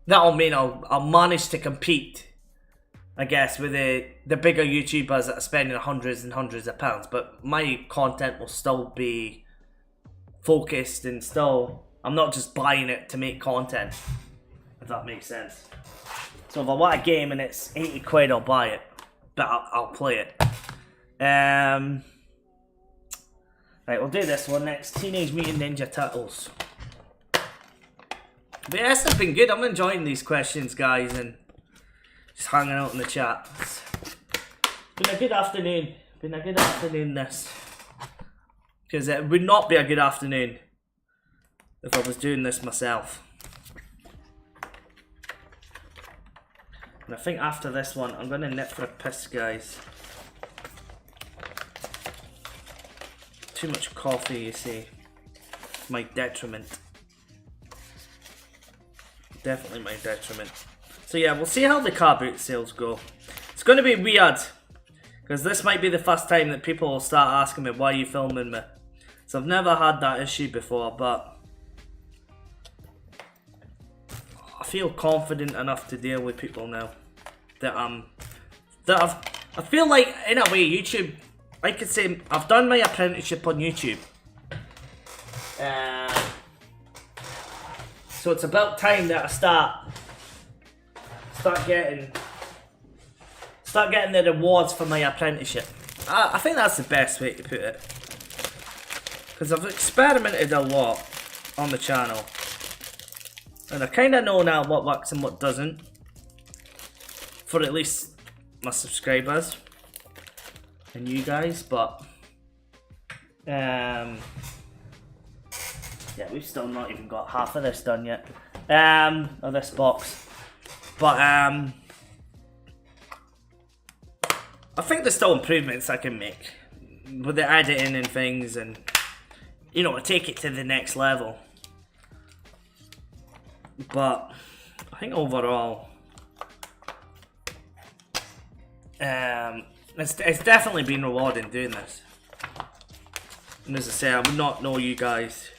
that'll mean I'll manage to compete, I guess, with the bigger YouTubers that are spending hundreds and hundreds of pounds. But my content will still be focused and still I'm not just buying it to make content, if that makes sense. So if I want a game and it's 80 quid, I'll buy it, but I'll play it. Right, we'll do this one next. Teenage Mutant Ninja Turtles. But yeah, this has been good. I'm enjoying these questions, guys, and just hanging out in the chat. It's been a good afternoon. Been a good afternoon, this. Because it would not be a good afternoon if I was doing this myself. And I think after this one, I'm going to nip for a piss, guys. Too much coffee, you see. My detriment. Definitely my detriment. So yeah, we'll see how the car boot sales go. It's going to be weird, because this might be the first time that people will start asking me, why are you filming me? So I've never had that issue before, but I feel confident enough to deal with people now. I feel like, in a way, YouTube, I could say, I've done my apprenticeship on YouTube. So it's about time that I start getting the rewards for my apprenticeship. I think that's the best way to put it. Because I've experimented a lot on the channel. And I kind of know now what works and what doesn't. For at least my subscribers. And you guys, but... yeah, we've still not even got half of this done yet. Of this box. But, I think there's still improvements I can make. With the editing and things and... You know, take it to the next level. But, I think overall... It's definitely been rewarding doing this. And as I say, I would not know you guys.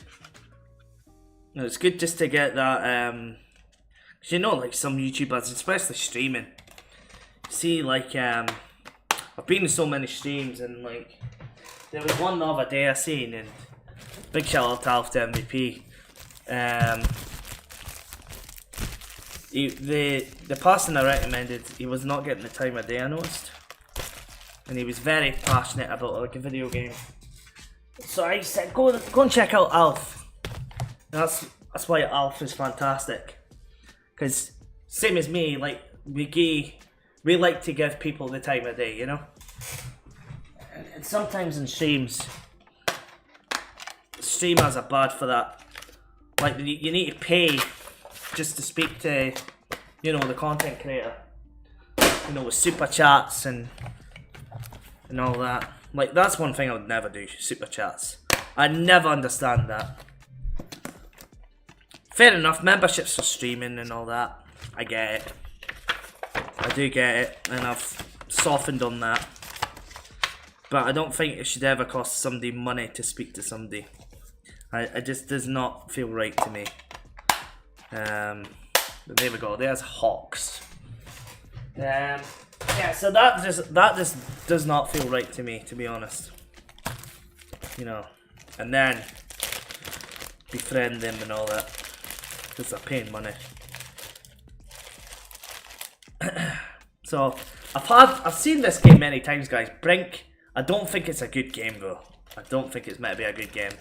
It's good just to get that, cause you know, like some YouTubers, especially streaming. See, like, I've been in so many streams, and like, there was one the other day I seen, and big shout out to Alf to MVP. The person I recommended, he was not getting the time of day, I noticed. And he was very passionate about like a video game. So I said, go and check out Alf. And that's why Alf is fantastic. Because same as me, like we like to give people the time of day, you know. And sometimes in streamers are bad for that. Like you need to pay just to speak to, you know, the content creator. You know, with super chats and all that. Like, that's one thing I would never do, super chats. I never understand that. Fair enough, memberships for streaming and all that. I get it. I do get it, and I've softened on that. But I don't think it should ever cost somebody money to speak to somebody. It just does not feel right to me. But there we go, there's Hawks. Yeah, so that just does not feel right to me, to be honest. You know, and then befriend them and all that, because they're paying money. So I've seen this game many times, guys. Brink. I don't think it's a good game though. I don't think it's meant to be a good game.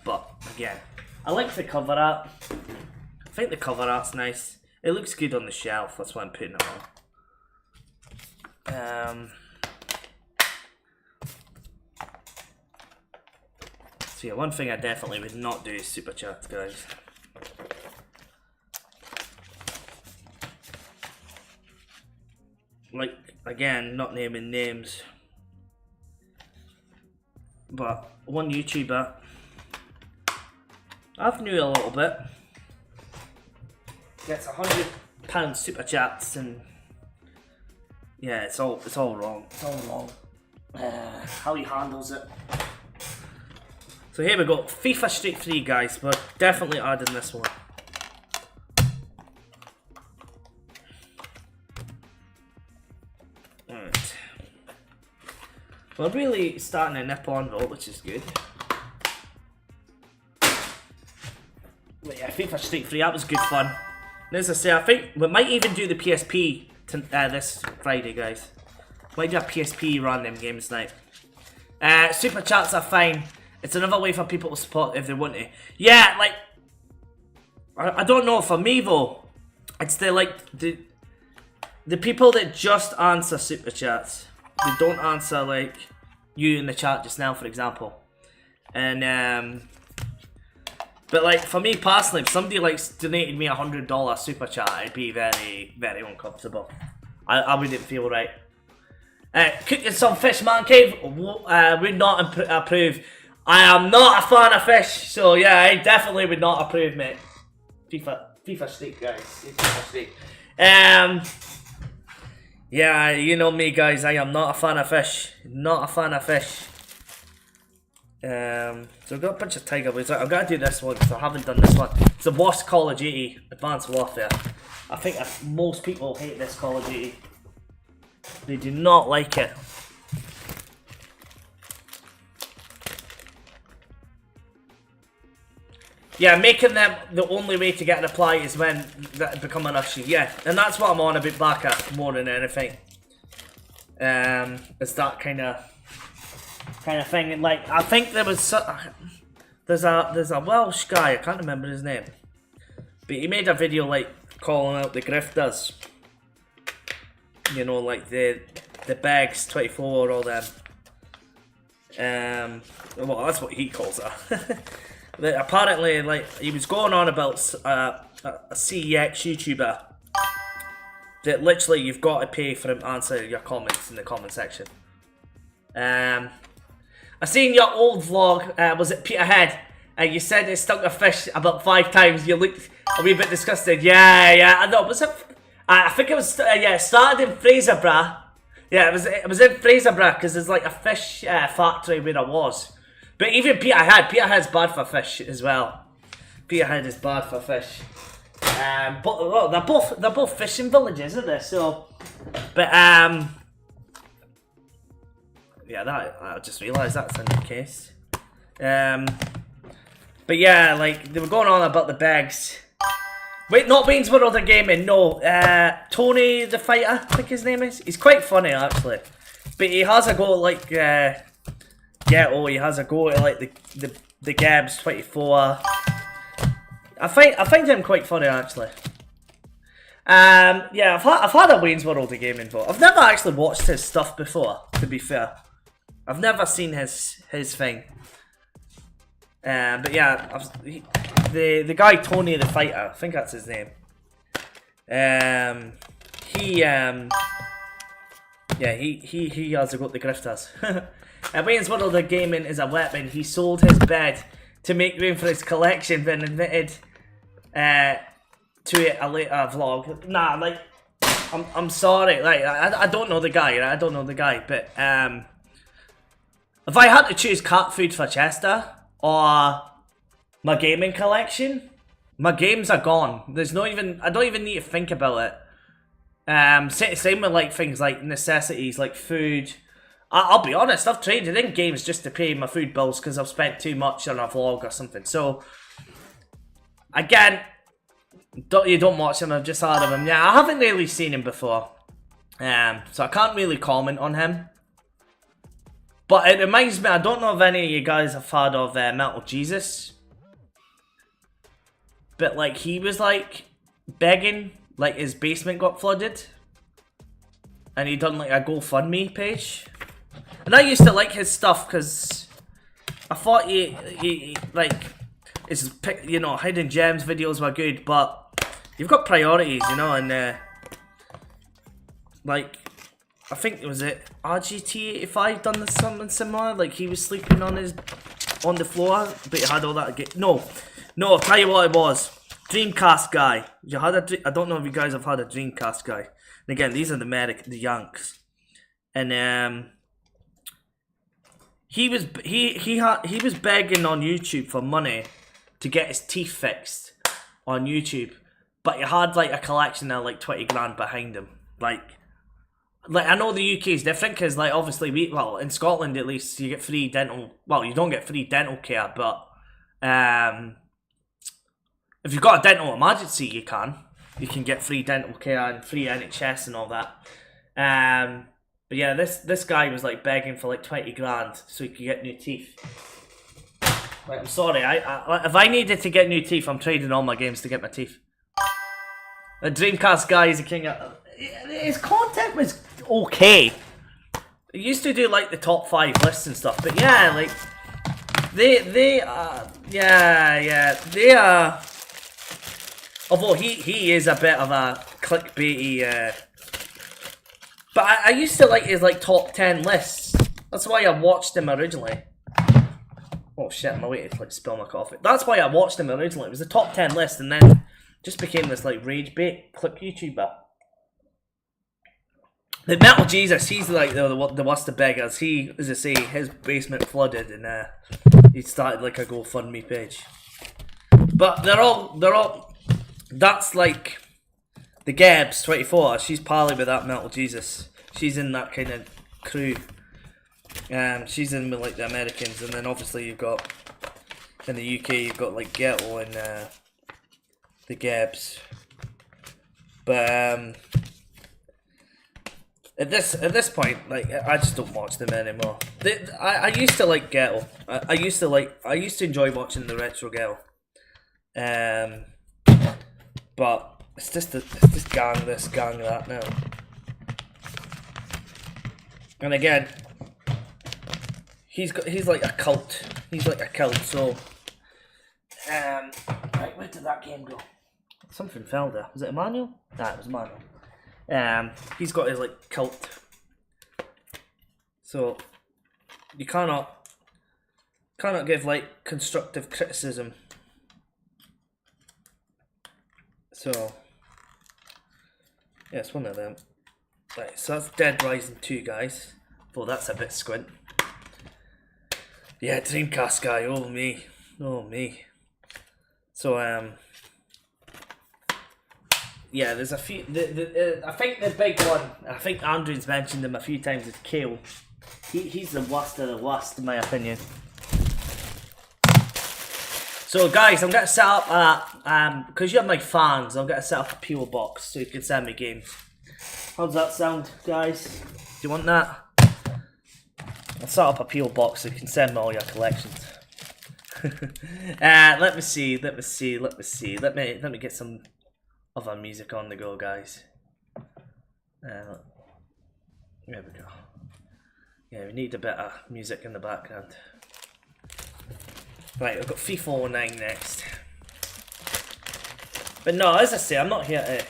But again, I like the cover art. I think the cover art's nice. It looks good on the shelf, that's why I'm putting it on. So yeah, one thing I definitely would not do is super chats, guys. Like, again, not naming names. But one YouTuber I've knew a little bit. Gets £100 super chats and yeah, it's all wrong. It's all wrong. How he handles it. So here we go, FIFA Street 3, guys. We're definitely adding this one. Alright. We're really starting to nip on though, which is good. But yeah, FIFA Street 3, that was good fun. And as I say, I think we might even do the PSP this Friday, guys. Might do a PSP random games night. Super chats are fine. It's another way for people to support if they want to. Yeah, like I don't know, for me though, it's the people that just answer super chats. They don't answer like you in the chat just now, for example. And but like for me personally, if somebody like donated me $100 super chat, I'd be very, very uncomfortable. I wouldn't feel right. Cooking some fish, man cave, would not approve. I am not a fan of fish, so yeah, I definitely would not approve, mate. FIFA Street, guys. FIFA Street. Yeah, you know me, guys. I am not a fan of fish. Not a fan of fish. So I've got a bunch of Tiger Woods. I've got to do this one because I haven't done this one. It's the worst Call of Duty, Advanced Warfare. I think most people hate this Call of Duty. They do not like it. Yeah, making them the only way to get a reply is when that become an issue. Yeah, and that's what I'm on about back at more than anything. It's that kind of thing. And like, I think there was there's a Welsh guy, I can't remember his name, but he made a video like calling out the grifters. You know, like the Bags 24, all them. Well, that's what he calls her. Apparently, like, he was going on about a CEX YouTuber that literally you've got to pay for him to answer your comments in the comment section. I seen your old vlog, was it Peterhead? You said it stunk a fish about 5 times. You looked a wee bit disgusted. Yeah, I know. Was it? I think it was. Yeah, it started in Fraserburgh. Yeah, it was in Fraserburgh because there's like a fish factory where I was. But even Peterhead's bad for fish as well. Peterhead is bad for fish. But well, they're both fishing villages, aren't they? So, but yeah, I just realised that's in the case. But yeah, like they were going on about the bags. Wait, not Beans World of Gaming, no. Tony the Fighter, I think his name is. He's quite funny actually, but he has a go like he has a go at like the Gabs 24. I find him quite funny actually. Yeah, I've had a Wayne's World of Gaming vote. I've never actually watched his stuff before, to be fair. I've never seen his thing. But yeah, the guy Tony the Fighter, I think that's his name. He has got the grifters. Wayne's World of Gaming is a weapon. He sold his bed to make room for his collection, then admitted to it a later vlog. Nah, like I'm sorry, like I don't know the guy, right? I don't know the guy, but if I had to choose cat food for Chester or my gaming collection, my games are gone. There's no even, I don't even need to think about it. Same with like things like necessities, like food. I'll be honest, I've traded in games just to pay my food bills because I've spent too much on a vlog or something. So, again, you don't watch him, I've just heard of him. Yeah, I haven't really seen him before. So I can't really comment on him. But it reminds me, I don't know if any of you guys have heard of Metal Jesus. But like, he was like begging, like his basement got flooded. And he done like a GoFundMe page. And I used to like his stuff because I thought he like, his, you know, hidden gems videos were good, but you've got priorities, you know, and like, I think it was RGT85 done something similar. Like he was sleeping on the floor, but he had all that. No, I'll tell you what it was. Dreamcast guy. I don't know if you guys have had a Dreamcast guy. And again, these are the Yanks, and he was begging on YouTube for money to get his teeth fixed on YouTube, but he had like a collection of like 20 grand behind him. Like I know the UK is different because like obviously in Scotland at least you get free dental. Well, you don't get free dental care, but If you've got a dental emergency, you can get free dental care and free NHS and all that. But yeah, this guy was like begging for like 20 grand so he could get new teeth. Like, I'm sorry, I if I needed to get new teeth, I'm trading all my games to get my teeth. The Dreamcast guy is a king of... His content was okay. He used to do like the top 5 lists and stuff, but yeah, like they are. Although he is a bit of a clickbaity. But I used to like his like top 10 lists. That's why I watched him originally. Oh shit! I'm waiting to like spill my coffee. That's why I watched him originally. It was the top 10 list, and then just became this like rage bait clip YouTuber. The Metal Jesus, he's like the worst of beggars. He, as I say, his basement flooded, and he started like a GoFundMe page. But they're all. That's like the Gebs 24. She's pally with that Metal Jesus. She's in that kind of crew. She's in with like the Americans, and then obviously you've got in the UK you've got like Ghetto and the Gebs. But at this point, like I just don't watch them anymore. I used to like Ghetto. I used to enjoy watching the retro Ghetto. But it's just gang this, gang that now. And again, he's like a cult. He's like a cult. So, right, where did that game go? Something fell there. Was it Emmanuel? Nah, it was Emmanuel. He's got his like cult. So you cannot give like constructive criticism. So yeah, it's one of them. Right, so that's Dead Rising 2, guys. Oh, that's a bit squint. Yeah, Dreamcast guy. Oh me. So yeah, there's a few. I think the big one. I think Andrew's mentioned him a few times. Is Kale. He's the worst of the worst, in my opinion. So guys, I'm gonna set up because you're my fans. I'm gonna set up a PO box so you can send me games. How does that sound, guys? Do you want that? I'll set up a PO box so you can send me all your collections. Let me see. Let me get some other music on the go, guys. There we go. Yeah, we need a bit of music in the background. Right, I've got FIFA 09 next. But no, as I say, I'm not here to...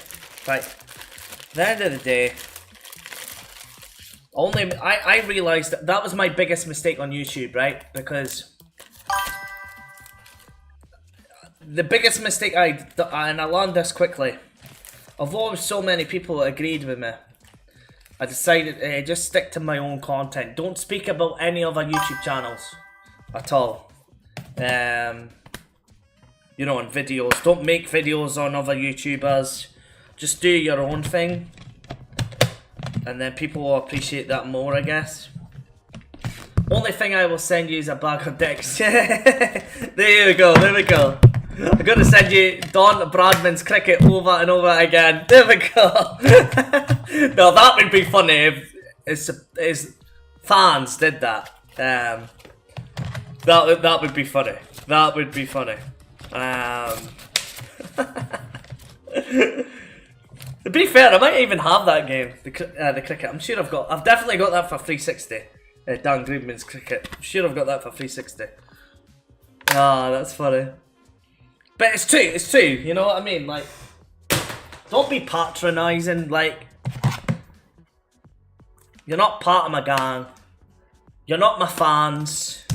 Right, at the end of the day, I realised that was my biggest mistake on YouTube, right? Because the biggest mistake and I learned this quickly, although so many people agreed with me, I decided to just stick to my own content. Don't speak about any other YouTube channels at all. You know, on videos. Don't make videos on other YouTubers. Just do your own thing. And then people will appreciate that more, I guess. Only thing I will send you is a bag of dicks. There we go. I'm going to send you Don Bradman's cricket over and over again. There we go. No, that would be funny if his fans did that. That would be funny. That would be funny. To be fair, I might even have that game, the cricket. I'm sure I've definitely got that for 360. Dan Greenman's cricket. I'm sure I've got that for 360. Ah, that's funny. But it's true, you know what I mean? Like, don't be patronising, like, you're not part of my gang, you're not my fans,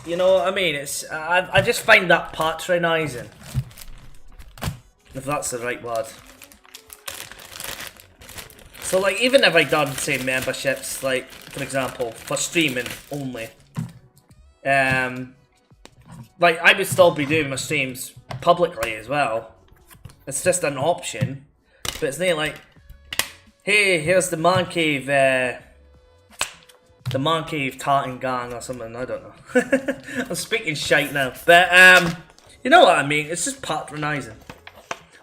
you know what I mean? I just find that patronising, if that's the right word. So like, even if I done, say, memberships, like, for example, for streaming only, like, I would still be doing my streams publicly as well. It's just an option. But it's not like, hey, here's the Man Cave tartan gang or something, I don't know. I'm speaking shite now. But, You know what I mean? It's just patronising.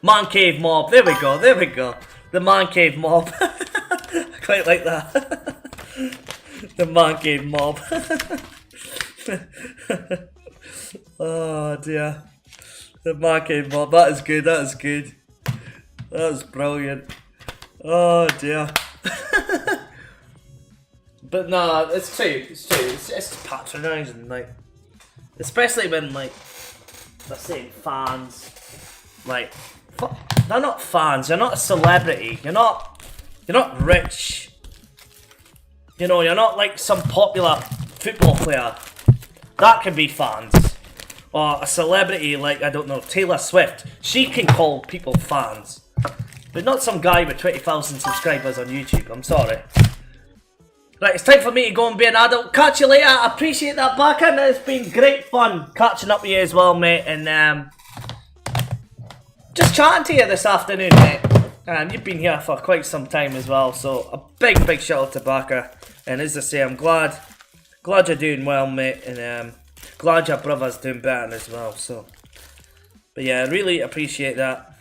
Man cave mob. There we go. There we go. The man cave mob. I quite like that. The man cave mob. Oh dear. The man cave mob. That is good. That is good. That is brilliant. Oh dear. But no, it's true. It's true. It's patronising, like, especially when, like, they're saying fans. Like, they're not fans. You're not a celebrity. You're not rich. You know, you're not like some popular football player. That can be fans. Or a celebrity like, I don't know, Taylor Swift. She can call people fans. But not some guy with 20,000 subscribers on YouTube. I'm sorry. Right, it's time for me to go and be an adult. Catch you later. I appreciate that, Baka. It's been great fun catching up with you as well, mate. And just chatting to you this afternoon, mate. You've been here for quite some time as well. So a big shout out to Baka. And as I say, I'm glad you're doing well, mate. And glad your brother's doing better as well. So, but yeah, I really appreciate that,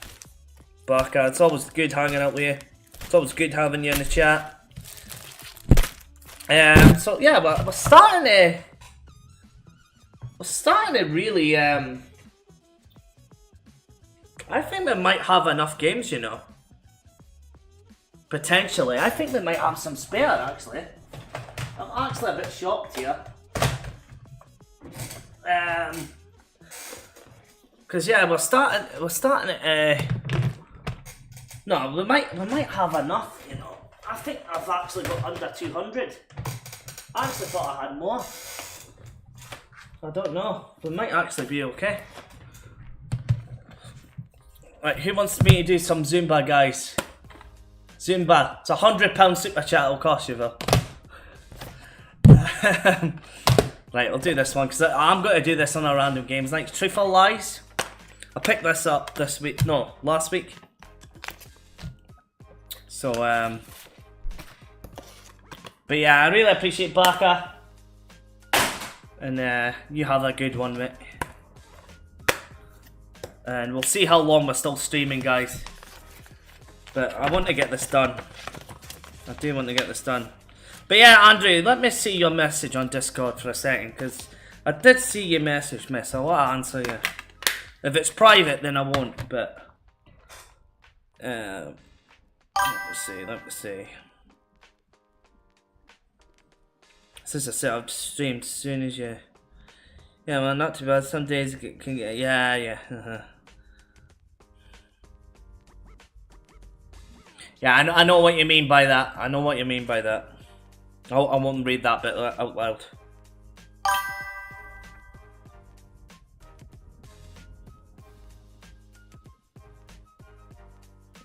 Baka. It's always good hanging out with you. It's always good having you in the chat. So yeah, we're starting to really. I think we might have enough games, you know. Potentially, I think we might have some spare. Actually, I'm actually a bit shocked here. Cause yeah, we're starting at. No, we might have enough, you know. I think I've actually got under 200. I actually thought I had more. I don't know. We might actually be okay. Right, who wants me to do some Zumba, guys? Zumba. It's £100 super chat it'll cost you though. Right, I'll do this one because I'm going to do this on a random games night. Truth or Lies. I picked this up this week. No, last week. So, but yeah, I really appreciate Baka. And you have a good one, mate. And we'll see how long we're still streaming, guys. But I want to get this done. I do want to get this done. But yeah, Andrew, let me see your message on Discord for a second, because I did see your message, miss. I want to answer you. If it's private, then I won't, but... let me see. Since I said I've streamed as soon as you... Yeah, well, not too bad. Some days it can get... Yeah. Yeah, I know what you mean by that. I won't read that bit out loud.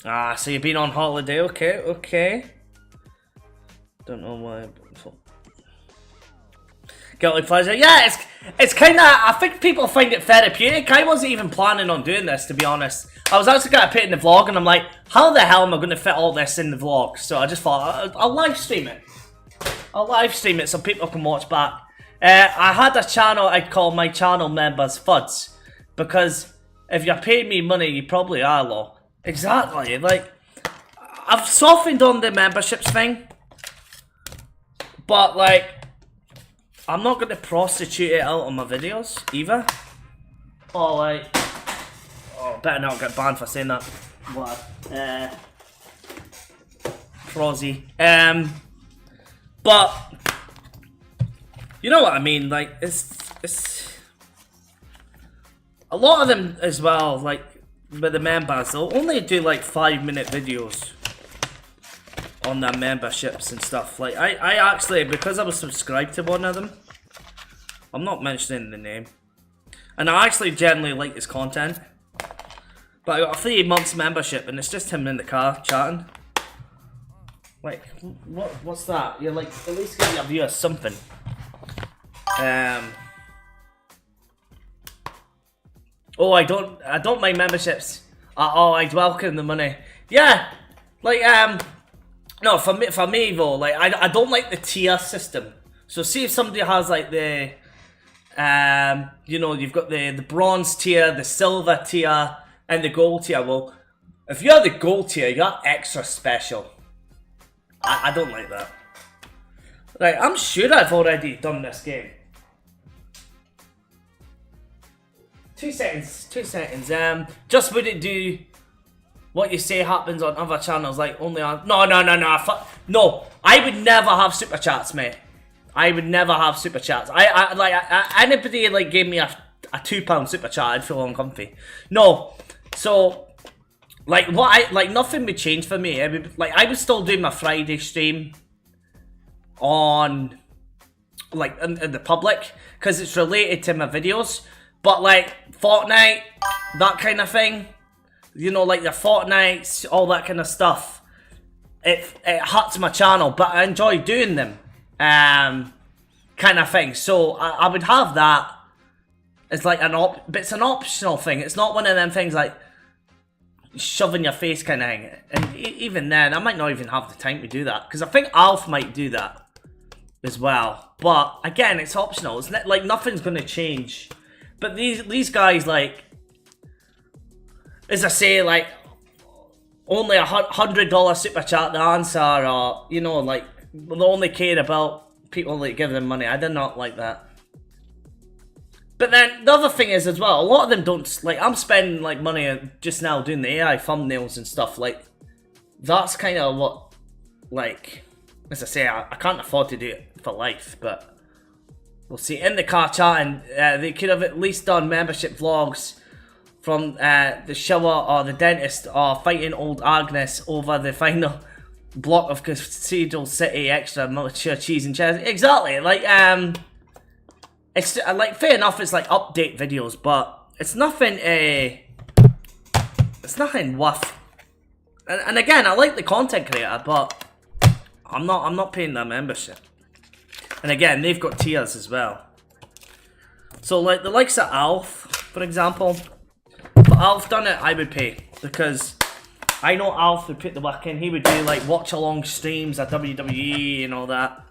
Ah, so you've been on holiday. Okay. Don't know why. Guilty pleasure. Yeah, it's kind of... I think people find it therapeutic. I wasn't even planning on doing this, to be honest. I was actually going to put it in the vlog, and I'm like, how the hell am I going to fit all this in the vlog? So I just thought, I'll live stream it. I'll live stream it so people can watch back. I had a channel I'd call my channel members FUDs. Because if you're paying me money, you probably are, lol. Exactly. Like, I've softened on the memberships thing. But, like... I'm not going to prostitute it out on my videos, either. Or like... Oh, better not get banned for saying that. What? Prosy. But... You know what I mean, like, it's... A lot of them as well, like, with the members, they'll only do like 5-minute videos on their memberships and stuff. Like, I actually, because I was subscribed to one of them, I'm not mentioning the name, and I actually generally like his content, but I got a 3 months membership and it's just him in the car chatting. Like, what's that? You're like, at least give your viewers something. Oh, I don't mind memberships at all. I'd welcome the money. Yeah, like, no, for me though, like, I don't like the tier system. So see if somebody has like the You know, you've got the bronze tier, the silver tier, and the gold tier. Well, if you're the gold tier, you're extra special. I don't like that. Right, I'm sure I've already done this game. 2 seconds, 2 seconds. Just would it do what you say happens on other channels, like only on... No, I would never have super chats, mate. I would never have super chats. Anybody like gave me a £2 super chat, I'd feel uncomfy. No, so like nothing would change for me. I would still do my Friday stream on in the public because it's related to my videos. But like Fortnite, that kind of thing, you know, like the Fortnites, all that kind of stuff, it hurts my channel, but I enjoy doing them, kind of thing. So I would have that as like but it's an optional thing. It's not one of them things like shoving your face kind of thing. And even then, I might not even have the time to do that because I think Alf might do that as well. But again, it's optional. It's not, like nothing's gonna change. But these guys, like, as I say, like, only $100 super chat to answer, or, you know, like, they only care about people that give them money. I do not like that. But then, the other thing is, as well, a lot of them don't, like, I'm spending, like, money just now doing the AI thumbnails and stuff, like, that's kind of what, like, as I say, I can't afford to do it for life, but... We'll see. In the car chatting, they could have at least done membership vlogs from the shower or the dentist or fighting old Agnes over the final block of Cathedral City extra mature cheese and cheese. Exactly. Like it's like fair enough. It's like update videos, but it's nothing. It's nothing worth. And again, I like the content creator, but I'm not paying their membership. And again, they've got tiers as well. So like the likes of Alf, for example. If Alf done it, I would pay. Because I know Alf would put the work in. He would do like watch along streams at WWE and all that.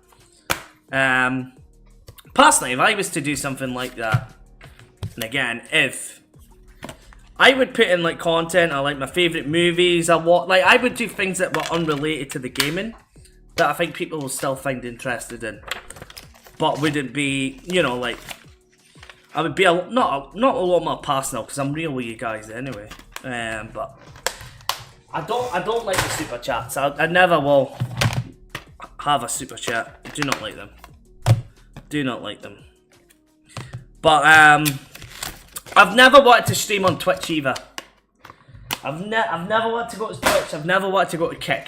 Personally, if I was to do something like that, and again, if I would put in like content or like my favourite movies or what, like I would do things that were unrelated to the gaming that I think people will still find interested in. But would it be, you know, like, I would be not a lot more personal because I'm real with you guys anyway. But I don't like the super chats. I never will have a super chat. I do not like them. Do not like them. But I've never wanted to stream on Twitch either. I've never wanted to go to Twitch. I've never wanted to go to Kick.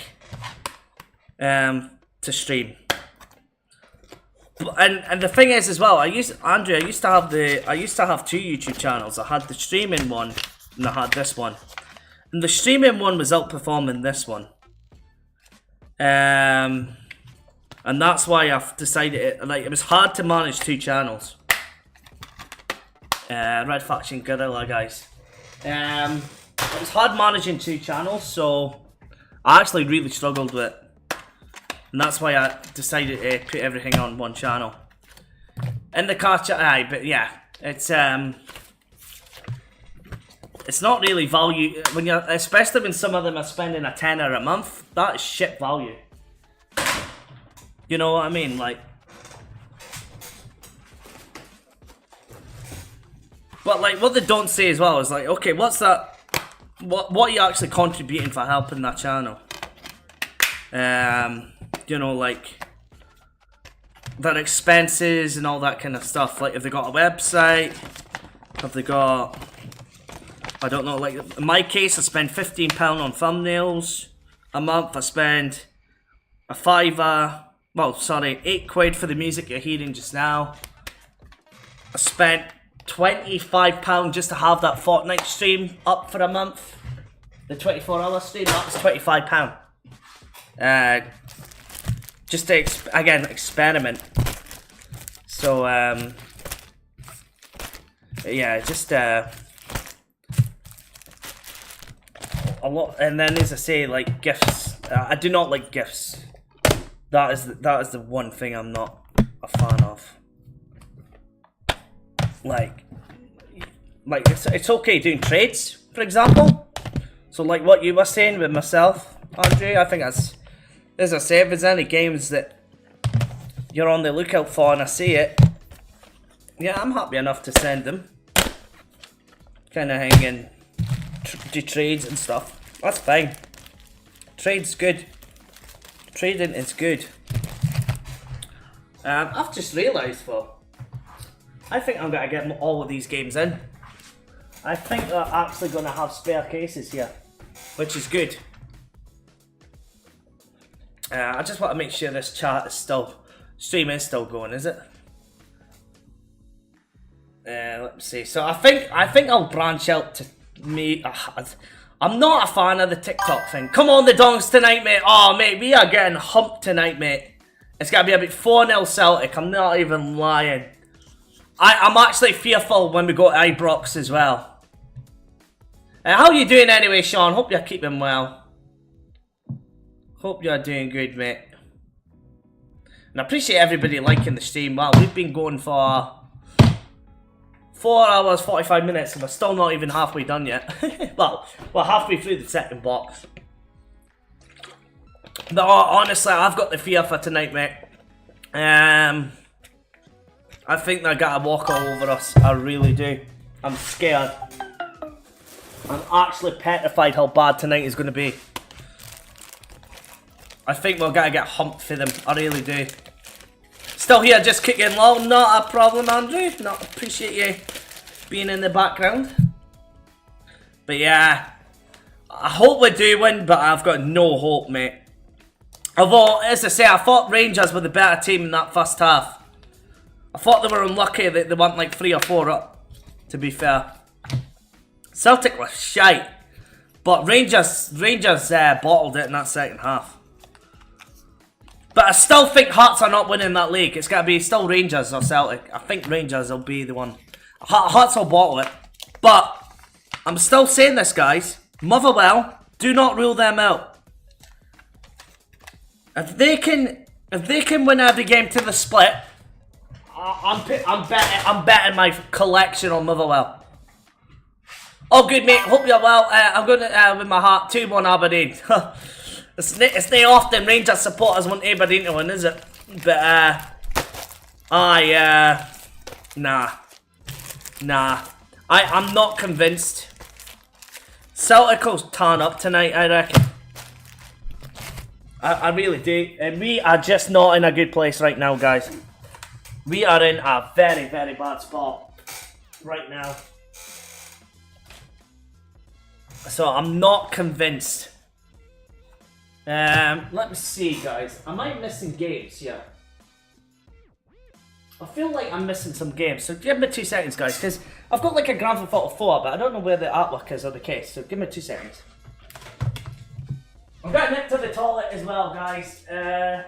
To stream. And the thing is as well, I used to have 2 YouTube channels. I had the streaming one and I had this one. And the streaming one was outperforming this one. And that's why I've decided it was hard to manage 2 channels. Red Faction Guerrilla guys. It was hard managing 2 channels, so I actually really struggled with it. And that's why I decided to put everything on 1 channel. In the car chat, but yeah, it's not really value when you're, especially when some of them are spending a tenner a month. That is shit value. You know what I mean? Like, but like what they don't say as well is like, okay, what's that? What are you actually contributing for helping that channel? You know, like their expenses and all that kind of stuff. Like, if they got a website, have they got, I don't know, like in my case, I spend £15 on thumbnails a month. I spend a £5, well, sorry, £8 for the music you're hearing just now. I spent £25 just to have that Fortnite stream up for a month. The 24-hour stream, that was £25. Just to, again, experiment. So, yeah, just, a lot, and then as I say, like, gifts. I do not like gifts. That is the one thing I'm not a fan of. like it's okay doing trades, for example. So like what you were saying with myself, Andre, I think that's, as I say, if there's any games that you're on the lookout for and I see it, yeah, I'm happy enough to send them. Kind of hang and do trades and stuff. That's fine. Trade's good. Trading is good. I've just realised, I think I'm going to get all of these games in. I think they're actually going to have spare cases here, which is good. I just want to make sure this stream is still going, is it? Let's see. So I think I'll branch out to me. I'm not a fan of the TikTok thing. Come on, the dongs tonight, mate. Oh, mate, we are getting humped tonight, mate. It's going to be about 4-0 Celtic. I'm not even lying. I'm actually fearful when we go to Ibrox as well. How are you doing anyway, Sean? Hope you're keeping well. Hope you're doing good, mate. And I appreciate everybody liking the stream. Wow, we've been going for 4 hours, 45 minutes, and we're still not even halfway done yet. Well, we're halfway through the second box. No, honestly, I've got the fear for tonight, mate. I think they're gonna walk all over us. I really do. I'm scared. I'm actually petrified how bad tonight is gonna be. I think we're gonna get humped for them. I really do. Still here, just kicking low. Not a problem, Andrew. Not appreciate you being in the background. But yeah, I hope we do win, but I've got no hope, mate. Although, as I say, I thought Rangers were the better team in that first half. I thought they were unlucky that they went like 3 or 4 up, to be fair. Celtic were shite, but Rangers bottled it in that second half. But I still think Hearts are not winning that league. It's got to be still Rangers or Celtic. I think Rangers will be the one. Hearts will bottle it. But I'm still saying this, guys. Motherwell, do not rule them out. If they can win every game to the split, I'm betting my collection on Motherwell. Oh, good, mate. Hope you're well. I'm going to, with my heart, 2-1 Aberdeen. It's not often Rangers supporters want Aberdeen to win, is it? But, nah. I'm not convinced. Celtic will turn up tonight, I reckon. I really do. And we are just not in a good place right now, guys. We are in a very, very bad spot right now. So I'm not convinced. Let me see, guys. Am I missing games here? I feel like I'm missing some games. So give me 2 seconds, guys, because I've got like a Grand Theft Auto 4, but I don't know where the artwork is or the case. So give me 2 seconds. I'm going to the toilet as well, guys. Yeah,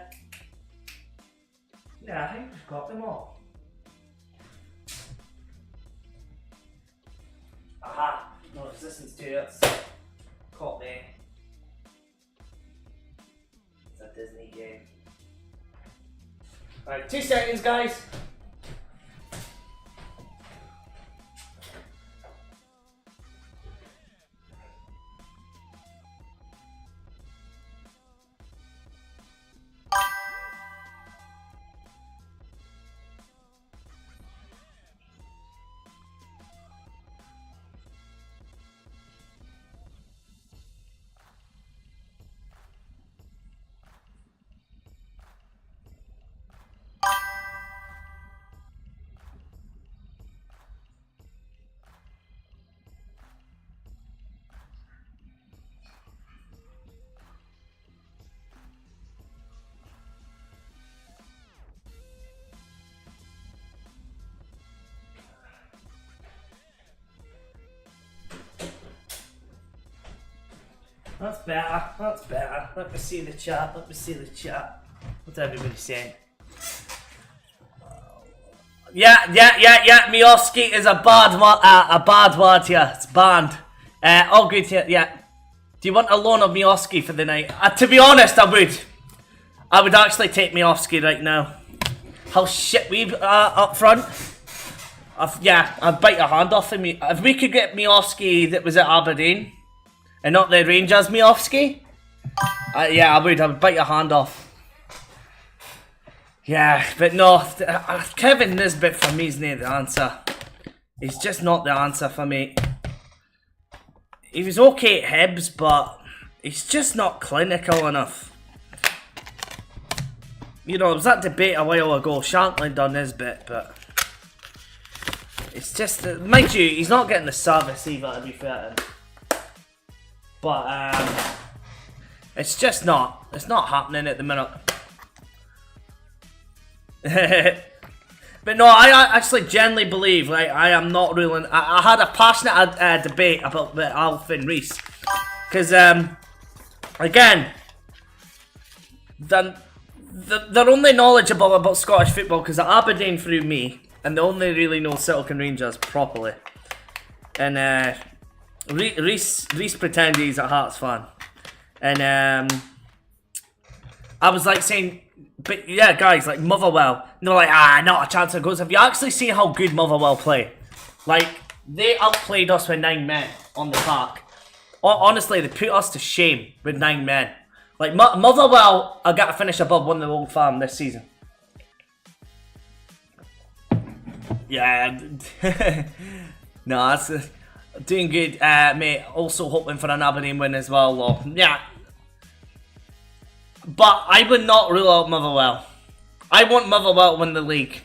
I think we've got them all. Aha! No resistance to it. Caught me. It's a Disney game. Alright, 2 seconds, guys. That's better, that's better. Let me see the chat, What's everybody saying? Yeah, Mioski is a bad word here. It's banned. All good here, yeah. Do you want a loan of Mioski for the night? To be honest, I would. I would actually take Mioski right now. How shit we are up front. yeah, I'd bite your hand off of me. If we could get Miofsky that was at Aberdeen, and not the Rangers Miofsky, yeah, I would bite your hand off. Yeah, but no, Kevin Nisbet for me is not the answer. He's just not the answer for me. He was okay at Hibs, but he's just not clinical enough. You know, there was that debate a while ago, Shankland on Nisbet, but it's just, mind you, he's not getting the service either, to be fair to him. But, it's just not, it's not happening at the minute. But no, I actually genuinely believe, like, I am not ruling. I had a passionate debate about the Alf and Reese. Because, again, they're only knowledgeable about Scottish football because they're Aberdeen through me. And they only really know Celtic and Rangers properly. And, Reese pretended he's a Hearts fan. And, I was like saying, but yeah, guys, like Motherwell, they're like, not a chance it goes. Have you actually seen how good Motherwell play? Like, they outplayed us with 9 men on the park. Honestly, they put us to shame with 9 men. Like, Motherwell are going to finish above one of the Old Firm this season. Yeah. No, that's doing good, mate. Also hoping for an Aberdeen win as well, though. Yeah. But I would not rule out Motherwell. I want Motherwell to win the league.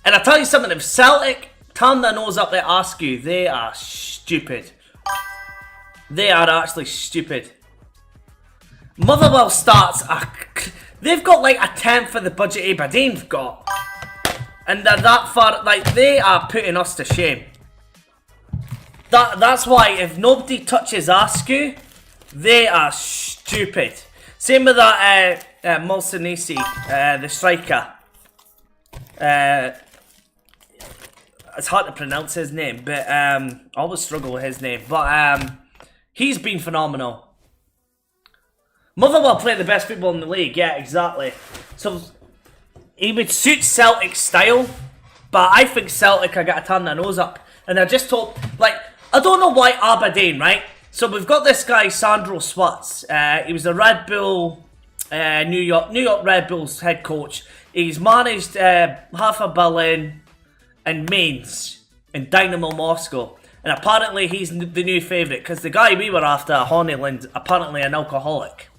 And I tell you something, if Celtic turn their nose up at Askew, they are stupid. They are actually stupid. Motherwell starts, they've got like a tenth of the budget Aberdeen've got. And they're that far, like, they are putting us to shame. That's why if nobody touches Askew, they are stupid. Same with that Molsinisi, the striker. It's hard to pronounce his name, but I always struggle with his name. But he's been phenomenal. Motherwell play the best football in the league, yeah, exactly. So he would suit Celtic's style, but I think Celtic are going to turn their nose up. And I just hope, like, I don't know why Aberdeen, right? So we've got this guy, Sandro Swartz. He was the Red Bull, New York Red Bulls head coach. He's managed Hertha Berlin and Mainz and Dynamo Moscow. And apparently he's the new favourite because the guy we were after, Honeyland, apparently an alcoholic.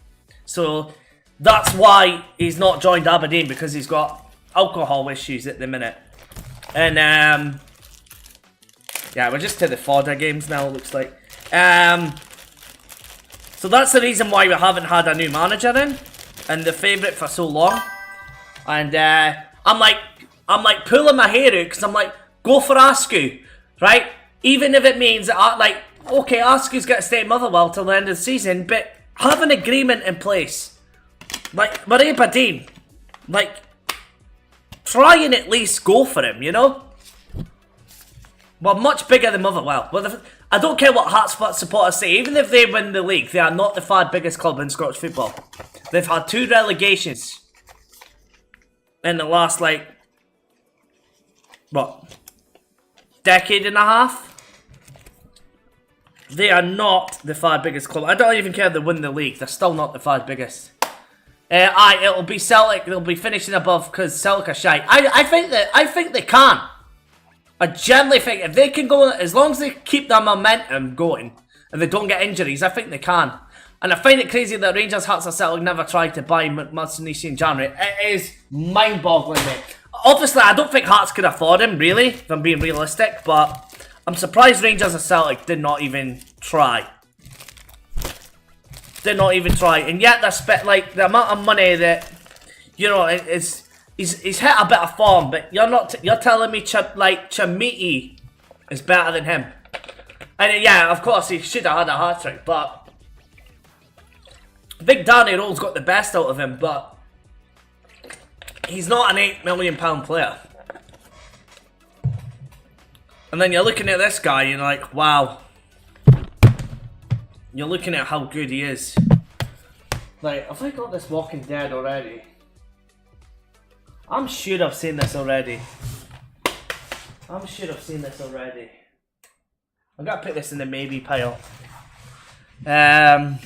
So that's why he's not joined Aberdeen, because he's got alcohol issues at the minute. And yeah, we're just to the fodder games now, it looks like. So that's the reason why we haven't had a new manager in, and the favourite for so long. And I'm like pulling my hair out because I'm like, go for Askew, right? Even if it means that, like, okay, Askew's got to stay at Motherwell till the end of the season, but have an agreement in place. Like, we're Aberdeen. Like, try and at least go for him, you know? We're much bigger than Motherwell. I don't care what Hearts supporters say. Even if they win the league, they are not the third biggest club in Scottish football. They've had 2 relegations in the last, like, what, decade and a half? They are not the third biggest club. I don't even care if they win the league. They're still not the third biggest. It'll be Celtic. They'll be finishing above because Celtic are shy. I think they can. I generally think if they can go, as long as they keep their momentum going and they don't get injuries, I think they can. And I find it crazy that Rangers, Hearts and Celtic never tried to buy Martinez in January. It is mind-boggling, mate. Obviously, I don't think Hearts could afford him, really, if I'm being realistic, but I'm surprised Rangers and Celtic did not even try. Did not even try. And yet, like, the amount of money that, you know, he's hit a bit of form, but you're telling me Chamiti is better than him. And yeah, of course, he should have had a hat-trick, but Big Danny Roll's got the best out of him, but he's not an £8 million player. And then you're looking at this guy, and you're like, wow. You're looking at how good he is. Like, have I got this Walking Dead already? I'm sure I've seen this already. I'm sure I've seen this already. I've got to put this in the maybe pile. But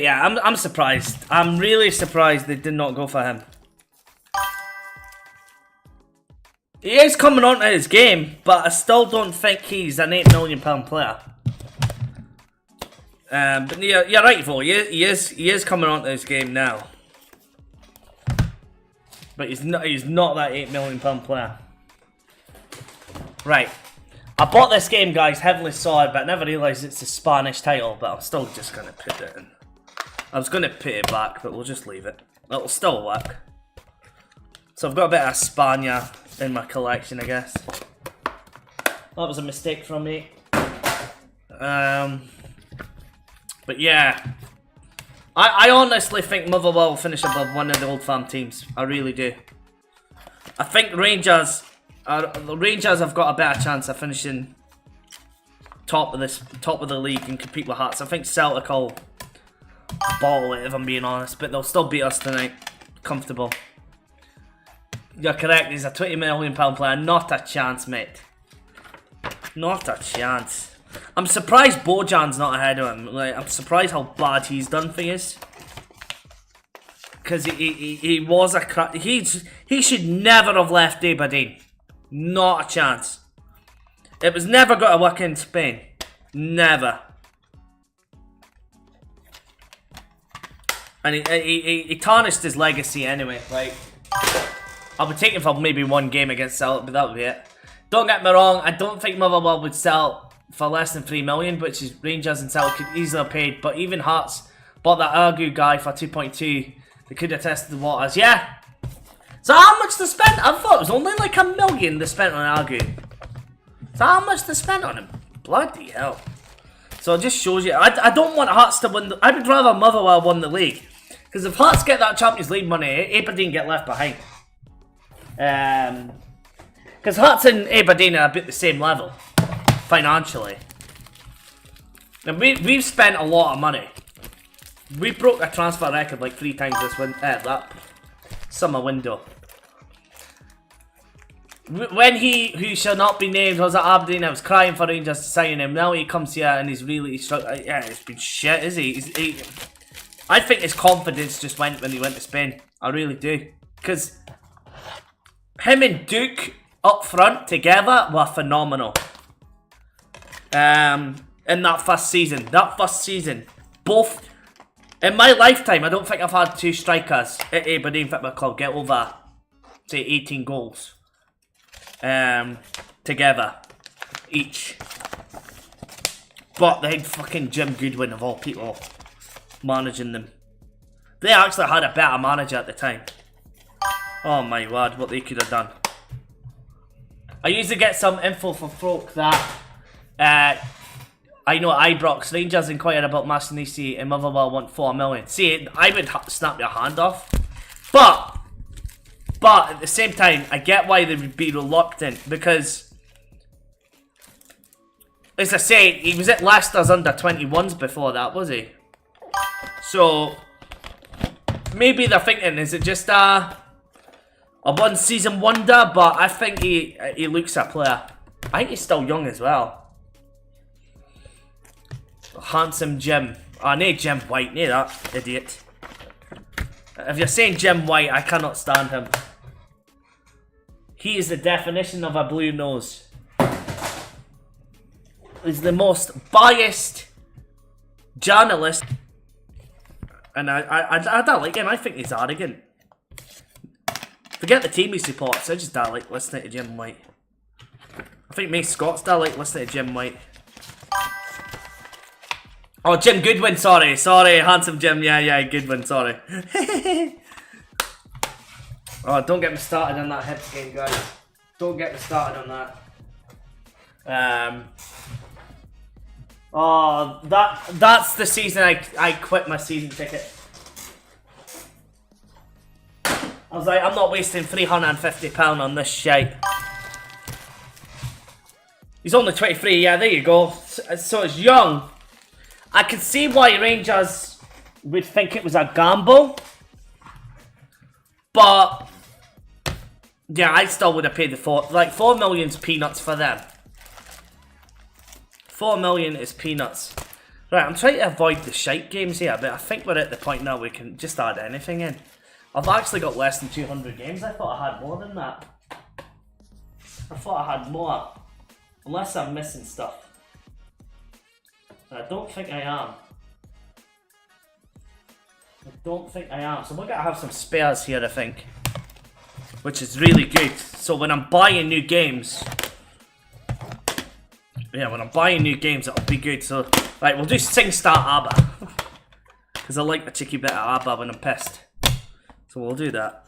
yeah, I'm surprised. I'm really surprised they did not go for him. He is coming onto his game, but I still don't think he's an £8 million player. But you're right, Vo. He is coming onto his game now. But he's not that £8 million player. Right. I bought this game, guys, heavily solid, but I never realised it's a Spanish title, but I'm still just going to put it in. I was going to put it back, but we'll just leave it. It'll still work. So I've got a bit of España in my collection, I guess. That was a mistake from me. But yeah. I honestly think Motherwell will finish above one of the Old Firm teams. I really do. I think Rangers have got a better chance of finishing top of the league and compete with Hearts. I think Celtic will bottle it, if I'm being honest, but they'll still beat us tonight. Comfortable. You're correct, he's a £20 million player. Not a chance, mate. Not a chance. I'm surprised Bojan's not ahead of him. Like, I'm surprised how bad he's done for you. Because he was a he should never have left Aberdeen. Not a chance. It was never going to work in Spain. Never. And he tarnished his legacy anyway. Like, I'll be taking for maybe one game against Celtic, but that would be it. Don't get me wrong, I don't think Motherwell would sell for less than 3 million, which is Rangers and Celtic could easily have paid. But even Hearts bought that Argu guy for 2.2. They could have tested the waters. Yeah. So how much they spent? I thought it was only like $1 million they spent on Argu. So how much they spent on him? Bloody hell. So it just shows you. I don't want Hearts to win. I would rather Motherwell win the league. Because if Hearts get that Champions League money, Aberdeen get left behind. Because Hearts and Aberdeen are about the same level. Financially. And we've spent a lot of money. We broke a transfer record like 3 times this that summer window. When who shall not be named, was at Aberdeen, I was crying for Rangers to sign him. Now he comes here and he's really struggling. Yeah, it's been shit, is he? I think his confidence just went when he went to Spain. I really do. Because him and Duke up front together were phenomenal. In that first season. Both. In my lifetime, I don't think I've had 2 strikers at Aberdeen Football Club get over, say, 18 goals. Together. Each. But they had fucking Jim Goodwin, of all people, managing them. They actually had a better manager at the time. Oh my word, what they could have done. I usually get some info for folk that I know Ibrox Rangers inquired about Massinisi and Motherwell want 4 million. See, I would snap your hand off. But at the same time, I get why they would be reluctant, because, as I say, he was at Leicester's under 21s before that, was he? So maybe they're thinking, is it just a one season wonder? But I think he looks a player. I think he's still young as well. Handsome Jim. Oh, no Jim White, no that idiot. If you're saying Jim White, I cannot stand him. He is the definition of a blue nose. He's the most biased journalist. And I don't like him. I think he's arrogant. Forget the team he supports. I just don't like listening to Jim White. I think May Scott's don't like listening to Jim White. Oh, Jim Goodwin, sorry, handsome Jim, yeah, Goodwin, sorry. Oh, don't get me started on that Hibs game, guys. Don't get me started on that. Oh, that's the season I quit my season ticket. I was like, I'm not wasting £350 on this shite. He's only 23, yeah, there you go. So it's young. I can see why Rangers would think it was a gamble. But Yeah, I still would have paid the 4 million's peanuts for them. 4 million is peanuts. Right, I'm trying to avoid the shite games here, but I think we're at the point now we can just add anything in. I've actually got less than 200 games. I thought I had more than that. I thought I had more. Unless I'm missing stuff. I don't think I am. I don't think I am. So we're going to have some spares here, I think. Which is really good. So when I'm buying new games... Yeah, when I'm buying new games, it'll be good. So, right, we'll do SingStar ABBA. Because I like the cheeky bit of ABBA when I'm pissed. So we'll do that.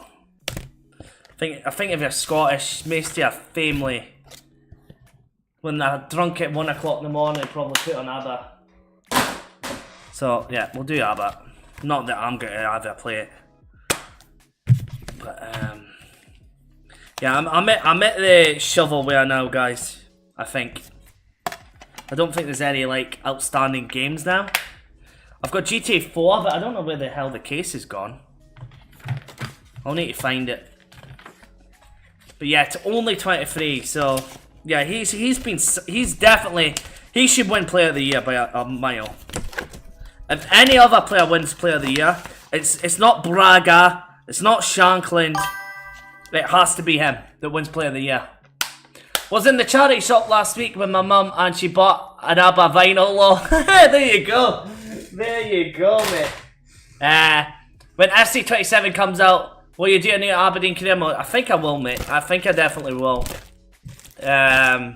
I think if you're Scottish, most of your family, when they're drunk at 1 o'clock in the morning, probably put on ABBA. So, yeah, we'll do ABBA. Not that I'm going to ever play it. But, yeah, I'm at the shovelware now, guys. I think. I don't think there's any, like, outstanding games now. I've got GTA 4, but I don't know where the hell the case is gone. I'll need to find it. But yeah, it's only 23, so... Yeah, he's definitely... He should win Player of the Year by a mile. If any other player wins Player of the Year, it's not Braga, it's not Shankland. It has to be him that wins Player of the Year. Was in the charity shop last week with my mum and she bought an ABBA vinyl, lol. There you go. There you go, mate. When FC27 comes out, will you do a new Aberdeen career mode? I think I will, mate. I think I definitely will. Yeah,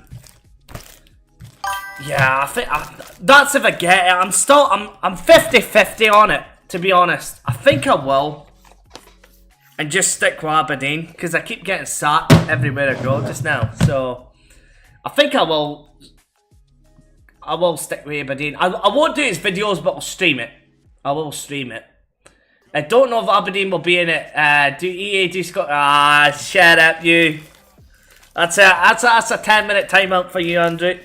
I think that's if I get it. I'm 50-50 on it, to be honest. I think I will. And just stick with Aberdeen, because I keep getting sacked everywhere I go just now. So, I think I will stick with Aberdeen. I won't do his videos, but I'll stream it. I will stream it. I don't know if Aberdeen will be in it. Do EA do Scott? Ah, shut up, you. That's a 10-minute timeout for you, Andrew.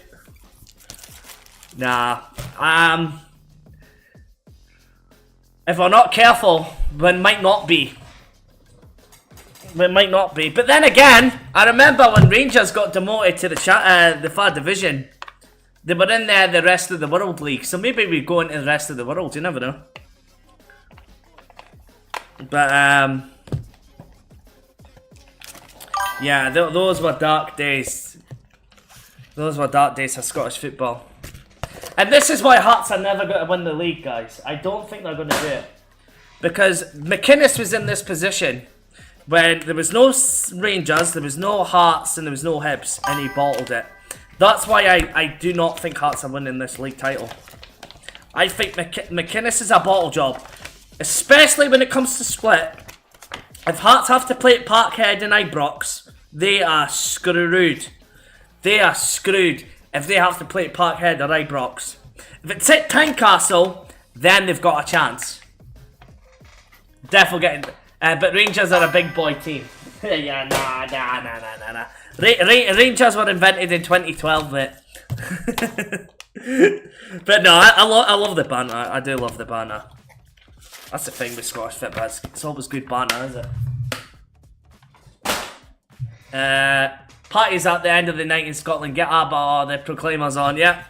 Nah. If we're not careful, we might not be. It might not be, but then again, I remember when Rangers got demoted to the third division, they were in there the rest of the world league, so maybe we go into the rest of the world. You never know. But yeah, those were dark days. Those were dark days for Scottish football, and this is why Hearts are never going to win the league, guys. I don't think they're going to do it because McInnes was in this position. When there was no Rangers, there was no Hearts, and there was no Hibs, and he bottled it. That's why I do not think Hearts are winning this league title. I think McInnes is a bottle job. Especially when it comes to split. If Hearts have to play at Parkhead and Ibrox, they are screwed. They are screwed if they have to play at Parkhead or Ibrox. If it's at Tynecastle, then they've got a chance. Definitely getting... but Rangers are a big boy team. Yeah, nah. Rangers were invented in 2012, mate. But no, I love the banter. I do love the banter. That's the thing with Scottish football. It's always good banter, is it? Parties at the end of the night in Scotland. Get ABBA or the Proclaimers on. Yeah.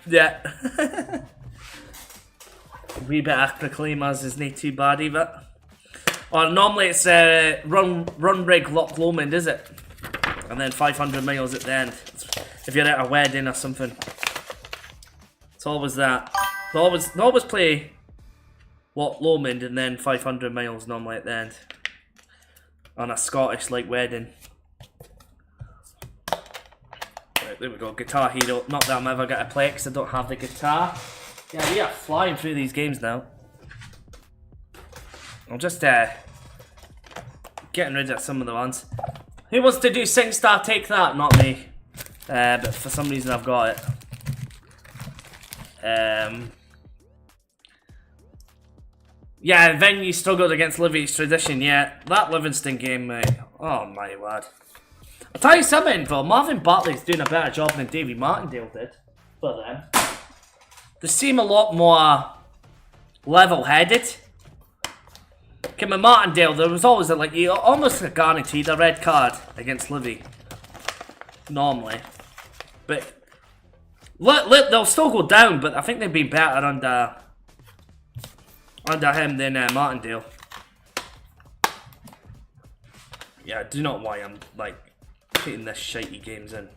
Wee bit of Proclaimers is not too bad either. Or normally it's run rig Loch Lomond, is it? And then 500 miles at the end. If you're at a wedding or something. It's always that. They always play Loch Lomond and then 500 miles normally at the end. On a Scottish like wedding. Right, there we go. Guitar Hero. Not that I'm ever going to play because I don't have the guitar. Yeah, we are flying through these games now. I'm just getting rid of some of the ones. Who wants to do SingStar Take That? Not me. But for some reason I've got it. Yeah, Venue struggled against Livingston Tradition. Yeah, that Livingston game, mate. Oh my word. I'll tell you something, though. Marvin Bartley's doing a better job than Davy Martindale did for them. They seem a lot more level-headed. Okay, with Martindale, there was always you almost guaranteed a red card against Livy. Normally. But they'll still go down, but I think they've been better under him than Martindale. Yeah, I do not know why I'm putting this shitey games in.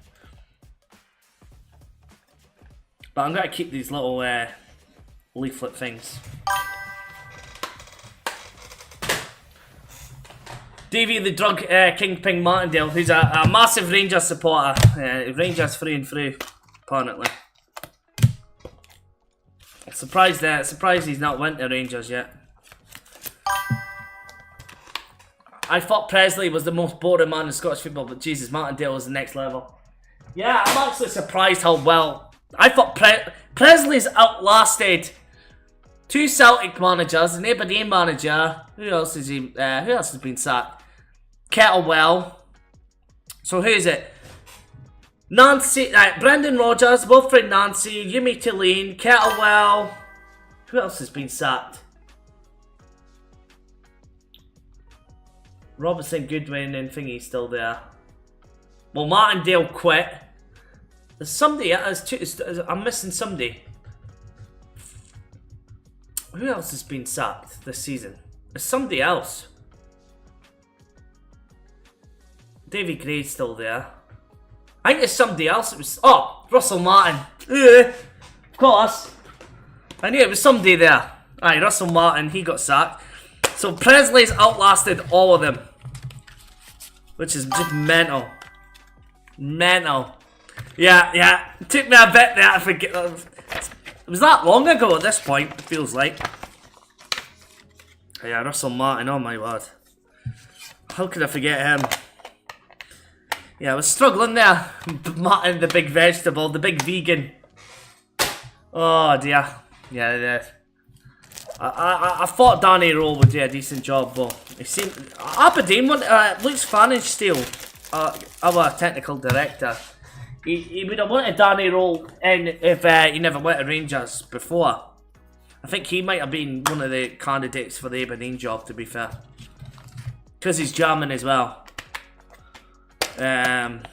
But I'm gonna keep these little leaflet things. Davey the drug kingpin Martindale, who's a massive Rangers supporter. Rangers through and through, apparently. Surprised he's not went to Rangers yet. I thought Presley was the most boring man in Scottish football, but Jesus, Martindale was the next level. Yeah, I'm actually surprised how well. I thought Presley's outlasted 2 Celtic managers, an Aberdeen manager. Who else has been sacked? Kettlewell. So who is it? Nancy, Brendan Rodgers, Wilfred Nancy, Yumi Tulane, Kettlewell. Who else has been sacked? Robertson, Goodwin, and Thingy's still there. Well, Martindale quit. There's somebody. I'm missing somebody. Who else has been sacked this season? There's somebody else. Davy Gray's still there. I think there's somebody else. It was Russell Martin. Of course. I knew it was somebody there. Aye, Russell Martin. He got sacked. So Presley's outlasted all of them, which is just mental. Mental. Yeah. It took me a bit there to forget. It was that long ago at this point, it feels like. Yeah, Russell Martin, oh my word. How could I forget him? Yeah, I was struggling there. Martin, the big vegetable, the big vegan. Oh dear. Yeah. I thought Danny Rowe would do a decent job, but it seemed Aberdeen Luke Pfannenstiel, our technical director, he would have wanted Danny Rowe in if he never went to Rangers before. I think he might have been one of the candidates for the Aberdeen job, to be fair, because he's German as well. But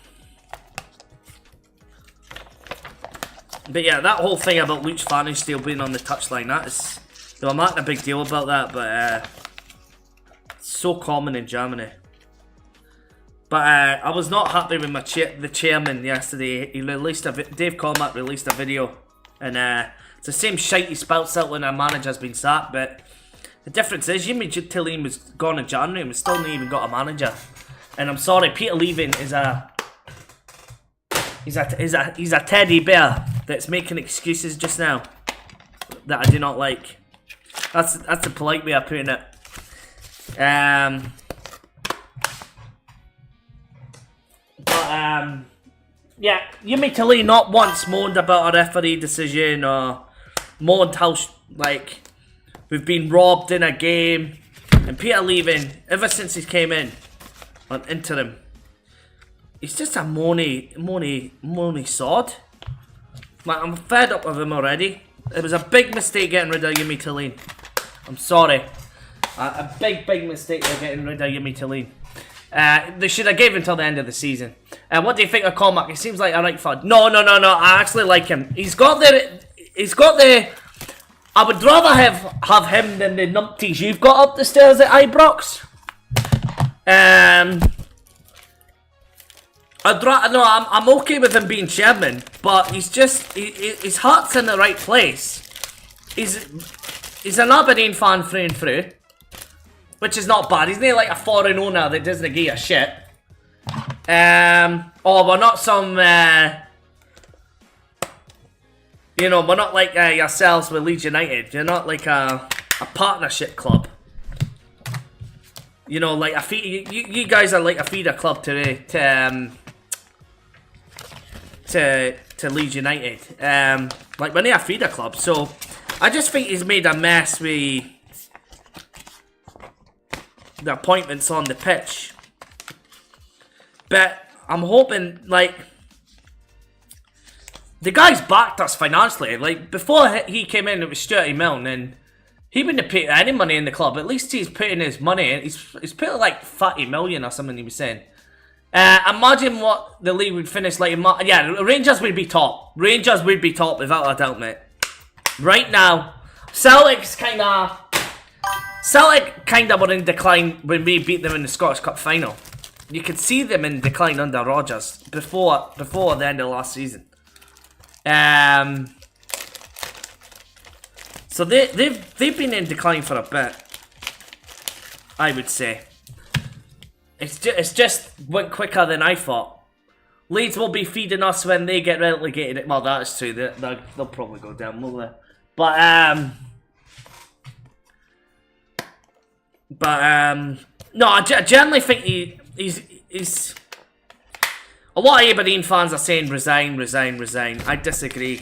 yeah, that whole thing about Luke Pfannenstiel being on the touchline, they were making a big deal about that, but it's so common in Germany. But I was not happy with the chairman yesterday. Dave Cormack released a video, and it's the same shite he spouts out when a manager's been sacked, but the difference is Jimmy Tulane was gone in January and we still not even got a manager. And I'm sorry, Peter Levin is he's a teddy bear that's making excuses just now that I do not like. That's a polite way of putting it. Yeah, Yumi Tulane not once moaned about a referee decision or moaned how we've been robbed in a game. And Peter Levin, ever since he came in on interim, he's just a moany sod. I'm fed up with him already. It was a big mistake getting rid of Yumi Tulane. I'm sorry. A big mistake of getting rid of Yumi Tulane. They should have gave him until the end of the season. What do you think of Cormac? He seems like a right fun. No. I actually like him. He's got the. I would rather have him than the numpties you've got up the stairs at Ibrox. I'm okay with him being chairman, but his heart's in the right place. He's an Aberdeen fan through and through, which is not bad. He's not like a foreign owner that doesn't give a shit. We're not some, we're not like yourselves with Leeds United. You're not like a partnership club. Like you guys are like a feeder club to Leeds United. Like we're not a feeder club, so I just think he's made a mess with the appointments on the pitch. But I'm hoping, the guy's backed us financially. Like, before he came in, it was 30 million, and He wouldn't have put any money in the club. At least he's putting his money in. He's put like 30 million or something, he was saying. Imagine what the league would finish like. Yeah, Rangers would be top. Rangers would be top without a doubt, mate. Right now, Celtic kind of were in decline when we beat them in the Scottish Cup final. You could see them in decline under Rodgers before the end of last season. So they've been in decline for a bit, I would say. It's just went quicker than I thought. Leeds will be feeding us when they get relegated. Well, that's true. They'll probably go down, won't they? But no, I generally think he's. A lot of Aberdeen fans are saying resign. I disagree.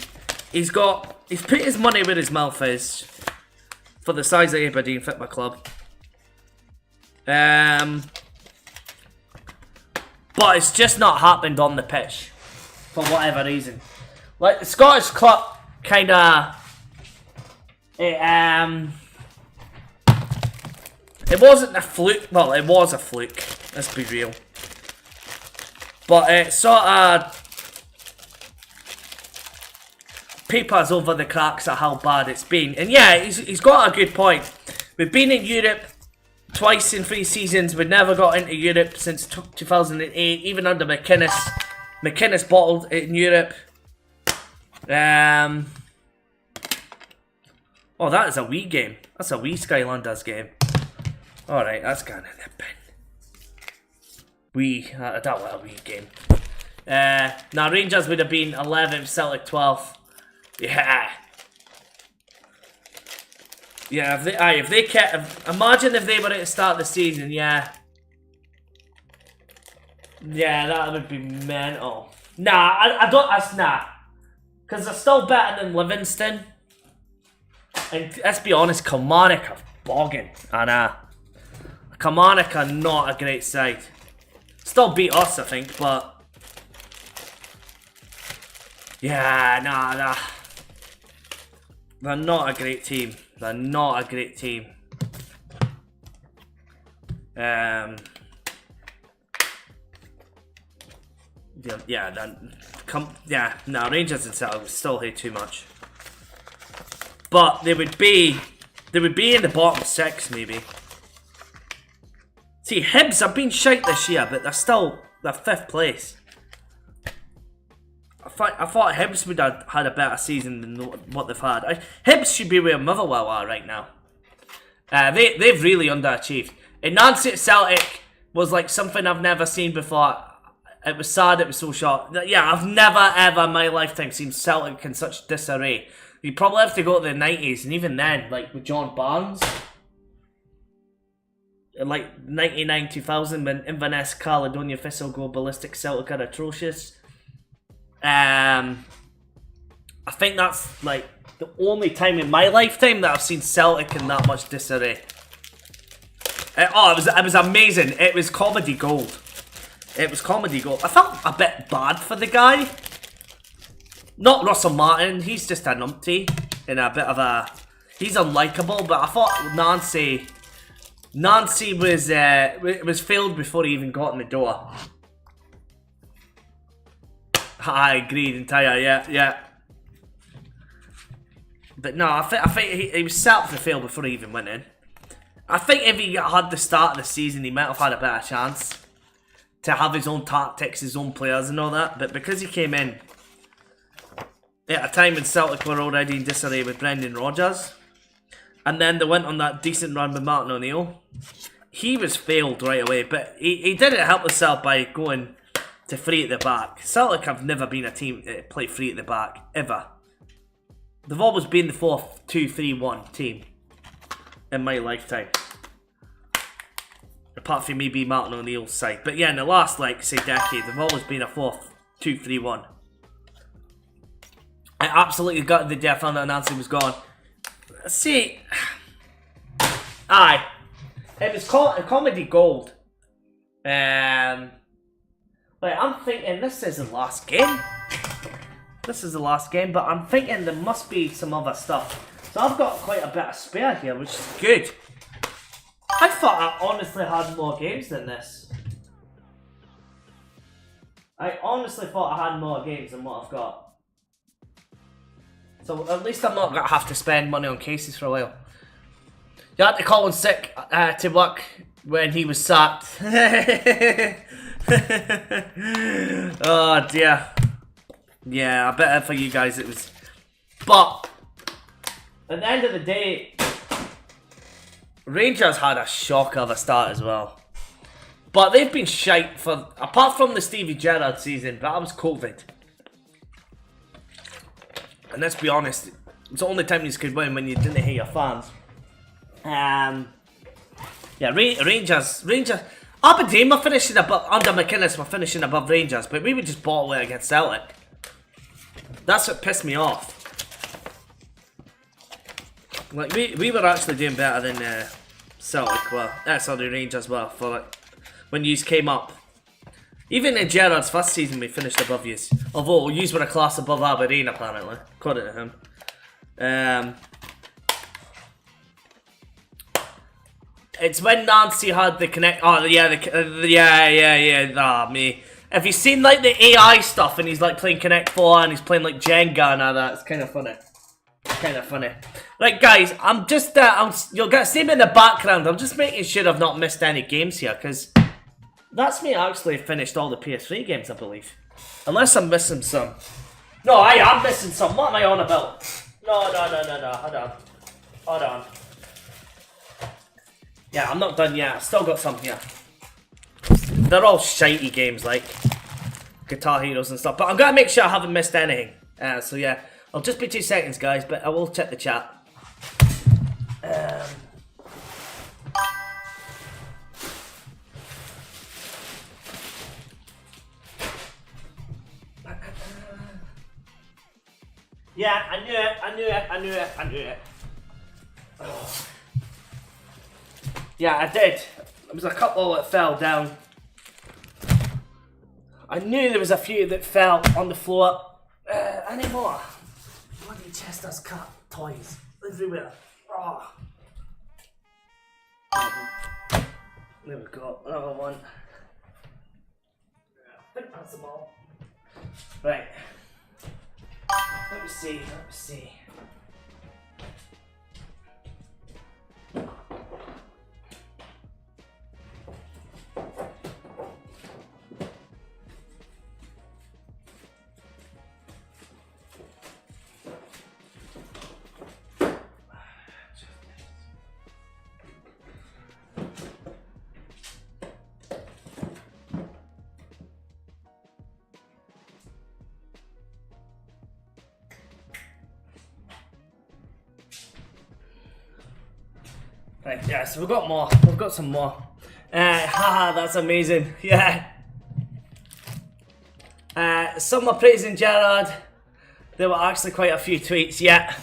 He's put his money where his mouth is for the size of Aberdeen Football Club. But it's just not happened on the pitch for whatever reason. Like the Scottish Cup kind of. It wasn't a fluke. Well, it was a fluke. Let's be real. But it sort of papers over the cracks at how bad it's been. And yeah, he's got a good point. We've been in Europe twice in 3 seasons. We've never got into Europe since 2008, even under McInnes. McInnes bottled it in Europe. Oh, that is a wee game. That's a wee Skylanders game. Alright, that's gone in the bin. That was a wee game. Now, Rangers would have been 11th, Celtic 12th. Yeah. Yeah, if they kept... Imagine if they were at the start of the season, yeah. Yeah, that would be mental. Nah, I don't... That's nah. Because they're still better than Livingston. And let's be honest, Kilmarnock are bogging. And Kilmarnock are not a great side. Still beat us, I think, but... Yeah, nah. They're not a great team. They're not a great team. Yeah, Rangers and Celtic still hate too much. But they would be in the bottom 6 maybe. See, Hibs have been shite this year, but they're 5th place. I thought Hibs would have had a better season than what they've had. Hibs should be where Motherwell are right now. They've really underachieved. And Nancy at Celtic was like something I've never seen before. It was sad, it was so short. Yeah, I've never ever in my lifetime seen Celtic in such disarray. You probably have to go to the 90s, and even then, like with John Barnes, like 99, 2000, when Inverness, Caledonia, Thistle go ballistic, Celtic are atrocious. I think that's like the only time in my lifetime that I've seen Celtic in that much disarray. It was amazing. It was comedy gold. It was comedy gold. I felt a bit bad for the guy. Not Russell Martin. He's just a numpty in a bit of a. He's unlikable. But I thought Nancy was failed before he even got in the door. I agreed entire. Yeah. But no, I think he was set up to fail before he even went in. I think if he had the start of the season, he might have had a better chance to have his own tactics, his own players and all that. But because he came in at a time when Celtic were already in disarray with Brendan Rodgers, and then they went on that decent run with Martin O'Neill, he was failed right away. But he didn't help himself by going to free at the back. Celtic have never been a team that play free at the back, ever. They've always been the 4-2-3-1 team in my lifetime. Apart from maybe Martin O'Neill's side. But yeah, in the last, say, decade, they've always been a 4-2-3-1. I absolutely got the day I found out Nancy was gone. See, aye. It was comedy gold. I'm thinking this is the last game. This is the last game, but I'm thinking there must be some other stuff. So I've got quite a bit of spare here, which is good. I thought I honestly had more games than this. I honestly thought I had more games than what I've got. So at least I'm not going to have to spend money on cases for a while. You had to call in sick to work when he was sacked. Oh dear. Yeah, I bet for you guys it was. But at the end of the day, Rangers had a shocker of a start as well. But they've been shite for, apart from the Stevie Gerrard season, but that was COVID. And let's be honest, it's the only time you could win when you didn't hate your fans. Yeah, Rangers. Aberdeen were finishing above, under McInnes were finishing above Rangers, but we would just bottle it against Celtic. That's what pissed me off. Like, we were actually doing better than Celtic were. Sorry, Rangers were, for like, when yous came up. Even in Gerrard's first season, we finished above yous. Although, yous were a class above Aberdeen, apparently, according to him. It's when Nancy had the connect. Oh yeah, me. Have you seen like the AI stuff and he's like playing Connect 4 and he's playing like Jenga and all that? It's kind of funny. Right, guys, I'm just you'll get see me in the background. I'm just making sure I've not missed any games here because that's me actually finished all the PS3 games, I believe. Unless I'm missing some. No, I am missing some. What am I on about? No. Hold on. Yeah, I'm not done yet. I've still got some here. They're all shitey games like Guitar Heroes and stuff. But I'm gonna make sure I haven't missed anything. So yeah, I'll just be 2 seconds, guys. But I will check the chat. Yeah, I knew it. Oh. Yeah, I did. There was a couple that fell down. I knew there was a few that fell on the floor. Any more? Bloody Chester's cat toys everywhere. Oh. There we go. Another one. I think that's them all. Right. Let me see. Right, yeah, so we've got more. We've got some more. Haha, that's amazing. Yeah. Some are praising Gerrard. There were actually quite a few tweets, yeah.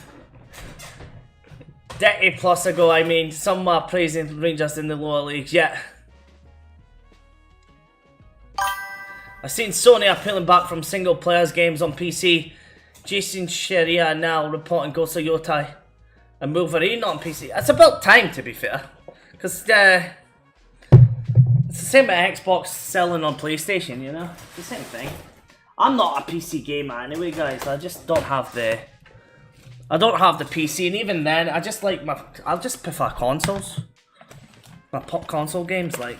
Decade plus ago, I mean, some were praising Rangers in the lower leagues, yeah. I've seen Sony are pulling back from single players games on PC. Jason Sharia now reporting Gosa Yotai and Wolverine on PC. It's about time, to be fair. Because it's the same with Xbox selling on PlayStation, you know? It's the same thing. I'm not a PC gamer anyway, guys. I just don't have the... I don't have the PC, and even then, I just like my... I just prefer consoles. My pop console games, like...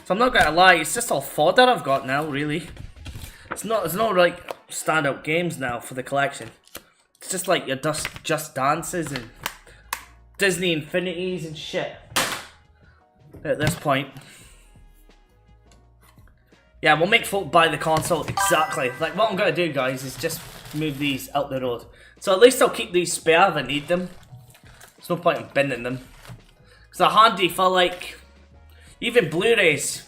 So I'm not gonna lie, it's just all fodder I've got now, really. It's not, there's no, like, standout games now for the collection. It's just like your Just Dances and Disney Infinities and shit. At this point. Yeah, we'll make folk buy the console, exactly. Like, what I'm gonna do, guys, is just move these out the road. So at least I'll keep these spare if I need them. There's no point in binning them. Because they're handy for, like, even Blu-rays.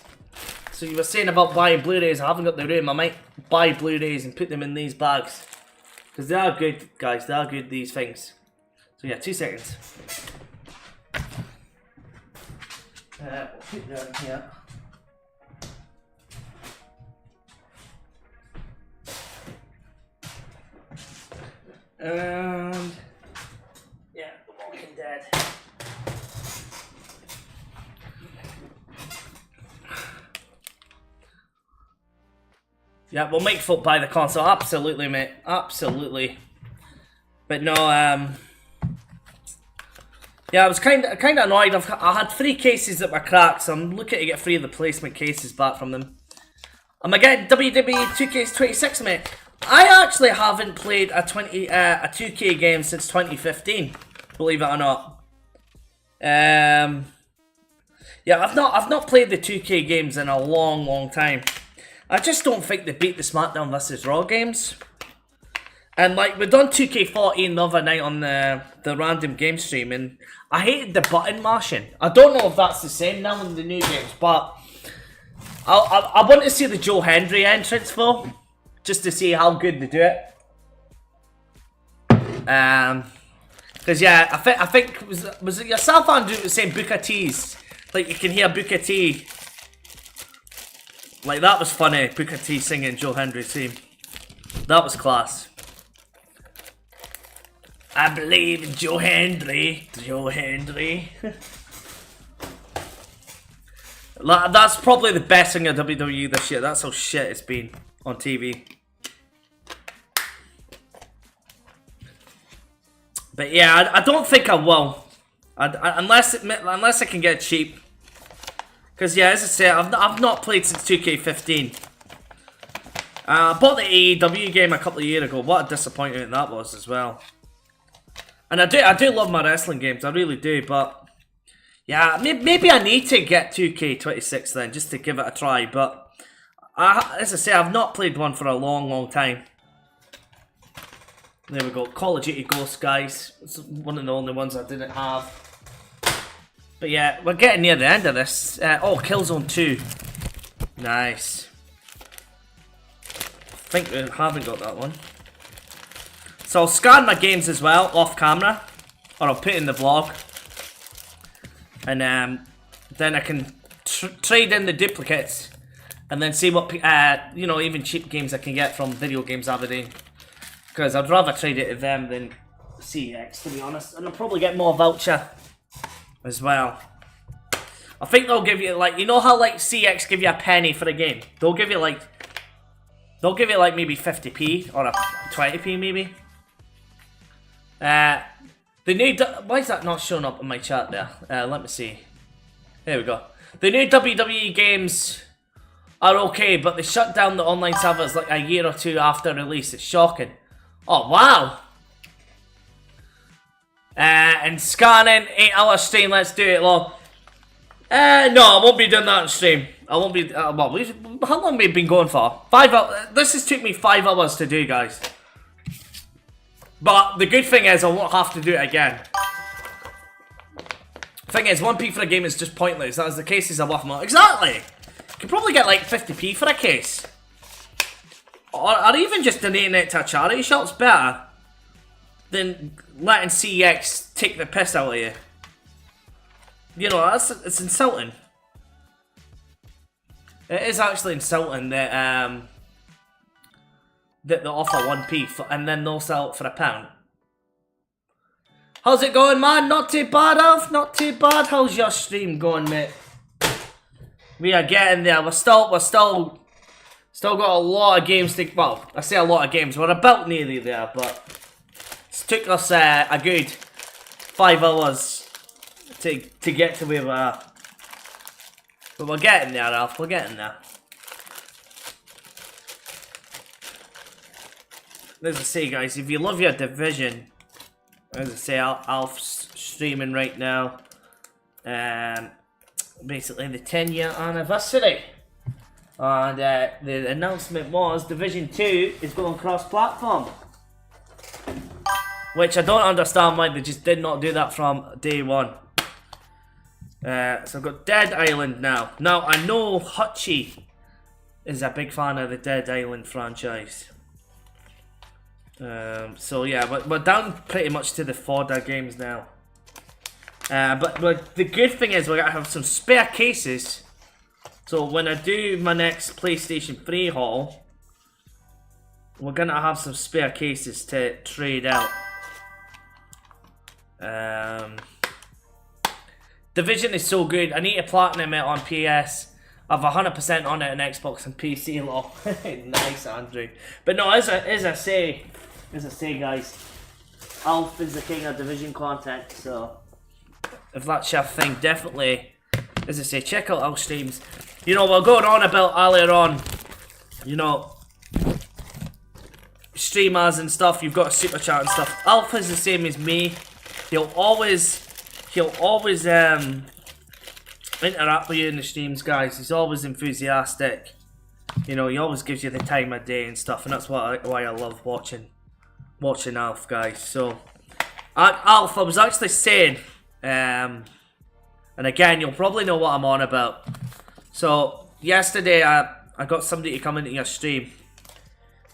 So you were saying about buying Blu-rays, I haven't got the room. I might buy Blu-rays and put them in these bags. Because they are good, guys. They are good, these things. So yeah, 2 seconds. We'll put them here. And Yeah, we'll make folk buy the console. Absolutely, mate. Absolutely. But no, yeah, I was kind of annoyed. I had 3 cases that were cracked, so I'm looking to get 3 of the replacement cases back from them. Am I getting WWE 2K26, mate? I actually haven't played a 2K game since 2015, believe it or not. Yeah, I've not played the 2K games in a long time. I just don't think they beat the SmackDown vs Raw games. And like, we done 2K14 the other night on the random game stream, and I hated the button mashing. I don't know if that's the same now in the new games, but I want to see the Joe Hendry entrance though, just to see how good they do it. Because yeah, I think was it yourself, Andrew, was saying Booker T's, like you can hear Booker T. Like that was funny, Booker T singing Joe Hendry's theme. That was class. I believe in Joe Hendry. Joe Hendry. That's probably the best thing of WWE this year. That's how shit it's been on TV. But yeah, I don't think I will. Unless I can get cheap. Because yeah, as I say, I've not played since 2K15. I bought the AEW game a couple of years ago. What a disappointment that was as well. And I do love my wrestling games, I really do, but yeah, maybe I need to get 2K26 then, just to give it a try, but as I say, I've not played one for a long time. There we go, Call of Duty Ghosts, guys. It's one of the only ones I didn't have. But yeah, we're getting near the end of this. Oh, Killzone 2. Nice. I think we haven't got that one. So I'll scan my games as well, off camera, or I'll put it in the vlog, and then I can trade in the duplicates, and then see what, you know, even cheap games I can get from Video Games Aberdeen, because I'd rather trade it to them than CX, to be honest, and I'll probably get more voucher as well. I think they'll give you, like, you know how like CX give you a penny for a game? They'll give you like maybe 50p or a 20p maybe. The new, why is that not showing up in my chat there? Let me see. There we go. The new WWE games are okay, but they shut down the online servers like a year or 2 after release. It's shocking. Oh, wow. And scanning, 8-hour stream, let's do it, lol. No, I won't be doing that on stream. I won't be, well, how long have we been going for? 5 hours. This has took me 5 hours to do, guys. But the good thing is I won't have to do it again. Thing is, 1p for a game is just pointless. That is the cases are worth more. Exactly! You can probably get like 50p for a case. Or even just donating it to a charity shop's better than letting CX take the piss out of you. You know, it's insulting. It is actually insulting that that they offer 1p for, and then they'll sell it for £1. How's it going, man? Not too bad, Alf. Not too bad. How's your stream going, mate? We are getting there. We're still got a lot of games to. Well, I say a lot of games. We're about nearly there, but it's took us a good 5 hours to get to where we are. But we're getting there, Alf. We're getting there. As I say, guys, if you love your Division, as I say, Alf's streaming right now. Basically the 10-year anniversary. And the announcement was Division 2 is going cross-platform. Which I don't understand why they just did not do that from day one. So I've got Dead Island now. Now, I know Hutchie is a big fan of the Dead Island franchise. So yeah, we're down pretty much to the fodder games now. But the good thing is we're going to have some spare cases. So when I do my next PlayStation 3 haul, we're going to have some spare cases to trade out. Division is so good. I need to platinum it on PS. I've 100% on it on Xbox and PC, lol. Nice, Andrew. But no, as I say, guys, Alf is the king of Division content, so if that's your thing, definitely, as I say, check out our streams. You know, we're going on about earlier on, you know, streamers and stuff, you've got a super chat and stuff. Alf is the same as me. He'll always interact with you in the streams, guys. He's always enthusiastic. You know, he always gives you the time of day and stuff, and that's why I love watching Alf, guys. So, Alf, I was actually saying, and again, you'll probably know what I'm on about. So, yesterday I got somebody to come into your stream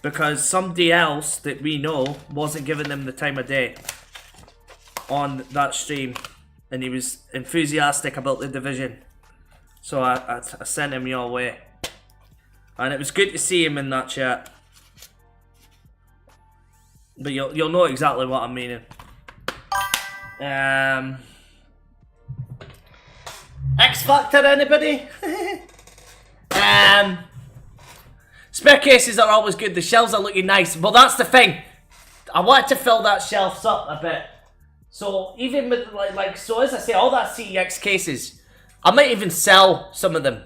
because somebody else that we know wasn't giving them the time of day on that stream, and he was enthusiastic about the Division. So I sent him your way, and it was good to see him in that chat. But you'll know exactly what I'm meaning. X Factor, anybody? Spare cases are always good. The shelves are looking nice. Well, that's the thing. I wanted to fill that shelves up a bit. So even with so as I say, all that CEX cases, I might even sell some of them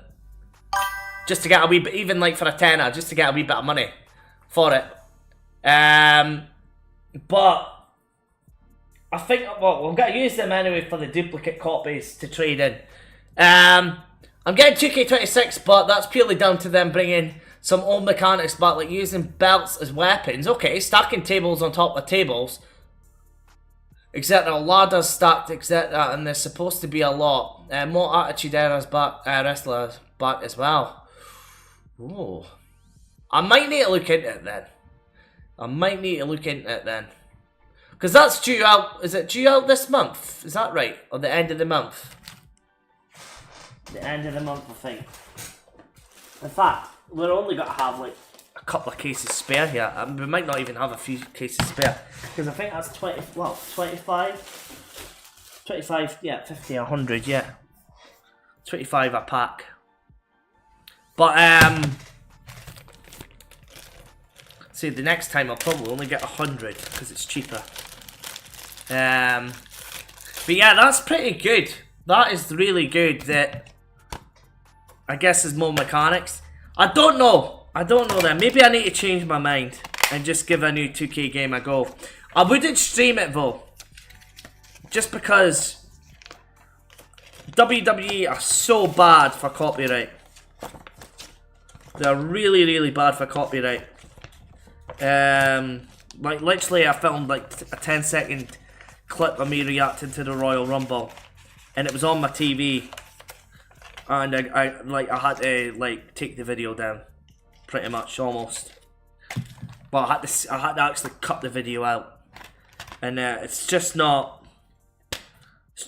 just to get a wee bit, even like for a tenner, just to get a wee bit of money for it. But I think, well, we've got to use them anyway for the duplicate copies to trade in. I'm getting 2K26, but that's purely down to them bringing some old mechanics back, like using belts as weapons. Okay, stacking tables on top of tables, etc. Ladders stacked, etc. And there's supposed to be a lot. More Attitude Errors back, wrestlers back as well. Ooh. I might need to look into it then. Because that's due out, is it due out this month? Is that right? Or the end of the month? The end of the month, I think. In fact, we're only going to have like a couple of cases spare here. We might not even have a few cases spare. Because I think that's 25, yeah, 50, 100, yeah. 25 a pack. But, see, the next time I'll probably only get 100 because it's cheaper. But yeah, that's pretty good. That is really good. That I guess there's more mechanics. I don't know then. Maybe I need to change my mind and just give a new 2K game a go. I wouldn't stream it though, just because WWE are so bad for copyright. They're really, really bad for copyright. Like literally I filmed like a 10-second clip of me reacting to the Royal Rumble, and it was on my TV, and I had to like take the video down, pretty much, almost. But I had to actually cut the video out, and it's just not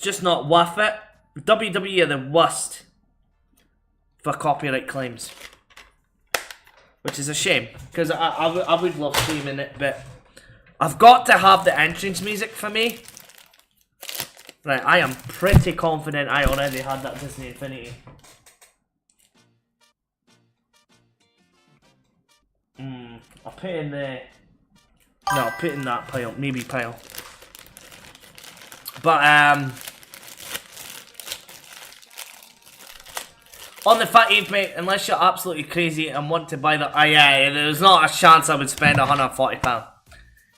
worth it. WWE are the worst for copyright claims, which is a shame, because I would love streaming it, but I've got to have the entrance music for me. Right, I am pretty confident I already had that Disney Infinity. I'll put in the... No, I'll put in that pile, maybe pile. But, on the fat eve, mate, unless you're absolutely crazy and want to buy that... yeah, there's not a chance I would spend £140.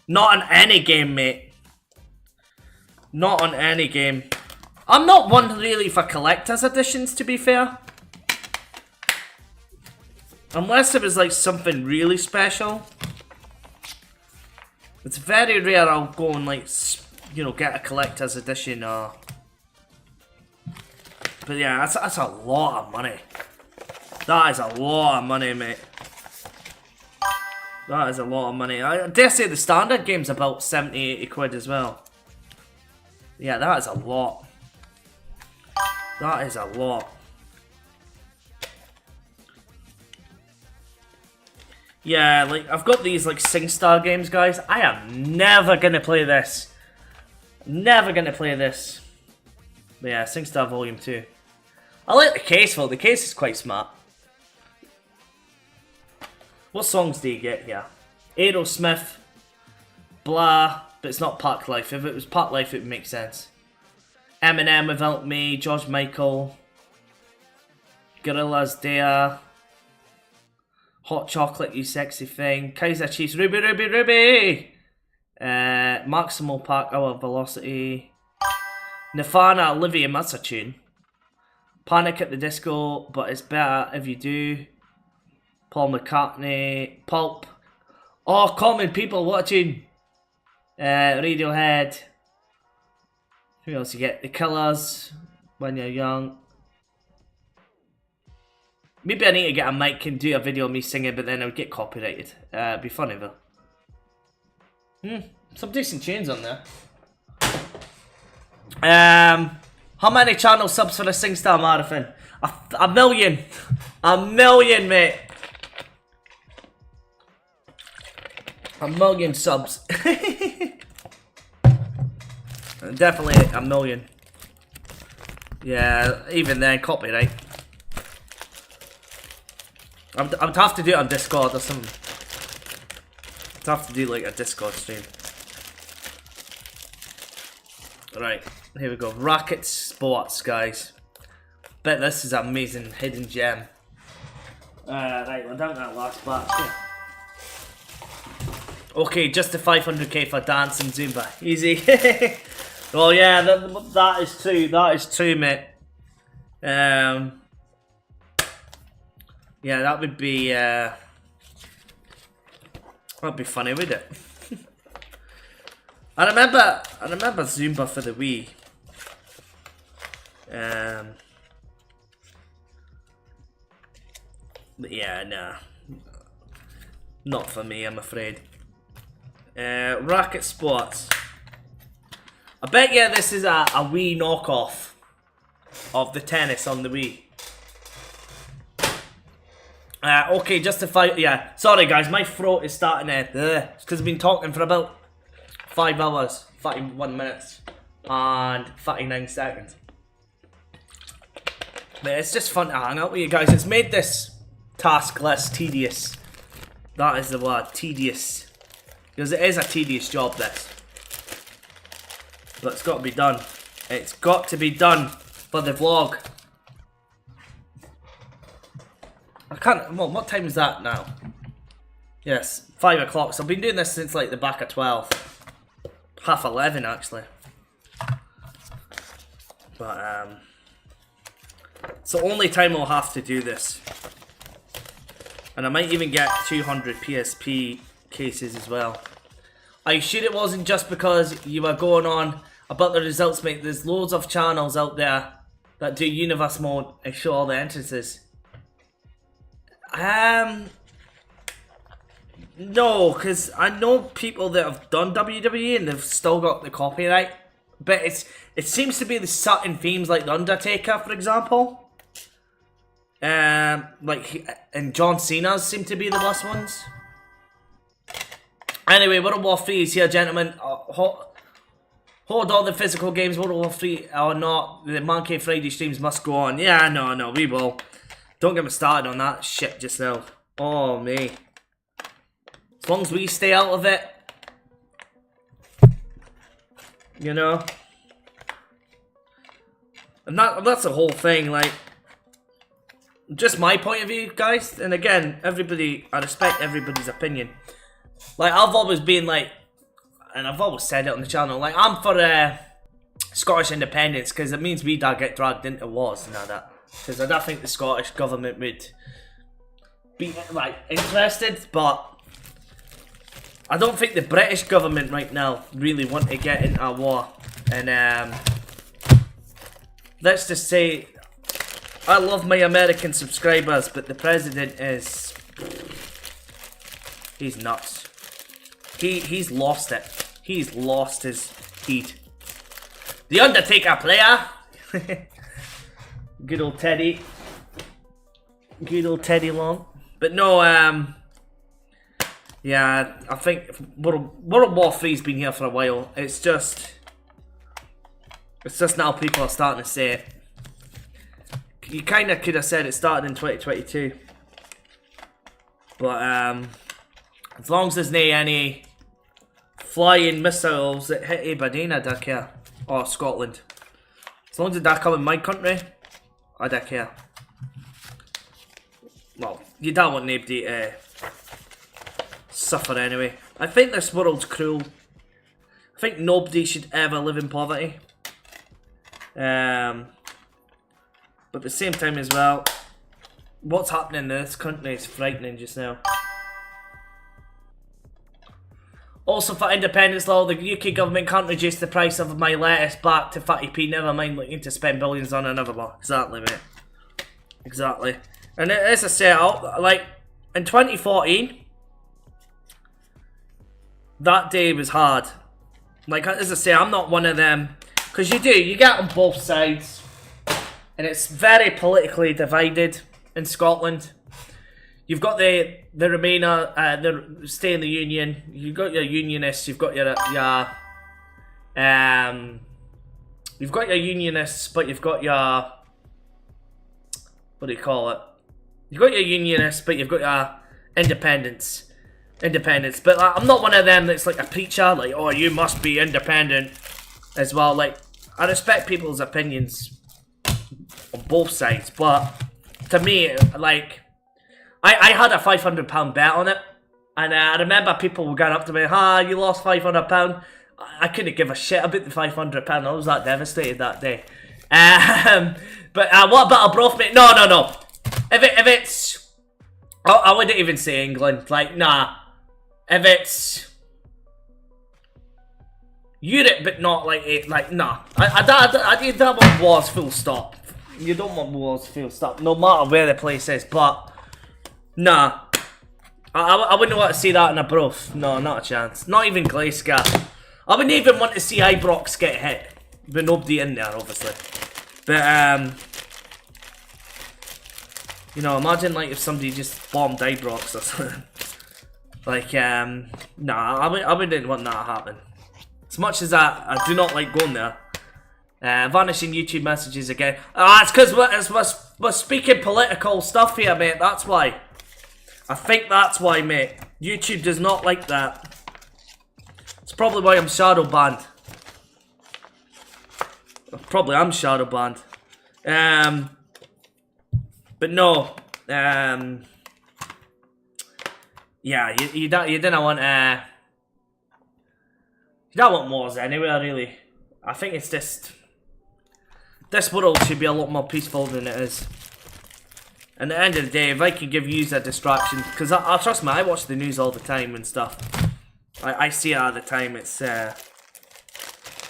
Not on any game, mate. Not on any game. I'm not one really for collector's editions, to be fair. Unless it was like something really special. It's very rare I'll go and like, you know, get a collector's edition or... But yeah, that's a lot of money. That is a lot of money, mate. That is a lot of money. I dare say the standard game's about 70, 80 quid as well. Yeah, that is a lot. That is a lot. Yeah, like, I've got these, like, SingStar games, guys. I am never gonna play this. Never gonna play this. But yeah, SingStar Volume 2. I like the case though. The case is quite smart. What songs do you get here? Aerosmith, Blah, but it's not Park Life. If it was Park Life, it would make sense. Eminem, Without Me, George Michael, Gorillaz, Dare, Hot Chocolate, You Sexy Thing, Kaiser Chiefs, Ruby, Ruby, Ruby, Maximal Park, Our Velocity, Nirvana, Oblivion, that's a tune. Panic at the Disco, But It's Better If You Do, Paul McCartney, Pulp, oh, Common People, what a tune. Radiohead, who else you get? The Killers, When You're Young. Maybe I need to get a mic and do a video of me singing, but then I would get copyrighted. It'd be funny though. Some decent tunes on there. How many channel subs for a SingStar Marathon? A million. A million, mate. A million subs. Definitely a million. Yeah, even then, copyright. I'd have to do it on Discord or something. I'd have to do like a Discord stream. Right, here we go. Racket Sports, guys. Bet this is an amazing hidden gem. Right, we're down to that last batch. Okay, just the 500k for dance and Zumba. Easy. Oh yeah, that is true. That is true, mate. Yeah, that would be that'd be funny, would it? I remember Zumba for the Wii. But yeah, nah, not for me, I'm afraid. Racket Sports. I bet you this is a Wii knockoff of the tennis on the Wii. Okay, just to fight. Yeah, sorry guys, my throat is starting to. It's because I've been talking for about 5 hours, 31 minutes, and 39 seconds. But it's just fun to hang out with you guys. It's made this task less tedious. That is the word, tedious. Because it is a tedious job, this. But it's got to be done. It's got to be done for the vlog. I can't, well, what time is that now? Yes, 5 o'clock. So I've been doing this since like the back of 12. Half 11 actually. But it's the only time I'll have to do this. And I might even get 200 PSP cases as well. Are you sure it wasn't just because you were going on about the results, mate? There's loads of channels out there that do universe mode and show all the entrances. No, because I know people that have done WWE and they've still got the copyright. But it seems to be the certain themes like The Undertaker, for example. Like, and John Cena's seem to be the worst ones. Anyway, World War 3 is here, gentlemen. Hold all the physical games, World War 3 or not. The Man Cave Friday streams must go on. Yeah, no, we will. Don't get me started on that shit just now. Oh, me. As long as we stay out of it. You know? And that's the whole thing, like. Just my point of view, guys. And again, I respect everybody's opinion. Like, I've always been like, and I've always said it on the channel, like, I'm for Scottish independence, because it means we don't get dragged into wars and all that. Because I don't think the Scottish government would be, like, interested, but I don't think the British government right now really want to get into a war. And, let's just say, I love my American subscribers, but the president is, he's nuts. He's lost it. He's lost his heat. The Undertaker player. Good old Teddy. Good old Teddy Long. But no, yeah, I think World War 3's been here for a while. It's just now people are starting to say it. you kind of could have said it started in 2022. But as long as there's no any flying missiles that hit Aberdeen, I don't care. Or Scotland. As long as that come in my country, I don't care. Well, you don't want anybody to suffer anyway. I think this world's cruel. I think nobody should ever live in poverty. But at the same time as well, what's happening in this country is frightening just now. Also for independence law, the UK government can't reduce the price of my lettuce back to 30p, never mind looking to spend billions on another law. Exactly, mate. Exactly. And as I say, like, in 2014, that day was hard. Like, as I say, I'm not one of them. Because you get on both sides. And it's very politically divided in Scotland. You've got the Remainer, the stay in the Union. You've got your Unionists. You've got your Unionists, but you've got your, what do you call it? You've got your Unionists, but you've got your Independents. But like, I'm not one of them that's like a preacher. Like, oh, you must be independent as well. Like, I respect people's opinions on both sides, but to me, like, I had a £500 bet on it, and I remember people were going up to me, you lost £500. I couldn't give a shit about the £500. I was that devastated that day. But what about a broth, mate? No. If it's, I wouldn't even say England. Like, nah. If it's Europe, but not like it, like, nah. I don't want wars, full stop. You don't want wars, full stop, no matter where the place is, but nah. I wouldn't want to see that in a broth. No, not a chance. Not even Glasgow. I wouldn't even want to see Ibrox get hit. With nobody in there, obviously. But, you know, imagine like if somebody just bombed Ibrox or something. Like, nah, I wouldn't want that to happen. As much as I do not like going there. Vanishing YouTube messages again. It's because we're speaking political stuff here, mate. That's why. I think that's why, mate. YouTube does not like that. It's probably why I'm shadow banned. Probably I'm shadow banned. But no. Yeah, you didn't want you don't want wars anywhere, really. I think it's just this world should be a lot more peaceful than it is. And at the end of the day, if I could give you a distraction, because I trust me, I watch the news all the time and stuff. I see it all the time. It's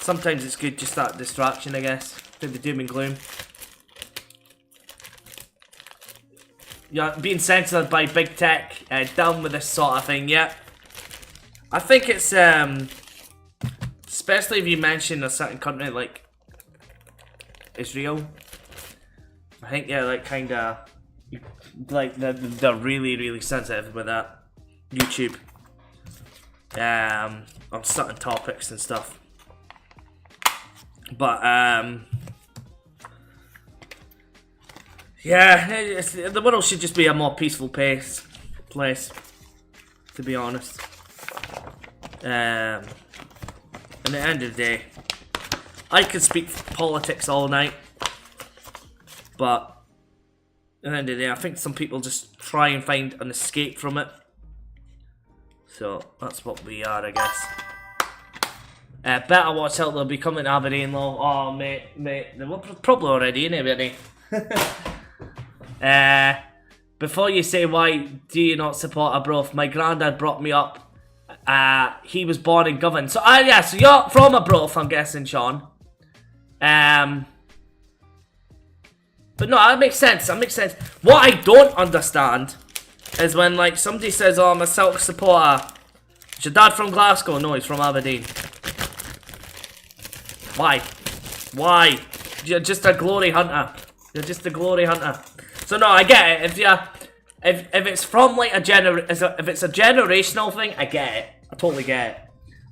sometimes it's good just that distraction, I guess, for the doom and gloom. Yeah, being censored by big tech, down with this sort of thing. Yeah, I think it's especially if you mention a certain country like Israel. I think like kind of. Like they're really sensitive with that YouTube on certain topics and stuff, but yeah, the world should just be a more peaceful place, to be honest. At the end of the day, I could speak politics all night, but at the end of the day, I think some people just try and find an escape from it. So, that's what we are, I guess. Better watch out, they'll be coming to Aberdeen, though. Oh, mate, they were probably already in here, before you say why do you not support a broth, my granddad brought me up. He was born in Govan. So, yeah, so you're from a broth, I'm guessing, Sean. But no, that makes sense. What I don't understand is when, like, somebody says, oh, I'm a Celtic supporter. Is your dad from Glasgow? No, he's from Aberdeen. Why? You're just a glory hunter. So no, I get it. If it's from like if it's a generational thing, I get it. I totally get it.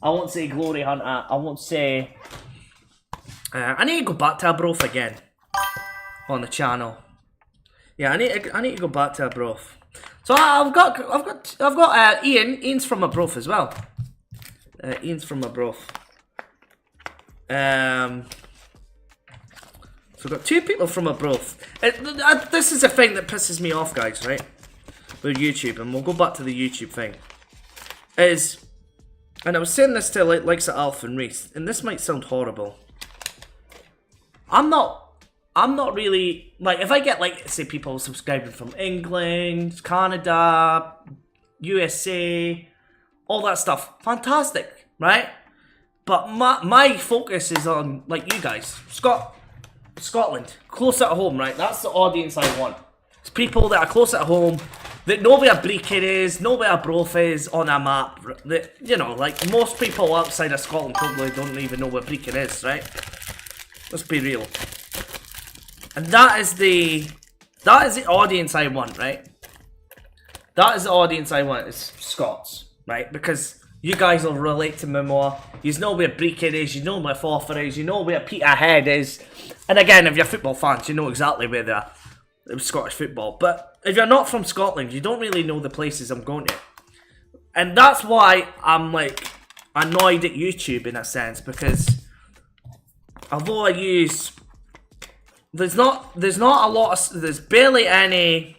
I won't say glory hunter. I won't say. I need to go back to a broth again on the channel. Yeah, I need to go back to Abroth. So I've got Ian. Ian's from Abroth as well. Ian's from Abroth. So we've got 2 people from Abroth. This is a thing that pisses me off, guys, right? With YouTube, and we'll go back to the YouTube thing. And I was saying this to likes of Alf and Reese, and this might sound horrible. I'm not really, like, if I get, like, say, people subscribing from England, Canada, USA, all that stuff, fantastic, right? But my focus is on, like, you guys, Scotland, close at home, right? That's the audience I want. It's people that are close at home, that know where Brecon is, know where Abroth is on a map. That, you know, like, most people outside of Scotland probably don't even know where Brecon is, right? Let's be real. And that is the audience I want, right? That is the audience I want, is Scots, right? Because you guys will relate to me more. You know where Brecon is, you know where Forfar is, you know where Peterhead is. And again, if you're football fans, you know exactly where they are. It was Scottish football. But if you're not from Scotland, you don't really know the places I'm going to. And that's why I'm, like, annoyed at YouTube in a sense, because although I use... There's not a lot of... There's barely any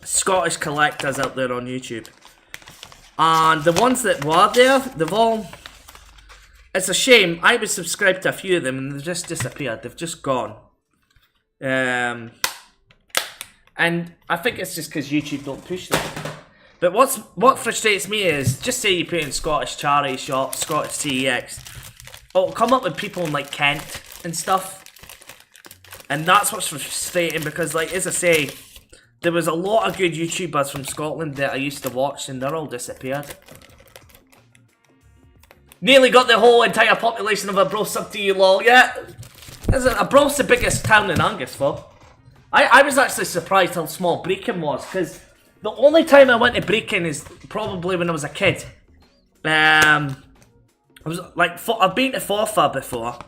Scottish collectors out there on YouTube. And the ones that were there, they've all... It's a shame. I was subscribed to a few of them and they've just disappeared. They've just gone. And I think it's just because YouTube don't push them. But what frustrates me is, just say you put in Scottish charity shop, Scottish CEX, it'll come up with people in, like, Kent and stuff. And that's what's frustrating, because, like, as I say, there was a lot of good YouTubers from Scotland that I used to watch, and they're all disappeared. Nearly got the whole entire population of Abroth sub to you, lol. Yeah, Abroth's the biggest town in Angus, for. I was actually surprised how small Brecon was, because the only time I went to Brecon is probably when I was a kid. I was like, I've been to Forfar before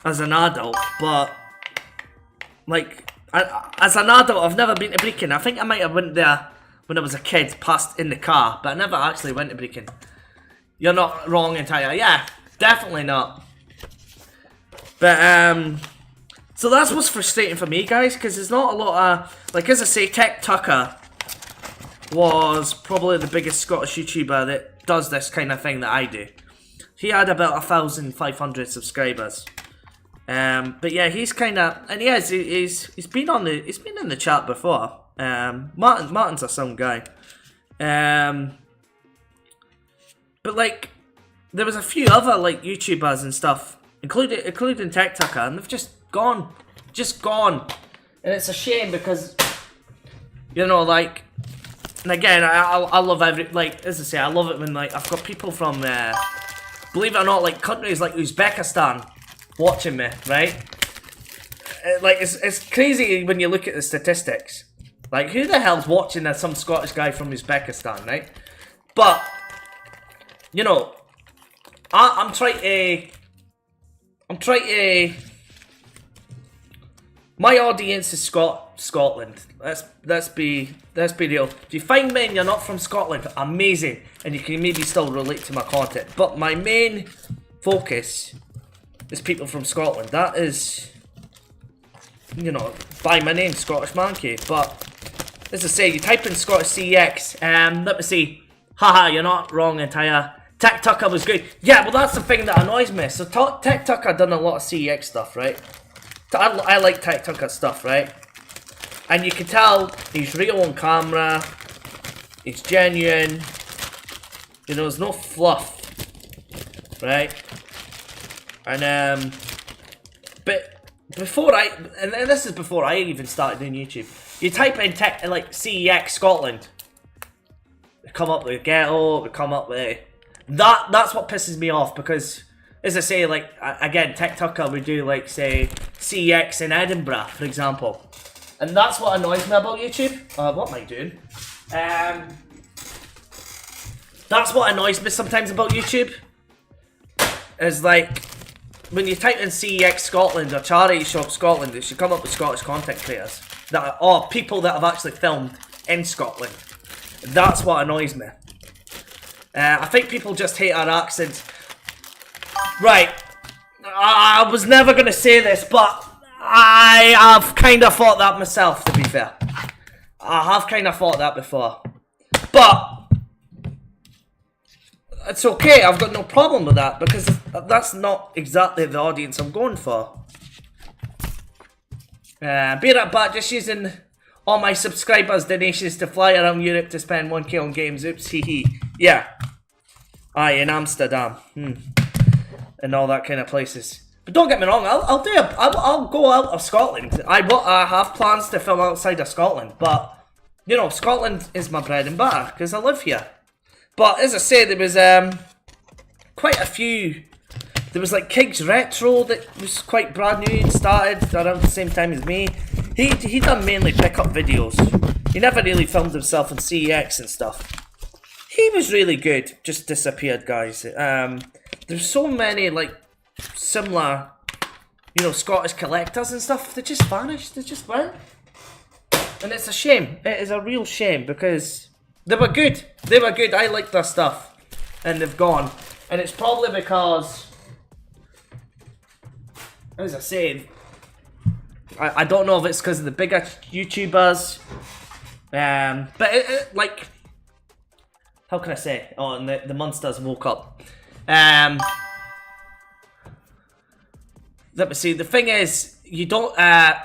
as an adult, but like as an adult, I've never been to Brecon. I think I might have went there when I was a kid, passed in the car, but I never actually went to Brecon. You're not wrong entirely. Yeah, definitely not. But so that's what's frustrating for me, guys, because there's not a lot of, like, as I say, Tech Tucker was probably the biggest Scottish YouTuber that does this kind of thing that I do. He had about 1,500 subscribers. But yeah, he's kind of, and yes, he's been in the chat before. Martin's a sound guy. But like, there was a few other like YouTubers and stuff, including Tech Tucker, and they've just gone, and it's a shame because, you know, like, and again, I love as I say, I love it when, like, I've got people from, believe it or not, like, countries like Uzbekistan watching me, right? Like, it's crazy when you look at the statistics. Like, who the hell's watching some Scottish guy from Uzbekistan, right? But, you know, I'm trying to, my audience is Scotland. Let's be real. If you find me and you're not from Scotland, amazing, and you can maybe still relate to my content. But my main focus is people from Scotland. That is, you know, by my name, Scottish Mankey. But as I say, you type in Scottish CX, let me see. Haha, you're not wrong entire. Tech Tucker was good. Yeah, well, that's the thing that annoys me. So Tech Tucker done a lot of CX stuff, right? I like Tech Tucker stuff, right? And you can tell he's real on camera. He's genuine. You know, there's no fluff, right? And but before and this is before I even started doing YouTube. You type in like CEX Scotland, they come up with ghetto. They come up with that's what pisses me off, because, as I say, like, again, Tech Tucker would do, like, say, CEX in Edinburgh, for example. And that's what annoys me about YouTube. What am I doing? That's what annoys me sometimes about YouTube. Is, like, when you type in CEX Scotland or Charity Shop Scotland, it should come up with Scottish content creators. that are people that have actually filmed in Scotland. That's what annoys me. I think people just hate our accents. Right, I was never going to say this, but I have kind of thought that myself, to be fair. I have kind of thought that before. But it's okay, I've got no problem with that, because that's not exactly the audience I'm going for. Be right back, just using all my subscribers' donations to fly around Europe to spend 1k on games. Oops, hee hee. Yeah. Aye, in Amsterdam. And all that kind of places. But don't get me wrong, I'll go out of Scotland. I have plans to film outside of Scotland, but you know, Scotland is my bread and butter because I live here. But as I say, there was quite a few. There was like Kig's Retro that was quite brand new and started around the same time as me. He done mainly pickup videos. He never really filmed himself in CEX and stuff. He was really good. Just disappeared, guys. There's so many like similar, you know, Scottish collectors and stuff. They just vanished. They just went. And it's a shame. It is a real shame because they were good. They were good. I liked their stuff. And they've gone. And it's probably because, as I said, I don't know if it's because of the bigger YouTubers. But like, how can I say? Oh, and the monsters woke up. Let me see. The thing is, you don't. Let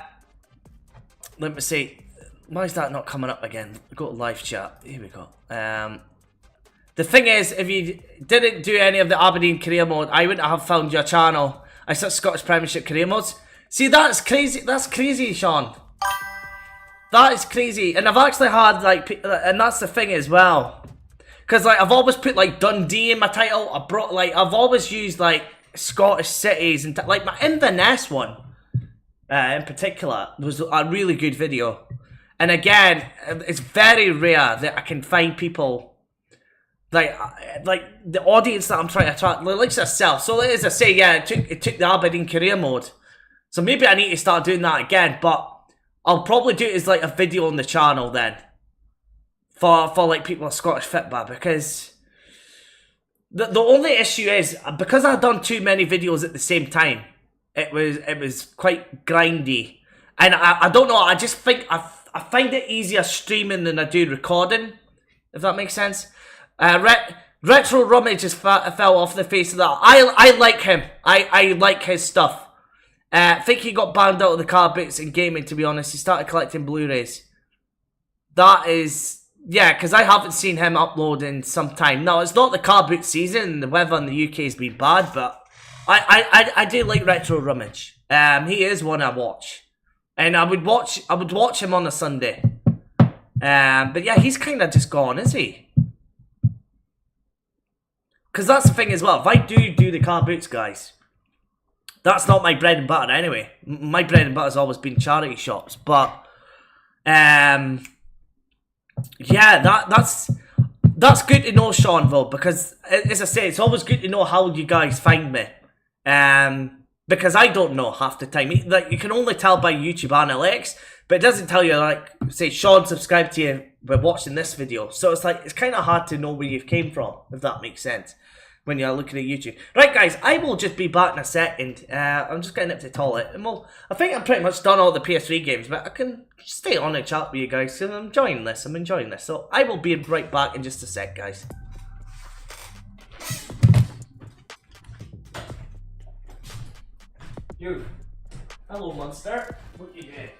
me see. Why is that not coming up again? Go to live chat. Here we go. The thing is, if you didn't do any of the Aberdeen career mode, I wouldn't have found your channel. I said Scottish Premiership career modes. See, that's crazy. That's crazy, Sean. That is crazy. And I've actually had like, and that's the thing as well. Because like I've always put like Dundee in my title. I've always used like Scottish cities and like my Inverness one, in particular, was a really good video. And again, it's very rare that I can find people like the audience that I'm trying to attract, like yourself. So as I say, yeah, it took the Aberdeen career mode. So maybe I need to start doing that again. But I'll probably do it as like a video on the channel then. For like people at Scottish Fitbar, because the only issue is because I've done too many videos at the same time, it was quite grindy, and I don't know, I just think I find it easier streaming than I do recording, if that makes sense. Retro Rummage just fell off the face of that. I like him. I like his stuff. I think he got banned out of the car bits in gaming, to be honest. He started collecting Blu-rays. That is. Yeah, because I haven't seen him upload in some time. No, it's not the car boot season. The weather in the UK has been bad, but I do like Retro Rummage. He is one I watch, and I would watch him on a Sunday. But yeah, he's kind of just gone, is he? Because that's the thing as well. If I do the car boots, guys, that's not my bread and butter anyway. My bread and butter's always been charity shops, but yeah, that's good to know, Sean, though, because as I say, it's always good to know how you guys find me. Because I don't know half the time. Like, you can only tell by YouTube analytics, but it doesn't tell you, like, say, Sean subscribed to you by watching this video. So it's like, it's kind of hard to know where you came from, if that makes sense, when you're looking at YouTube. Right, guys, I will just be back in a second. I'm just getting up to the toilet. And I think I've pretty much done all the PS3 games, but I can stay on and chat with you guys, because I'm enjoying this. So I will be right back in just a sec, guys. You. Hello, monster. What you doing?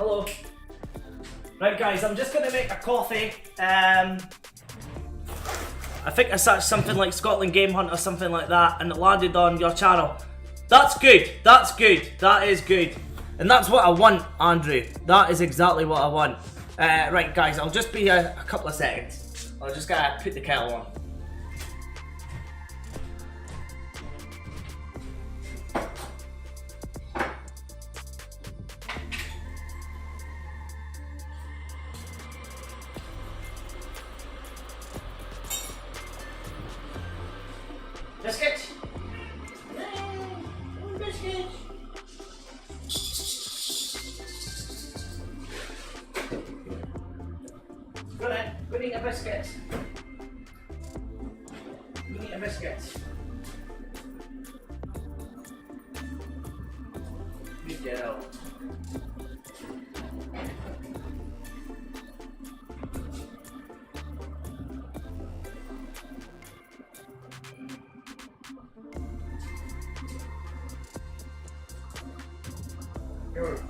Hello. Right guys, I'm just gonna make a coffee. I think I searched something like Scotland Game Hunt or something like that, and it landed on your channel. That's good, that's good, that is good. And that's what I want, Andrew. That is exactly what I want. Right guys, I'll just be a couple of seconds. I'll just gotta put the kettle on. Biscuits? Biscuits. Go ahead, go eat a biscuit. Go eat a biscuit. You get out. Good.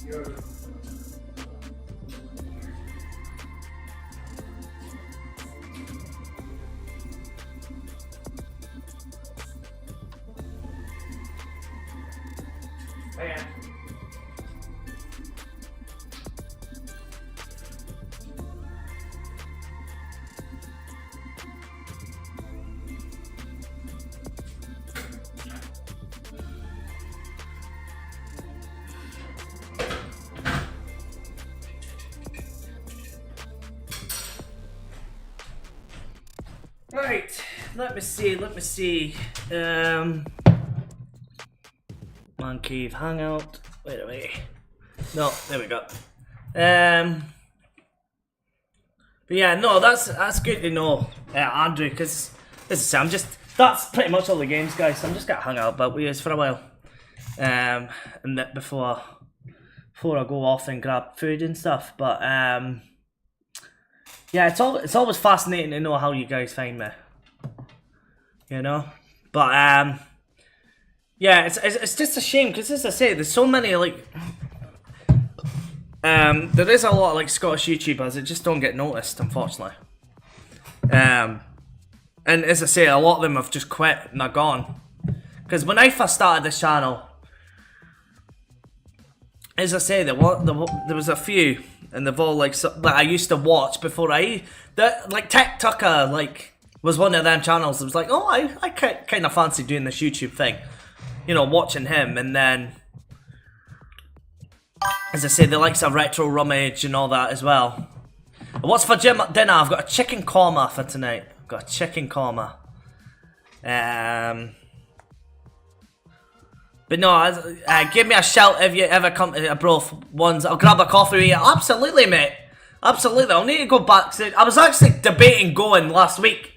Good. Man. Right, let me see. Man cave hangout. Wait a minute. No, there we go. But yeah, no, that's good to know, Andrew, because that's pretty much all the games, guys. So I'm just gonna hang out about with you for a while, and that before I go off and grab food and stuff. But yeah, it's always fascinating to know how you guys find me, you know. But yeah, it's just a shame because, as I say, there's so many like there is a lot of like Scottish YouTubers that just don't get noticed, unfortunately. And as I say, a lot of them have just quit and are gone. Because when I first started this channel, as I say, there was a few, and they've all like that I used to watch before like Tech Tucker like was one of them channels that was like, oh, I kind of fancy doing this YouTube thing, you know, watching him. And then, as I say, the likes of Retro Rummage and all that as well. And what's for dinner? I've got a chicken korma for tonight. I've got a chicken korma. But no, give me a shout if you ever come to a broth ones. I'll grab a coffee with you. Absolutely, mate. Absolutely. I'll need to go back. I was actually debating going last week.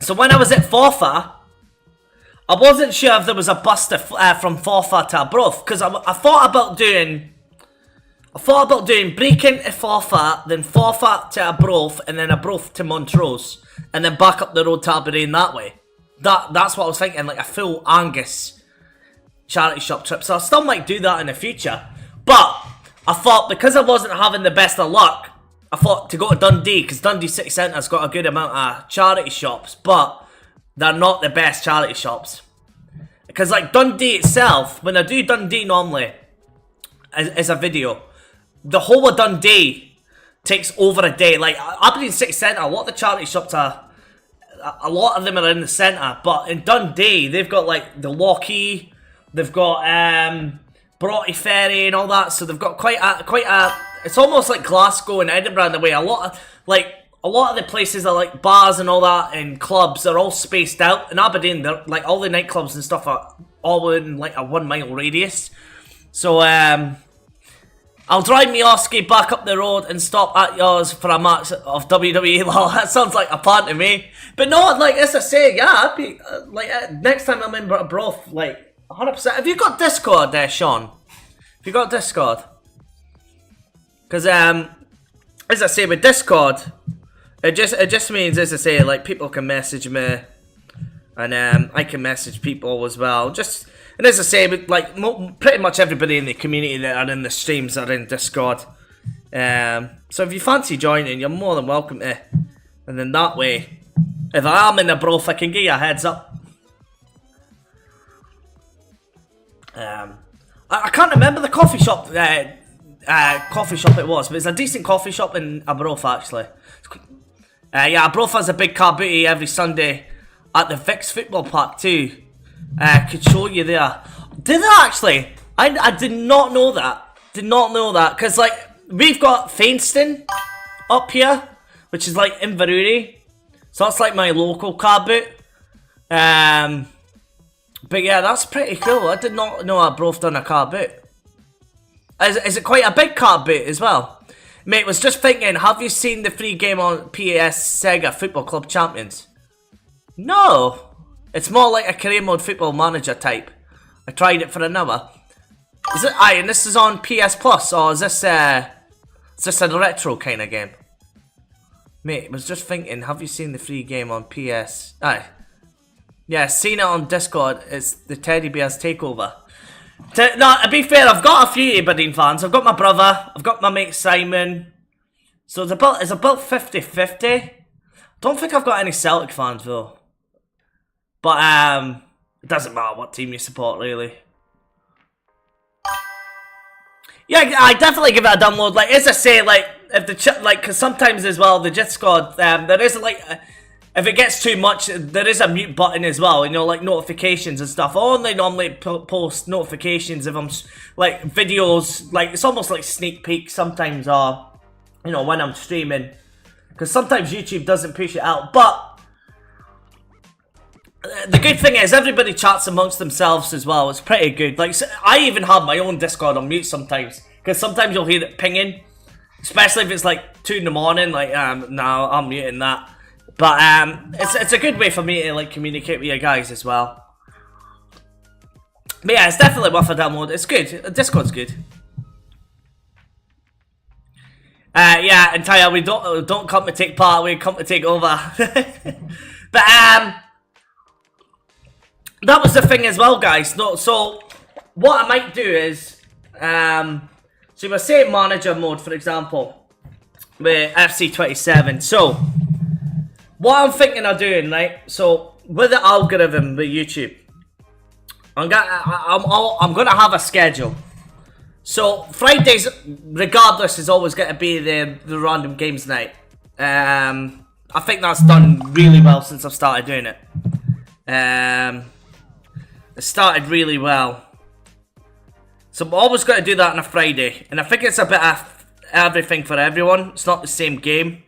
So when I was at Forfa, I wasn't sure if there was a bus from Forfa to a broth, because I thought about doing Brecon to Forfa, then Forfa to a broth, and then a broth to Montrose, and then back up the road to Aberdeen that way. That's what I was thinking, like a full Angus charity shop trip. So I still might do that in the future. But I thought, because I wasn't having the best of luck, I thought to go to Dundee, because Dundee City Centre's got a good amount of charity shops, but they're not the best charity shops. Because like Dundee itself, when I do Dundee normally as a video, the whole of Dundee takes over a day. Like Aberdeen City Centre, a lot of the charity shops are, a lot of them are in the centre, but in Dundee they've got like the Lochee, they've got Broughty Ferry and all that, so they've got quite a it's almost like Glasgow and Edinburgh in a way. A lot of the places are like bars and all that, and clubs are all spaced out. In Aberdeen, they're like all the nightclubs and stuff are all in like a 1 mile radius. So I'll drive me Oski back up the road and stop at yours for a match of WWE. That sounds like a plan to me. But no, like as I say, yeah, I'd be next time I'm in broth, like 100%. Have you got Discord there, Sean? Have you got Discord? Because as I say, with Discord, It just means, as I say, like people can message me, and I can message people as well. Just and as I say, like pretty much everybody in the community that are in the streams are in Discord. So if you fancy joining, you're more than welcome to. And then that way, if I am in a broth, I can give you a heads up. I can't remember the coffee shop it was, but it's a decent coffee shop in Arbroath actually. Yeah, Arbroath has a big car booty every Sunday at the Vix Football Park too. Could show you there. Did it actually? I did not know that. Did not know that, because like we've got Fainston up here, which is like Inverurie. So that's like my local car boot. But yeah, that's pretty cool. I did not know Arbroath done a car boot. Is it quite a big car boot as well? Mate, was just thinking, have you seen the free game on PS Sega Football Club Champions? No. It's more like a career mode football manager type. I tried it for an hour. Is it? Aye, and this is on PS Plus, or is this a retro kind of game? Mate, was just thinking, have you seen the free game on PS? Aye. Yeah, seen it on Discord. It's the Teddy Bears Takeover. No, to be fair, I've got a few Aberdeen fans. I've got my brother, I've got my mate Simon. So it's about 50-50. Don't think I've got any Celtic fans though. But it doesn't matter what team you support really. Yeah, I definitely give it a download. Like as I say, like if the because sometimes as well the Discord there is like. If it gets too much, there is a mute button as well, you know, like notifications and stuff. I only normally post notifications if I'm, like, videos, like, it's almost like sneak peeks sometimes, or, you know, when I'm streaming. Because sometimes YouTube doesn't push it out, but the good thing is everybody chats amongst themselves as well. It's pretty good. Like, I even have my own Discord on mute sometimes, because sometimes you'll hear it pinging, especially if it's like 2 in the morning, like, no, I'm muting that. But it's a good way for me to like communicate with you guys as well. But yeah, it's definitely worth a download. It's good. Discord's good. Yeah, entire we don't come to take part. We come to take over. But that was the thing as well, guys. No, so what I might do is so we're saying manager mode, for example, with FC27. So. What I'm thinking of doing, right? So with the algorithm with YouTube, I'm gonna have a schedule. So Fridays, regardless, is always gonna be the random games night. I think that's done really well since I've started doing it. It started really well. So I'm always gonna do that on a Friday, and I think it's a bit of everything for everyone. It's not the same game.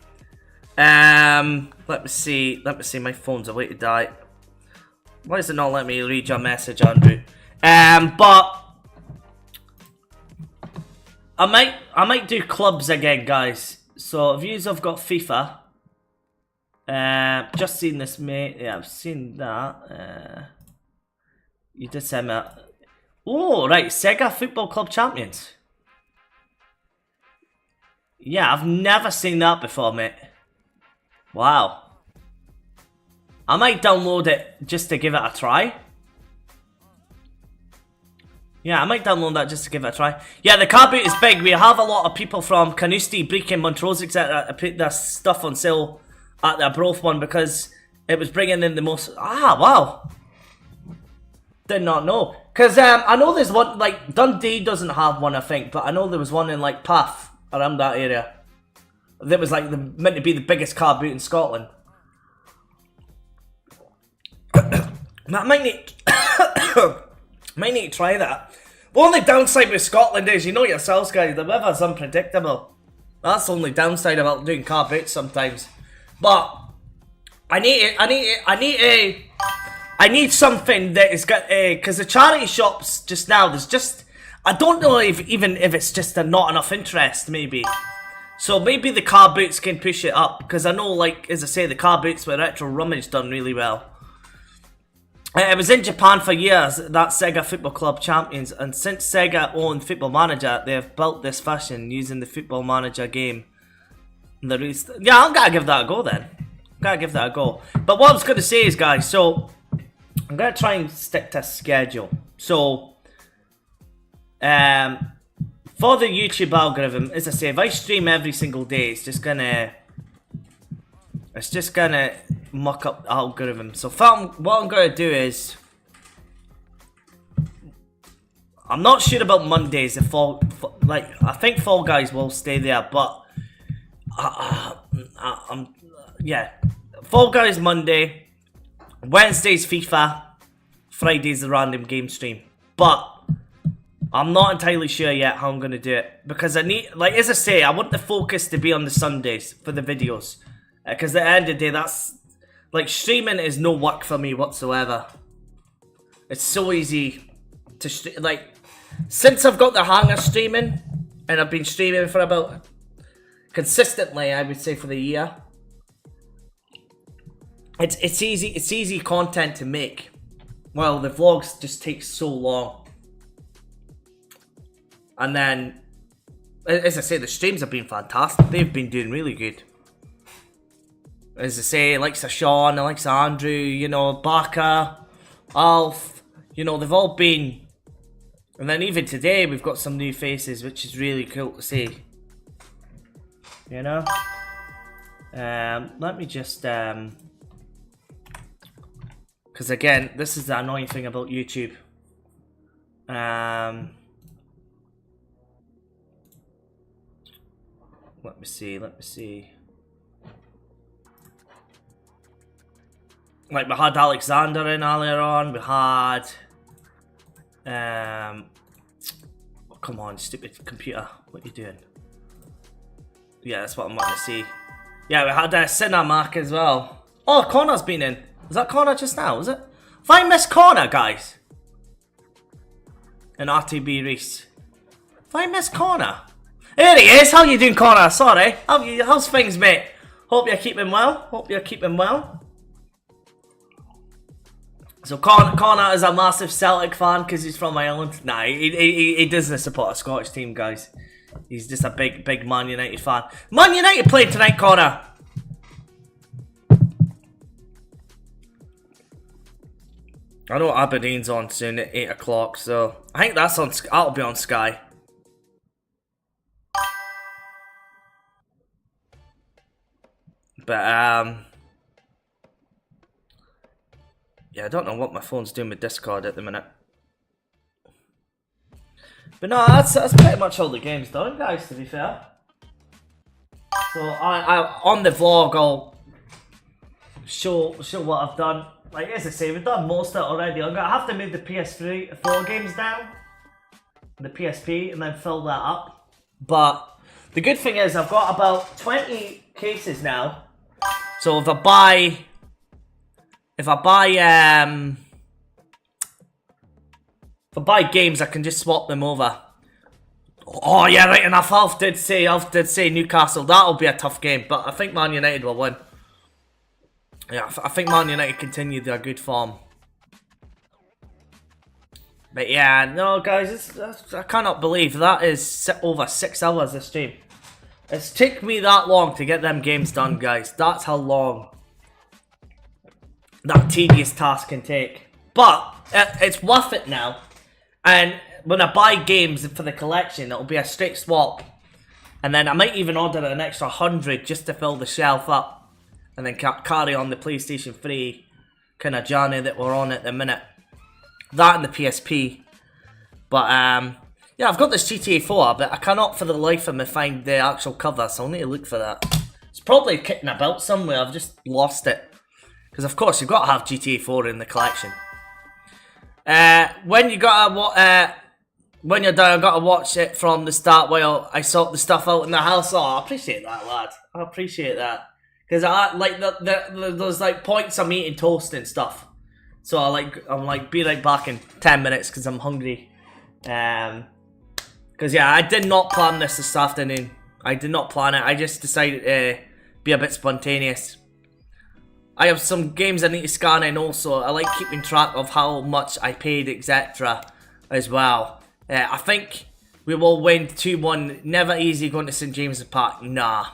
Let me see, my phone's away to die. Why does it not let me read your message, Andrew? But I might do clubs again, guys. So if yous have got FIFA, just seen this, mate. Yeah, I've seen that. You did send me that. Oh, right, Sega Football Club Champions. Yeah, I've never seen that before, mate. Wow. I might download it just to give it a try. Yeah, I might download that just to give it a try. Yeah, the car boot is big. We have a lot of people from Carnoustie, Brechin, Montrose, etc. to put their stuff on sale at the Arbroath one because it was bringing in the most... Ah, wow. Did not know. Because I know there's one, like, Dundee doesn't have one, I think, but I know there was one in, like, Path, around that area. That was like meant to be the biggest car boot in Scotland. I might need to try that. The only downside with Scotland is, you know yourselves, guys, the weather's unpredictable. That's the only downside about doing car boots sometimes. But I need something that is got because the charity shops just now, there's just, I don't know if it's just not enough interest, maybe. So maybe the car boots can push it up, because I know, like, as I say, the car boots with Retro Rummage done really well. It was in Japan for years, that Sega Football Club Champions, and since Sega owned Football Manager, they have built this fashion using the Football Manager game Yeah, I'm gonna give that a go then. Gotta give that a go. But what I was gonna say is, guys, so I'm gonna try and stick to a schedule. So, for the YouTube algorithm, as I say, if I stream every single day, it's just gonna muck up the algorithm. So what I'm gonna do is, I'm not sure about Mondays. I think Fall Guys will stay there, but yeah, Fall Guys Monday, Wednesday's FIFA, Friday's the random game stream. But I'm not entirely sure yet how I'm gonna do it, because I need, like, as I say, I want the focus to be on the Sundays for the videos, because at the end of the day, that's like, streaming is no work for me whatsoever. It's so easy to stream. Like, since I've got the hang of streaming, and I've been streaming for about, consistently, I would say, for the year, it's easy content to make. Well, the vlogs just take so long. And then, as I say, the streams have been fantastic. They've been doing really good. As I say, likes of Sean, likes of Andrew, you know, Baka, Alf, you know, they've all been. And then even today, we've got some new faces, which is really cool to see. You know? Let me just, because again, this is the annoying thing about YouTube. Let me see. Like, we had Alexander in earlier on, we had... oh, come on, stupid computer, what are you doing? Yeah, that's what I'm wanting to see. Yeah, we had Cinemark as well. Oh, Connor's been in. Was that Connor just now, was it? Have I missed Connor, guys? And RTB Reese. Have I missed Connor? There he is! How you doing, Connor? Sorry. How's things, mate? Hope you're keeping well. So Connor is a massive Celtic fan because he's from Ireland. Nah, he doesn't support a Scottish team, guys. He's just a big Man United fan. Man United played tonight, Connor. I know Aberdeen's on soon at 8 o'clock, so I think that'll be on Sky. But yeah, I don't know what my phone's doing with Discord at the minute. But no, that's pretty much all the game's done, guys, to be fair. So I on the vlog, I'll show what I've done. Like, as I say, we've done most of it already. I'm gonna have to move the PS3 4 games down, the PSP, and then fill that up. But the good thing is I've got about 20 cases now. So if I buy games, I can just swap them over. Oh yeah, right enough. Alf did say Newcastle. That'll be a tough game, but I think Man United will win. Yeah, I think Man United continue their good form. But yeah, no guys, I cannot believe that is over 6 hours of stream. It's taken me that long to get them games done, guys. That's how long that tedious task can take. But it's worth it now. And when I buy games for the collection, it'll be a straight swap. And then I might even order an extra 100 just to fill the shelf up. And then carry on the PlayStation 3 kind of journey that we're on at the minute. That and the PSP. But yeah, I've got this GTA 4, but I cannot for the life of me find the actual cover, so I'll need to look for that. It's probably kicking about somewhere, I've just lost it. Because of course you've got to have GTA 4 in the collection. When you're done, I've got to watch it from the start while I sort the stuff out in the house. Oh, I appreciate that, lad. I appreciate that. Because I like there's like points I'm eating toast and stuff. So I'm like be right back in 10 minutes because I'm hungry. Because yeah, I did not plan this afternoon. I did not plan it. I just decided to be a bit spontaneous. I have some games I need to scan in also. I like keeping track of how much I paid, etc. as well. I think we will win 2-1. Never easy going to St James's Park. Nah.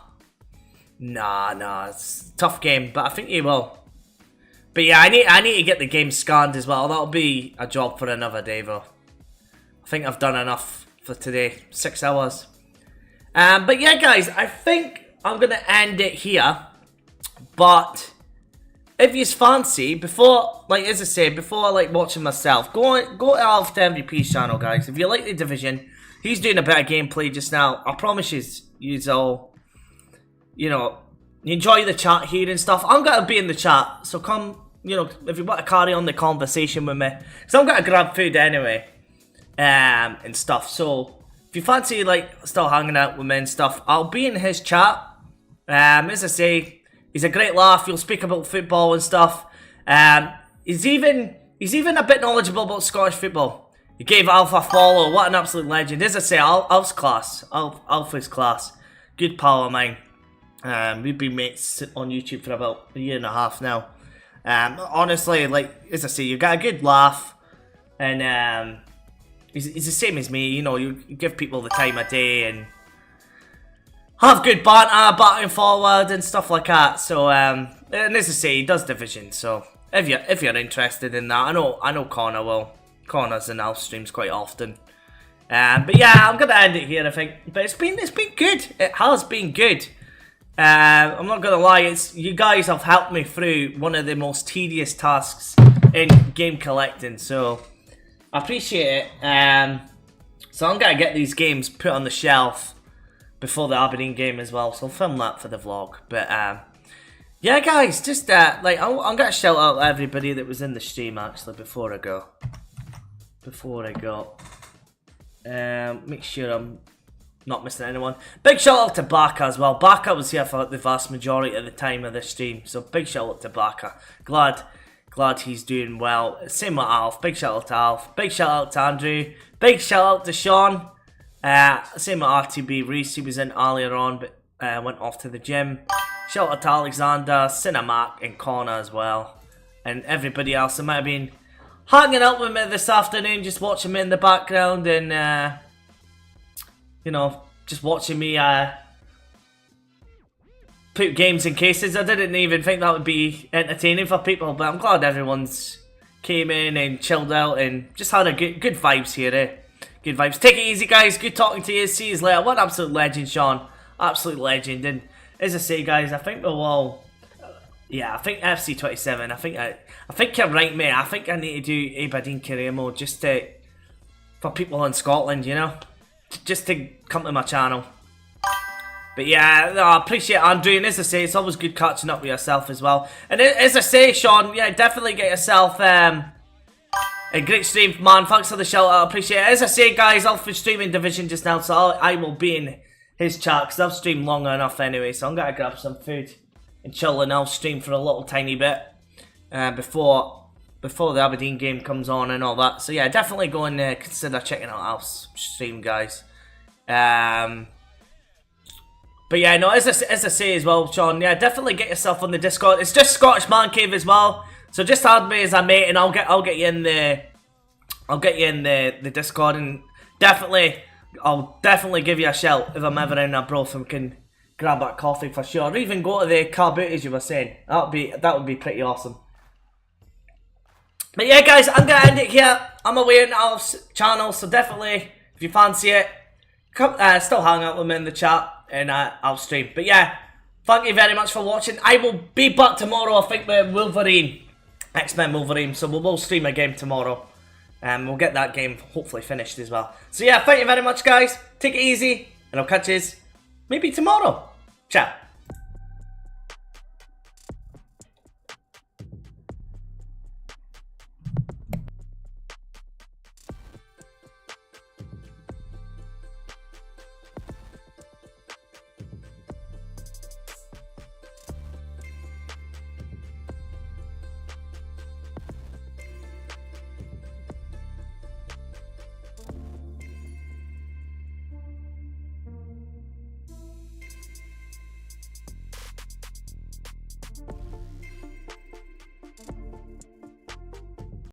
Nah, it's a tough game, but I think he will. But yeah, I need to get the game scanned as well. That'll be a job for another day, though. I think I've done enough for today. 6 hours. But yeah, guys, I think I'm gonna end it here. But if you fancy, before, like as I say, before I like watching myself, go to Alf MVP's channel, guys. If you like the Division, he's doing a bit of gameplay just now. I promise you all, you know, you enjoy the chat here and stuff. I'm gonna be in the chat, so come, you know, if you want to carry on the conversation with me, because I'm gonna grab food anyway, and stuff. So if you fancy like still hanging out with me and stuff, I'll be in his chat. As I say. He's a great laugh. He'll speak about football and stuff. He's even a bit knowledgeable about Scottish football. He gave Alf a follow. What an absolute legend. As I say, Alf's class. Alf is class. Good pal of mine. We've been mates on YouTube for about a year and a half now. Honestly, like as I say, you got a good laugh, and he's the same as me. You know, you give people the time of day and have good banter, batting forward and stuff like that. So, and as I say, he does Division. So, if you're interested in that, I know Connor will. Connor's in Alf streams quite often. But yeah, I'm gonna end it here, I think. But it's been good. It has been good. I'm not gonna lie. You guys have helped me through one of the most tedious tasks in game collecting. So, I appreciate it. So I'm gonna get these games put on the shelf before the Aberdeen game as well, so I'll film that for the vlog. But yeah, guys, just like I'm gonna shout out everybody that was in the stream actually before I go. Make sure I'm not missing anyone. Big shout out to Baka as well. Baka was here for the vast majority of the time of the stream, so big shout out to Baka. Glad he's doing well. Same with Alf. Big shout out to Alf. Big shout out to Andrew. Big shout out to Sean. Same with RTB Reese, he was in earlier on but went off to the gym. Shout out to Alexander, Cinemac and Connor as well. And everybody else that might have been hanging out with me this afternoon, just watching me in the background and you know, just watching me put games in cases. I didn't even think that would be entertaining for people, but I'm glad everyone's came in and chilled out and just had a good vibes here, eh? Good vibes. Take it easy, guys. Good talking to you. See you later. What an absolute legend, Sean. Absolute legend. And as I say, guys, I think we'll all... Yeah, I think FC27. I think you're right, mate. I think I need to do Aberdeen career mode just to... for people in Scotland, you know? Just to come to my channel. But yeah, I appreciate Andrew. And as I say, it's always good catching up with yourself as well. And as I say, Sean, yeah, definitely get yourself... a great stream, man. Thanks for the shout out. I appreciate it. As I say, guys, I'll be streaming Division just now, so I will be in his chat because I've streamed long enough anyway. So I'm gonna grab some food and chill, and I'll stream for a little tiny bit before the Aberdeen game comes on and all that. So yeah, definitely go and consider checking out Alf's stream, guys. But yeah, no, as I say as well, Sean. Yeah, definitely get yourself on the Discord. It's just Scottish Man Cave as well. So just add me as a mate, and I'll get you in the Discord, and I'll definitely give you a shout if I'm ever in abroad and we can grab that coffee for sure, or even go to the car boot as you were saying. That would be pretty awesome. But yeah, guys, I'm gonna end it here. I'm away on Alf's channel, so definitely if you fancy it, come still hang out with me in the chat, and I'll stream. But yeah, thank you very much for watching. I will be back tomorrow, I think, with Wolverine. X-Men Wolverine, so we'll stream a game tomorrow. We'll get that game hopefully finished as well. So yeah, thank you very much, guys. Take it easy, and I'll catch you maybe tomorrow. Ciao.